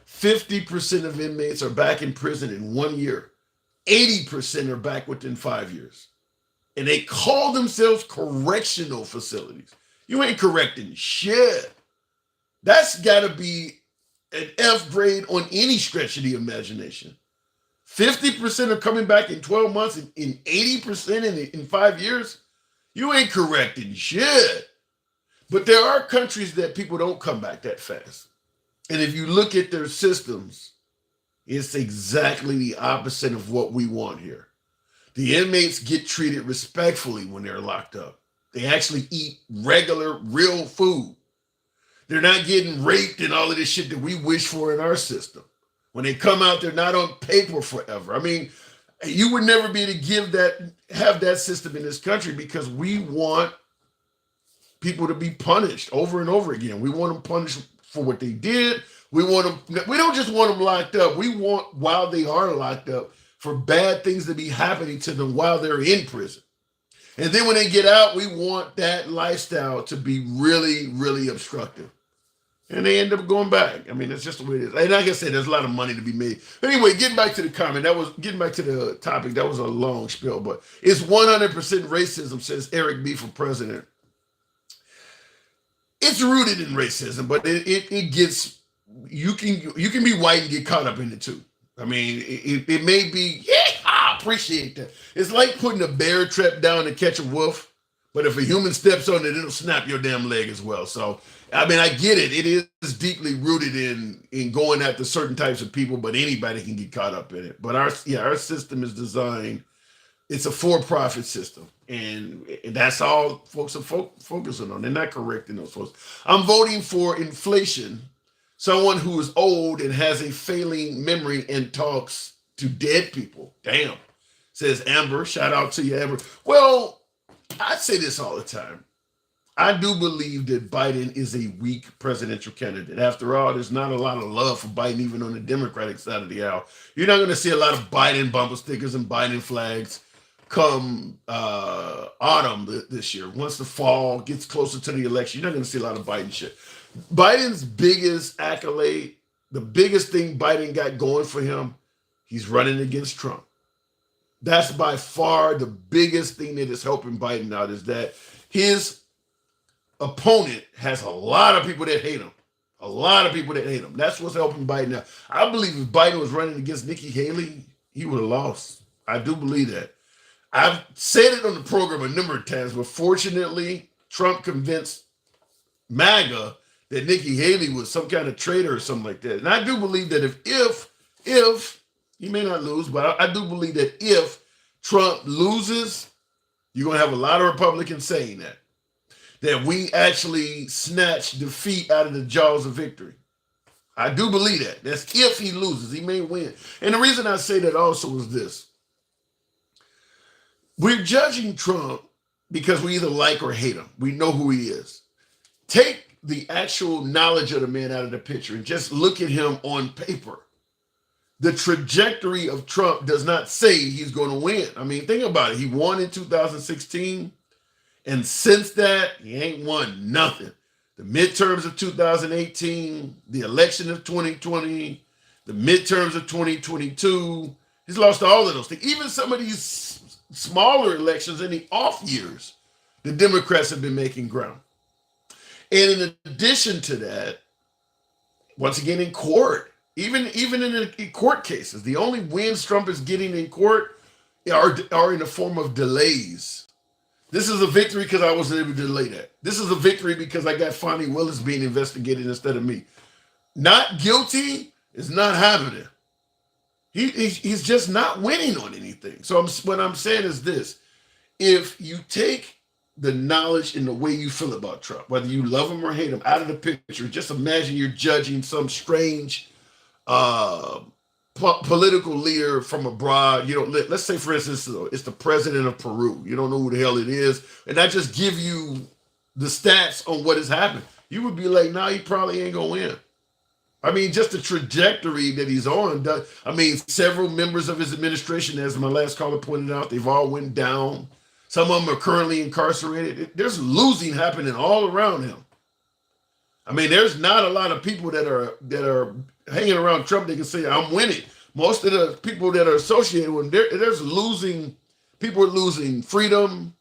50% of inmates are back in prison in 1 year. 80% are back within 5 years. And they call themselves correctional facilities. You ain't correcting shit. That's got to be an F grade on any stretch of the imagination. 50% are coming back in 12 months and 80% in 5 years. You ain't correcting shit. But there are countries that people don't come back that fast. And if you look at their systems, it's exactly the opposite of what we want here. The inmates get treated respectfully when they're locked up. They actually eat regular, real food. They're not getting raped and all of this shit that we wish for in our system. When they come out, they're not on paper forever. I mean, you would never be able to have that system in this country because we want people to be punished over and over again. We want them punished for what they did. We don't just want them locked up. We want, while they are locked up, for bad things to be happening to them while they're in prison. And then when they get out, we want that lifestyle to be really, really obstructive. And they end up going back. I mean, that's just the way it is. And like I said, there's a lot of money to be made. But anyway, getting back to the topic, that was a long spiel, but it's 100% racism, says Eric B. for president. It's rooted in racism, but it gets, you can be white and get caught up in it too. I mean, it may be, I appreciate that. It's like putting a bear trap down to catch a wolf, but if a human steps on it, it'll snap your damn leg as well. So, I mean, I get it. It is deeply rooted in going after certain types of people, but anybody can get caught up in it. But our system is designed, it's a for-profit system. And that's all folks are focusing on. They're not correcting those folks. I'm voting for inflation. Someone who is old and has a failing memory and talks to dead people. Damn, says Amber. Shout out to you, Amber. Well, I say this all the time. I do believe that Biden is a weak presidential candidate. After all, there's not a lot of love for Biden, even on the Democratic side of the aisle. You're not going to see a lot of Biden bumper stickers and Biden flags come autumn this year. Once the fall gets closer to the election, you're not going to see a lot of Biden shit. Biden's biggest accolade, the biggest thing Biden got going for him, he's running against Trump. That's by far the biggest thing that is helping Biden out, is that his opponent has a lot of people that hate him. A lot of people that hate him. That's what's helping Biden out. I believe if Biden was running against Nikki Haley, he would have lost. I do believe that. I've said it on the program a number of times, but fortunately, Trump convinced MAGA that Nikki Haley was some kind of traitor or something like that. And I do believe that if he may not lose, but I do believe that if Trump loses, you're going to have a lot of Republicans saying that we actually snatch defeat out of the jaws of victory. I do believe that. That's if he loses. He may win. And the reason I say that also is this. We're judging Trump because we either like or hate him. We know who he is. Take the actual knowledge of the man out of the picture and just look at him on paper. The trajectory of Trump does not say he's going to win. I mean, think about it. He won in 2016. And since that, he ain't won nothing. The midterms of 2018, the election of 2020, the midterms of 2022, he's lost all of those things. Even some of these smaller elections in the off years, the Democrats have been making ground. And in addition to that, once again in court, even in the court cases, the only wins Trump is getting in court are in the form of delays. This is a victory because I was able to delay that. This is a victory because I got Fonnie Willis being investigated instead of me. Not guilty is not happening. He's just not winning on anything. So what I'm saying is this. If you take the knowledge and the way you feel about Trump, whether you love him or hate him, out of the picture, just imagine you're judging some strange political leader from abroad. You know, let's say, for instance, it's the president of Peru. You don't know who the hell it is. And I just give you the stats on what has happened. You would be like, nah, he probably ain't going to win. I mean, just the trajectory that he's on. I mean, several members of his administration, as my last caller pointed out, they've all went down. Some of them are currently incarcerated. There's losing happening all around him. I mean, there's not a lot of people that are hanging around Trump that can say, I'm winning. Most of the people that are associated with him, there's losing, people are losing freedom.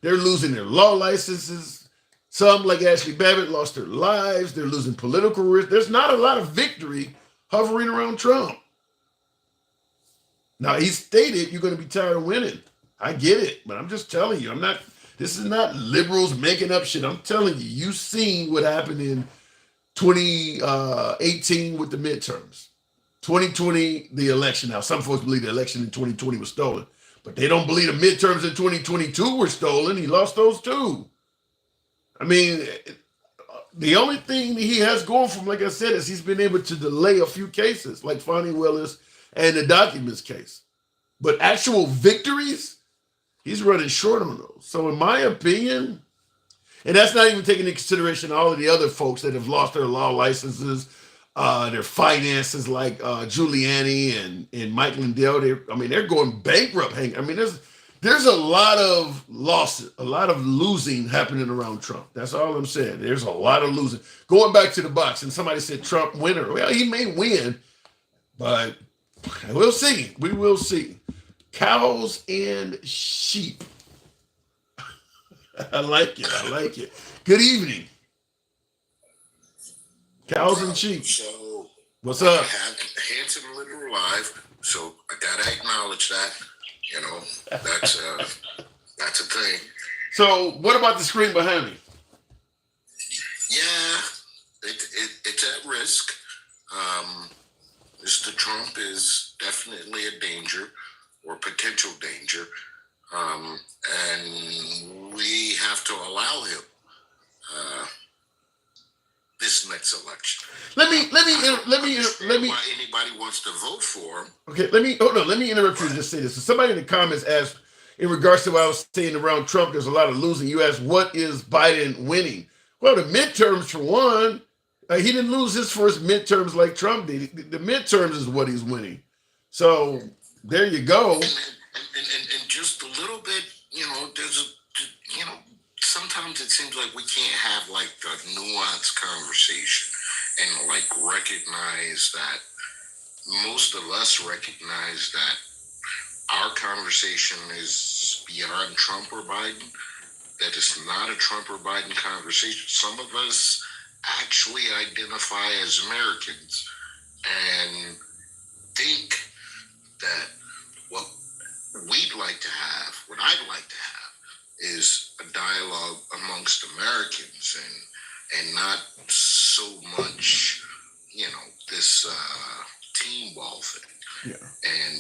They're losing their law licenses. Some, like Ashley Babbitt, lost their lives. They're losing political risk. There's not a lot of victory hovering around Trump. Now, he stated you're going to be tired of winning. I get it, but I'm just telling you, I'm not This is not liberals making up shit. I'm telling you, you've seen what happened in 2018 with the midterms. 2020, the election. Now, some folks believe the election in 2020 was stolen, but they don't believe the midterms in 2022 were stolen. He lost those too. I mean, the only thing he has going from, like I said, is he's been able to delay a few cases, like Fonnie Willis and the documents case. But actual victories, he's running short on those. So in my opinion, and that's not even taking into consideration all of the other folks that have lost their law licenses, their finances, like Giuliani and Mike Lindell. They're going bankrupt. I mean, there's a lot of losses, a lot of losing happening around Trump. That's all I'm saying. There's a lot of losing. Going back to the box, and somebody said Trump winner. Well, he may win, but we'll see. We will see. Cows and sheep. I like it. I like it. Good evening. Cows and sheep. So What's up? I have Hanson Liberal Live, so I gotta acknowledge that. You know, that's a thing. So what about the screen behind me? Yeah, it's at risk. Mr. Trump is definitely a danger or potential danger, and we have to allow him this next election. Let me Why anybody wants to vote for him? Okay, let me interrupt you to just say this. So somebody in the comments asked, in regards to what I was saying around Trump, there's a lot of losing. You asked, what is Biden winning? Well, the midterms for one. He didn't lose his first midterms like Trump did. The midterms is what he's winning. So there you go. And just a little bit, sometimes it seems like we can't have like a nuanced conversation and like recognize that most of us recognize that our conversation is beyond Trump or Biden, that it's not a Trump or Biden conversation. Some of us actually identify as Americans and think that what we'd like to have, what I'd like to have, is a dialogue amongst Americans and not so much, this team ball thing. Yeah. And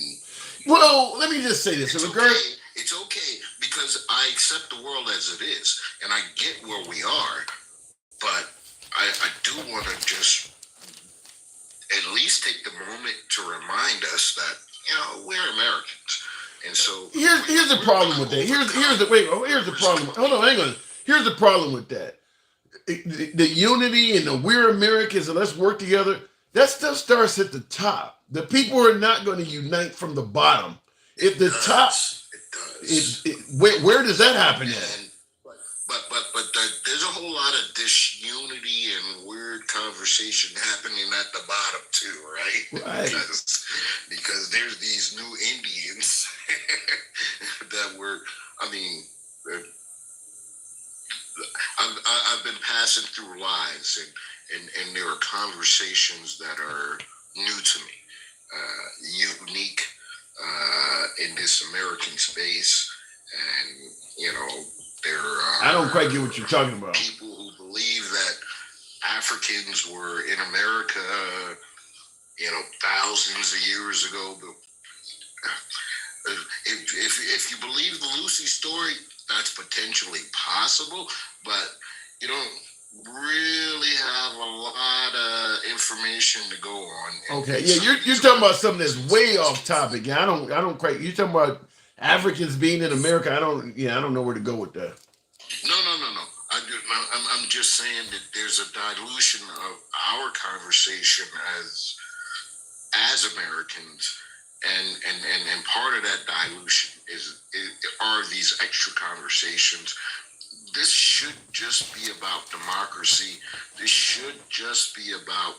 well, let me just say this. It's okay because I accept the world as it is, and I get where we are, but I do want to just at least take the moment to remind us that we're Americans, and so here's the problem with that. Here's the problem. Hold on, hang on. Here's the problem with that. The unity and the we're Americans and let's work together. That stuff starts at the top. The people are not going to unite from the bottom. If the top, where does that happen at? But there's a whole lot of disunity and weird conversation happening at the bottom too, right? Right. Because there's these new Indians that I've been passing through lives and there are conversations that are new to me, unique in this American space, and there are I don't quite get what you're talking about. People who believe that Africans were in America, thousands of years ago. But if you believe the Lucy story, that's potentially possible, but you don't really have a lot of information to go on. Okay, yeah, you're talking about something that's way off topic. Yeah, I don't quite. You're talking about Africans being in America. I don't know where to go with that. No. I'm just saying that there's a dilution of our conversation as Americans, and part of that dilution are these extra conversations. This should just be about democracy. This should just be about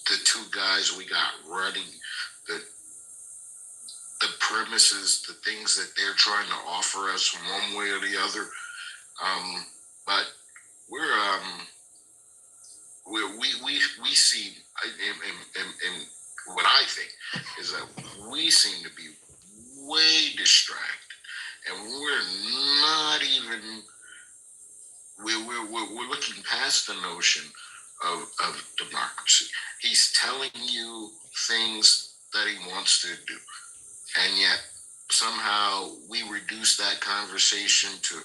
the two guys we got running the premises, the things that they're trying to offer us one way or the other. But we see, and what I think is that we seem to be way distracted and we're not even. We're looking past the notion of democracy. He's telling you things that he wants to do, and yet somehow we reduce that conversation to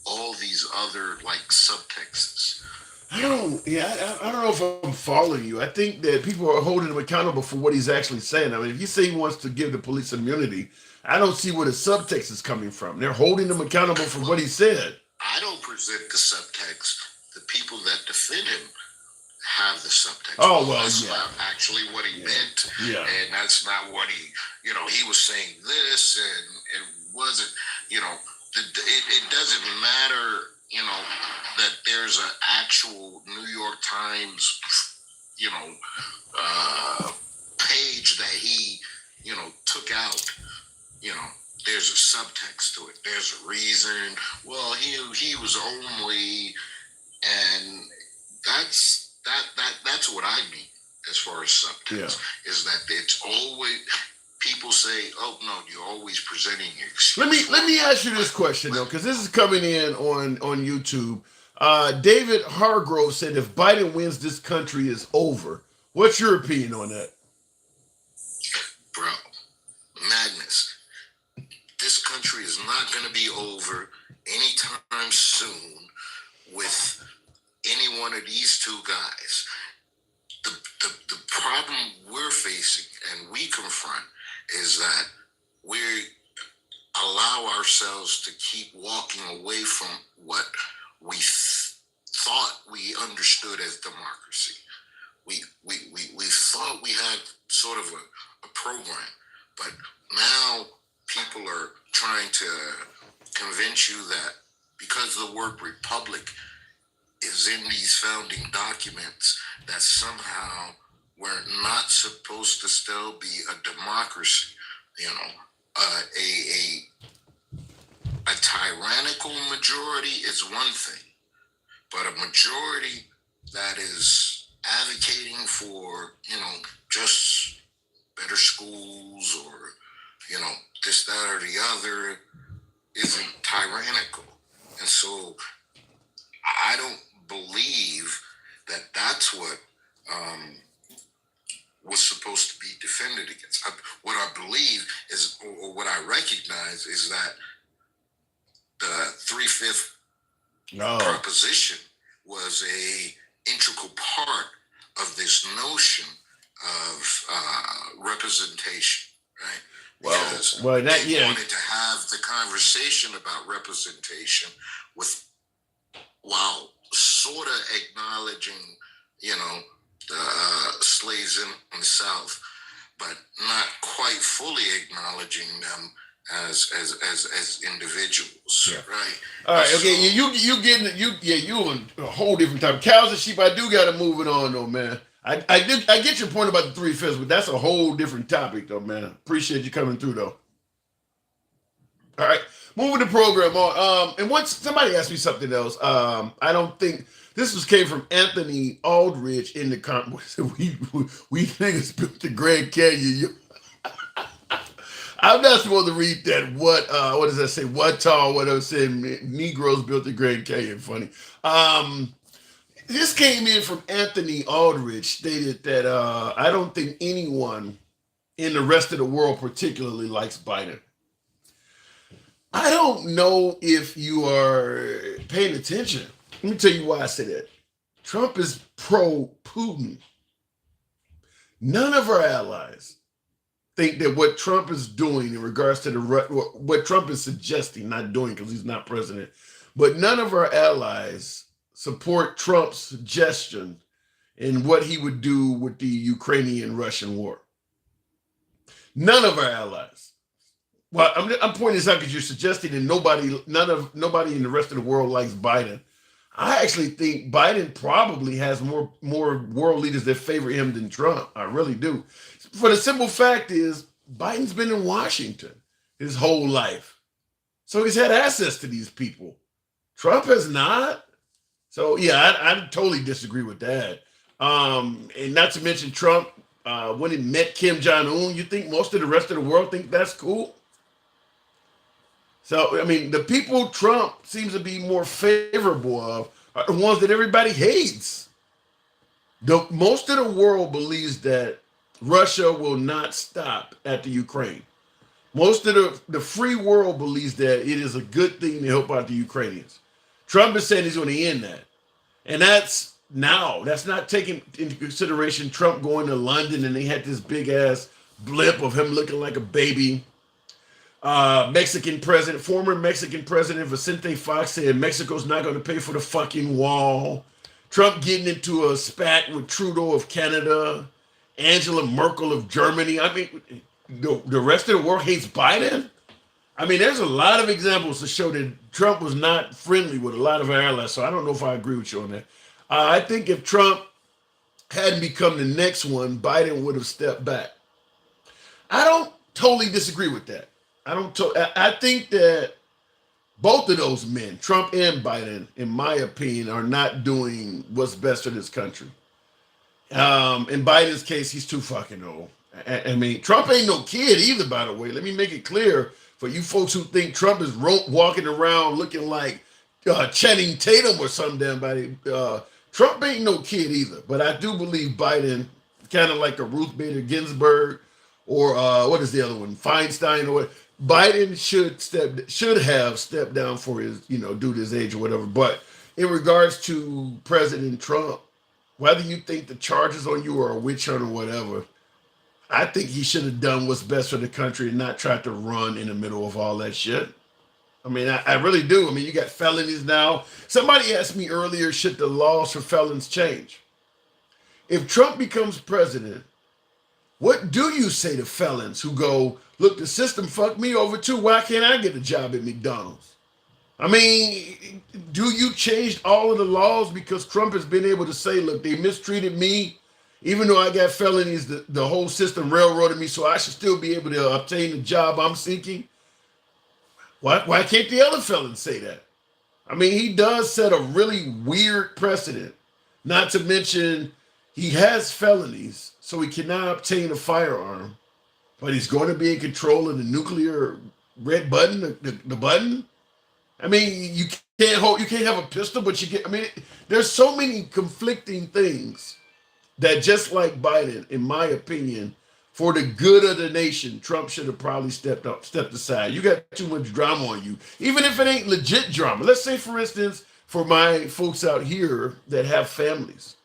all these other like subtexts. I don't know if I'm following you. I think that people are holding him accountable for what he's actually saying. I mean, if you say he wants to give the police immunity, I don't see where the subtext is coming from. They're holding him accountable for what he said. I don't present the subtext. The people that defend him have the subtext. Oh, well, that's yeah. not actually what he meant. Yeah. And that's not what he was saying this, and it wasn't, it doesn't matter, that there's an actual New York Times, page that he, took out, there's a subtext to it. There's a reason. Well, he was only, and that's what I mean as far as subtext, is that it's always, people say, oh no, you're always presenting your excuse. Let me ask you this question though, because this is coming in on YouTube. David Hargrove said if Biden wins, this country is over. What's your opinion on that? Bro, madness. This country is not going to be over anytime soon with any one of these two guys. The problem we're facing and we confront is that we allow ourselves to keep walking away from what we thought we understood as democracy. We thought we had sort of a program, but now people are trying to convince you that because the word republic is in these founding documents, that somehow we're not supposed to still be a democracy. A tyrannical majority is one thing, but a majority that is advocating for, just better schools or, this, that, or the other isn't tyrannical. And so I don't believe that that's what was supposed to be defended against. What I believe is, or what I recognize is that the 3/5 proposition was a integral part of this notion of representation, right? Because they wanted to have the conversation about representation while sort of acknowledging, the slaves in the South, but not quite fully acknowledging them as individuals, right? All right, okay, you on a whole different type. Cows and sheep, I do got to move it on though, man. I get your point about the 3/5, but that's a whole different topic though, man. Appreciate you coming through though. All right, moving the program on. And once somebody asked me something else, I don't think this came from Anthony Aldridge in the comments. We niggas built the Grand Canyon. I'm not supposed to read that. What does that say? What tall? What I was saying? Negroes built the Grand Canyon. Funny. This came in from Anthony Aldridge, stated that I don't think anyone in the rest of the world particularly likes Biden. I don't know if you are paying attention. Let me tell you why I say that. Trump is pro-Putin. None of our allies think that what Trump is doing in regards to what Trump is suggesting, not doing because he's not president, but none of our allies support Trump's suggestion in what he would do with the Ukrainian-Russian war. None of our allies. Well, I'm pointing this out because you're suggesting that nobody in the rest of the world likes Biden. I actually think Biden probably has more world leaders that favor him than Trump. I really do. For the simple fact is, Biden's been in Washington his whole life. So he's had access to these people. Trump has not. So yeah, I totally disagree with that. And not to mention Trump, when he met Kim Jong-un, you think most of the rest of the world think that's cool? So, I mean, the people Trump seems to be more favorable of are the ones that everybody hates. Most of the world believes that Russia will not stop at the Ukraine. Most of the free world believes that it is a good thing to help out the Ukrainians. Trump is saying he's going to end that. And that's now. That's not taking into consideration Trump going to London and they had this big ass blip of him looking like a baby. Mexican president, former Mexican president Vicente Fox said Mexico's not going to pay for the fucking wall. Trump getting into a spat with Trudeau of Canada, Angela Merkel of Germany. I mean, the rest of the world hates Biden. I mean, there's a lot of examples to show that Trump was not friendly with a lot of our allies. So I don't know if I agree with you on that. I think if Trump hadn't become the next one, Biden would have stepped back. I don't totally disagree with that. I think that both of those men, Trump and Biden, in my opinion, are not doing what's best for this country. In Biden's case, he's too fucking old. I mean, Trump ain't no kid either, by the way. Let me make it clear for you folks who think Trump is walking around looking like Channing Tatum or some damn body. Trump ain't no kid either. But I do believe Biden, kind of like a Ruth Bader Ginsburg or what is the other one, Feinstein or what. Biden should have stepped down for his, due to his age or whatever. But in regards to President Trump, whether you think the charges on you are a witch hunt or whatever, I think he should have done what's best for the country and not tried to run in the middle of all that shit. I mean, I really do. I mean, you got felonies now. Somebody asked me earlier, should the laws for felons change? If Trump becomes president, what do you say to felons who go, look, the system fucked me over too. Why can't I get a job at McDonald's? I mean, do you change all of the laws because Trump has been able to say, look, they mistreated me. Even though I got felonies, the whole system railroaded me, so I should still be able to obtain the job I'm seeking. Why can't the other felons say that? I mean, he does set a really weird precedent. Not to mention, he has felonies, so he cannot obtain a firearm, but he's going to be in control of the nuclear red button, the button. I mean, you can't have a pistol, but you get. I mean, there's so many conflicting things that, just like Biden, in my opinion, for the good of the nation, Trump should have probably stepped aside. You got too much drama on you, even if it ain't legit drama. Let's say, for instance, for my folks out here that have families,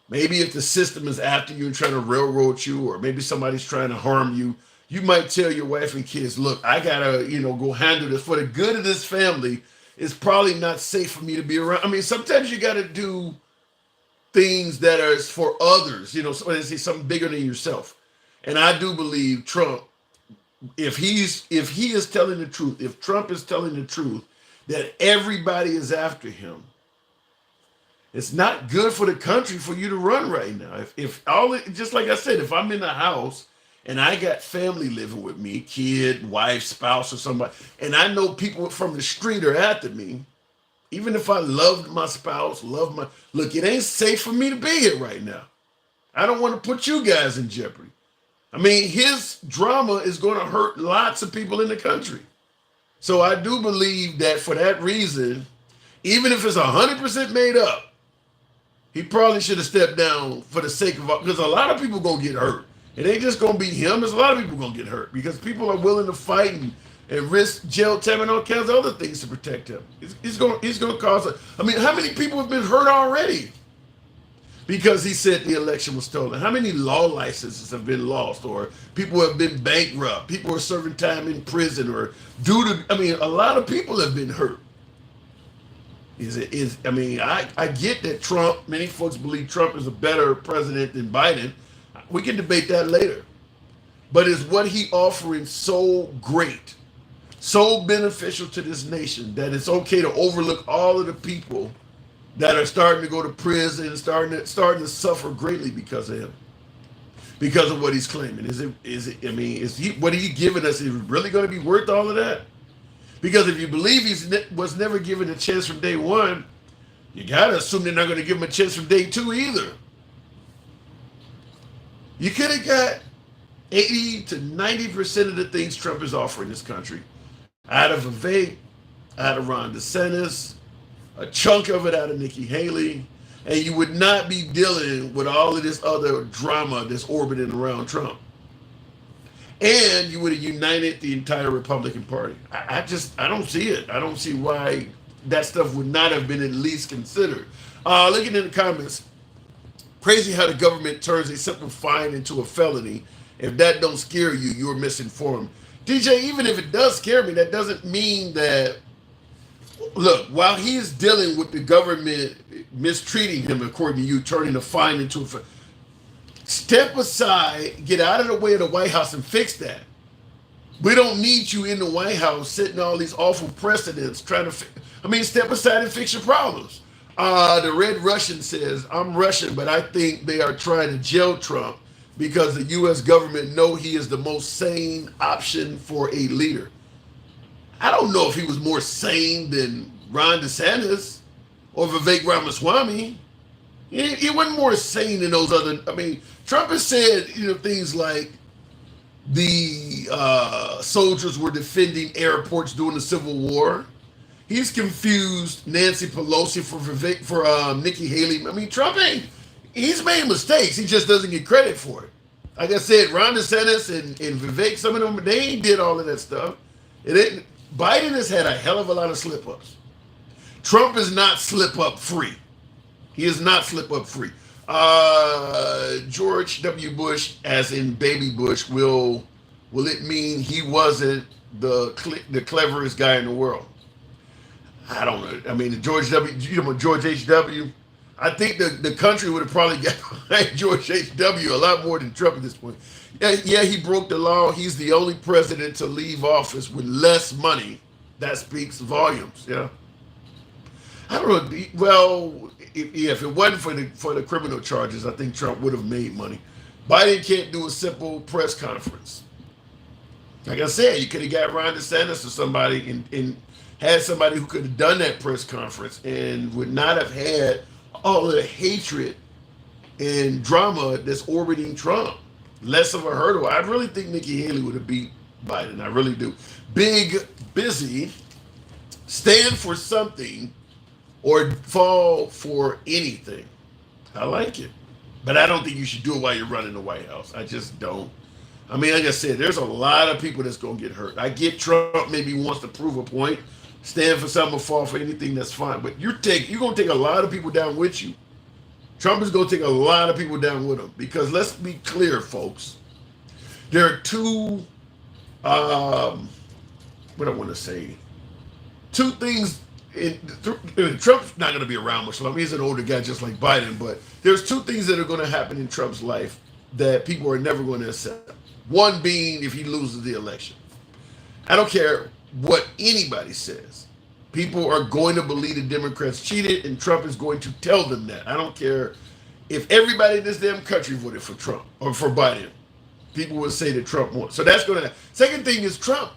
maybe if the system is after you and trying to railroad you, or maybe somebody's trying to harm you, you might tell your wife and kids, look, I gotta, go handle this for the good of this family. It's probably not safe for me to be around. I mean, sometimes you gotta do things that are for others, something bigger than yourself. And I do believe Trump, if he is telling the truth, if Trump is telling the truth, that everybody is after him, it's not good for the country for you to run right now. Just like I said, if I'm in a house and I got family living with me, kid, wife, spouse, or somebody, and I know people from the street are after me, even if I loved my spouse, look, it ain't safe for me to be here right now. I don't want to put you guys in jeopardy. I mean, his drama is going to hurt lots of people in the country. So I do believe that for that reason, even if it's 100% made up, he probably should have stepped down for the sake of, because a lot of people going to get hurt. It ain't just going to be him. There's a lot of people going to get hurt because people are willing to fight and risk jail time and all kinds of other things to protect him. He's going to cause I mean, how many people have been hurt already because he said the election was stolen? How many law licenses have been lost, or people have been bankrupt? People are serving time in prison, or a lot of people have been hurt. I get that Trump, many folks believe Trump is a better president than Biden. We can debate that later. But is what he offering so great, so beneficial to this nation, that it's okay to overlook all of the people that are starting to go to prison and starting to suffer greatly because of him, because of what he's claiming? Is he what he giving us, is it really going to be worth all of that? Because if you believe was never given a chance from day one, you got to assume they're not going to give him a chance from day two either. You could have got 80 to 90% of the things Trump is offering this country. out of Vivek, out of Ron DeSantis, a chunk of it out of Nikki Haley, and you would not be dealing with all of this other drama that's orbiting around Trump. And you would have united the entire Republican Party. I don't see it. I don't see why that stuff would not have been at least considered. Looking in the comments, crazy how the government turns a simple fine into a felony. If that don't scare you, you're misinformed. DJ, even if it does scare me, that doesn't mean that, look, while he is dealing with the government mistreating him, according to you, turning a fine into a felony, step aside, get out of the way of the White House and fix that. We don't need you in the White House setting all these awful precedents trying to, step aside and fix your problems. The Red Russian says, I'm Russian, but I think they are trying to jail Trump because the U.S. government know he is the most sane option for a leader. I don't know if he was more sane than Ron DeSantis or Vivek Ramaswamy. He wasn't more sane than those other. Trump has said, things like the soldiers were defending airports during the Civil War. He's confused Nancy Pelosi for Nikki Haley. Trump he's made mistakes. He just doesn't get credit for it. Like I said, Ron DeSantis and Vivek, some of them, they ain't did all of that stuff. Biden has had a hell of a lot of slip-ups. Trump is not slip-up free. He is not slip-up free. George W. Bush, as in Baby Bush, will it mean he wasn't the cleverest guy in the world? I don't know. George H.W., I think the country would have probably got behind George H.W. a lot more than Trump at this point. Yeah, he broke the law. He's the only president to leave office with less money. That speaks volumes, yeah. I don't know. Well, if it wasn't for the criminal charges, I think Trump would have made money. Biden can't do a simple press conference. Like I said, you could have got Ron DeSantis or somebody and had somebody who could have done that press conference and would not have had all of the hatred and drama that's orbiting Trump. Less of a hurdle. I really think Nikki Haley would have beat Biden. I really do. Big, busy, stand for something or fall for anything. I like it. But I don't think you should do it while you're running the White House. I just don't. Like I said, there's a lot of people that's going to get hurt. I get Trump maybe wants to prove a point, stand for something or fall for anything, that's fine. But you're going to take a lot of people down with you. Trump is going to take a lot of people down with him. Because let's be clear, folks. There are two, what I want to say, two things. Trump's not going to be around much longer. He's an older guy just like Biden. But there's two things that are going to happen in Trump's life that people are never going to accept. One being if he loses the election. I don't care what anybody says. People are going to believe the Democrats cheated, and Trump is going to tell them that. I don't care if everybody in this damn country voted for Trump or for Biden. People will say that Trump won. So that's going to. Second thing is Trump,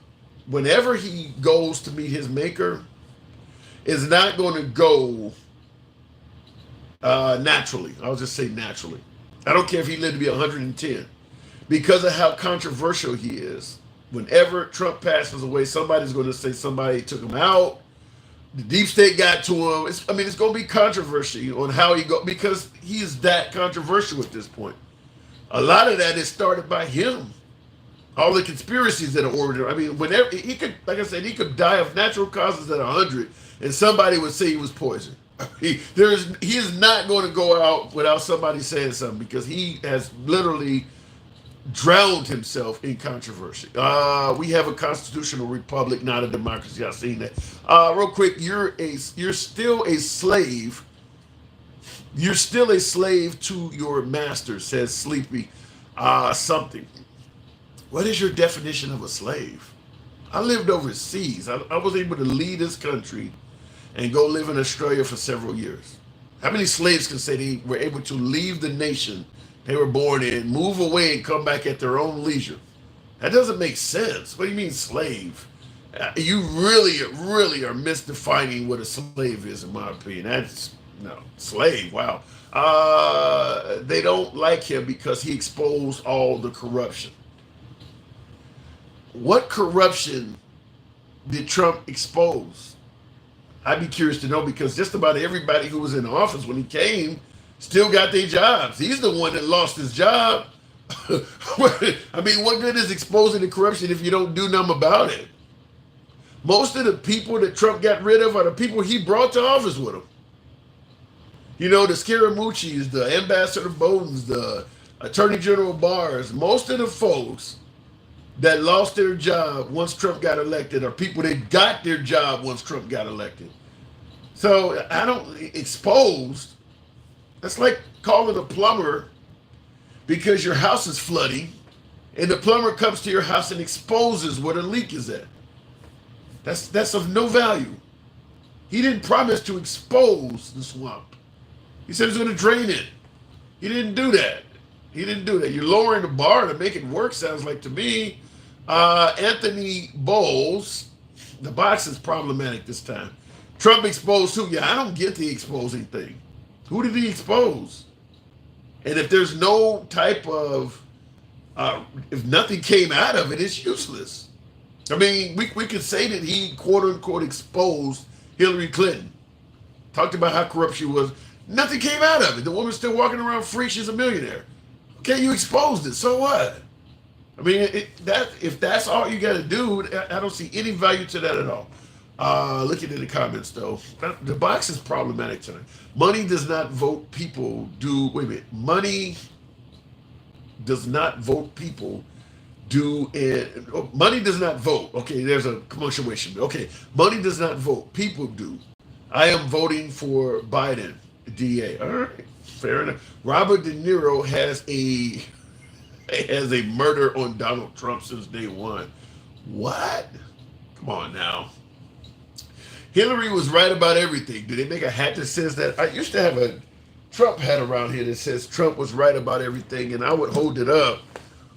whenever he goes to meet his maker, is not going to go naturally. I'll just say naturally. I don't care if he lived to be 110. Because of how controversial he is, whenever Trump passes away, somebody's going to say somebody took him out. The deep state got to him. It's going to be controversy on how he go because he is that controversial at this point. A lot of that is started by him. All the conspiracies that are ordered. Whenever he could, like I said, he could die of natural causes at 100, and somebody would say he was poisoned. He is not going to go out without somebody saying something because he has literally drowned himself in controversy. We have a constitutional republic, not a democracy. I've seen that. Real quick, you're still a slave. You're still a slave to your master, says Sleepy something. What is your definition of a slave? I lived overseas. I was able to leave this country and go live in Australia for several years. How many slaves can say they were able to leave the nation they were born in, move away, and come back at their own leisure? That doesn't make sense. What do you mean slave? You really are misdefining what a slave is, in my opinion. Slave, wow. They don't like him because he exposed all the corruption. What corruption did Trump expose? I'd be curious to know, because just about everybody who was in office when he came still got their jobs. He's the one that lost his job. I mean, what good is exposing the corruption if you don't do nothing about it? Most of the people that Trump got rid of are the people he brought to office with him. You know, the Scaramucci's, the Ambassador Bowden's, the Attorney General Barr's. Most of the folks that lost their job once Trump got elected are people that got their job once Trump got elected. So I don't exposed. That's like calling a plumber because your house is flooding and the plumber comes to your house and exposes where the leak is at. That's of no value. He didn't promise to expose the swamp. He said he's going to drain it. He didn't do that. He didn't do that. You're lowering the bar to make it work, sounds like to me. Anthony Bowles, the box is problematic this time. Trump exposed who? Yeah, I don't get the exposing thing. Who did he expose? And if there's no type of, if nothing came out of it, it's useless. I mean, we could say that he quote unquote exposed Hillary Clinton. Talked about how corrupt she was. Nothing came out of it. The woman's still walking around free. She's a millionaire. Okay, you exposed it. So what? I mean, if that's all you got to do, I don't see any value to that at all. Looking at the comments, though, the box is problematic tonight. Money does not vote. People do. Wait a minute. Money does not vote. People do. Money does not vote. Okay, there's a commotion. Okay, money does not vote. People do. I am voting for Biden, DA. All right, fair enough. Robert De Niro has a murder on Donald Trump since day one. What? Come on now. Hillary was right about everything. Did they make a hat that says that? I used to have a Trump hat around here that says Trump was right about everything, and I would hold it up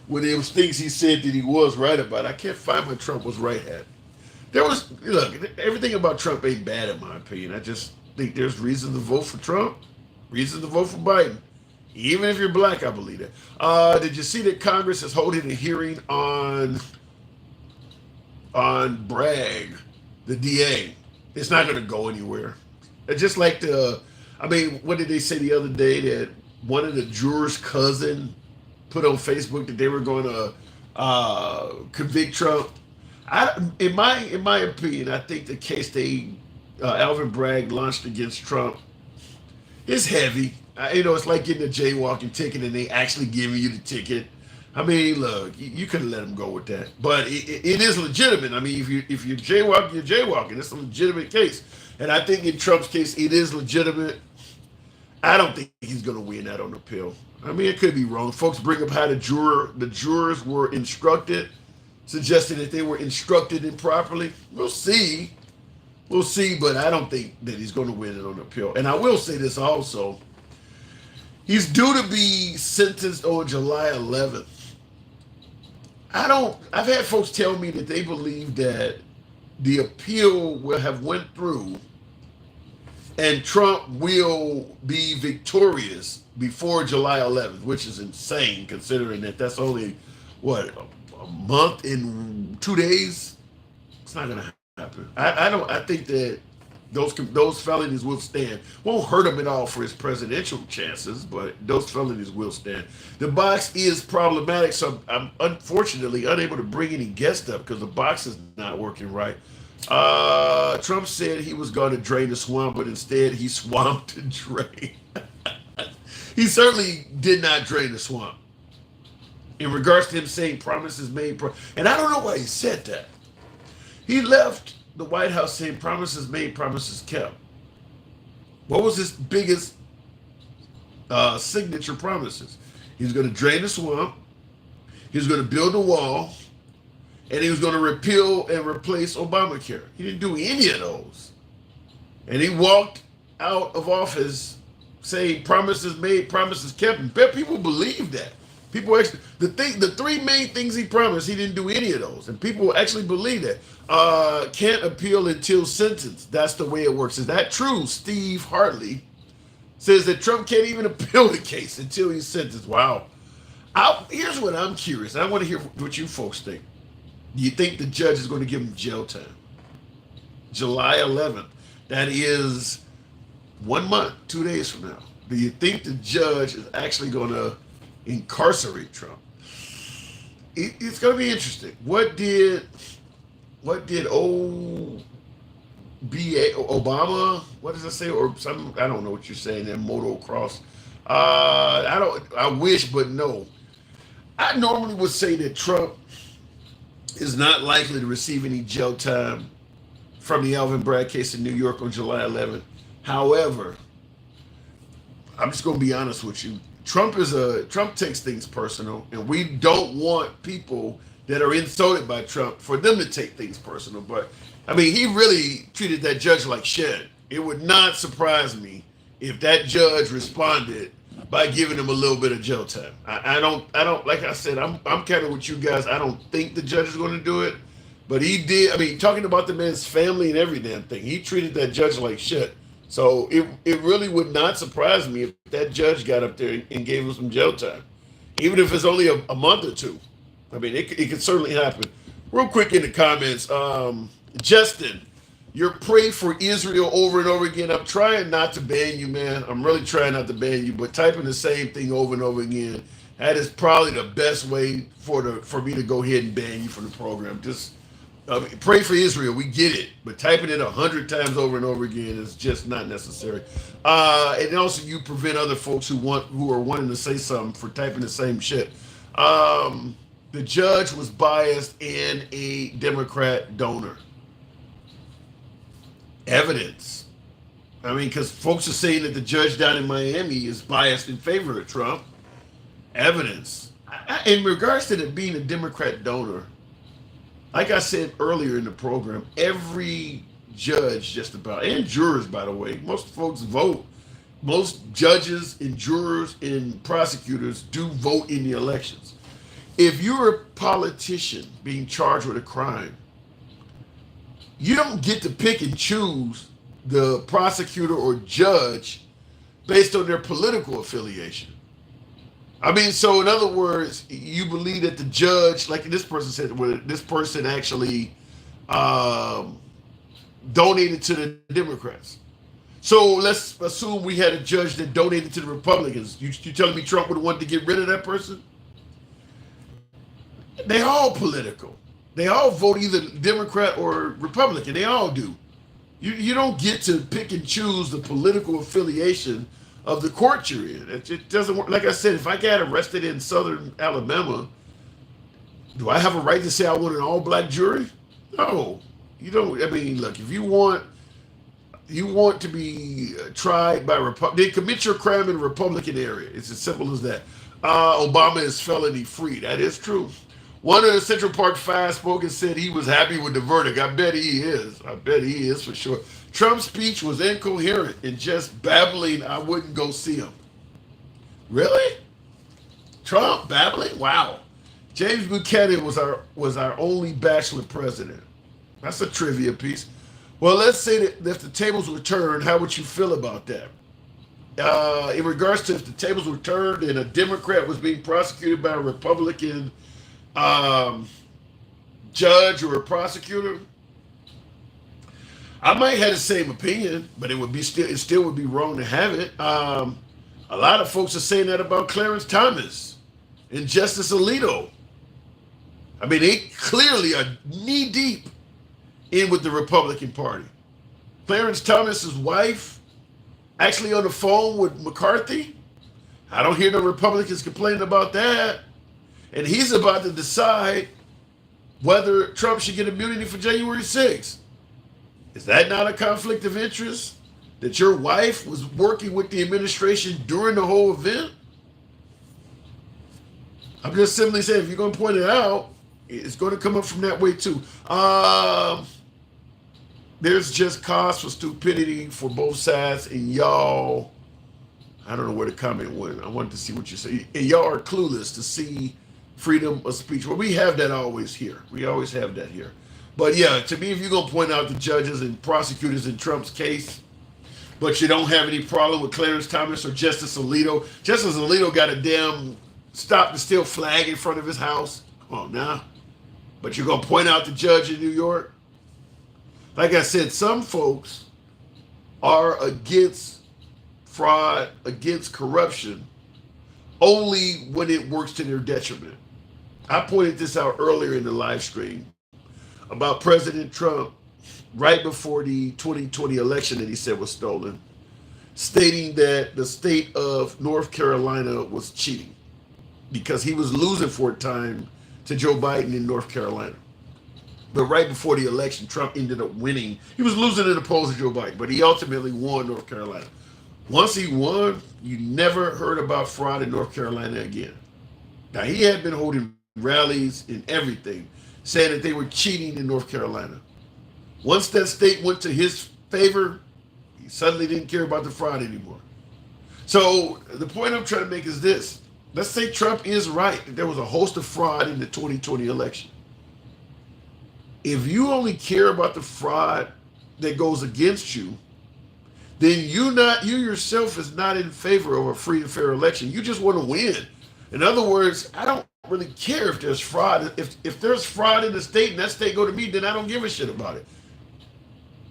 when there was things he said that he was right about. I can't find my Trump was right hat. Look, everything about Trump ain't bad in my opinion. I just think there's reason to vote for Trump, reason to vote for Biden. Even if you're black, I believe that. Did you see that Congress is holding a hearing on Bragg, the DA? It's not going to go anywhere. It's just like what did they say the other day that one of the jurors' cousin put on Facebook that they were going to convict Trump? In my opinion, I think the case Alvin Bragg launched against Trump is heavy. It's like getting a jaywalking ticket and they actually giving you the ticket. I mean, look, you could have let him go with that, but it is legitimate. I mean, if you're jaywalking, you're jaywalking. It's a legitimate case, and I think in Trump's case, it is legitimate. I don't think he's going to win that on appeal. I mean, it could be wrong. Folks bring up how the jurors were instructed, suggesting that they were instructed improperly. We'll see, but I don't think that he's going to win it on appeal. And I will say this also. He's due to be sentenced on July 11th. I've had folks tell me that they believe that the appeal will have went through and Trump will be victorious before July 11th, which is insane considering that that's only, a month and 2 days? It's not going to happen. I think that those felonies will stand. Won't hurt him at all for his presidential chances, but those felonies will stand. The box is problematic, so I'm unfortunately unable to bring any guests up because the box is not working right. Trump said he was going to drain the swamp, but instead he swamped to drain. He certainly did not drain the swamp. In regards to him saying promises made, and I don't know why he said that. He left the White House saying promises made, promises kept. What was his biggest signature promises? He was going to drain the swamp, he was going to build a wall, and he was going to repeal and replace Obamacare. He didn't do any of those. And he walked out of office saying promises made, promises kept. And people believe that. People actually, the three main things he promised, he didn't do any of those. And people actually believe that. Can't appeal until sentenced. That's the way it works. Is that true? Steve Hartley says that Trump can't even appeal the case until he's sentenced. Wow. Here's what I'm curious. I want to hear what you folks think. Do you think the judge is going to give him jail time? July 11th. That is 1 month, 2 days from now. Do you think the judge is actually going to incarcerate Trump? It's going to be interesting. What did Obama, what does it say? Or some, I don't know what you're saying there, motocross. I wish, but no. I normally would say that Trump is not likely to receive any jail time from the Alvin Bragg case in New York on July 11th. However, I'm just going to be honest with you. Trump takes things personal, and we don't want people that are insulted by Trump for them to take things personal. But I mean, he really treated that judge like shit. It would not surprise me if that judge responded by giving him a little bit of jail time. I don't like I said, I'm kind of with you guys. I don't think the judge is going to do it, but he did. I mean, talking about the man's family and every damn thing, he treated that judge like shit. So it really would not surprise me if that judge got up there and gave him some jail time, even if it's only a month or two. I mean, it could certainly happen. Real quick in the comments, Justin, you're praying for Israel over and over again. I'm trying not to ban you, man. I'm really trying not to ban you, but typing the same thing over and over again, that is probably the best way for me to go ahead and ban you from the program. Just pray for Israel. We get it, but typing it 100 times over and over again is just not necessary. And also, you prevent other folks who are wanting to say something for typing the same shit. The judge was biased and a Democrat donor. Evidence. I mean, because folks are saying that the judge down in Miami is biased in favor of Trump. Evidence. In regards to it being a Democrat donor, like I said earlier in the program, every judge just about, and jurors, by the way, most folks vote. Most judges and jurors and prosecutors do vote in the elections. If you're a politician being charged with a crime, you don't get to pick and choose the prosecutor or judge based on their political affiliation. I mean, so in other words, you believe that the judge, like this person said, well, this person actually donated to the Democrats. So let's assume we had a judge that donated to the Republicans. You telling me Trump would want to get rid of that person? They all political. They all vote either Democrat or Republican. They all do. You don't get to pick and choose the political affiliation of the court you're in. It doesn't work. Like I said, if I got arrested in southern Alabama, do I have a right to say I want an all-black jury? No, you don't. I mean, look, if you want to be tried by then commit your crime in a Republican area. It's as simple as that. Obama is felony free. That is true. One of the Central Park Five spoke and said he was happy with the verdict. I bet he is. I bet he is for sure. Trump's speech was incoherent and just babbling. I wouldn't go see him. Really? Trump babbling? Wow. James Buchanan was our only bachelor president. That's a trivia piece. Well, let's say that if the tables were turned, how would you feel about that? In regards to if the tables were turned and a Democrat was being prosecuted by a Republican judge or a prosecutor, I might have the same opinion, but it still would be wrong to have it. A lot of folks are saying that about Clarence Thomas and Justice Alito. I mean, they clearly are knee deep in with the Republican Party. Clarence Thomas's wife actually on the phone with McCarthy. I don't hear no Republicans complaining about that. And he's about to decide whether Trump should get immunity for January 6th. Is that not a conflict of interest? That your wife was working with the administration during the whole event? I'm just simply saying, if you're going to point it out, it's going to come up from that way too. There's just cause for stupidity for both sides, and y'all, I don't know where the comment went. I wanted to see what you say. And y'all are clueless to see freedom of speech. Well, we have that always here. We always have that here. But yeah, to me, if you're going to point out the judges and prosecutors in Trump's case, but you don't have any problem with Clarence Thomas or Justice Alito. Justice Alito got a damn stop and steal flag in front of his house. Come on now. But you're going to point out the judge in New York? Like I said, some folks are against fraud, against corruption, only when it works to their detriment. I pointed this out earlier in the live stream about President Trump right before the 2020 election that he said was stolen, stating that the state of North Carolina was cheating because he was losing for a time to Joe Biden in North Carolina. But right before the election, Trump ended up winning. He was losing in the polls to Joe Biden, but he ultimately won North Carolina. Once he won, you never heard about fraud in North Carolina again. Now, he had been holding rallies and everything, saying that they were cheating in North Carolina. Once that state went to his favor, he suddenly didn't care about the fraud anymore. So the point I'm trying to make is this. Let's say Trump is right, that there was a host of fraud in the 2020 election. If you only care about the fraud that goes against you, then you yourself is not in favor of a free and fair election. You just want to win. In other words, I don't really care if there's fraud. If there's fraud in the state and that state go to me, then I don't give a shit about it.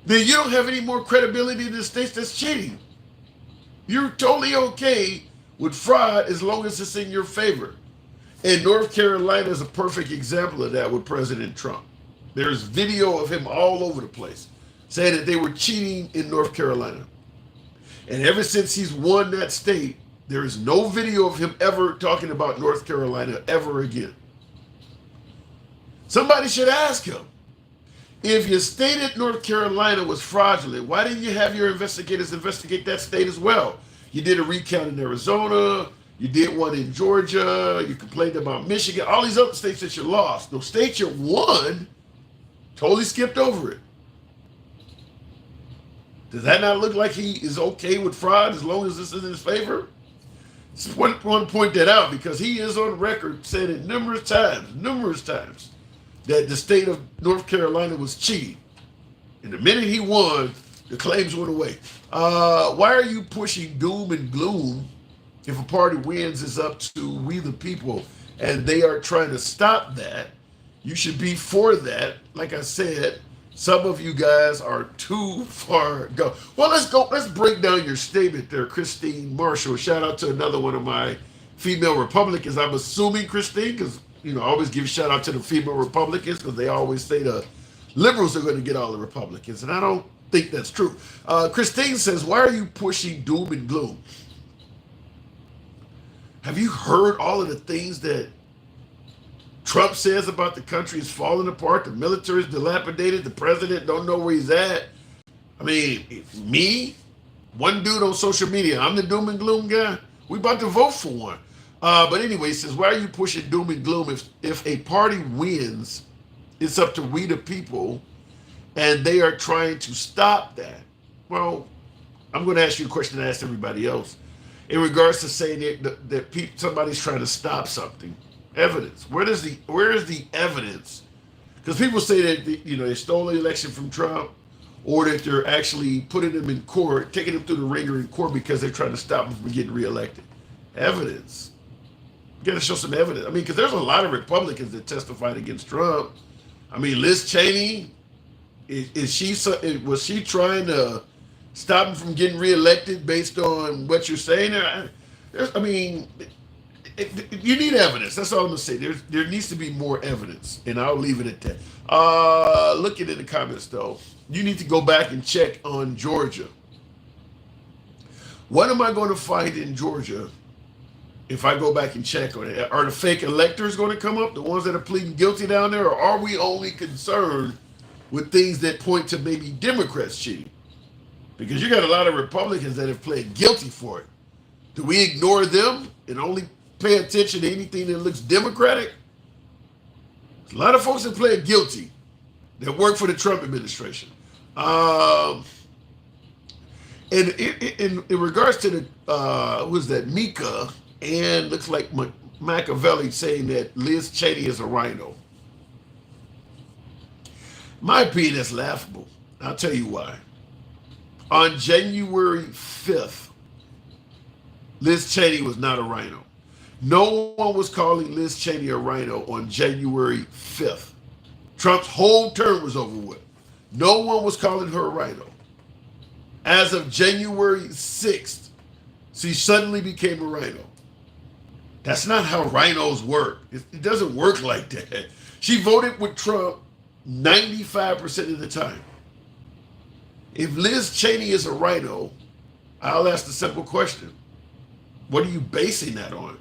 Then you don't have any more credibility in the states that's cheating. You're totally okay with fraud as long as it's in your favor. And North Carolina is a perfect example of that with President Trump. There's video of him all over the place saying that they were cheating in North Carolina. And ever since he's won that state, there is no video of him ever talking about North Carolina ever again. Somebody should ask him, if you stated North Carolina was fraudulent, why didn't you have your investigators investigate that state as well? You did a recount in Arizona, you did one in Georgia, you complained about Michigan, all these other states that you lost. Those states you won, totally skipped over it. Does that not look like he is okay with fraud as long as this is in his favor? I want to point that out because he is on record saying it numerous times, that the state of North Carolina was cheating. And the minute he won, the claims went away. Why are you pushing doom and gloom if a party wins is up to we the people and they are trying to stop that? You should be for that. Like I said, some of you guys are too far gone. Well, let's break down your statement there, Christine Marshall. Shout out to another one of my female Republicans. I'm assuming, Christine, because I always give a shout out to the female Republicans because they always say the liberals are going to get all the Republicans, and I don't think that's true. Christine says, why are you pushing doom and gloom? Have you heard all of the things that Trump says about the country is falling apart, the military is dilapidated, the president don't know where he's at? I mean, me, one dude on social media, I'm the doom and gloom guy. We about to vote for one. But anyway, he says, why are you pushing doom and gloom? If a party wins, it's up to we the people, and they are trying to stop that. Well, I'm going to ask you a question I asked everybody else. In regards to saying that somebody's trying to stop something. Evidence. Where is the evidence? Because people say that they stole the election from Trump, or that they're actually putting him in court, taking him through the ringer in court because they're trying to stop him from getting reelected. Evidence. You got to show some evidence. I mean, because there's a lot of Republicans that testified against Trump. I mean, Liz Cheney, was she trying to stop him from getting reelected based on what you're saying? You need evidence. That's all I'm gonna say. There needs to be more evidence, and I'll leave it at that. Looking in the comments though, you need to go back and check on Georgia. What am I going to find in Georgia if I go back and check on it? Are the fake electors going to come up, the ones that are pleading guilty down there, or are we only concerned with things that point to maybe Democrats cheating? Because you got a lot of Republicans that have pled guilty for it. Do we ignore them and only pay attention to anything that looks Democratic? There's a lot of folks that pled guilty that work for the Trump administration. And in regards to the, who's that, Mika, and looks like Machiavelli saying that Liz Cheney is a rhino. My opinion, is laughable. I'll tell you why. On January 5th, Liz Cheney was not a rhino. No one was calling Liz Cheney a rhino on January 5th. Trump's whole term was over with. No one was calling her a rhino. As of January 6th, she suddenly became a rhino. That's not how rhinos work. It doesn't work like that. She voted with Trump 95% of the time. If Liz Cheney is a rhino, I'll ask the simple question. What are you basing that on?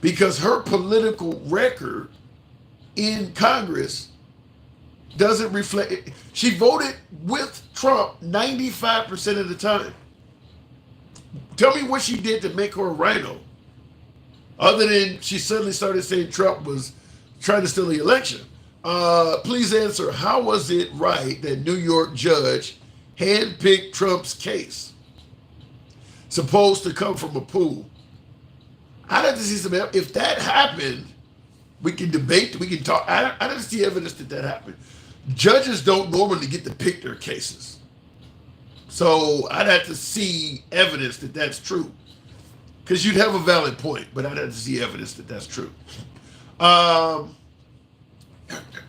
Because her political record in Congress doesn't reflect it. She voted with Trump 95% of the time. Tell me what she did to make her a rhino. Other than she suddenly started saying Trump was trying to steal the election. Please answer, how was it right that New York judge handpicked Trump's case? Supposed to come from a pool. I'd have to see some, if that happened, we can debate, we can talk. I don't see evidence that happened. Judges don't normally get to pick their cases. So I'd have to see evidence that that's true. Because you'd have a valid point, but I'd have to see evidence that that's true. What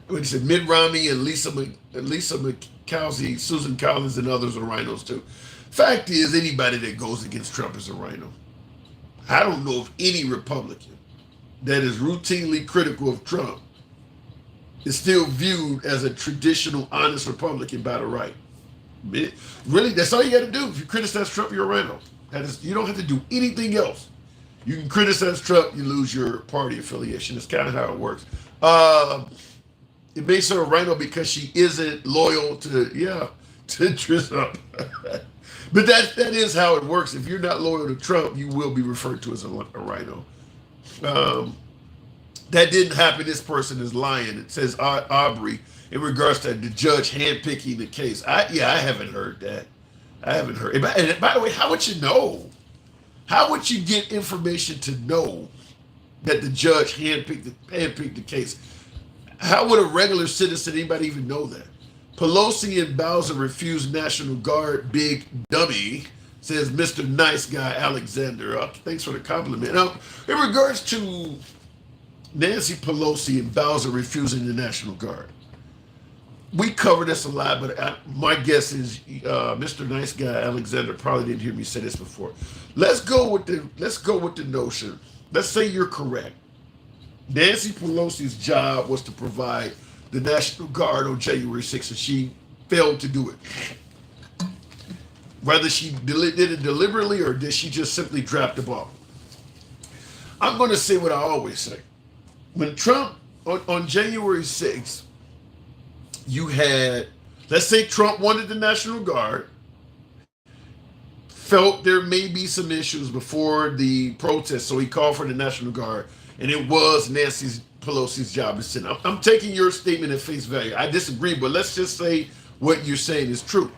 you said, Mitt Romney and Lisa McKelsey, Susan Collins, and others are rhinos too. Fact is, anybody that goes against Trump is a rhino. I don't know of any Republican that is routinely critical of Trump is still viewed as a traditional, honest Republican by the right. Really, that's all you got to do. If you criticize Trump, you're a rhino. You don't have to do anything else. You can criticize Trump, you lose your party affiliation. That's kind of how it works. It makes her a rhino because she isn't loyal to Trump. But that is how it works. If you're not loyal to Trump, you will be referred to as a rhino. That didn't happen. This person is lying. It says Aubrey in regards to the judge handpicking the case. I haven't heard that. I haven't heard. And by the way, how would you know? How would you get information to know that the judge handpicked the case? How would a regular citizen, anybody even know that? Pelosi and Bowser refused National Guard, big dummy, says Mr. Nice Guy Alexander. Thanks for the compliment. Now, in regards to Nancy Pelosi and Bowser refusing the National Guard, we covered this a lot, but my guess is Mr. Nice Guy Alexander probably didn't hear me say this before. Let's go with the notion. Let's say you're correct. Nancy Pelosi's job was to provide the National Guard on January 6th, and she failed to do it. Whether she did it deliberately or did she just simply drop the ball. I'm going to say what I always say. When Trump, on January 6th, you had, let's say Trump wanted the National Guard, felt there may be some issues before the protest, so he called for the National Guard, and it was Nancy Pelosi's job to send. I'm taking your statement at face value. I disagree, but let's just say what you're saying is true.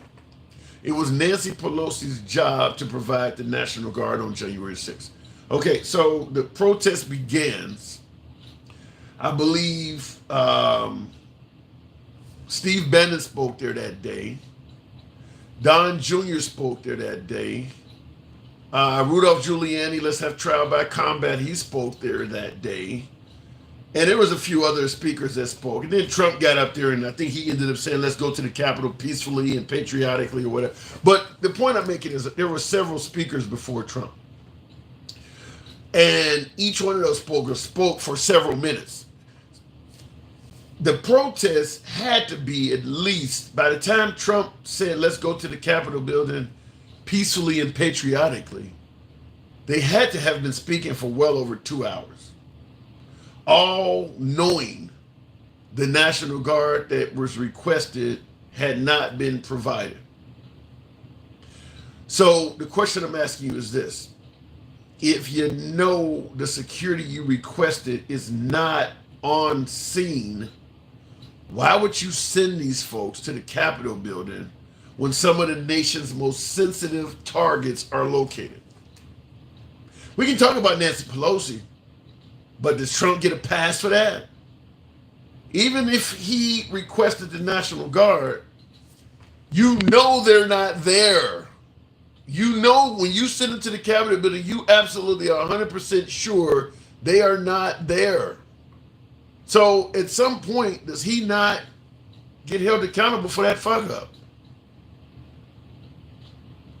It was Nancy Pelosi's job to provide the National Guard on January 6th. Okay, so the protest begins. I believe Steve Bannon spoke there that day. Don Jr. spoke there that day. Rudolph Giuliani, let's have trial by combat, he spoke there that day. And there was a few other speakers that spoke. And then Trump got up there and I think he ended up saying, let's go to the Capitol peacefully and patriotically or whatever. But the point I'm making is that there were several speakers before Trump. And each one of those speakers spoke for several minutes. The protest had to be at least, by the time Trump said, let's go to the Capitol building peacefully and patriotically, they had to have been speaking for well over 2 hours. All knowing the National Guard that was requested had not been provided. So the question I'm asking you is this. If you know the security you requested is not on scene, why would you send these folks to the Capitol building when some of the nation's most sensitive targets are located? We can talk about Nancy Pelosi, but does Trump get a pass for that? Even if he requested the National Guard, you know they're not there. You know when you send them to the Capitol building, you absolutely are 100% sure they are not there. So at some point, does he not get held accountable for that fuck up.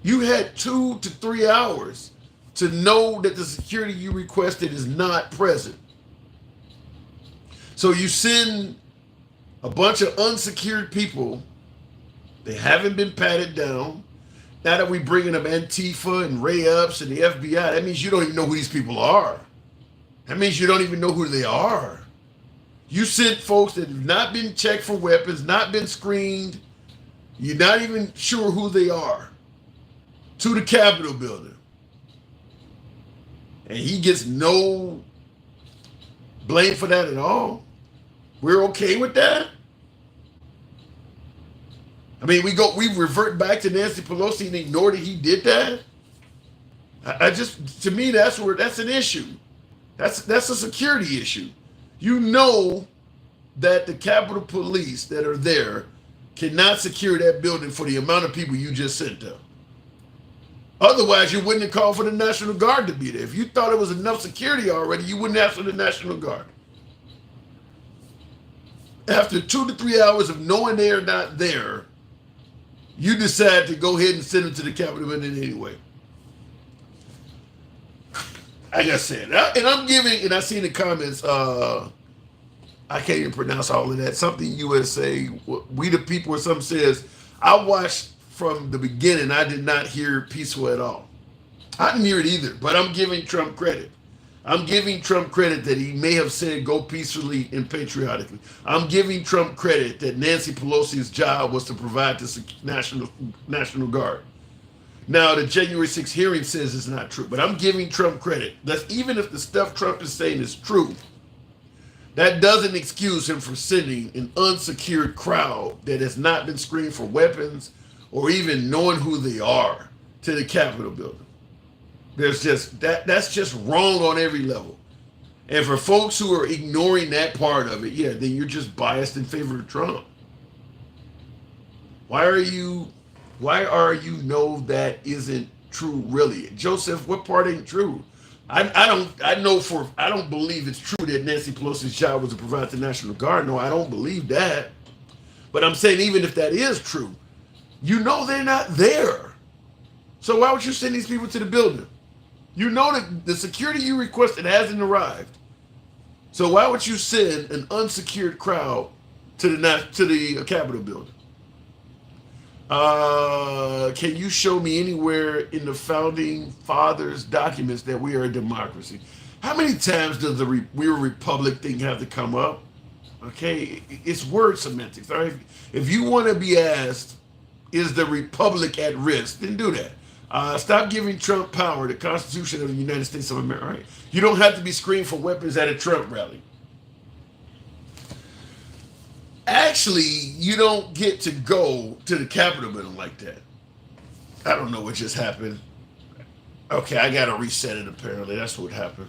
You had 2 to 3 hours to know that the security you requested is not present. So you send a bunch of unsecured people. They haven't been patted down. Now that we're bringing up Antifa and Ray-Ups and the FBI, that means you don't even know who these people are. That means you don't even know who they are. You sent folks that have not been checked for weapons, not been screened. You're not even sure who they are to the Capitol building. And he gets no blame for that at all. We're okay with that? I mean, we revert back to Nancy Pelosi and ignore that he did that? To me, that's an issue. That's a security issue. You know that the Capitol Police that are there cannot secure that building for the amount of people you just sent them. Otherwise, you wouldn't have called for the National Guard to be there. If you thought it was enough security already, you wouldn't ask for the National Guard. After 2 to 3 hours of knowing they are not there, you decide to go ahead and send them to the Capitol building anyway. Like I said, and I'm giving, and I see in the comments, I can't even pronounce all of that. Something USA, we the people, or something says, I watched from the beginning, I did not hear peaceful at all. I didn't hear it either, but I'm giving Trump credit. I'm giving Trump credit that he may have said go peacefully and patriotically. I'm giving Trump credit that Nancy Pelosi's job was to provide the National Guard. Now, the January 6th hearing says it's not true, but I'm giving Trump credit. That's even if the stuff Trump is saying is true, that doesn't excuse him from sending an unsecured crowd that has not been screened for weapons or even knowing who they are to the Capitol building. There's just that's just wrong on every level. And for folks who are ignoring that part of it, yeah, then you're just biased in favor of Trump. Why are you know that isn't true really? Joseph, what part ain't true? I don't believe it's true that Nancy Pelosi's job was to provide the National Guard. No, I don't believe that. But I'm saying even if that is true, you know they're not there. So why would you send these people to the building? You know that the security you requested hasn't arrived. So why would you send an unsecured crowd to the Capitol building? Can you show me anywhere in the founding fathers' documents that we are a democracy? How many times does the we're a republic thing have to come up? Okay, it's word semantics. All right, if you want to be asked, is the republic at risk? Then do that. Stop giving Trump power. The Constitution of the United States of America. All right, you don't have to be screened for weapons at a Trump rally. Actually, you don't get to go to the Capitol building like that. I don't know what just happened. Okay, I gotta reset it apparently. That's what happened.